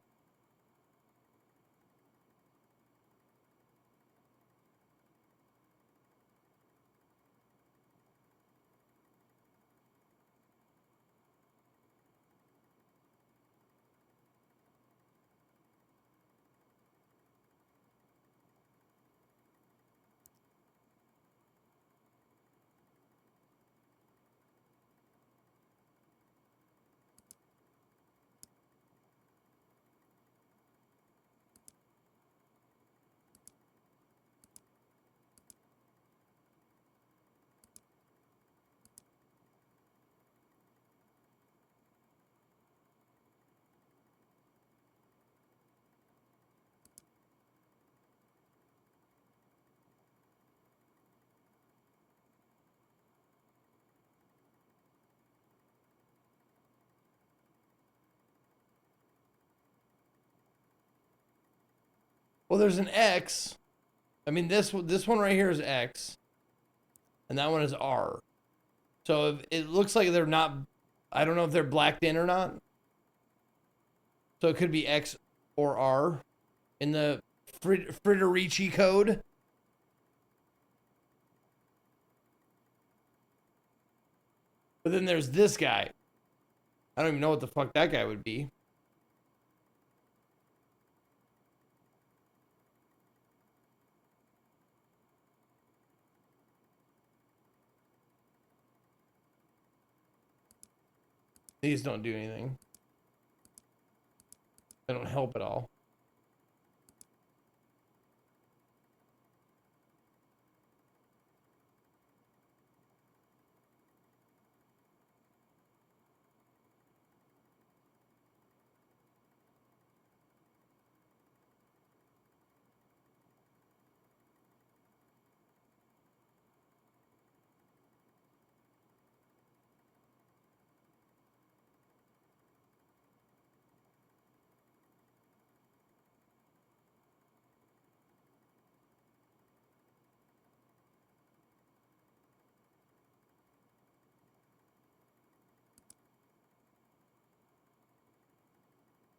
Well, there's an X. I mean, this one right here is X, and that one is R. So it looks like they're not. I don't know if they're blacked in or not. So it could be X or R in the Friderici code. But then there's this guy. I don't even know what the fuck that guy would be. These don't do anything. They don't help at all.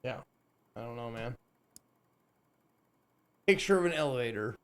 Yeah. I don't know, man. Picture of an elevator.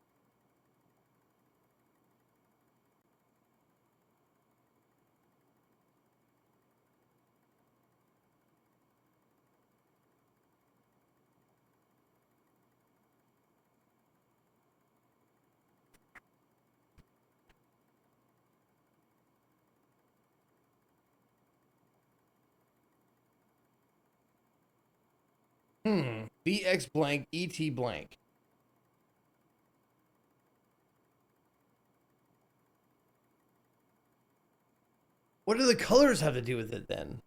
BX blank, ET blank. What do the colors have to do with it then?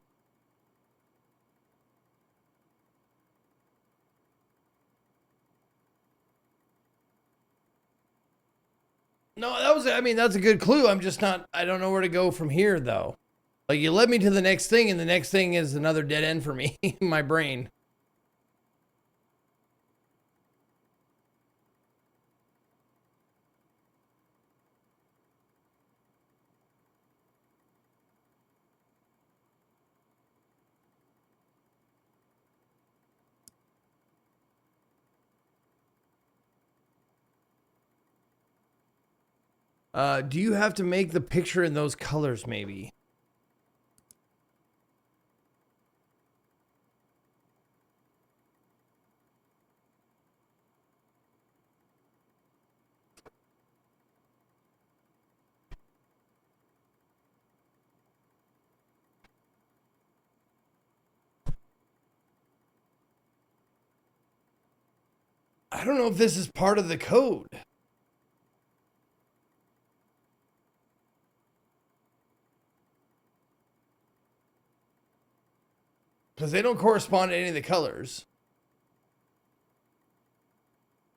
No, I mean, that's a good clue. I'm just not, I don't know where to go from here though. Like you led me to the next thing and the next thing is another dead end for me in my brain. Do you have to make the picture in those colors maybe? I don't know if this is part of the code. Because they don't correspond to any of the colors.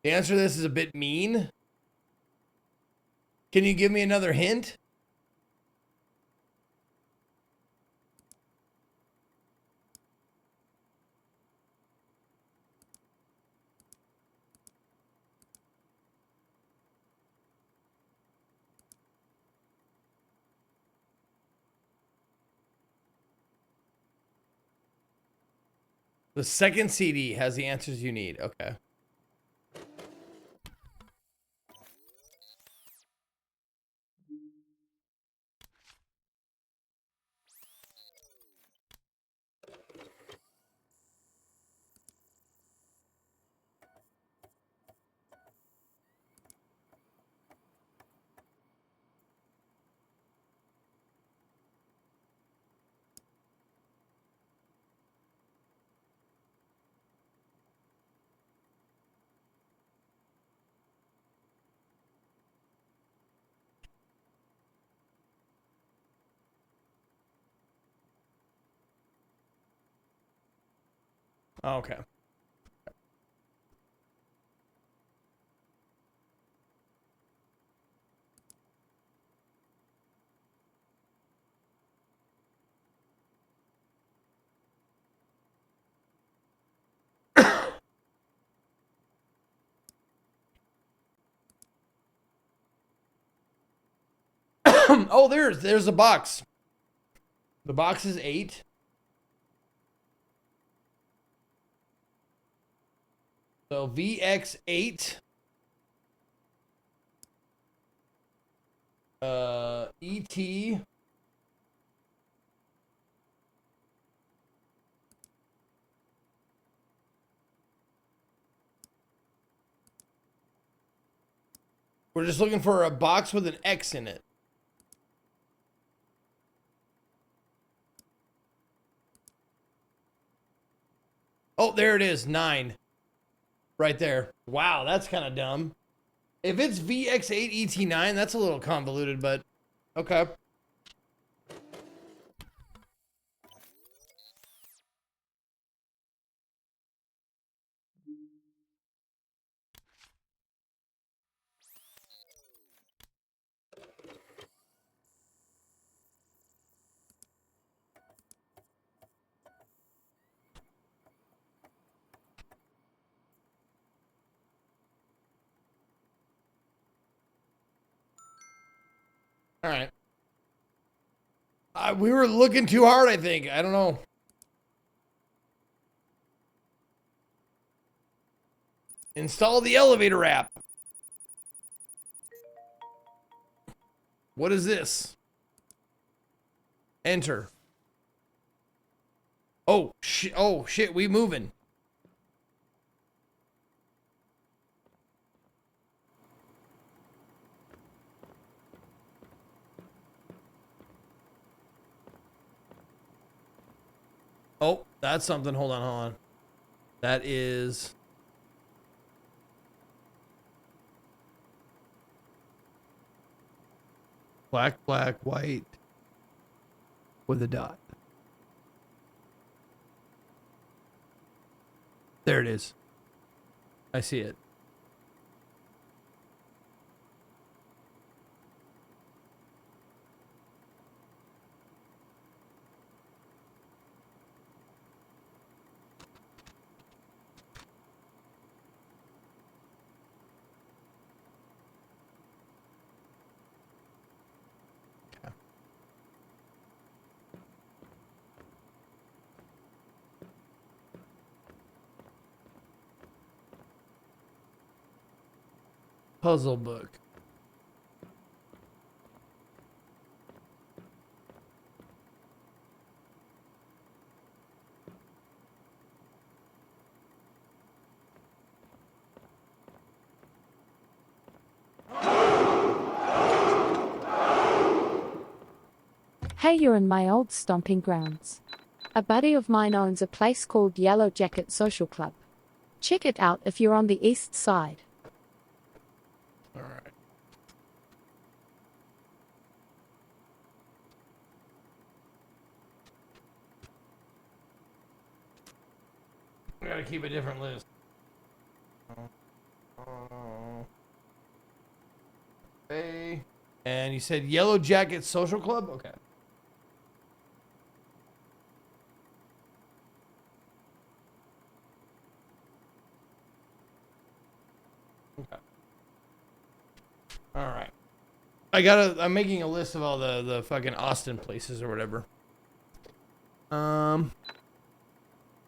The answer to this is a bit mean. Can you give me another hint? The second CD has the answers you need. Okay. Okay. Oh, there's a box. The box is 8. So VX8. ET. We're just looking for a box with an X in it. Oh, there it is. 9. Right there. Wow, that's kind of dumb. If it's VX8 ET9, that's a little convoluted, but okay. All right. We were looking too hard, I think. I don't know. Install the elevator app. What is this? Enter. Oh shit, we moving. Oh, that's something. Hold on. That is... black, white with a dot. There it is. I see it. Puzzle book. Hey, you're in my old stomping grounds. A buddy of mine owns a place called Yellow Jacket Social Club. Check it out if you're on the east side. Alright. We gotta keep a different list. Okay. And you said Yellow Jacket Social Club? Okay. Okay. All right. I'm making a list of all the fucking Austin places or whatever.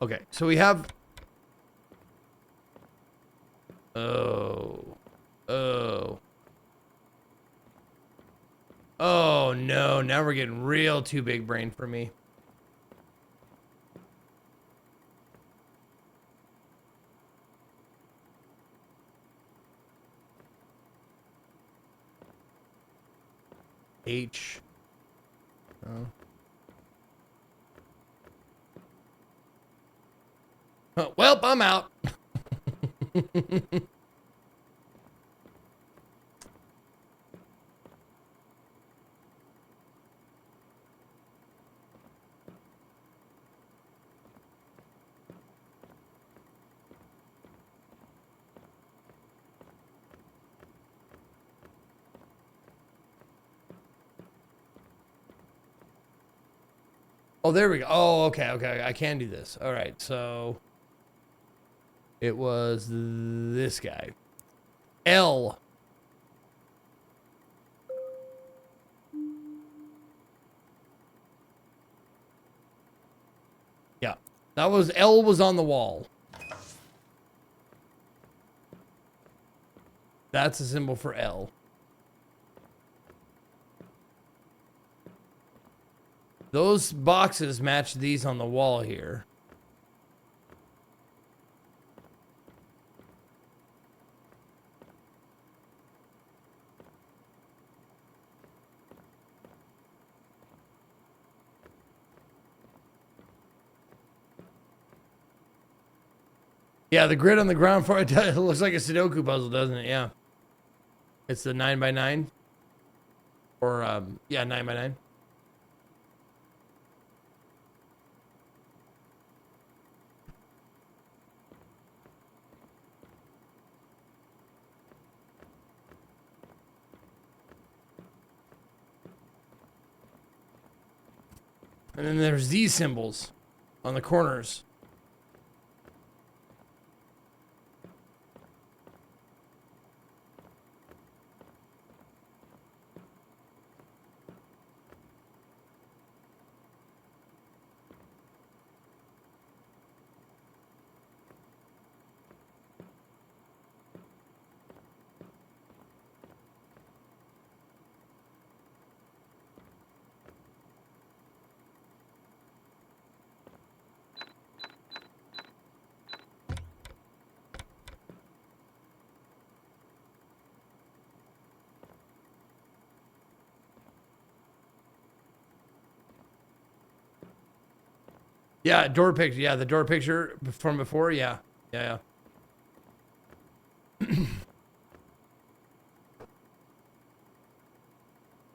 Okay, so we have... Oh no, now we're getting real too big brain for me. H. Oh. Oh, well, I'm out. Oh, there we go. Oh, okay. I can do this. All right, so it was this guy. L. That was L was on the wall. That's a symbol for L. Those boxes match these on the wall here. Yeah, the grid on the ground floor, it looks like a Sudoku puzzle, doesn't it? Yeah. It's the 9x9. Or, yeah, 9x9. And then there's these symbols on the corners. Yeah, door picture. Yeah, the door picture from before. Yeah, yeah, yeah.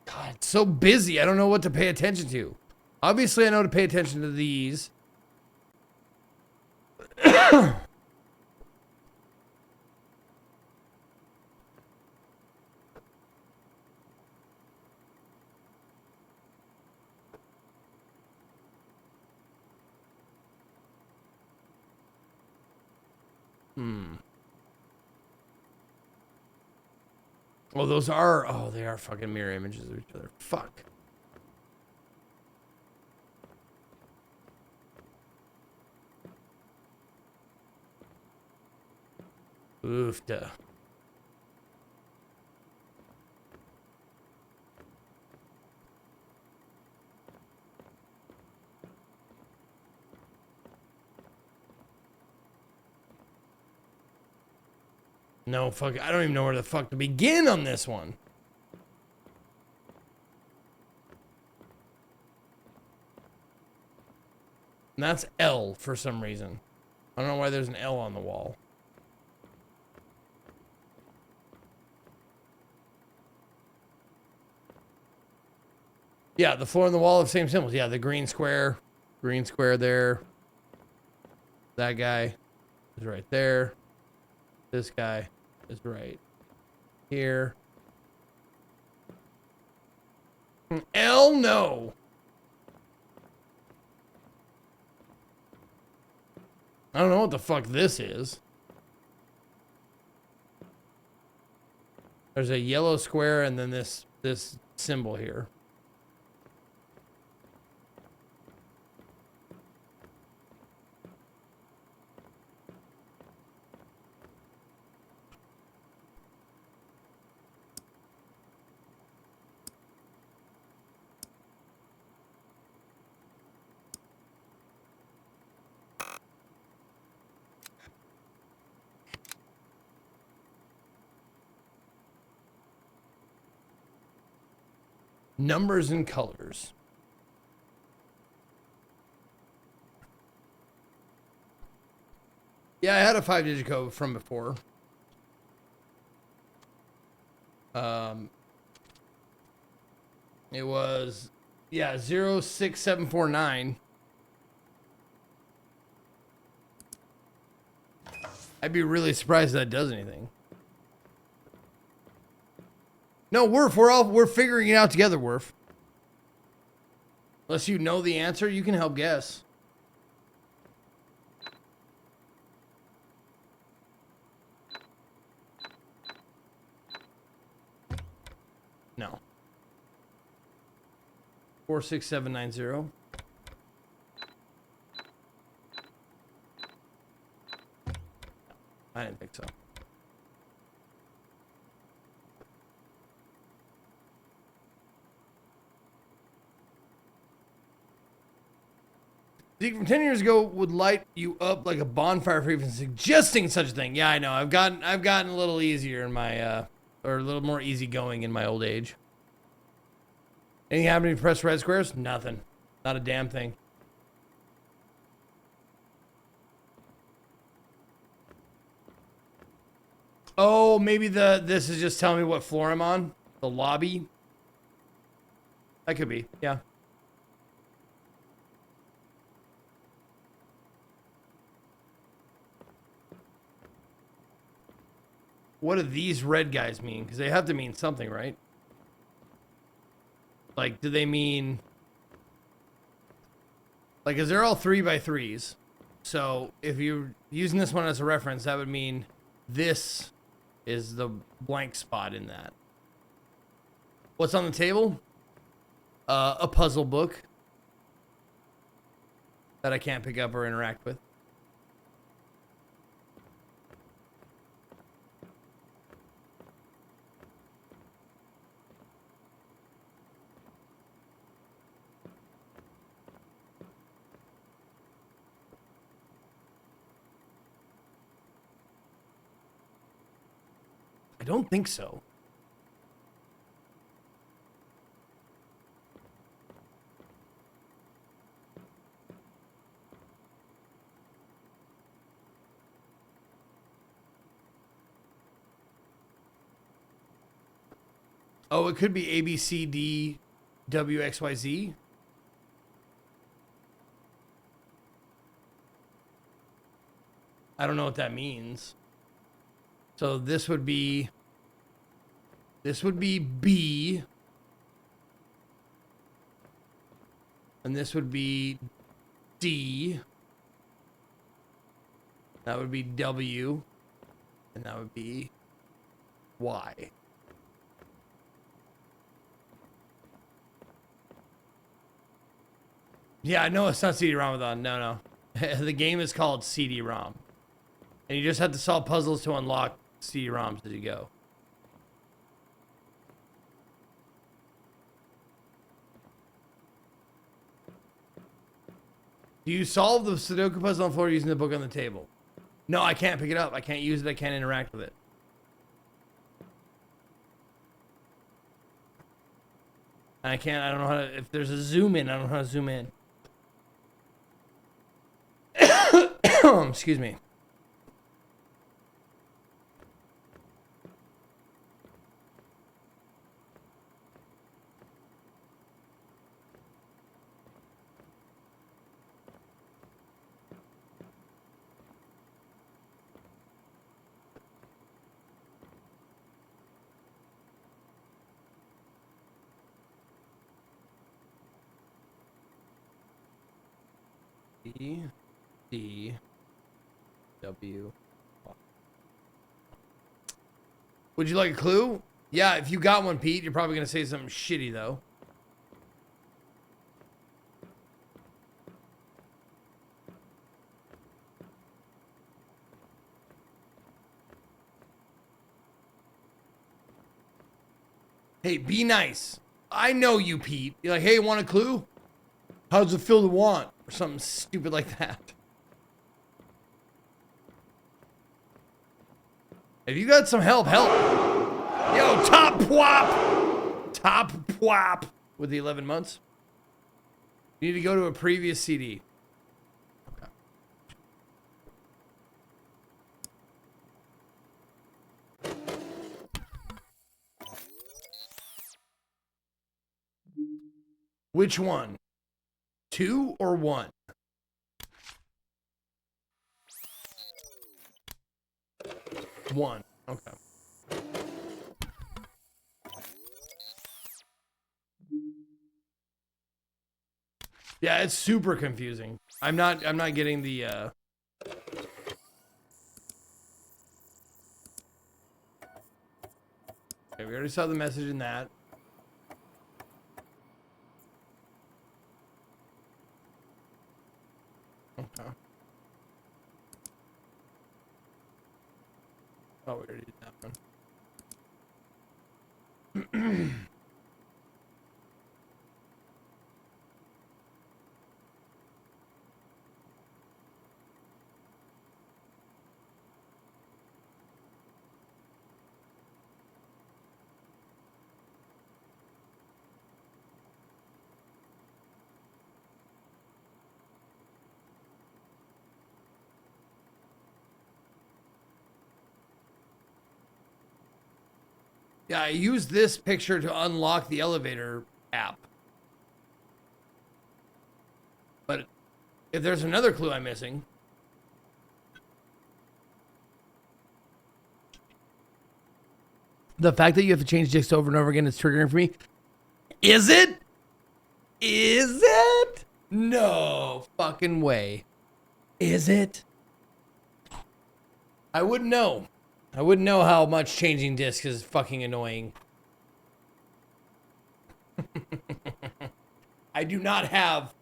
God, it's so busy. I don't know what to pay attention to. Obviously, I know to pay attention to these. Oh, those are... Oh, they are fucking mirror images of each other. Fuck. Oof, duh. No, fuck. I don't even know where the fuck to begin on this one. And that's L for some reason. I don't know why there's an L on the wall. Yeah, the floor and the wall have the same symbols. Yeah, the green square there. That guy is right there. This guy is right here. L, no. I don't know what the fuck this is. There's a yellow square and then this symbol here. Numbers and colors. Yeah, I had a 5-digit code from before. It was, yeah, 06749. I'd be really surprised if that does anything. No, Werf, we're figuring it out together, Werf. Unless you know the answer, you can help guess. No. 46790. I didn't think so. Zeke from 10 years ago would light you up like a bonfire for even suggesting such a thing. Yeah, I know. I've gotten a little easier in my or a little more easygoing in my old age. Anything happening to press red squares? Nothing. Not a damn thing. Oh, maybe this is just telling me what floor I'm on. The lobby. That could be. Yeah. What do these red guys mean? Because they have to mean something, right? Like, do they mean... Like, because they're all 3x3s. So, if you're using this one as a reference, that would mean this is the blank spot in that. What's on the table? A puzzle book that I can't pick up or interact with. I don't think so. Oh, it could be A, B, C, D, W, X, Y, Z. I don't know what that means. So this would be B, and this would be D. That would be W, and that would be Y. Yeah, no, it's not CD-ROM. No. The game is called CD-ROM. And you just have to solve puzzles to unlock CD-ROMs as you go. Do you solve the Sudoku puzzle on the floor using the book on the table? No, I can't pick it up. I can't use it. I can't interact with it. And I don't know how to, if there's a zoom in, I don't know how to zoom in. Excuse me. E, D, W. Would you like a clue? Yeah, if you got one, Pete, you're probably going to say something shitty, though. Hey, be nice. I know you, Pete. You're like, hey, want a clue? How does it feel to want? Or something stupid like that. If you got some help, help. Yo, Top Pwop. Top Pwop with the 11 months. You need to go to a previous CD. Okay. Which one? 2 or 1? One. Okay. Yeah, it's super confusing. I'm not getting the Okay, we already saw the message in that. Okay. Oh, we already did that one. Yeah, I used this picture to unlock the elevator app. But if there's another clue I'm missing. The fact that you have to change discs over and over again is triggering for me. Is it? Is it? No fucking way. Is it? I wouldn't know. I wouldn't know how much changing discs is fucking annoying. I do not have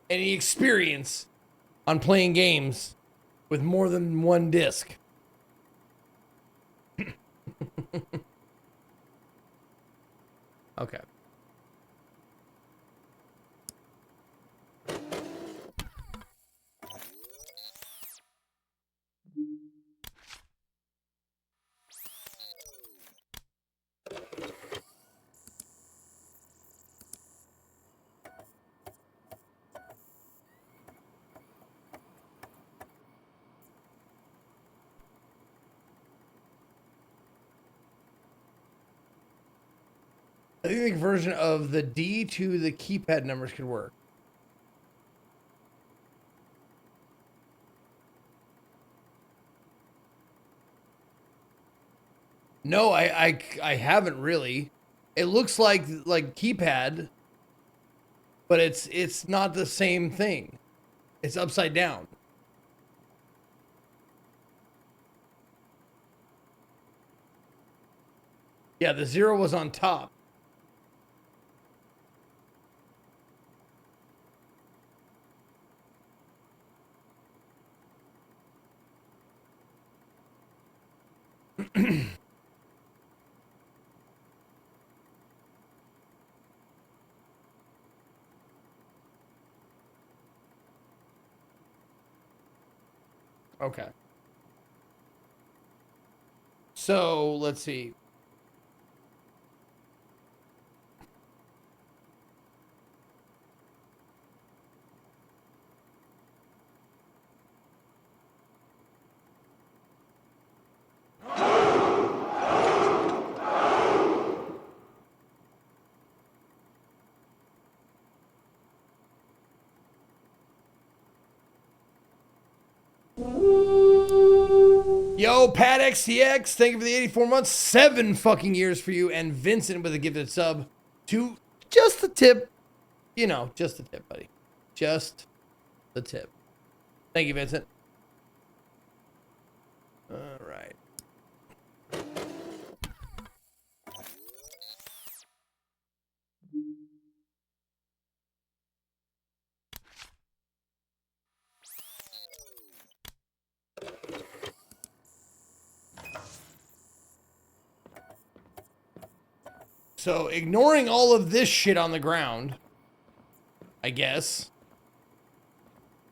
any experience on playing games with more than one disc. Okay. I think the conversion of the D to the keypad numbers could work. No, I haven't really. It looks like keypad, but it's not the same thing. It's upside down. Yeah, the 0 was on top. Okay. So, let's see. Yo, Pat XTX, thank you for the 84 months, 7 fucking years for you, and Vincent with a gifted sub to just the tip. You know, just the tip, buddy. Just the tip. Thank you, Vincent. All right. So, ignoring all of this shit on the ground, I guess,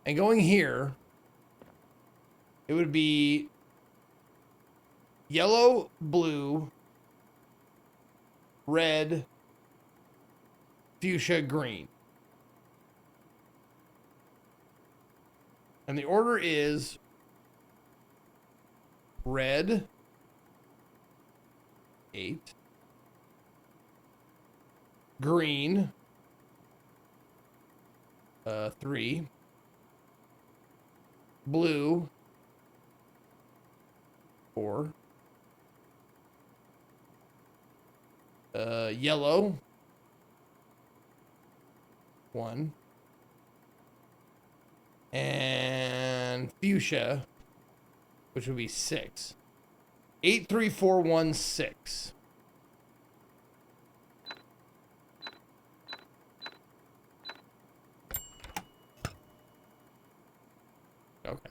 and going here, it would be yellow, blue, red, fuchsia, green. And the order is red, 8, green, 3, blue, 4, yellow, 1, and fuchsia, which would be 6. 8, 3, 4, 1, 6. Okay.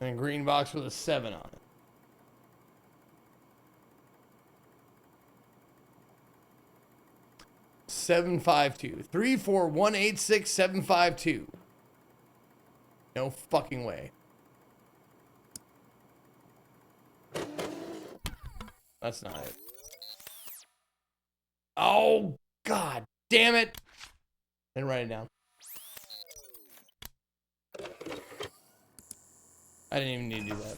And a green box with a 7 on it. $752. 34186-752. No fucking way. That's not it. Oh, God damn it. And write it down. I didn't even need to do that.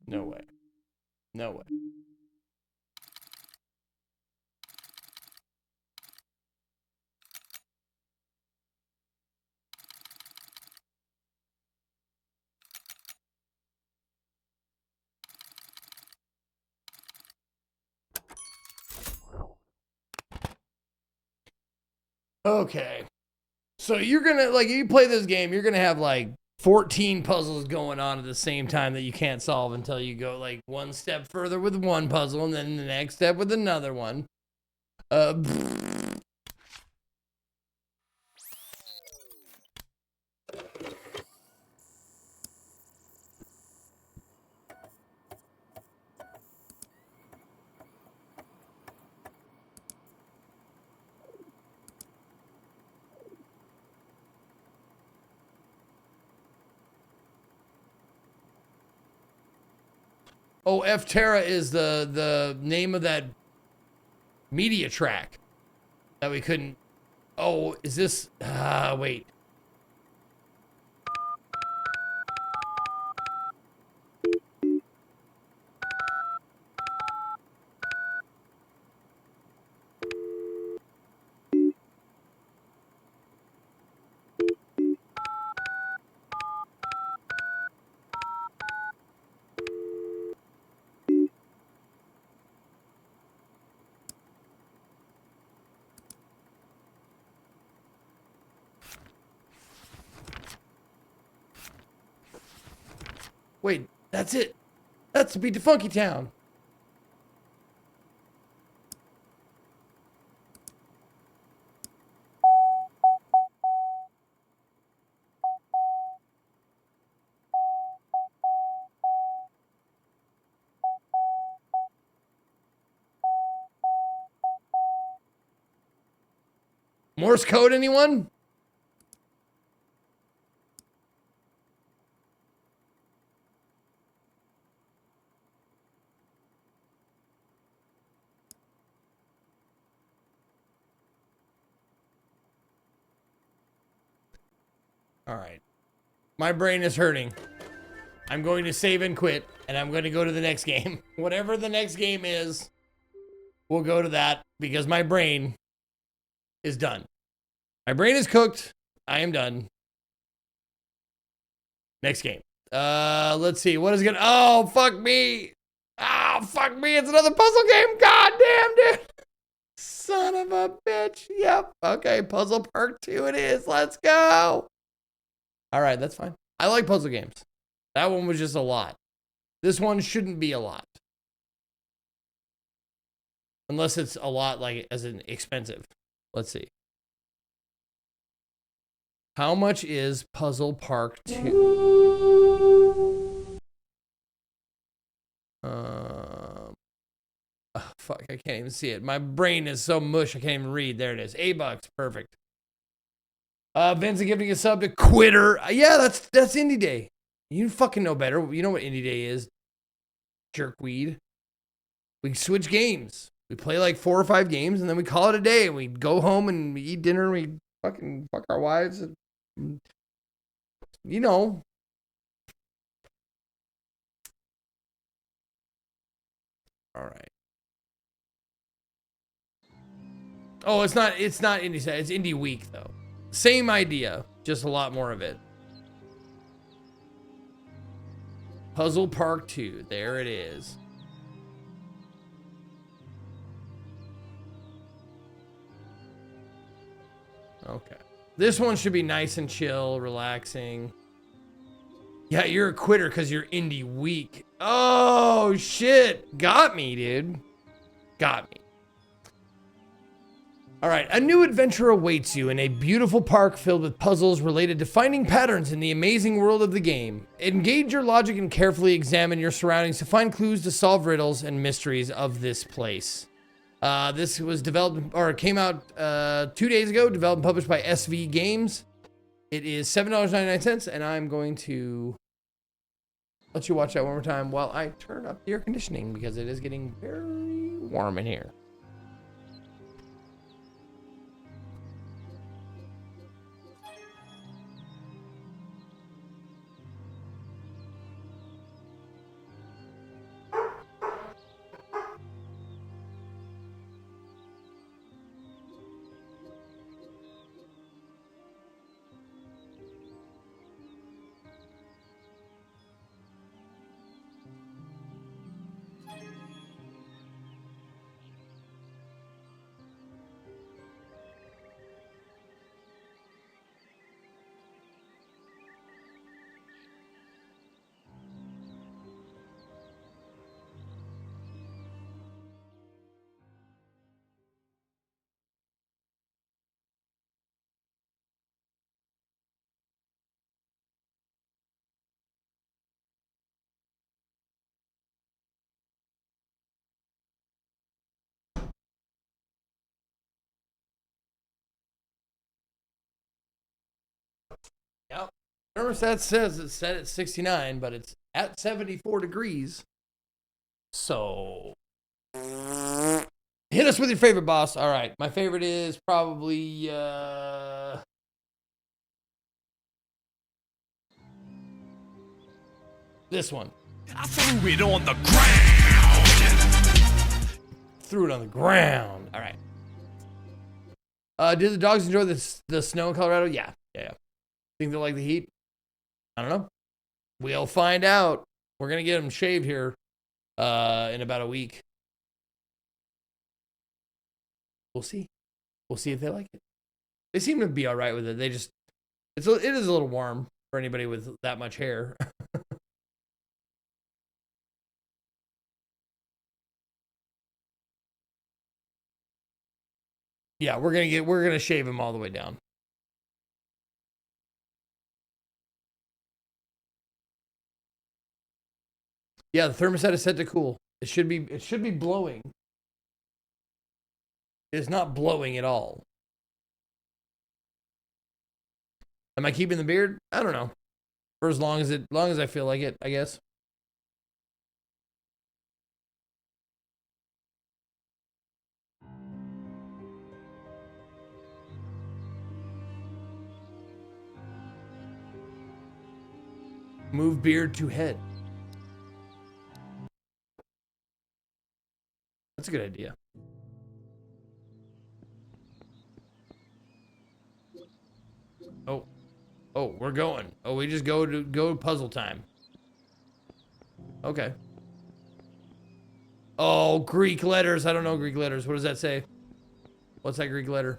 No way. No way. Okay. So you're gonna, like, you play this game, you're gonna have like 14 puzzles going on at the same time that you can't solve until you go like one step further with one puzzle and then the next step with another one. Oh, F-Terra is the name of that media track that we couldn't. Oh, is this? Wait. Wait, that's it. That's Beat the Funky Town. Morse code, anyone? All right. My brain is hurting. I'm going to save and quit, and I'm going to go to the next game. Whatever the next game is, we'll go to that because my brain is done. My brain is cooked. I am done. Next game. Let's see. What is it gonna... Oh, fuck me. Oh, fuck me. It's another puzzle game. God damn, dude. Son of a bitch. Yep. Okay, Puzzle Park 2 it is. Let's go. All right, that's fine. I like puzzle games. That one was just a lot. This one shouldn't be a lot. Unless it's a lot, like, as an expensive. Let's see. How much is Puzzle Park 2? Oh, fuck, I can't even see it. My brain is so mush, I can't even read. There it is. $8. Perfect. Vincent giving a sub to Quitter. Yeah, that's Indie Day. You fucking know better. You know what Indie Day is. Jerkweed. We switch games. We play like 4 or 5 games and then we call it a day. And we go home and we eat dinner and we fucking fuck our wives. And, you know. All right. Oh, it's not Indie Day. It's Indie Week though. Same idea, just a lot more of it. Puzzle Park 2, there it is. Okay. This one should be nice and chill, relaxing. Yeah, you're a quitter because you're indie weak. Oh, shit. Got me, dude. Got me. All right, a new adventure awaits you in a beautiful park filled with puzzles related to finding patterns in the amazing world of the game. Engage your logic and carefully examine your surroundings to find clues to solve riddles and mysteries of this place. This was developed, or came out 2 days ago, developed and published by SV Games. It is $7.99, and I'm going to let you watch that one more time while I turn up the air conditioning because it is getting very warm in here. Yep. Thermostat says it's set at 69, but it's at 74 degrees. So hit us with your favorite boss. All right. My favorite is probably this one. I threw it on the ground. Threw it on the ground. All right. Did the dogs enjoy the snow in Colorado? Yeah. Think they like the heat? I don't know. We'll find out. We're going to get them shaved here in about a week. We'll see. We'll see if they like it. They seem to be all right with it. It is a little warm for anybody with that much hair. Yeah, we're going to shave him all the way down. Yeah, the thermostat is set to cool. It should be blowing. It's not blowing at all. Am I keeping the beard? I don't know. For as long as I feel like it, I guess. Move beard to head. That's a good idea. Oh, we're going. Oh, we just go puzzle time. Okay. Oh, Greek letters. I don't know Greek letters. What does that say? What's that Greek letter?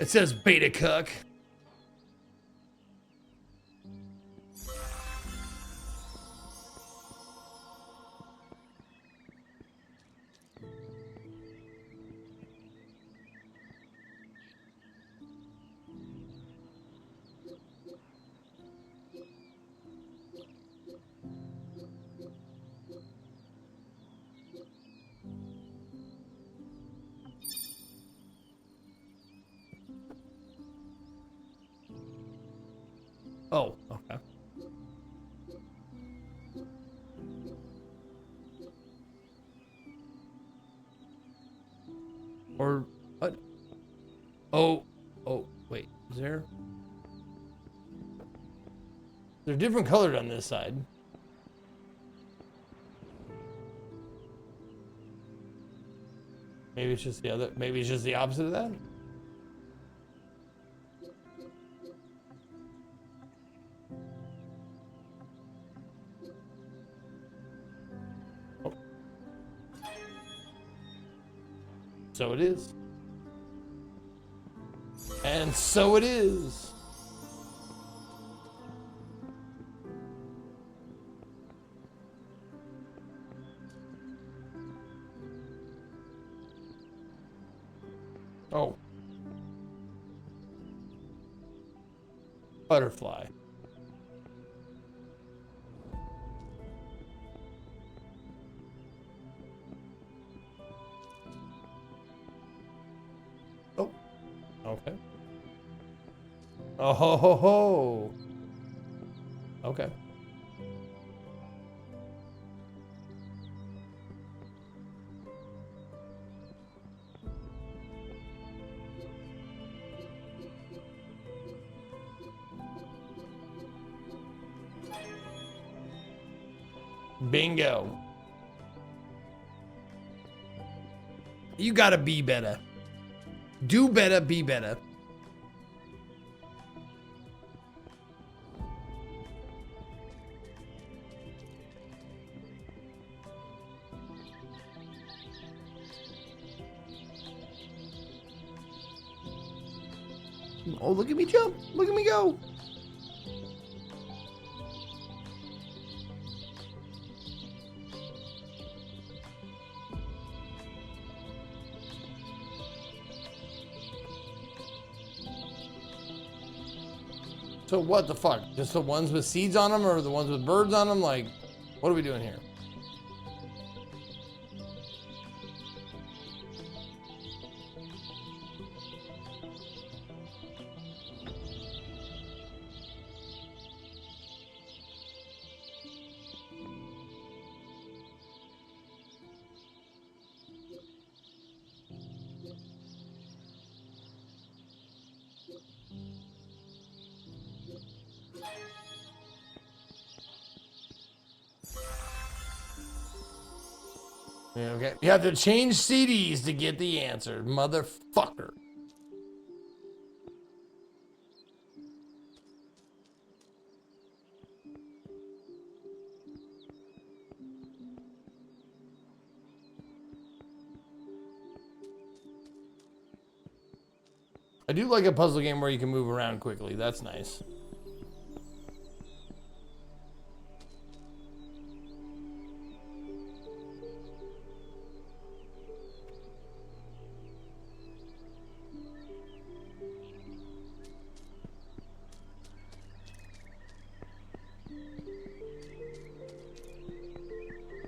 It says beta cuck. Oh, okay. Or what? Oh, wait. Is there? They're different colored on this side. Maybe it's just the other. Maybe it's just the opposite of that. So it is. And so it is. Oh. Butterfly. Oh. Okay. Oh ho ho ho. Okay. Bingo. You gotta be better. Do better, be better. Oh, look at me jump. Look at me go. So what the fuck? Just the ones with seeds on them or the ones with birds on them? Like, what are we doing here? Yeah, okay. You have to change CDs to get the answer, motherfucker. I do like a puzzle game where you can move around quickly. That's nice.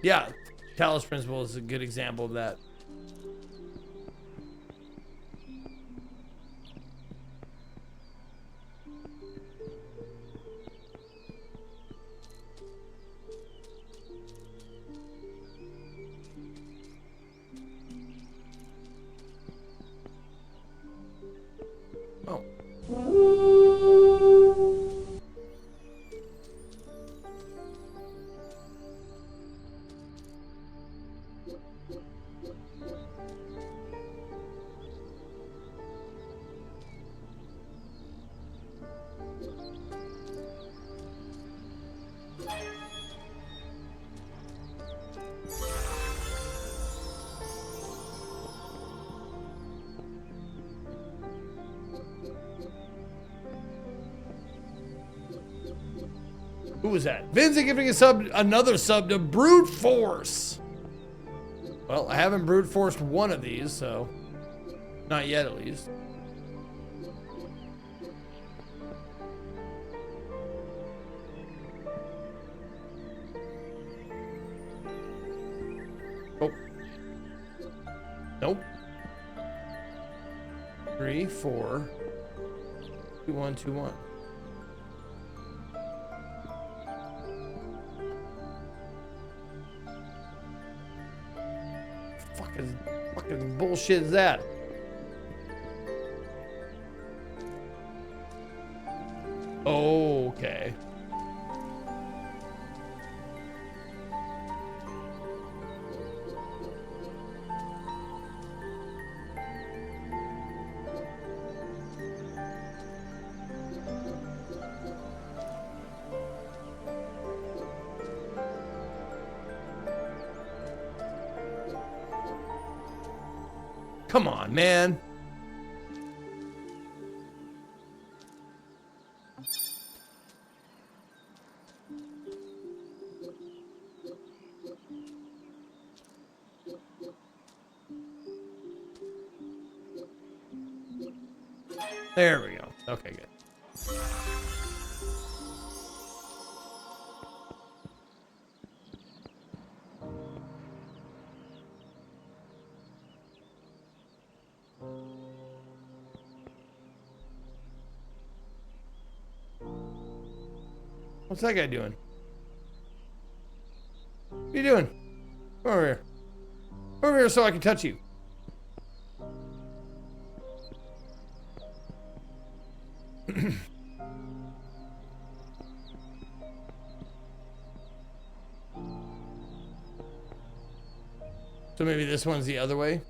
Yeah, Talos Principle is a good example of that. Who was that? Vince giving a sub, another sub to Brute Force. Well, I haven't brute forced one of these, so not yet at least. Oh. Nope. 3, 4, 2, 1, 2, 1. Fucking bullshit is that? Okay. Come on, man. There we go. Okay, good. What's that guy doing? What are you doing? Come over here. Come over here so I can touch you. So maybe this one's the other way?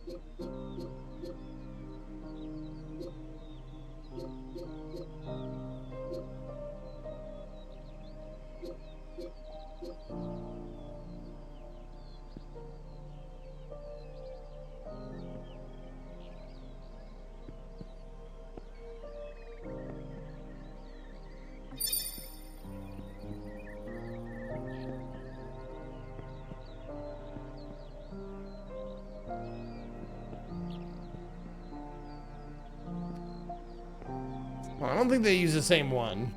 Well, I don't think they use the same one.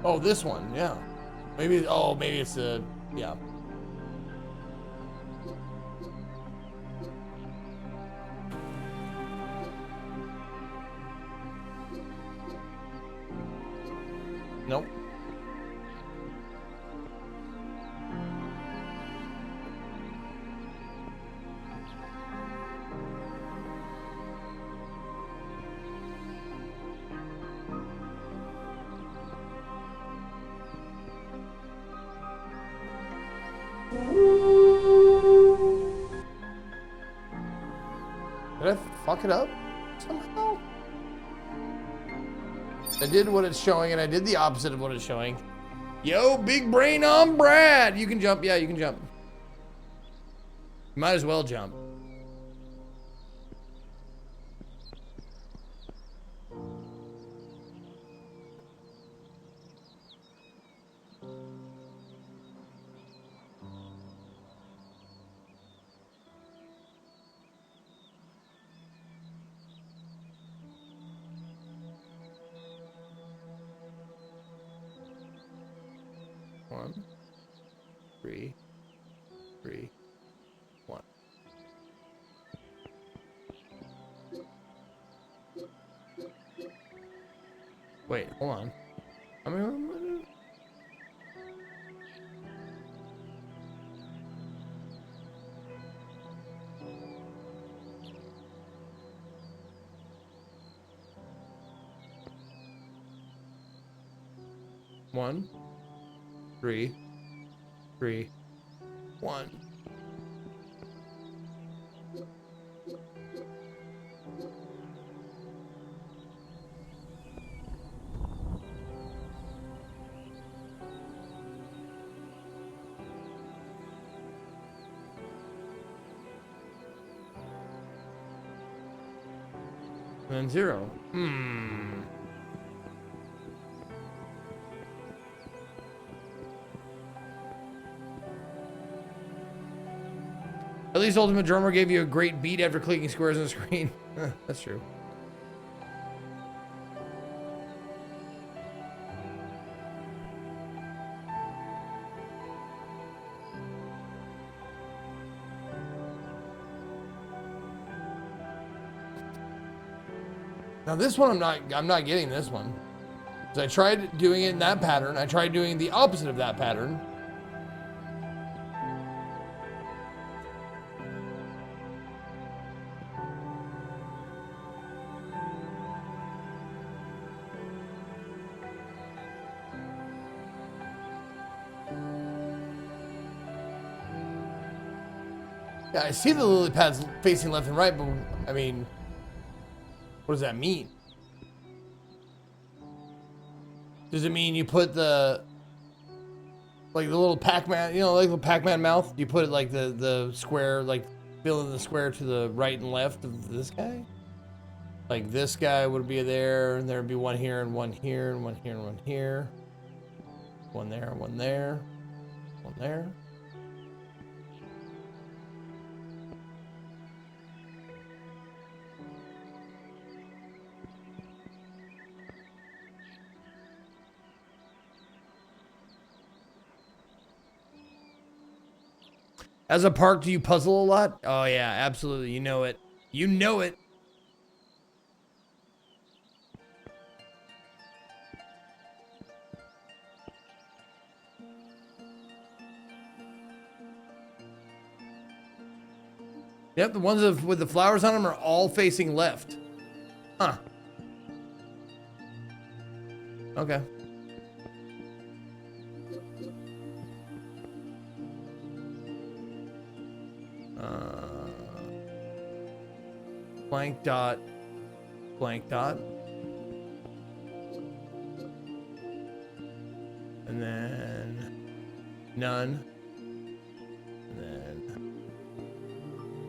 Oh, this one, yeah. Maybe, oh, maybe it's a, yeah. Nope. Did I fuck it up somehow? I did what it's showing and I did the opposite of what it's showing. Yo, big brain on Brad. You can jump. Yeah, you can jump. You might as well jump. One, 3, 3, 1. Wait, hold on. I mean, one, 3, 3, 1. And then 0. Hmm. At least Ultimate Drummer gave you a great beat after clicking squares on the screen. That's true. Now this one I'm not getting this one. So I tried doing it in that pattern. I tried doing the opposite of that pattern. Yeah, I see the lily pads facing left and right, but I mean, what does that mean? Does it mean you put the, like the little Pac-Man, you know, like the Pac-Man mouth? You put it like the square, like fill in the square to the right and left of this guy? Like this guy would be there, and there'd be one here, and one here, and one here, and one here. One there, one there, one there. As a park, do you puzzle a lot? Oh yeah, absolutely. You know it. You know it. Yep, the ones with the flowers on them are all facing left. Huh. Okay. Blank dot, blank dot. And then none. And then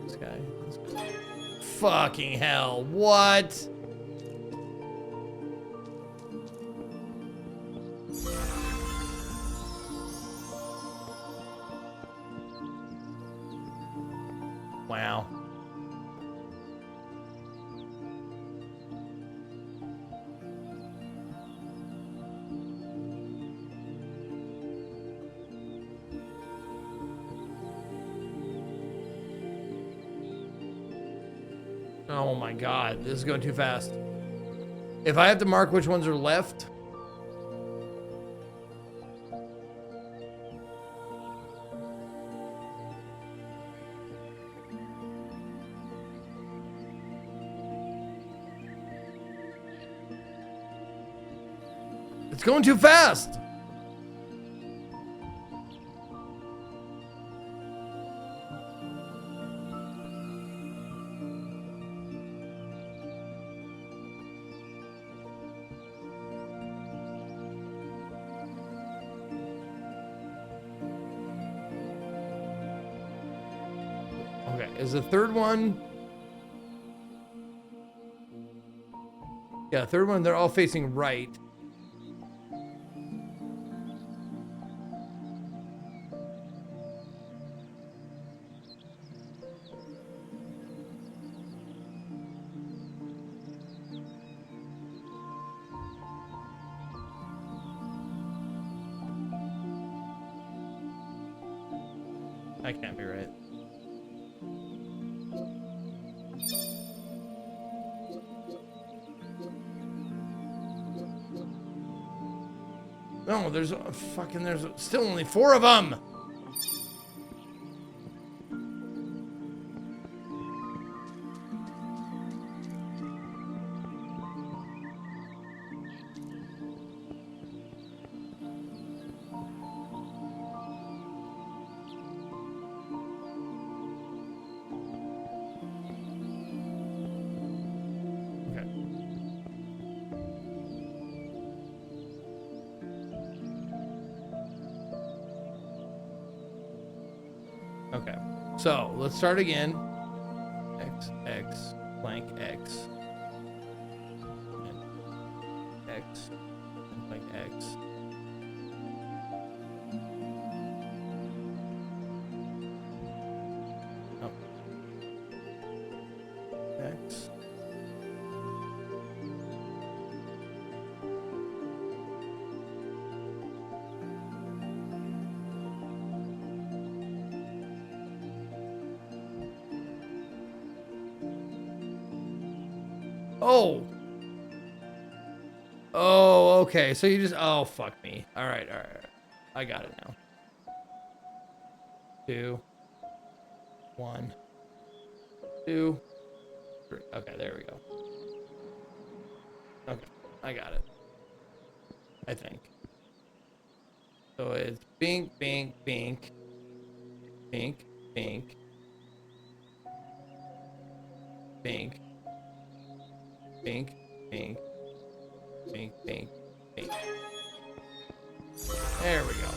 this guy. Fucking hell. What? Wow. Oh my God, this is going too fast. If I have to mark which ones are left, it's going too fast. Okay, is the third one? Yeah, third one, they're all facing right. That can't be right. No, there's still only 4 of them. Okay, so let's start again. X, X, blank, X. X. Like X. Oh. X. Oh. Oh, okay. So you just, oh, fuck me. All right, all right, all right. I got it now. 2, 1, 2, 3. Okay, there we go. Okay, I got it. I think. So it's bink, bink, bink, bink, bink, bink, bink, bink, bink, bink, bink. There we go.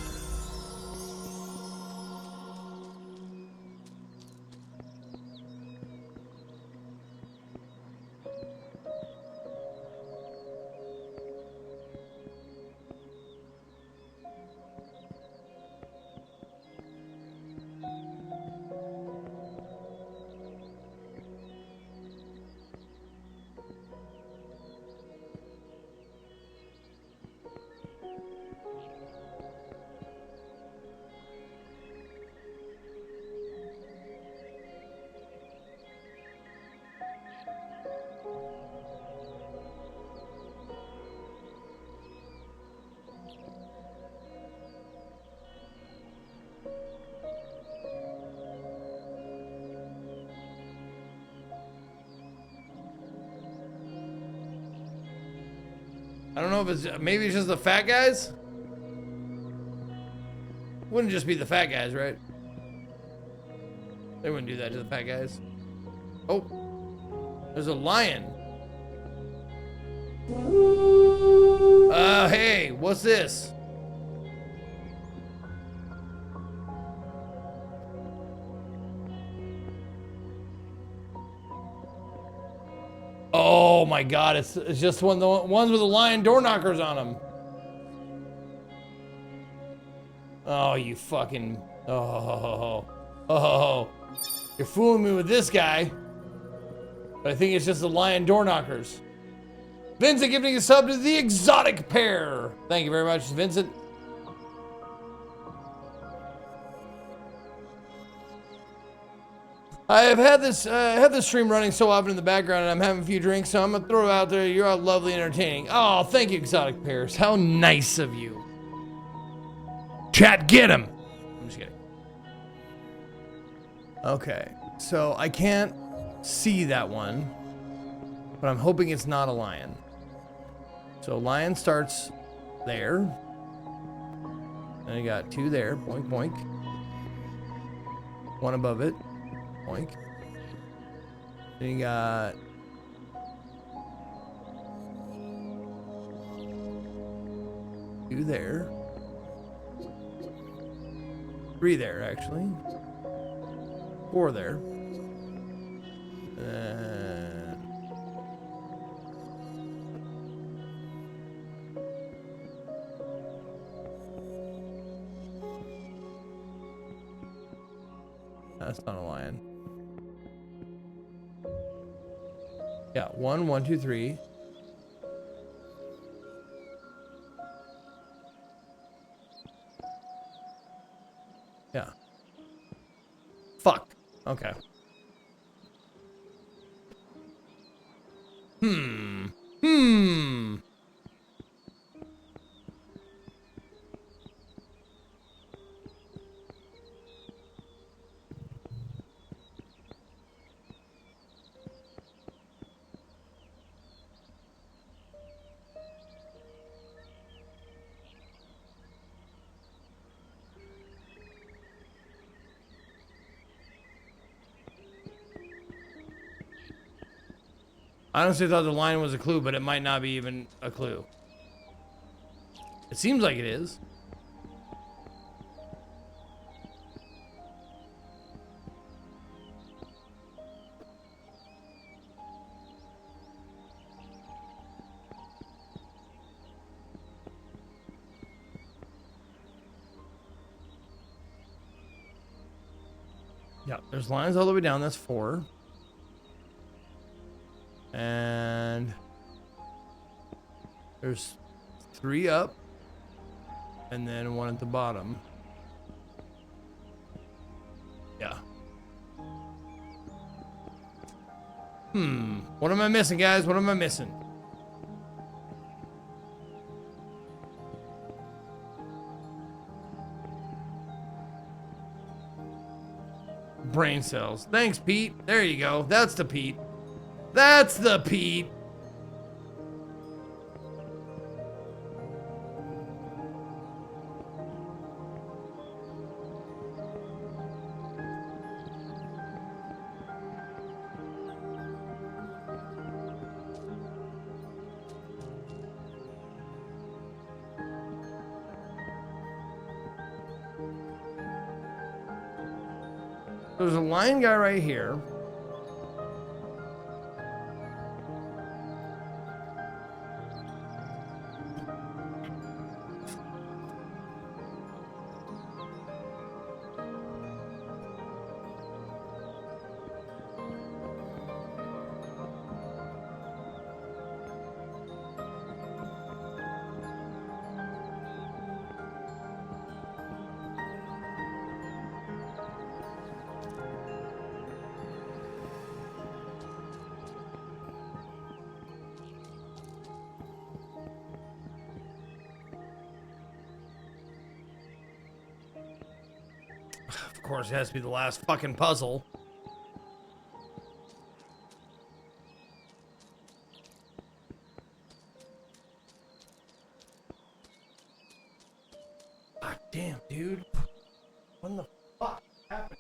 I don't know if it's, maybe it's just the fat guys? Wouldn't just be the fat guys, right? They wouldn't do that to the fat guys. Oh, there's a lion. Hey, what's this? Oh my God, it's just one of the ones with the lion door knockers on them. Oh, you fucking, oh. You're fooling me with this guy. But I think it's just the lion door knockers. Vincent giving a sub to the exotic pair. Thank you very much, Vincent. I have had this stream running so often in the background, and I'm having a few drinks, so I'm gonna throw it out there. You're all lovely, entertaining. Oh, thank you, exotic pairs. How nice of you. Chat, get him. I'm just kidding. Okay, so I can't see that one, but I'm hoping it's not a lion. So lion starts there. And you got 2 there. Boink, boink. 1 above it. Boink. Then you got two there. 3 there, actually. 4 there. That's not a lion. Yeah, 1, 1, 2, 3. Yeah. Fuck. Okay. Hmm. I honestly thought the lion was a clue, but it might not be even a clue. It seems like it is. Yeah, there's lines all the way down. That's 4. And there's 3 up. And then 1 at the bottom. Yeah. What am I missing, guys? What am I missing? Brain cells. Thanks, Pete. There you go. That's the Pete. That's the Pete. There's a line guy right here. Of course, it has to be the last fucking puzzle. God damn, dude. What the fuck happened?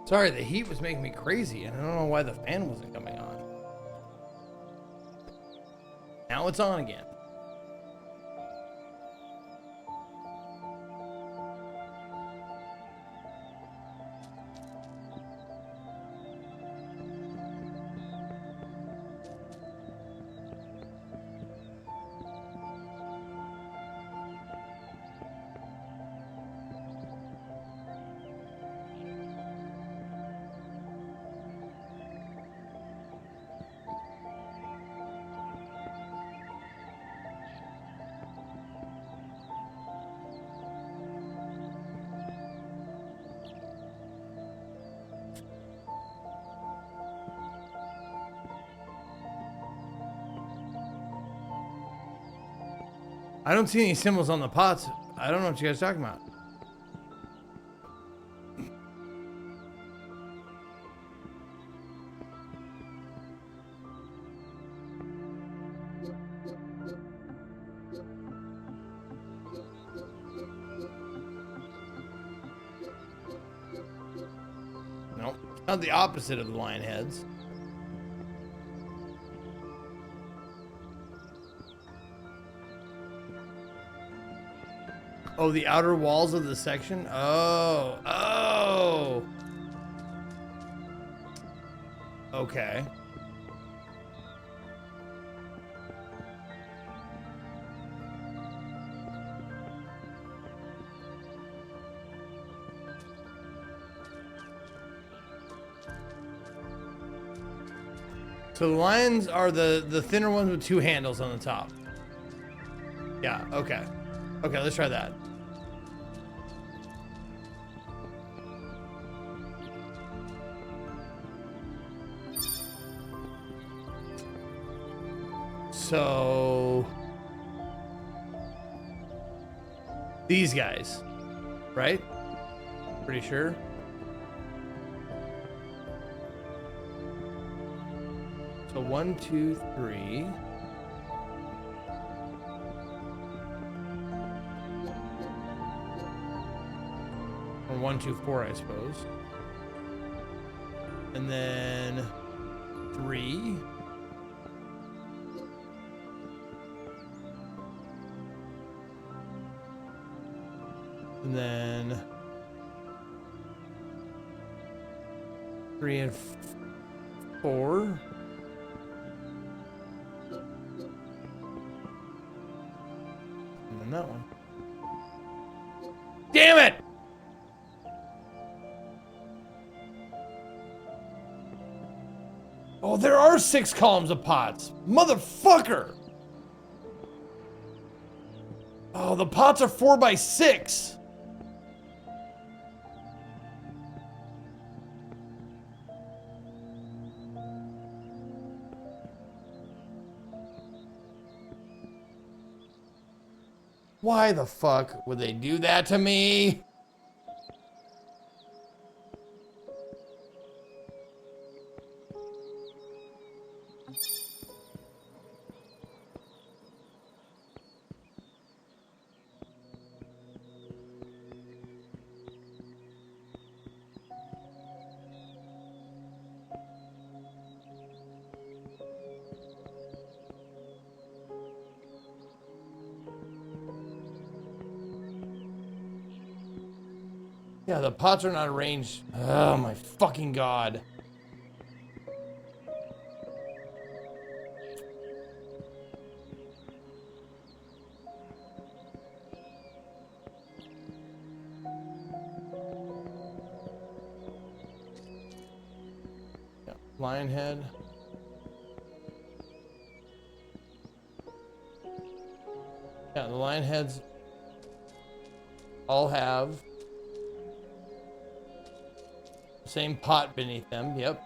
Sorry, the heat was making me crazy, and I don't know why the fan wasn't coming on. Now it's on again. I don't see any symbols on the pots. I don't know what you guys are talking about. Nope. Not the opposite of the lion heads. Oh, the outer walls of the section? Oh. Oh. Okay. So the lions are the thinner ones with 2 handles on the top. Yeah, okay. Okay, let's try that. So these guys, right? Pretty sure. So 1, 2, 3. Or 1, 2, 4, I suppose. And then 3. And then 3 and 4. And then that one. Damn it! Oh, there are 6 columns of pots. Motherfucker! Oh, the pots are 4 by 6. Why the fuck would they do that to me? Yeah, the pots are not arranged. Oh my fucking god. Yeah, lion head. Yeah, the lion heads all have same pot beneath them, yep.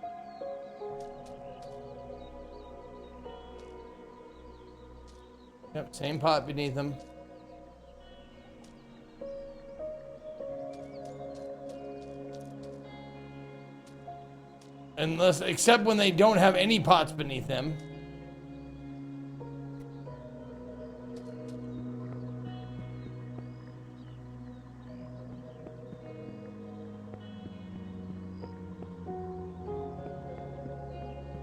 Yep, same pot beneath them. Unless, except when they don't have any pots beneath them.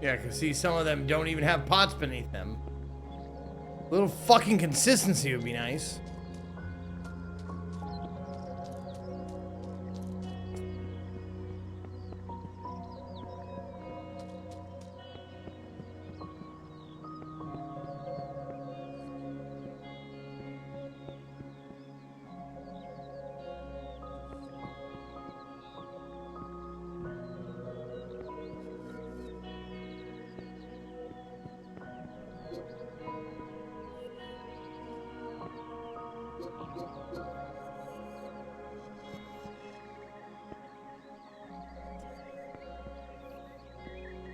Yeah, because see, some of them don't even have pots beneath them. A little fucking consistency would be nice.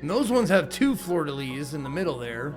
And those ones have 2 fleur-de-lis in the middle there.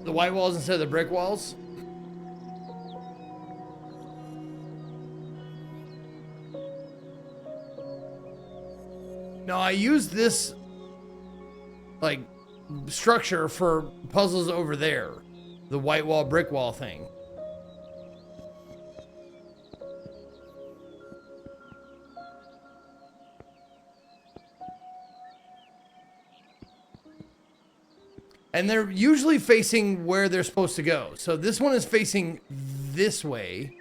The white walls instead of the brick walls. Now I use this like structure for puzzles over there. The white wall, brick wall thing. And they're usually facing where they're supposed to go. So this one is facing this way.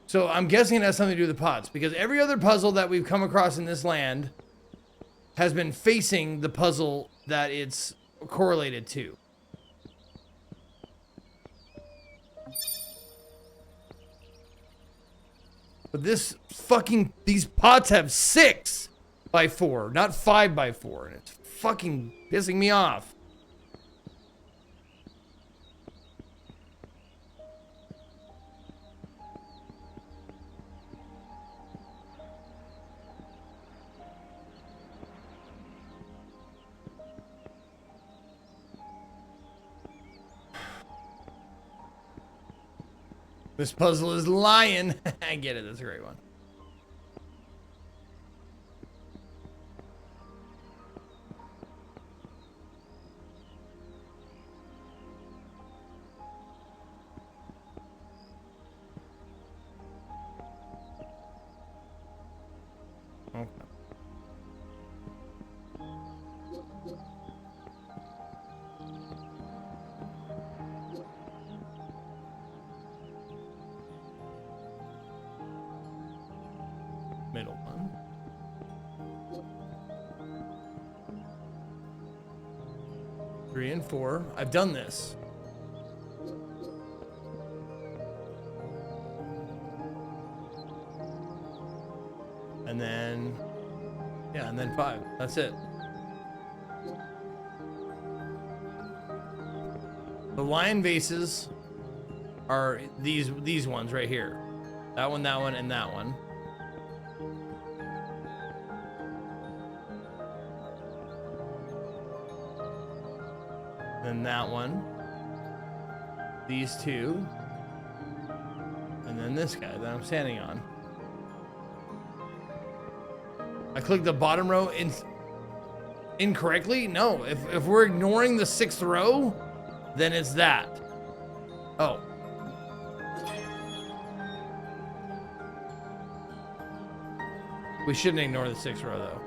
So I'm guessing it has something to do with the pots, because every other puzzle that we've come across in this land has been facing the puzzle that it's correlated to. But these pots have 6 by 4, not 5 by 4, and it's fucking pissing me off. This puzzle is lying. I get it. That's a great one. Okay. Middle one. Three and 4. I've done this. And then, yeah, and then 5. That's it. The lion vases are these ones right here. That one, and that one. Then that one. These 2. And then this guy that I'm standing on. I clicked the bottom row incorrectly? No, if we're ignoring the 6th row, then it's that. Oh. We shouldn't ignore the 6th row though.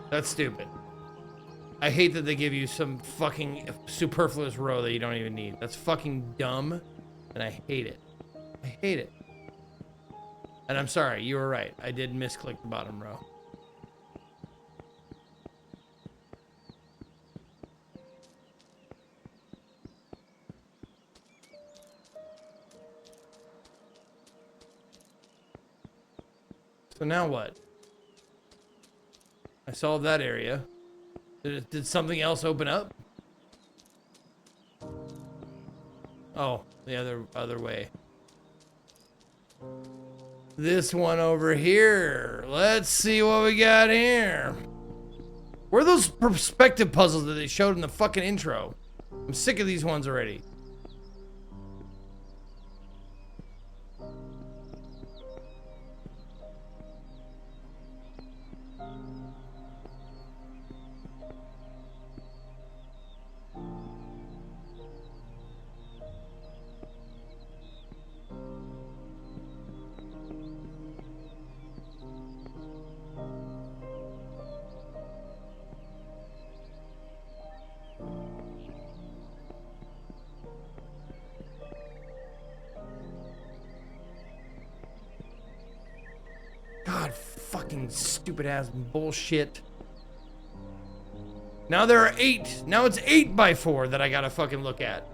That's stupid. I hate that they give you some fucking superfluous row that you don't even need. That's fucking dumb, and I hate it. I hate it. And I'm sorry, you were right. I did misclick the bottom row. So now what? I solved that area. Did something else open up? Oh, the other way. This one over here. Let's see what we got here. Where are those perspective puzzles that they showed in the fucking intro? I'm sick of these ones already. God, fucking stupid ass bullshit. Now there are 8. Now it's 8 by 4 that I gotta fucking look at.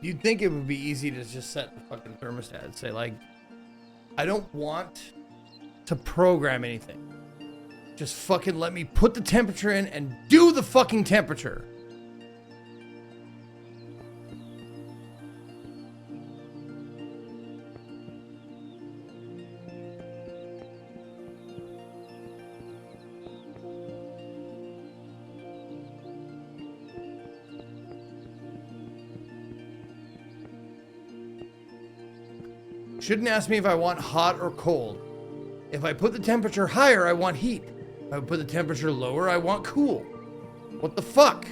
You'd think it would be easy to just set the fucking thermostat and say, like, I don't want to program anything. Just fucking let me put the temperature in and do the fucking temperature. Shouldn't ask me if I want hot or cold. If I put the temperature higher, I want heat. If I put the temperature lower, I want cool. What the fuck?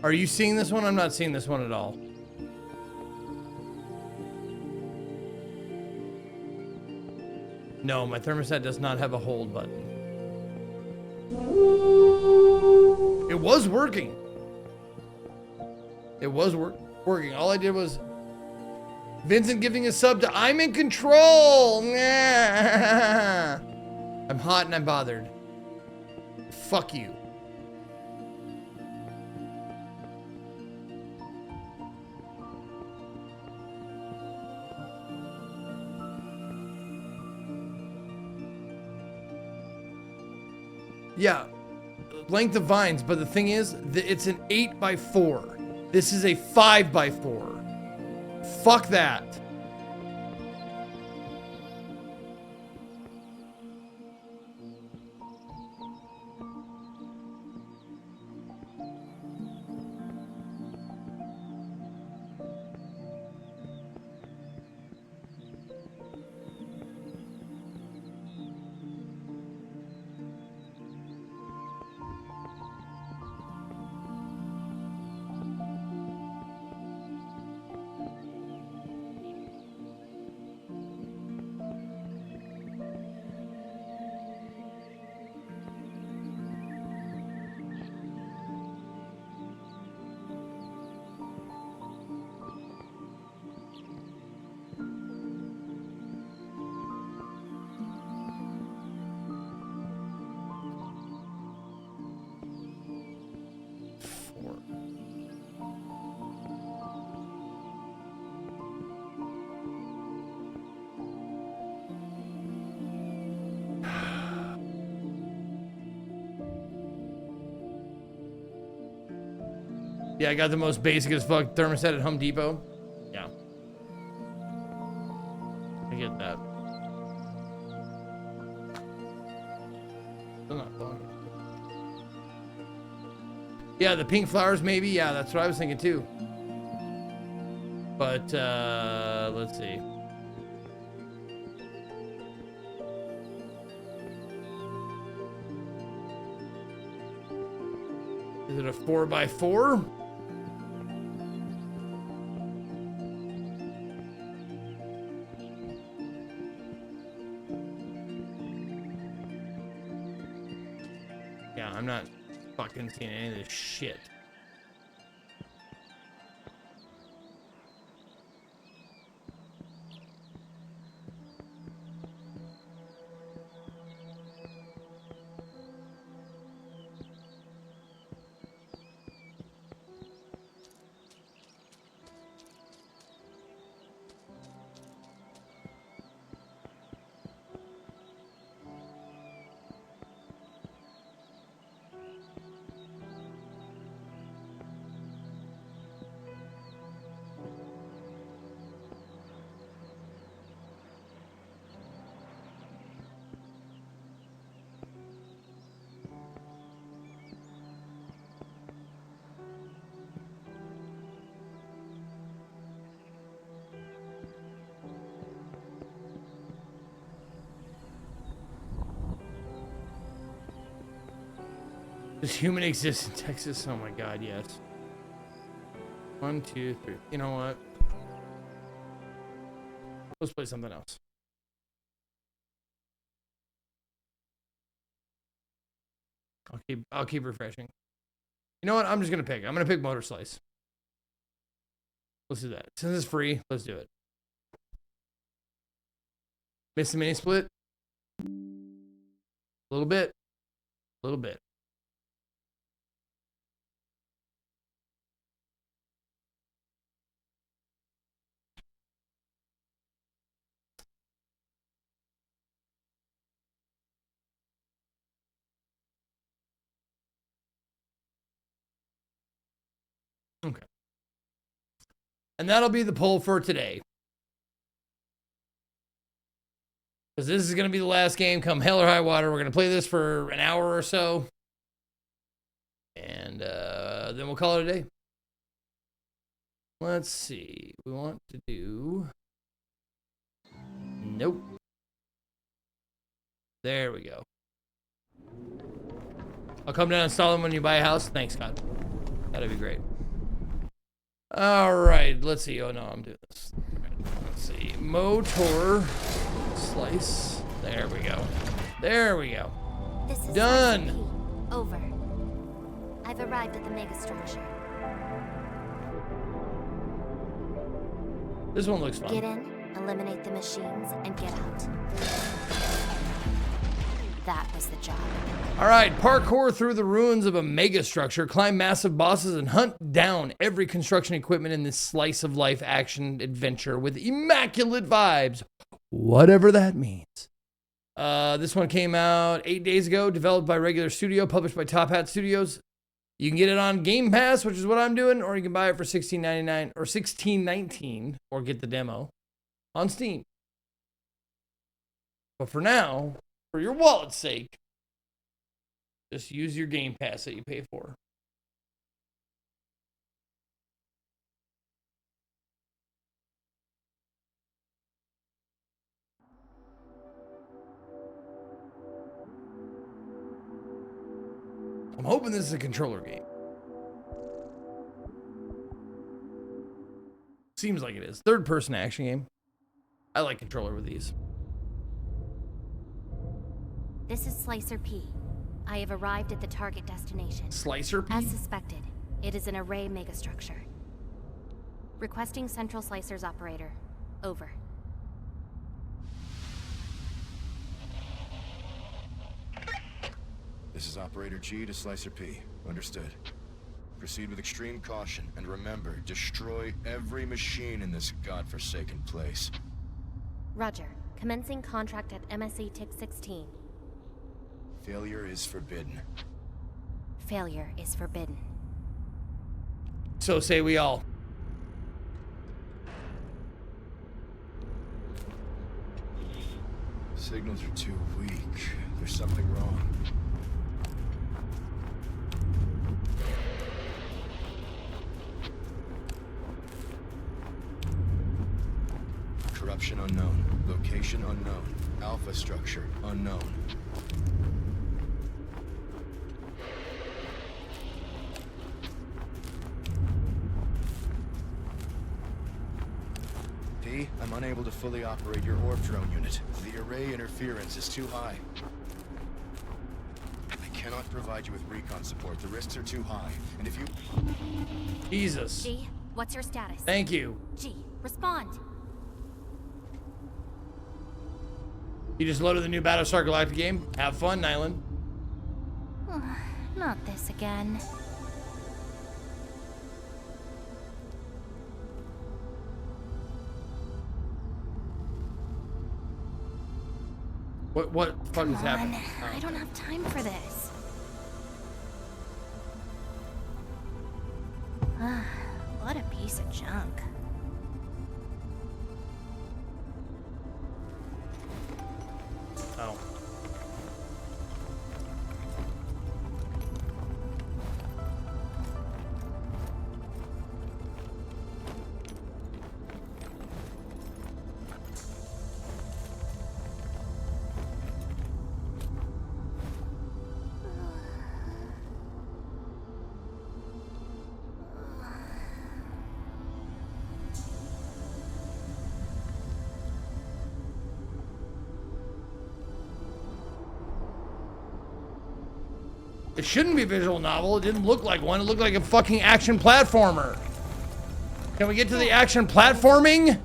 Are you seeing this one? I'm not seeing this one at all. No, my thermostat does not have a hold button. It was working. It was working. All I did was Vincent giving a sub to I'm in control. I'm hot and I'm bothered. Fuck you. Yeah, length of vines, but the thing is, it's an 8x4. This is a 5x4. Fuck that. Yeah, I got the most basic as fuck thermostat at Home Depot. Yeah. I get that. Still not blowing. Yeah, the pink flowers maybe. Yeah, that's what I was thinking too. But, let's see. Is it a 4x4? Yeah, I'm not fucking seeing any of this shit. Does human exist in Texas? Oh my god, yes. 1, 2, 3. You know what? Let's play something else. I'll keep refreshing. You know what? I'm just gonna pick. I'm gonna pick Motor Slice. Let's do that. Since it's free, let's do it. Miss the mini split? A little bit. A little bit. Okay. And that'll be the poll for today. Because this is going to be the last game come hell or high water. We're going to play this for an hour or so. And then we'll call it a day. Let's see. We want to do... Nope. There we go. I'll come down and install them when you buy a house. Thanks, God. That'd be great. All right, let's see. Oh no, I'm doing this. Let's see. Motor slice. There we go. There we go. This is done. Slicer P. Over. I've arrived at the megastructure. This one looks fun. Get in, eliminate the machines, and get out. That was the job. All right, parkour through the ruins of a megastructure, climb massive bosses, and hunt down every construction equipment in this slice of life action adventure with immaculate vibes, whatever that means. This one came out 8 days ago, developed by Regular Studio, published by Top Hat Studios. You can get it on Game Pass, which is what I'm doing, or you can buy it for $16.99 or $16.19, or get the demo on Steam. But for now, for your wallet's sake, just use your Game Pass that you pay for. I'm hoping this is a controller game. Seems like it is. Third-person action game. I like controller with these. This is Slicer P. I have arrived at the target destination. Slicer P? As suspected, it is an array megastructure. Requesting Central Slicer's operator. Over. This is Operator G to Slicer P. Understood. Proceed with extreme caution, and remember, destroy every machine in this godforsaken place. Roger. Commencing contract at MSE TIC 16. Failure is forbidden. Failure is forbidden. So say we all. Signals are too weak. There's something wrong. Corruption unknown. Location unknown. Alpha structure unknown. P, I'm unable to fully operate your orb drone unit. The array interference is too high. I cannot provide you with recon support. The risks are too high. And if you... Jesus. G, what's your status? Thank you. G, respond. You just loaded the new Battlestar Galactica game. Have fun, Nyland. Not this again. What fuck is happening? I don't have time for this. What a piece of junk. Oh. It shouldn't be a visual novel. It didn't look like one. It looked like a fucking action platformer. Can we get to the action platforming?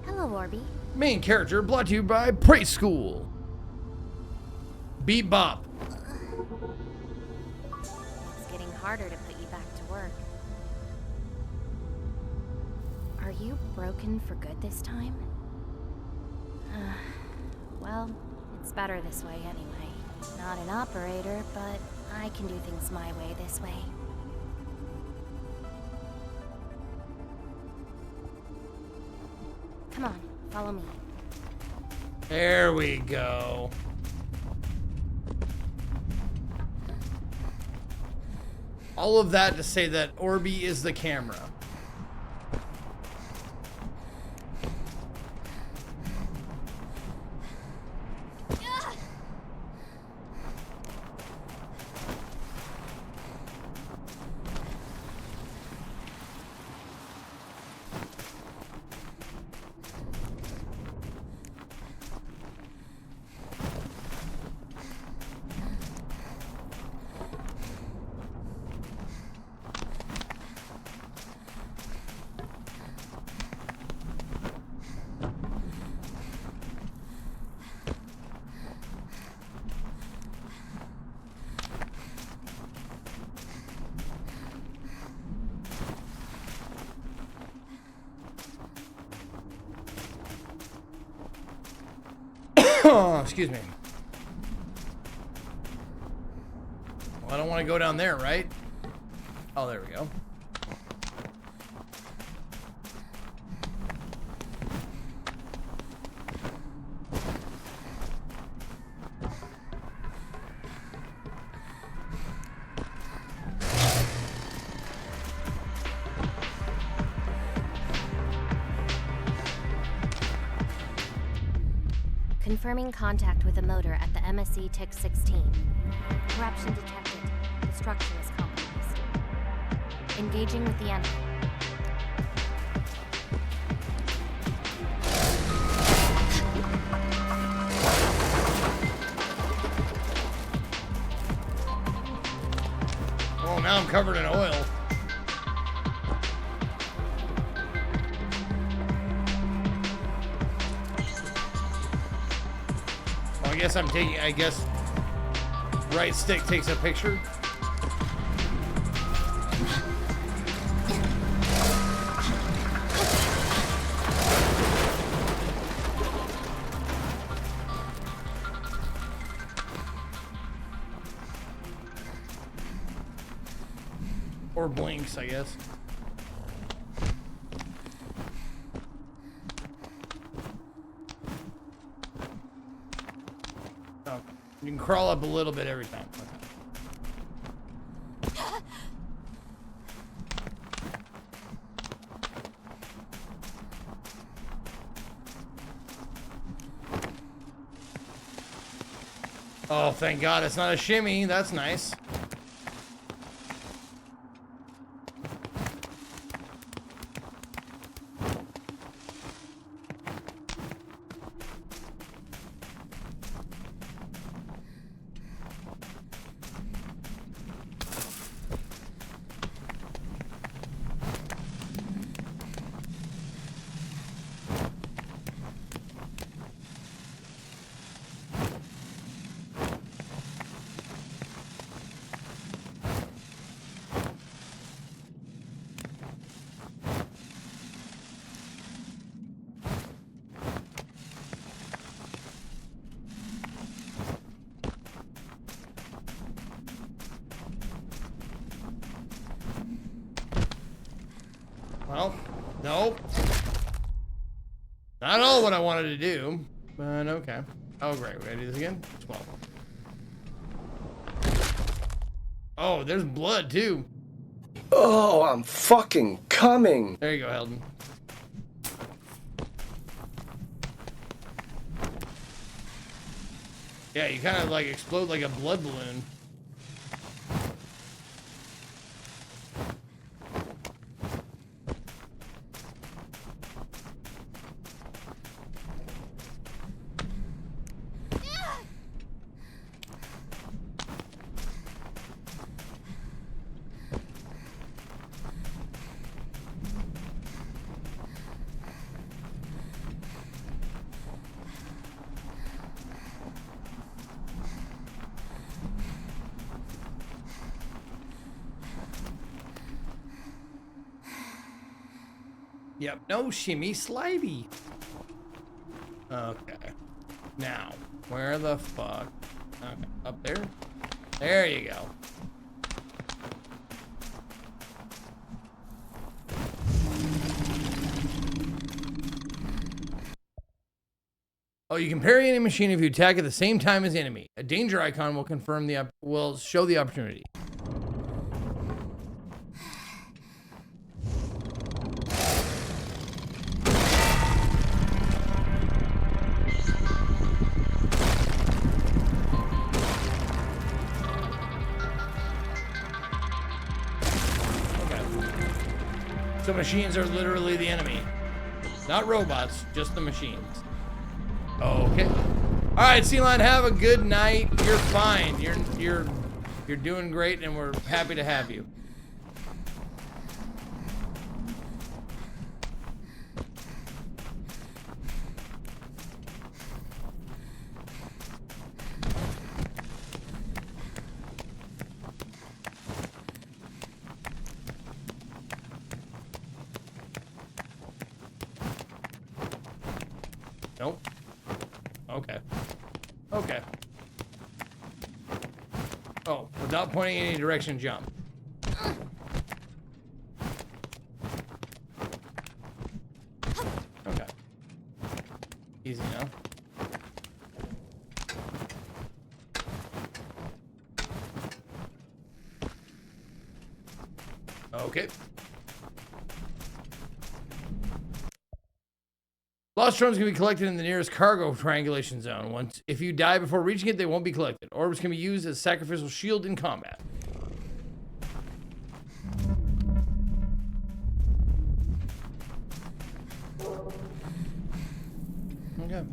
Hello, Orby. Main character brought to you by Prey School. Beep Bop. It's getting harder to put you back to work. Are you broken for good this time? Well, it's better this way anyway. Not an operator, but I can do things my way this way. Come on, follow me. There we go. All of that to say that Orby is the camera. Oh, excuse me. Well, I don't want to go down there, right? Oh, there we go. Confirming contact with a motor at the MSC TIC-16. Corruption detected. The structure is compromised. Engaging with the enemy. Oh, now I'm covered in oil. I guess right stick takes a picture. Or blinks, I guess. You can crawl up a little bit every time. Oh, thank God it's not a shimmy. That's nice. Well, nope. Not all what I wanted to do, but okay. Oh, great. We gotta do this again? 12. Oh, there's blood, too. Oh, I'm fucking coming. There you go, Heldon. Yeah, you kind of like explode like a blood balloon. Yep, no shimmy slidey. Okay. Now, where the fuck? Okay, up there? There you go. Oh, you can parry any machine if you attack at the same time as the enemy. A danger icon will confirm will show the opportunity. So machines are literally the enemy. Not robots, just the machines. Okay. All right, C-Line, have a good night. You're fine. You're doing great, and we're happy to have you. Nope. Okay. Okay. Oh, without pointing in any direction, jump. Okay. Easy enough. Okay. Lost drones can be collected in the nearest cargo triangulation zone. If you die before reaching it, they won't be collected. Orbs can be used as sacrificial shield in combat. Okay.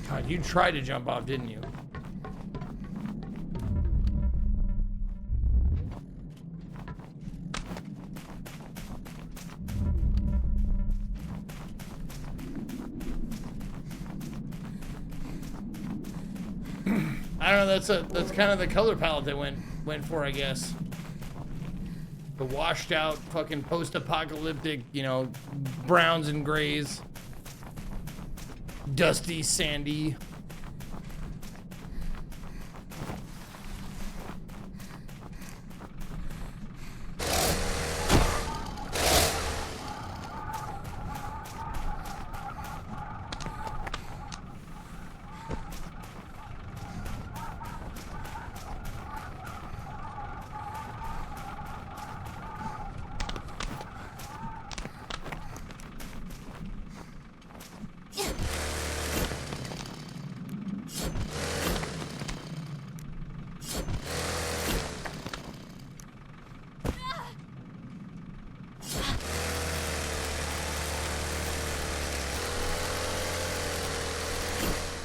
God, you tried to jump off, didn't you? I don't know, that's kind of the color palette they went for, I guess. The washed out fucking post-apocalyptic, you know, browns and grays. Dusty, sandy.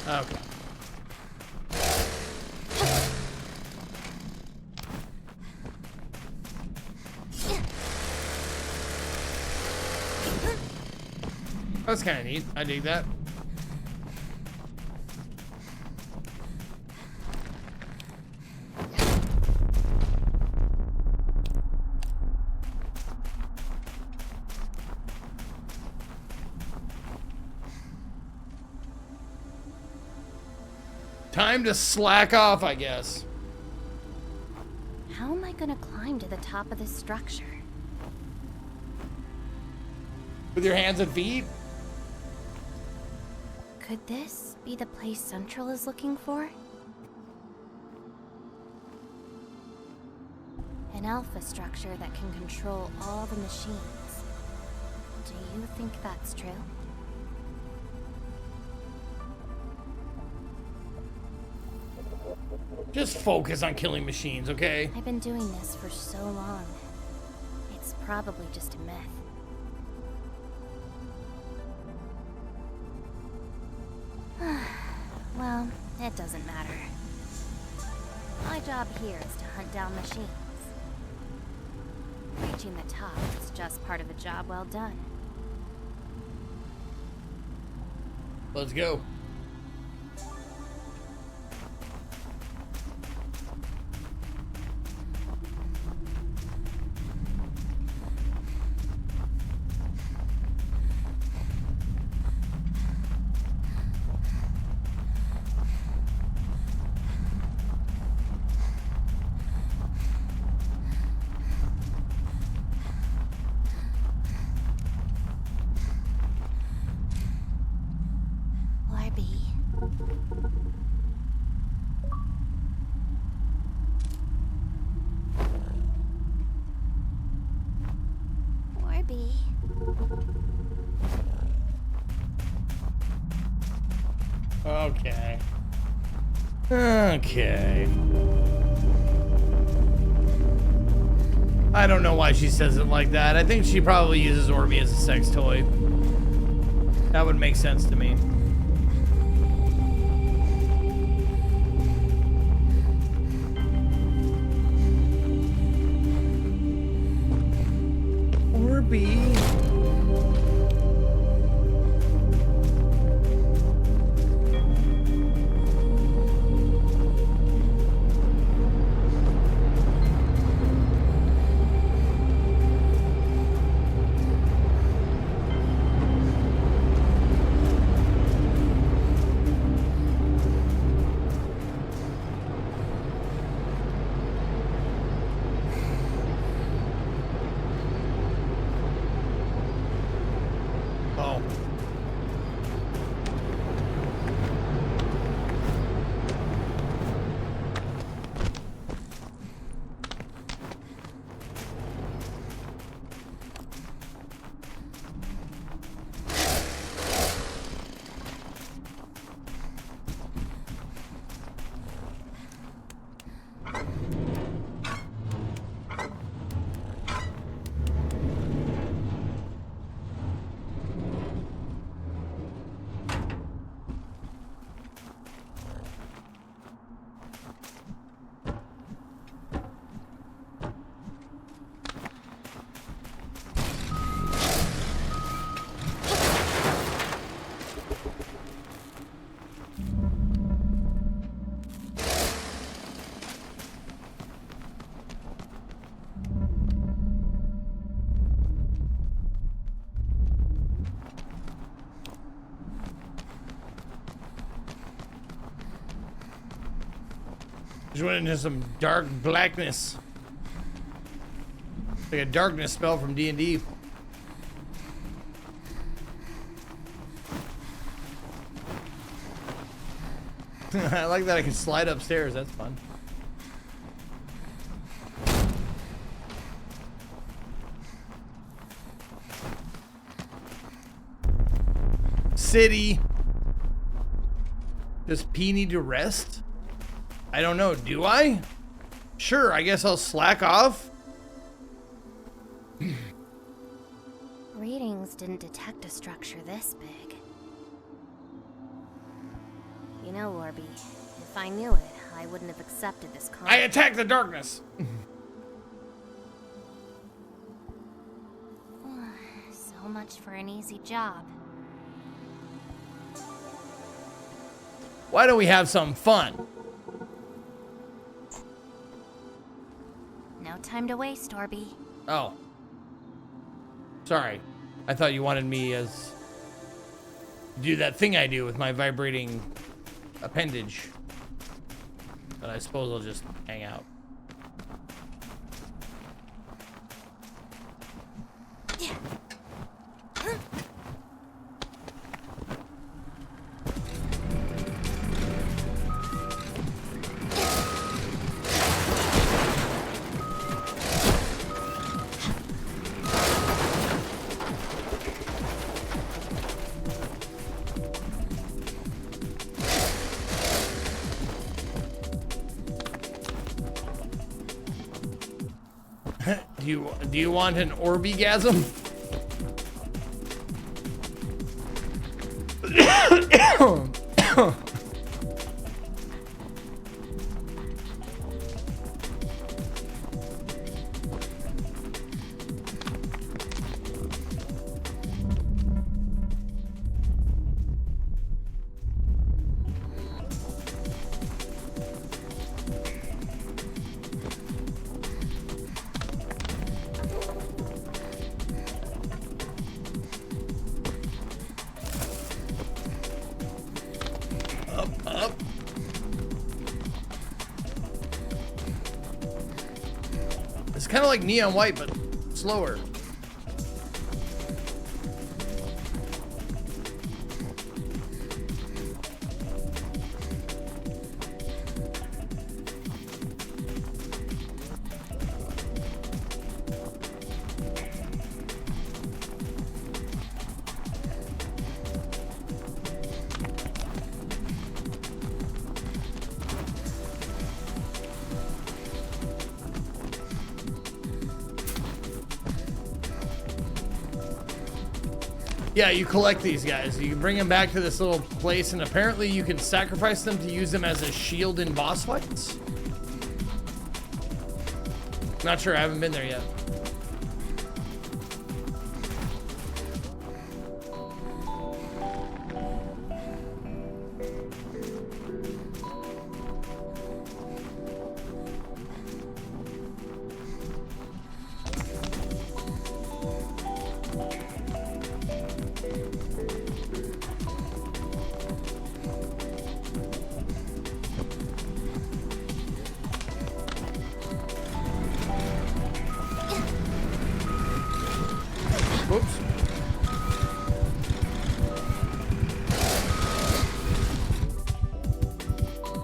Okay. That's kind of neat. I dig that. Time to slack off, I guess. How am I gonna climb to the top of this structure? With your hands and feet? Could this be the place Central is looking for? An alpha structure that can control all the machines. Do you think that's true? Just focus on killing machines, okay? I've been doing this for so long. It's probably just a myth. Well, it doesn't matter. My job here is to hunt down machines. Reaching the top is just part of a job well done. Let's go. Okay. Okay. I don't know why she says it like that. I think she probably uses Orby as a sex toy. That would make sense to me. Orby. Just went into some dark blackness. Like a darkness spell from D&D. I like that I can slide upstairs. That's fun. City. Does P need to rest? I don't know. Do I? Sure, I guess I'll slack off. Readings didn't detect a structure this big. You know, Orby, if I knew it, I wouldn't have accepted this contract. I attack the darkness. So much for an easy job. Why don't we have some fun? No time to waste, Orby. Oh. Sorry. I thought you wanted me as... do that thing I do with my vibrating appendage. But I suppose I'll just hang out. Do you want an Orbigasm? Kind of like Neon White, but slower. Yeah, you collect these guys. You can bring them back to this little place, and apparently you can sacrifice them to use them as a shield in boss fights. Not sure, I haven't been there yet.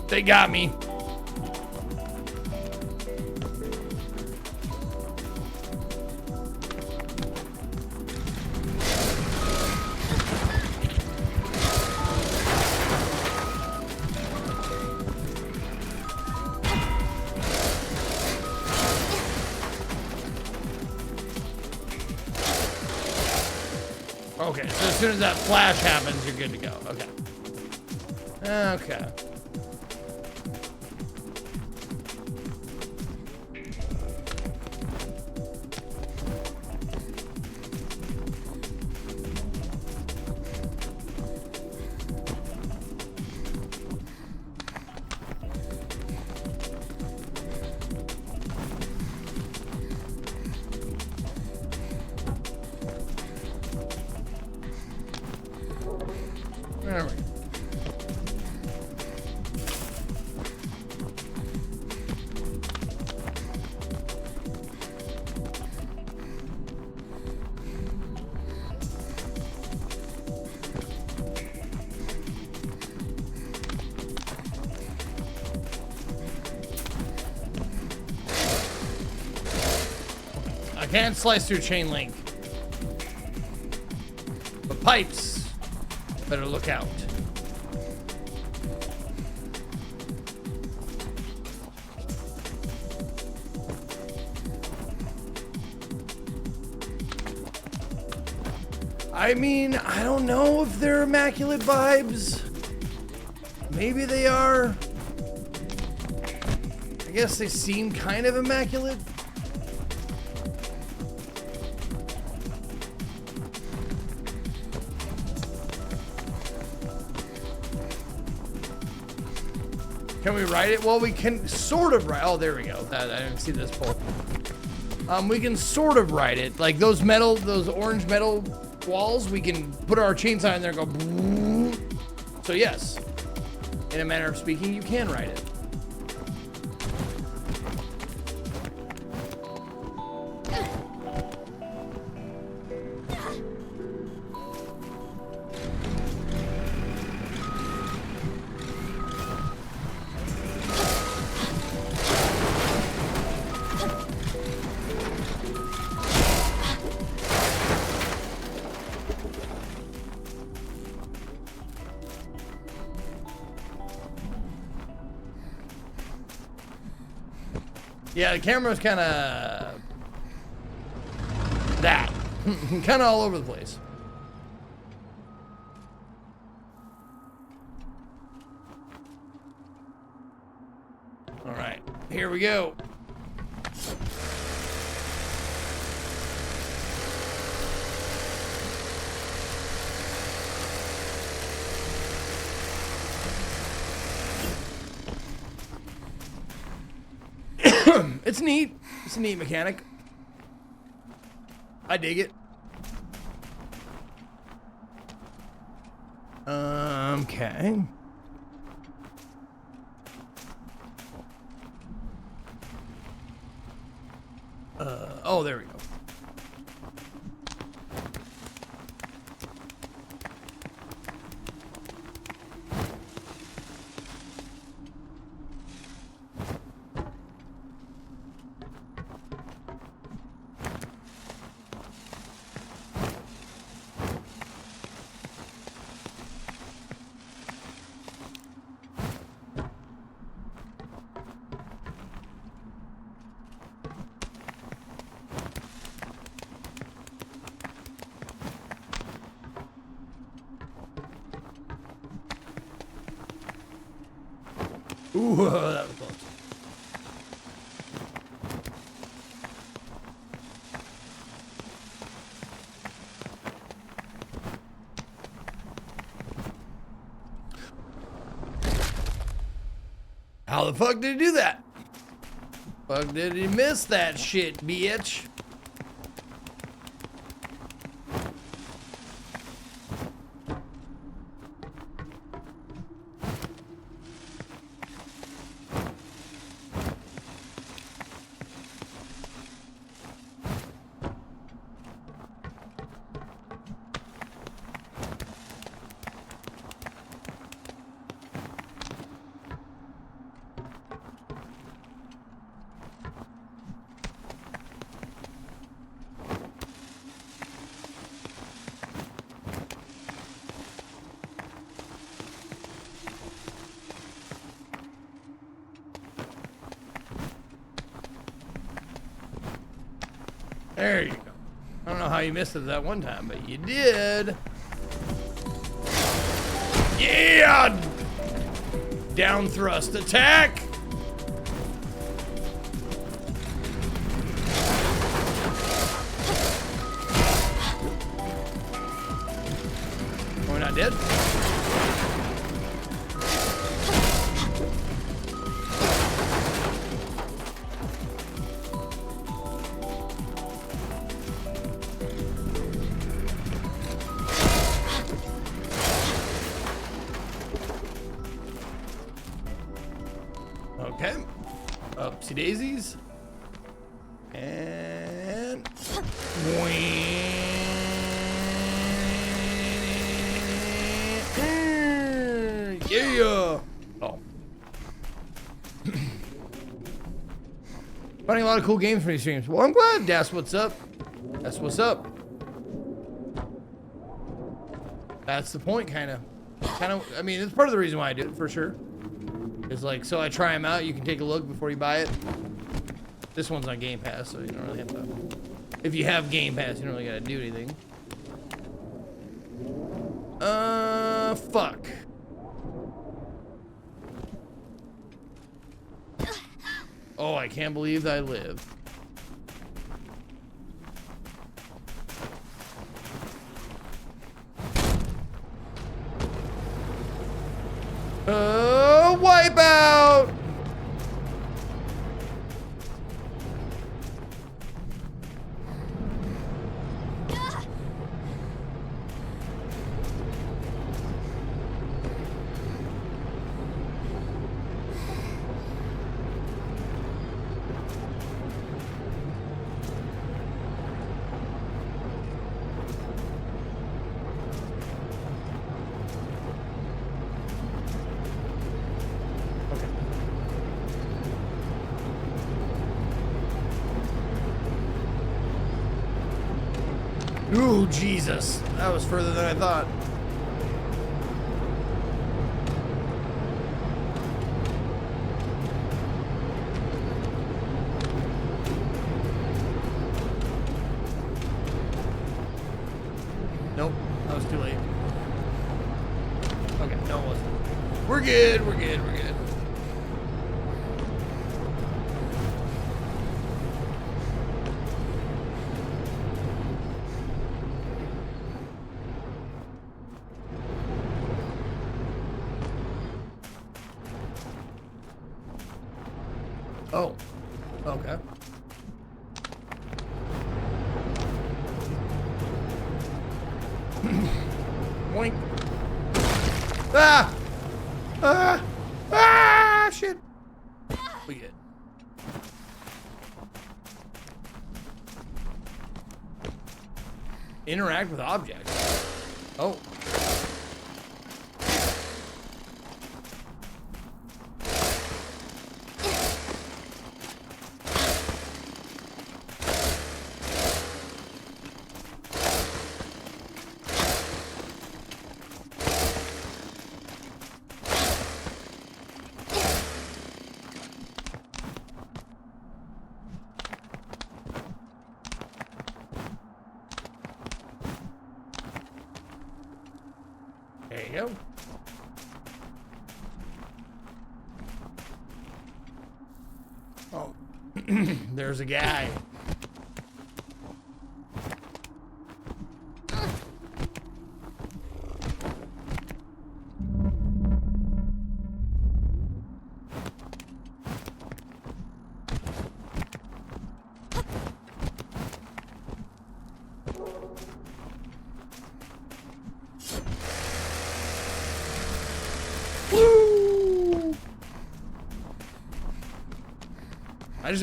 They got me. Okay, so as soon as that flash happens, you're good to go. Okay. Okay. There we go. I can't slice through chain link. But pipes, better look out. I mean, I don't know if they're immaculate vibes. Maybe they are. I guess they seem kind of immaculate. Can we ride it? Well, we can sort of ride. Oh, there we go. I didn't see this pole. We can sort of ride it. Like those orange metal walls, we can put our chainsaw in there and go. So yes, in a manner of speaking, you can ride it. Yeah, the camera's kind of that. Kind of all over the place. All right, here we go. It's neat. It's a neat mechanic. I dig it. Okay. Oh, there we go. Ooh, that was close. How the fuck did he do that? Fuck did he miss that shit, bitch? There you go. I don't know how you missed it that one time, but you did. Yeah! Down thrust attack! We're not dead? Okay. Upsy daisies. And yeah. Oh. Finding a lot of cool games from these streams. Well, I'm glad. That's what's up. That's what's up. That's the point, kind of. I mean, it's part of the reason why I do it, for sure. It's like, so I try them out. You can take a look before you buy it. This one's on Game Pass, so you don't really have to. If you have Game Pass, you don't really gotta do anything. Fuck. Oh, I can't believe I live. Wipeout! Oh, Jesus. That was further than I thought. Nope, that was too late. Okay, no, it wasn't. We're good, we're good, we're good. Oh, okay. Boink. Ah! Ah! Ah! Shit. We good. Interact with objects. Oh. There you go. Oh, there's a guy.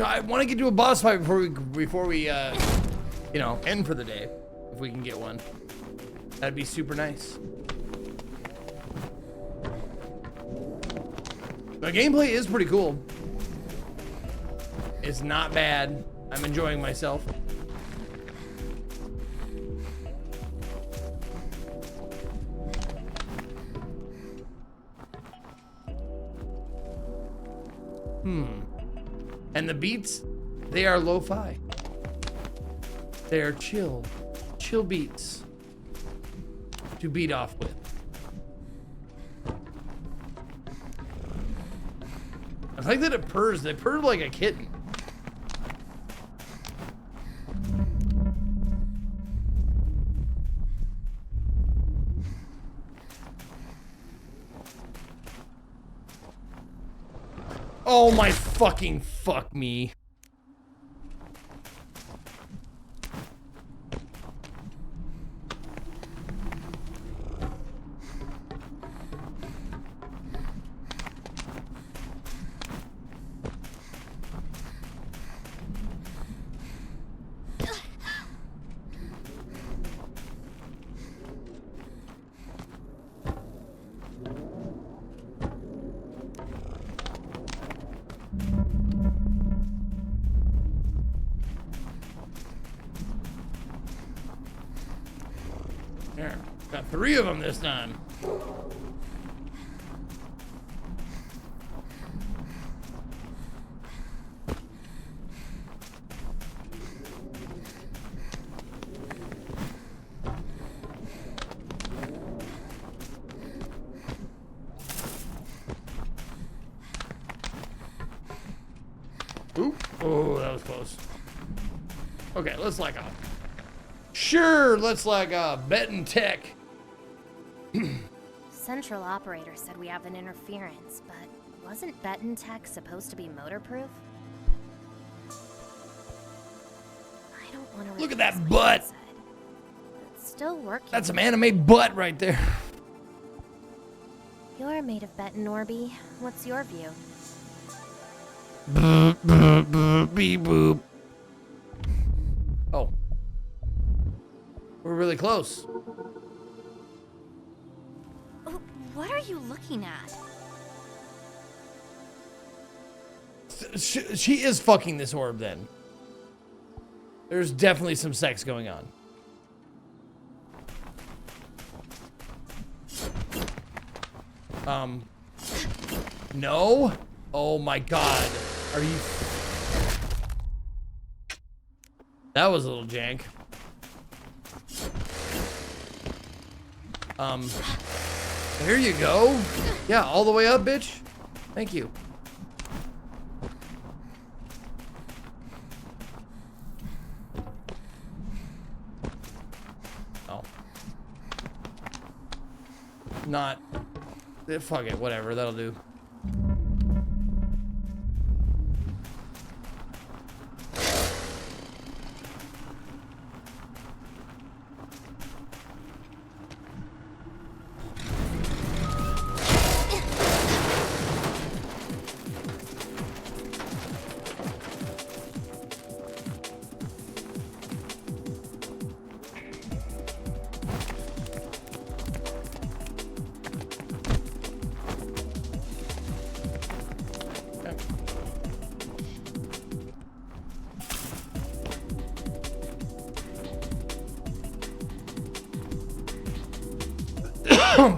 I want to get to a boss fight before we you know, end for the day, if we can get one. That'd be super nice. The gameplay is pretty cool. It's not bad. I'm enjoying myself. And the beats, they are lo-fi. They are chill beats to beat off with. I like that it purrs. They purr like a kitten. Oh my fucking fuck me. There, got 3 of them this time. Oop. Oh, that was close. Okay, let's lag off. Sure, let's lag off. Benton Tech. Central Operator said we have an interference, but wasn't Benton Tech supposed to be motorproof? I don't want to. Look at that butt. It's still working. That's some anime butt right there. You're made of Benton, Orby. What's your view? Boop, boop, boop, beep, boop. Oh. We're really close. What are you looking at? She is fucking this orb then. There's definitely some sex going on. No? Oh my god. Are you... That was a little jank. Here you go. Yeah, all the way up, bitch. Thank you. Oh. Not. Fuck it, whatever, that'll do.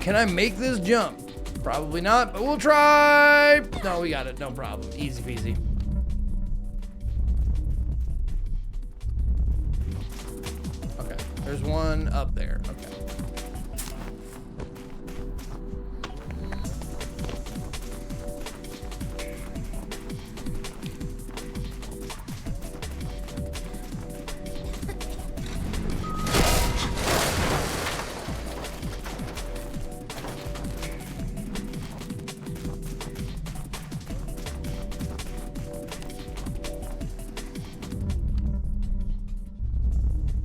Can I make this jump? Probably not, but we'll try. No, we got it. No problem. Easy peasy. Okay, there's one up there. Okay.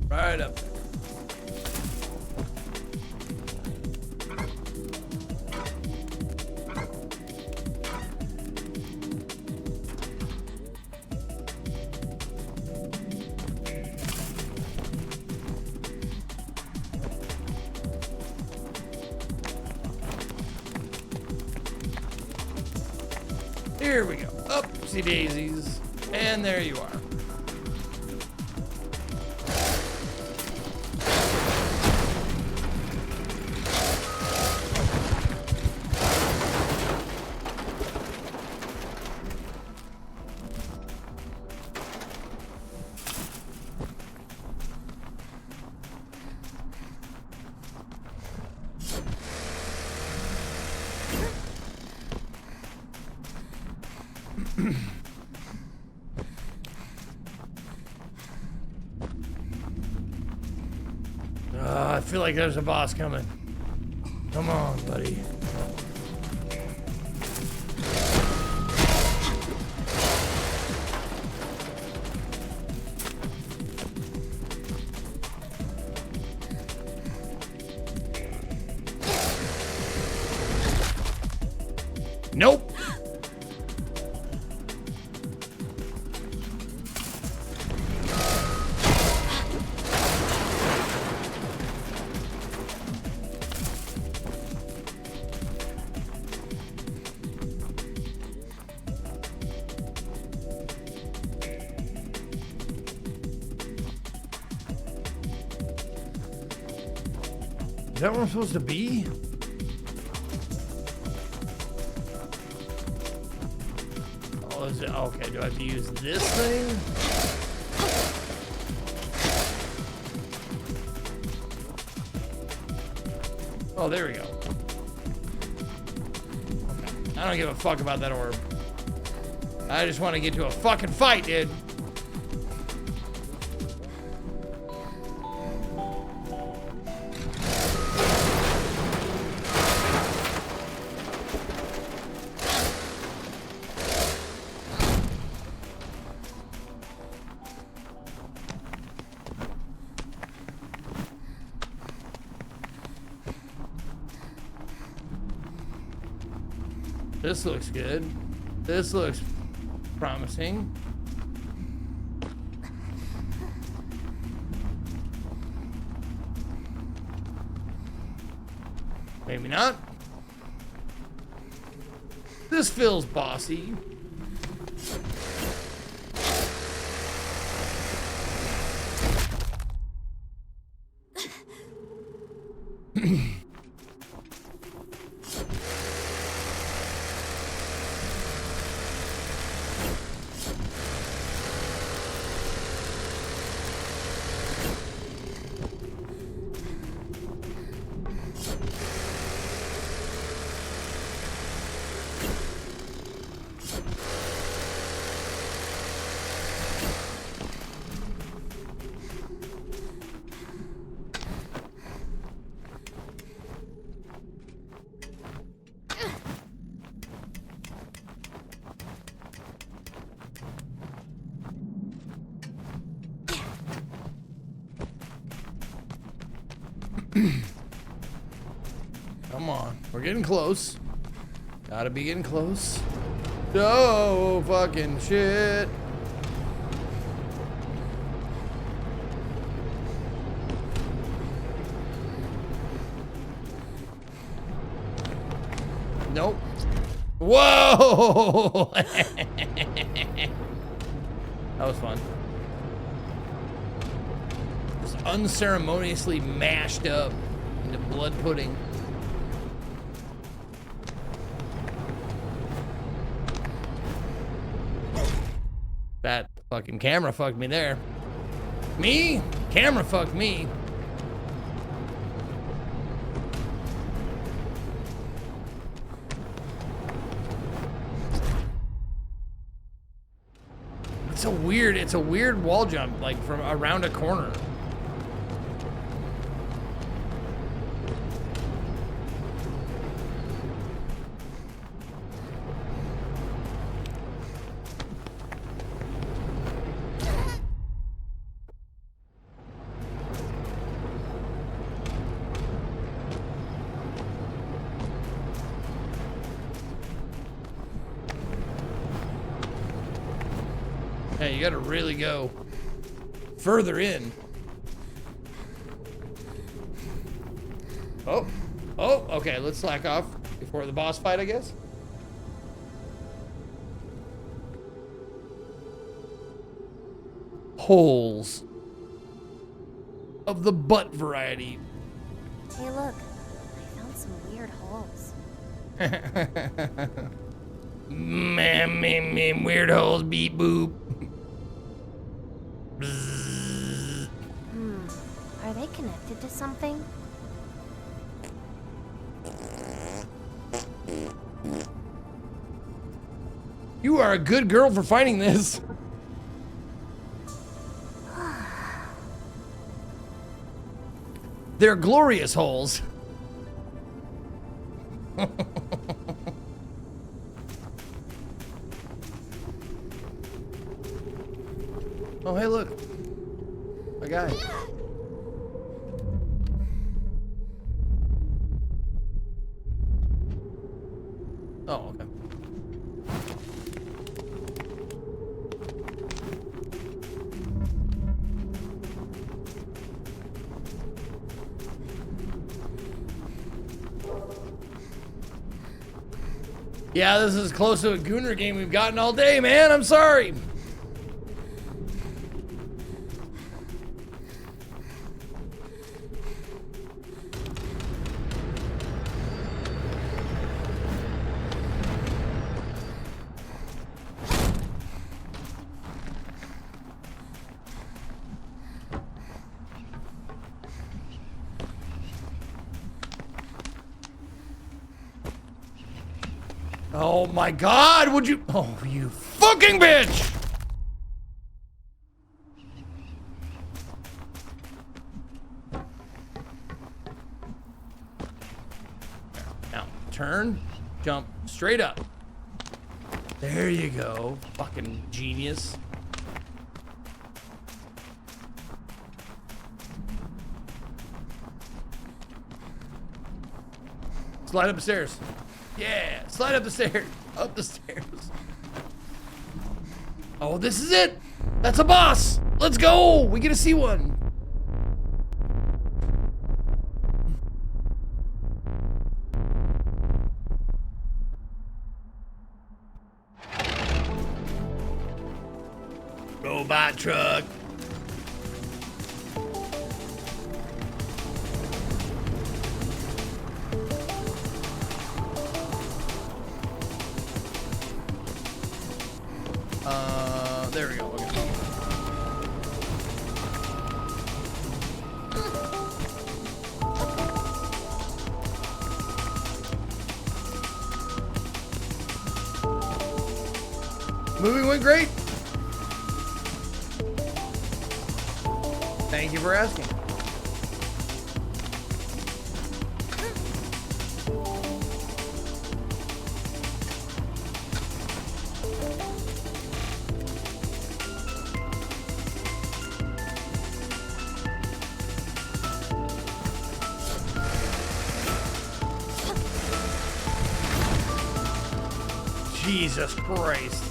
Right up there. Here we go. Upsy daisies. And there you are. I feel like there's a boss coming. Come on, buddy. Nope. Is that where I'm supposed to be? Oh, is it? Okay, do I have to use this thing? Oh, there we go. Okay. I don't give a fuck about that orb. I just want to get to a fucking fight, dude. This looks good. This looks promising. Maybe not. This feels bossy. Come on. We're getting close. Gotta be getting close. Oh, fucking shit. Nope. Whoa! That was fun. Just unceremoniously mashed up into blood pudding. That fucking camera fucked me there. Me? Camera fucked me. It's a weird wall jump, like from around a corner. Hey, you gotta really go further in. Oh, okay, let's slack off before the boss fight, I guess. Holes of the butt variety. Hey, look, I found some weird holes. Man, weird holes, beep boop. Are they connected to something? You are a good girl for finding this. They're glorious holes. Oh, hey, look. A guy. Oh, okay. Yeah, this is as close to a Gooner game we've gotten all day, man. I'm sorry. Oh my God, would you? Oh, you fucking bitch! Now, turn, jump straight up. There you go, fucking genius. Slide up the stairs. Yeah, slide up the stairs. Up the stairs. Oh, this is it. That's a boss. Let's go. We get to see one. Robot truck. There we go. Okay. Movie went great. Thank you for asking. Jesus Christ.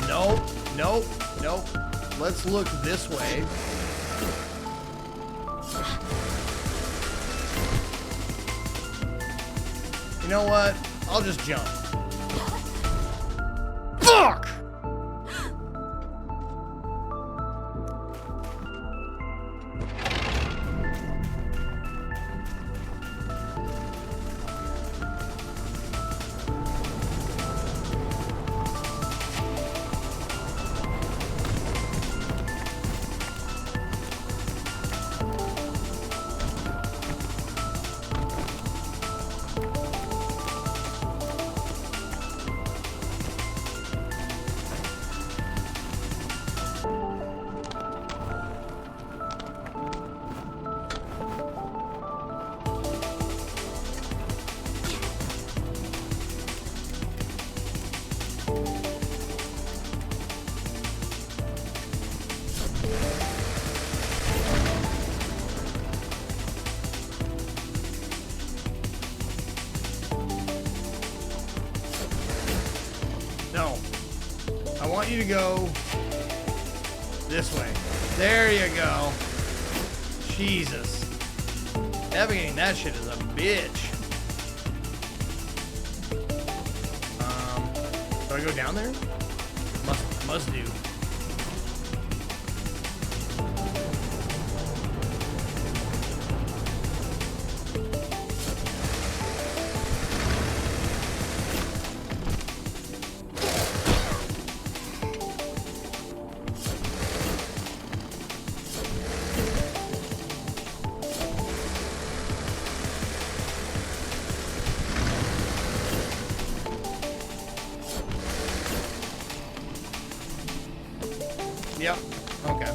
Nope, nope, nope. Let's look this way. You know what? I'll just jump. Fuck! No. I want you to go this way. There you go. Jesus. Navigating that shit is a bitch. Do I go down there? Must do. Yep. Okay.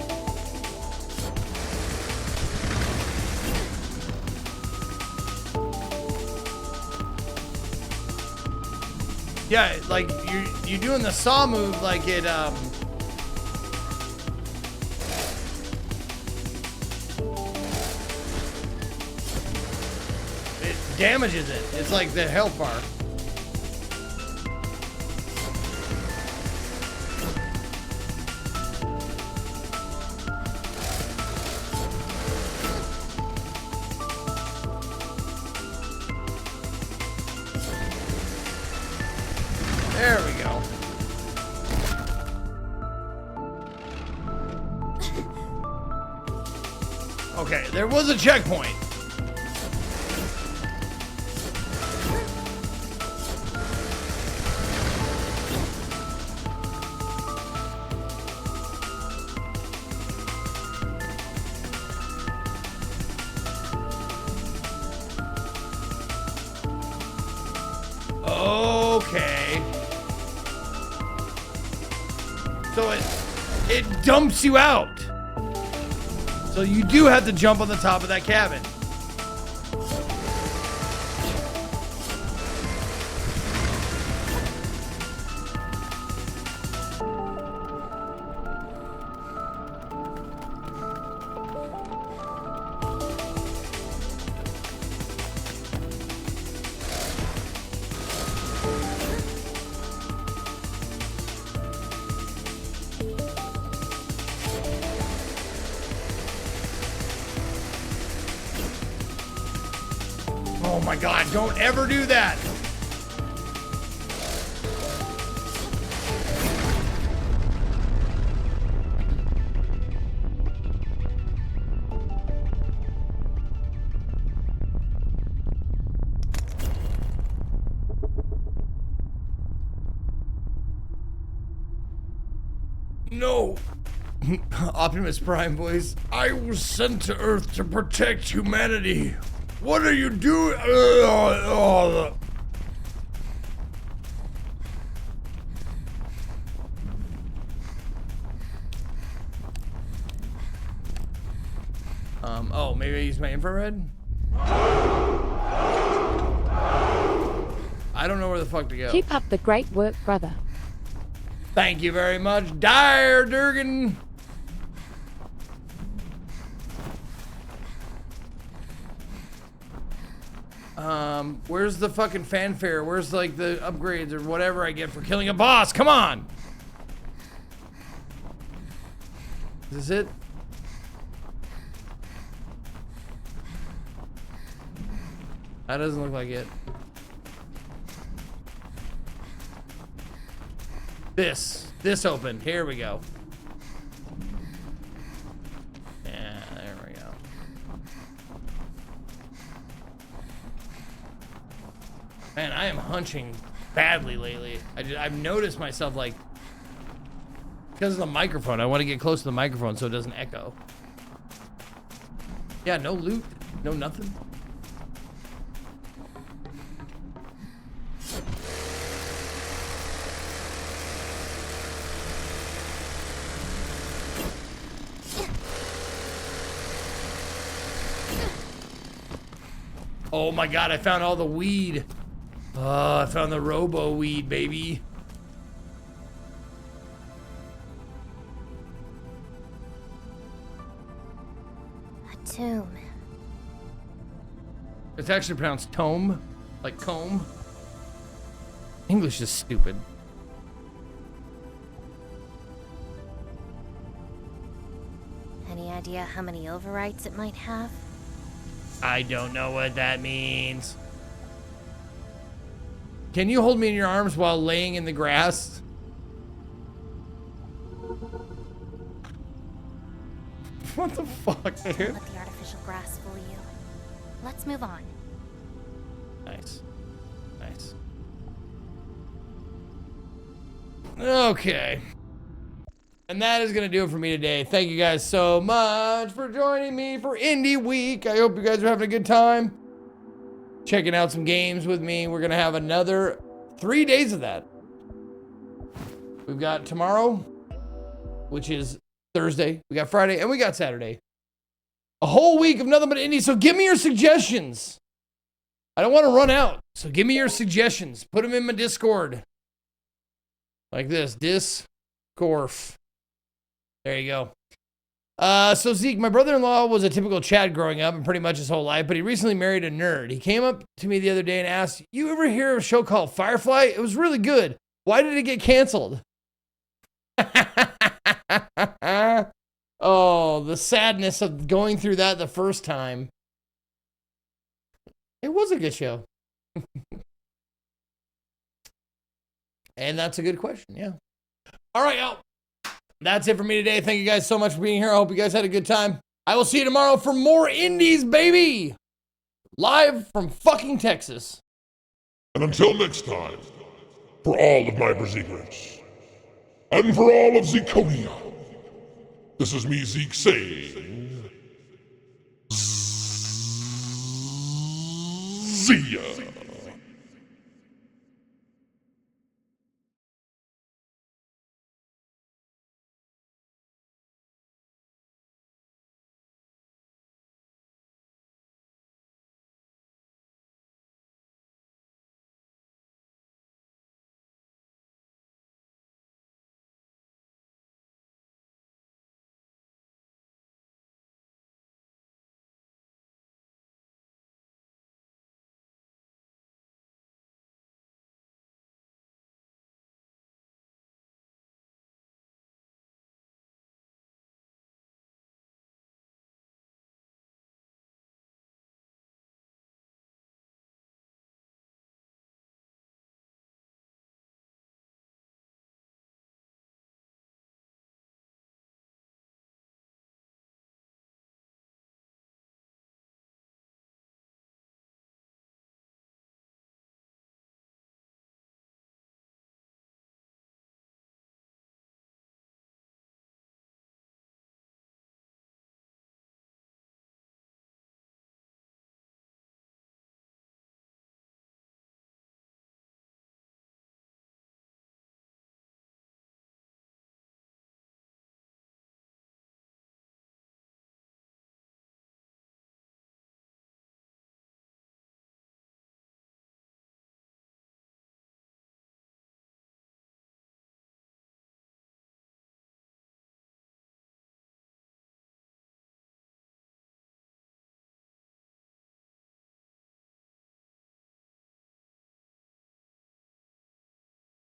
Yeah, like you're doing the saw move like it it damages it. It's like the health bar. There we go. Okay, there was a checkpoint. Okay. So it dumps you out. So you do have to jump on the top of that cabin. Oh my God, don't ever do that. No. Optimus Prime voice. I was sent to Earth to protect humanity. What are you doing? Oh, maybe I use my infrared? I don't know where the fuck to go. Keep up the great work, brother. Thank you very much, Dire Durgan. Where's the fucking fanfare? Where's like the upgrades or whatever I get for killing a boss? Come on! Is this it? That doesn't look like it. This opened. Here we go. Yeah, there we go. Man, I am hunching badly lately. I've noticed myself like, because of the microphone, I want to get close to the microphone so it doesn't echo. Yeah, no loot, no nothing. Oh my god, I found all the weed. Oh, I found the robo weed, baby. A tomb. It's actually pronounced tome, like comb. English is stupid. Any idea how many overwrites it might have? I don't know what that means. Can you hold me in your arms while laying in the grass? What the fuck, dude? Don't let the artificial grass fool you. Let's move on. Nice. Nice. Okay. And that is going to do it for me today. Thank you guys so much for joining me for Indie Week. I hope you guys are having a good time. Checking out some games with me. We're going to have another 3 days of that. We've got tomorrow, which is Thursday. We got Friday and we got Saturday. A whole week of nothing but indie. So give me your suggestions. I don't want to run out. So give me your suggestions. Put them in my Discord. Like this. Discorf. There you go. So Zeke, my brother-in-law was a typical Chad growing up and pretty much his whole life, but he recently married a nerd. He came up to me the other day and asked, "You ever hear of a show called Firefly? It was really good. Why did it get canceled?" Oh, the sadness of going through that the first time. It was a good show. And that's a good question, yeah. All right, y'all. That's it for me today. Thank you guys so much for being here. I hope you guys had a good time. I will see you tomorrow for more indies, baby. Live from fucking Texas. And until next time, for all of my Berserkers, and for all of Zekonia, this is me, Zeke, saying, see ya.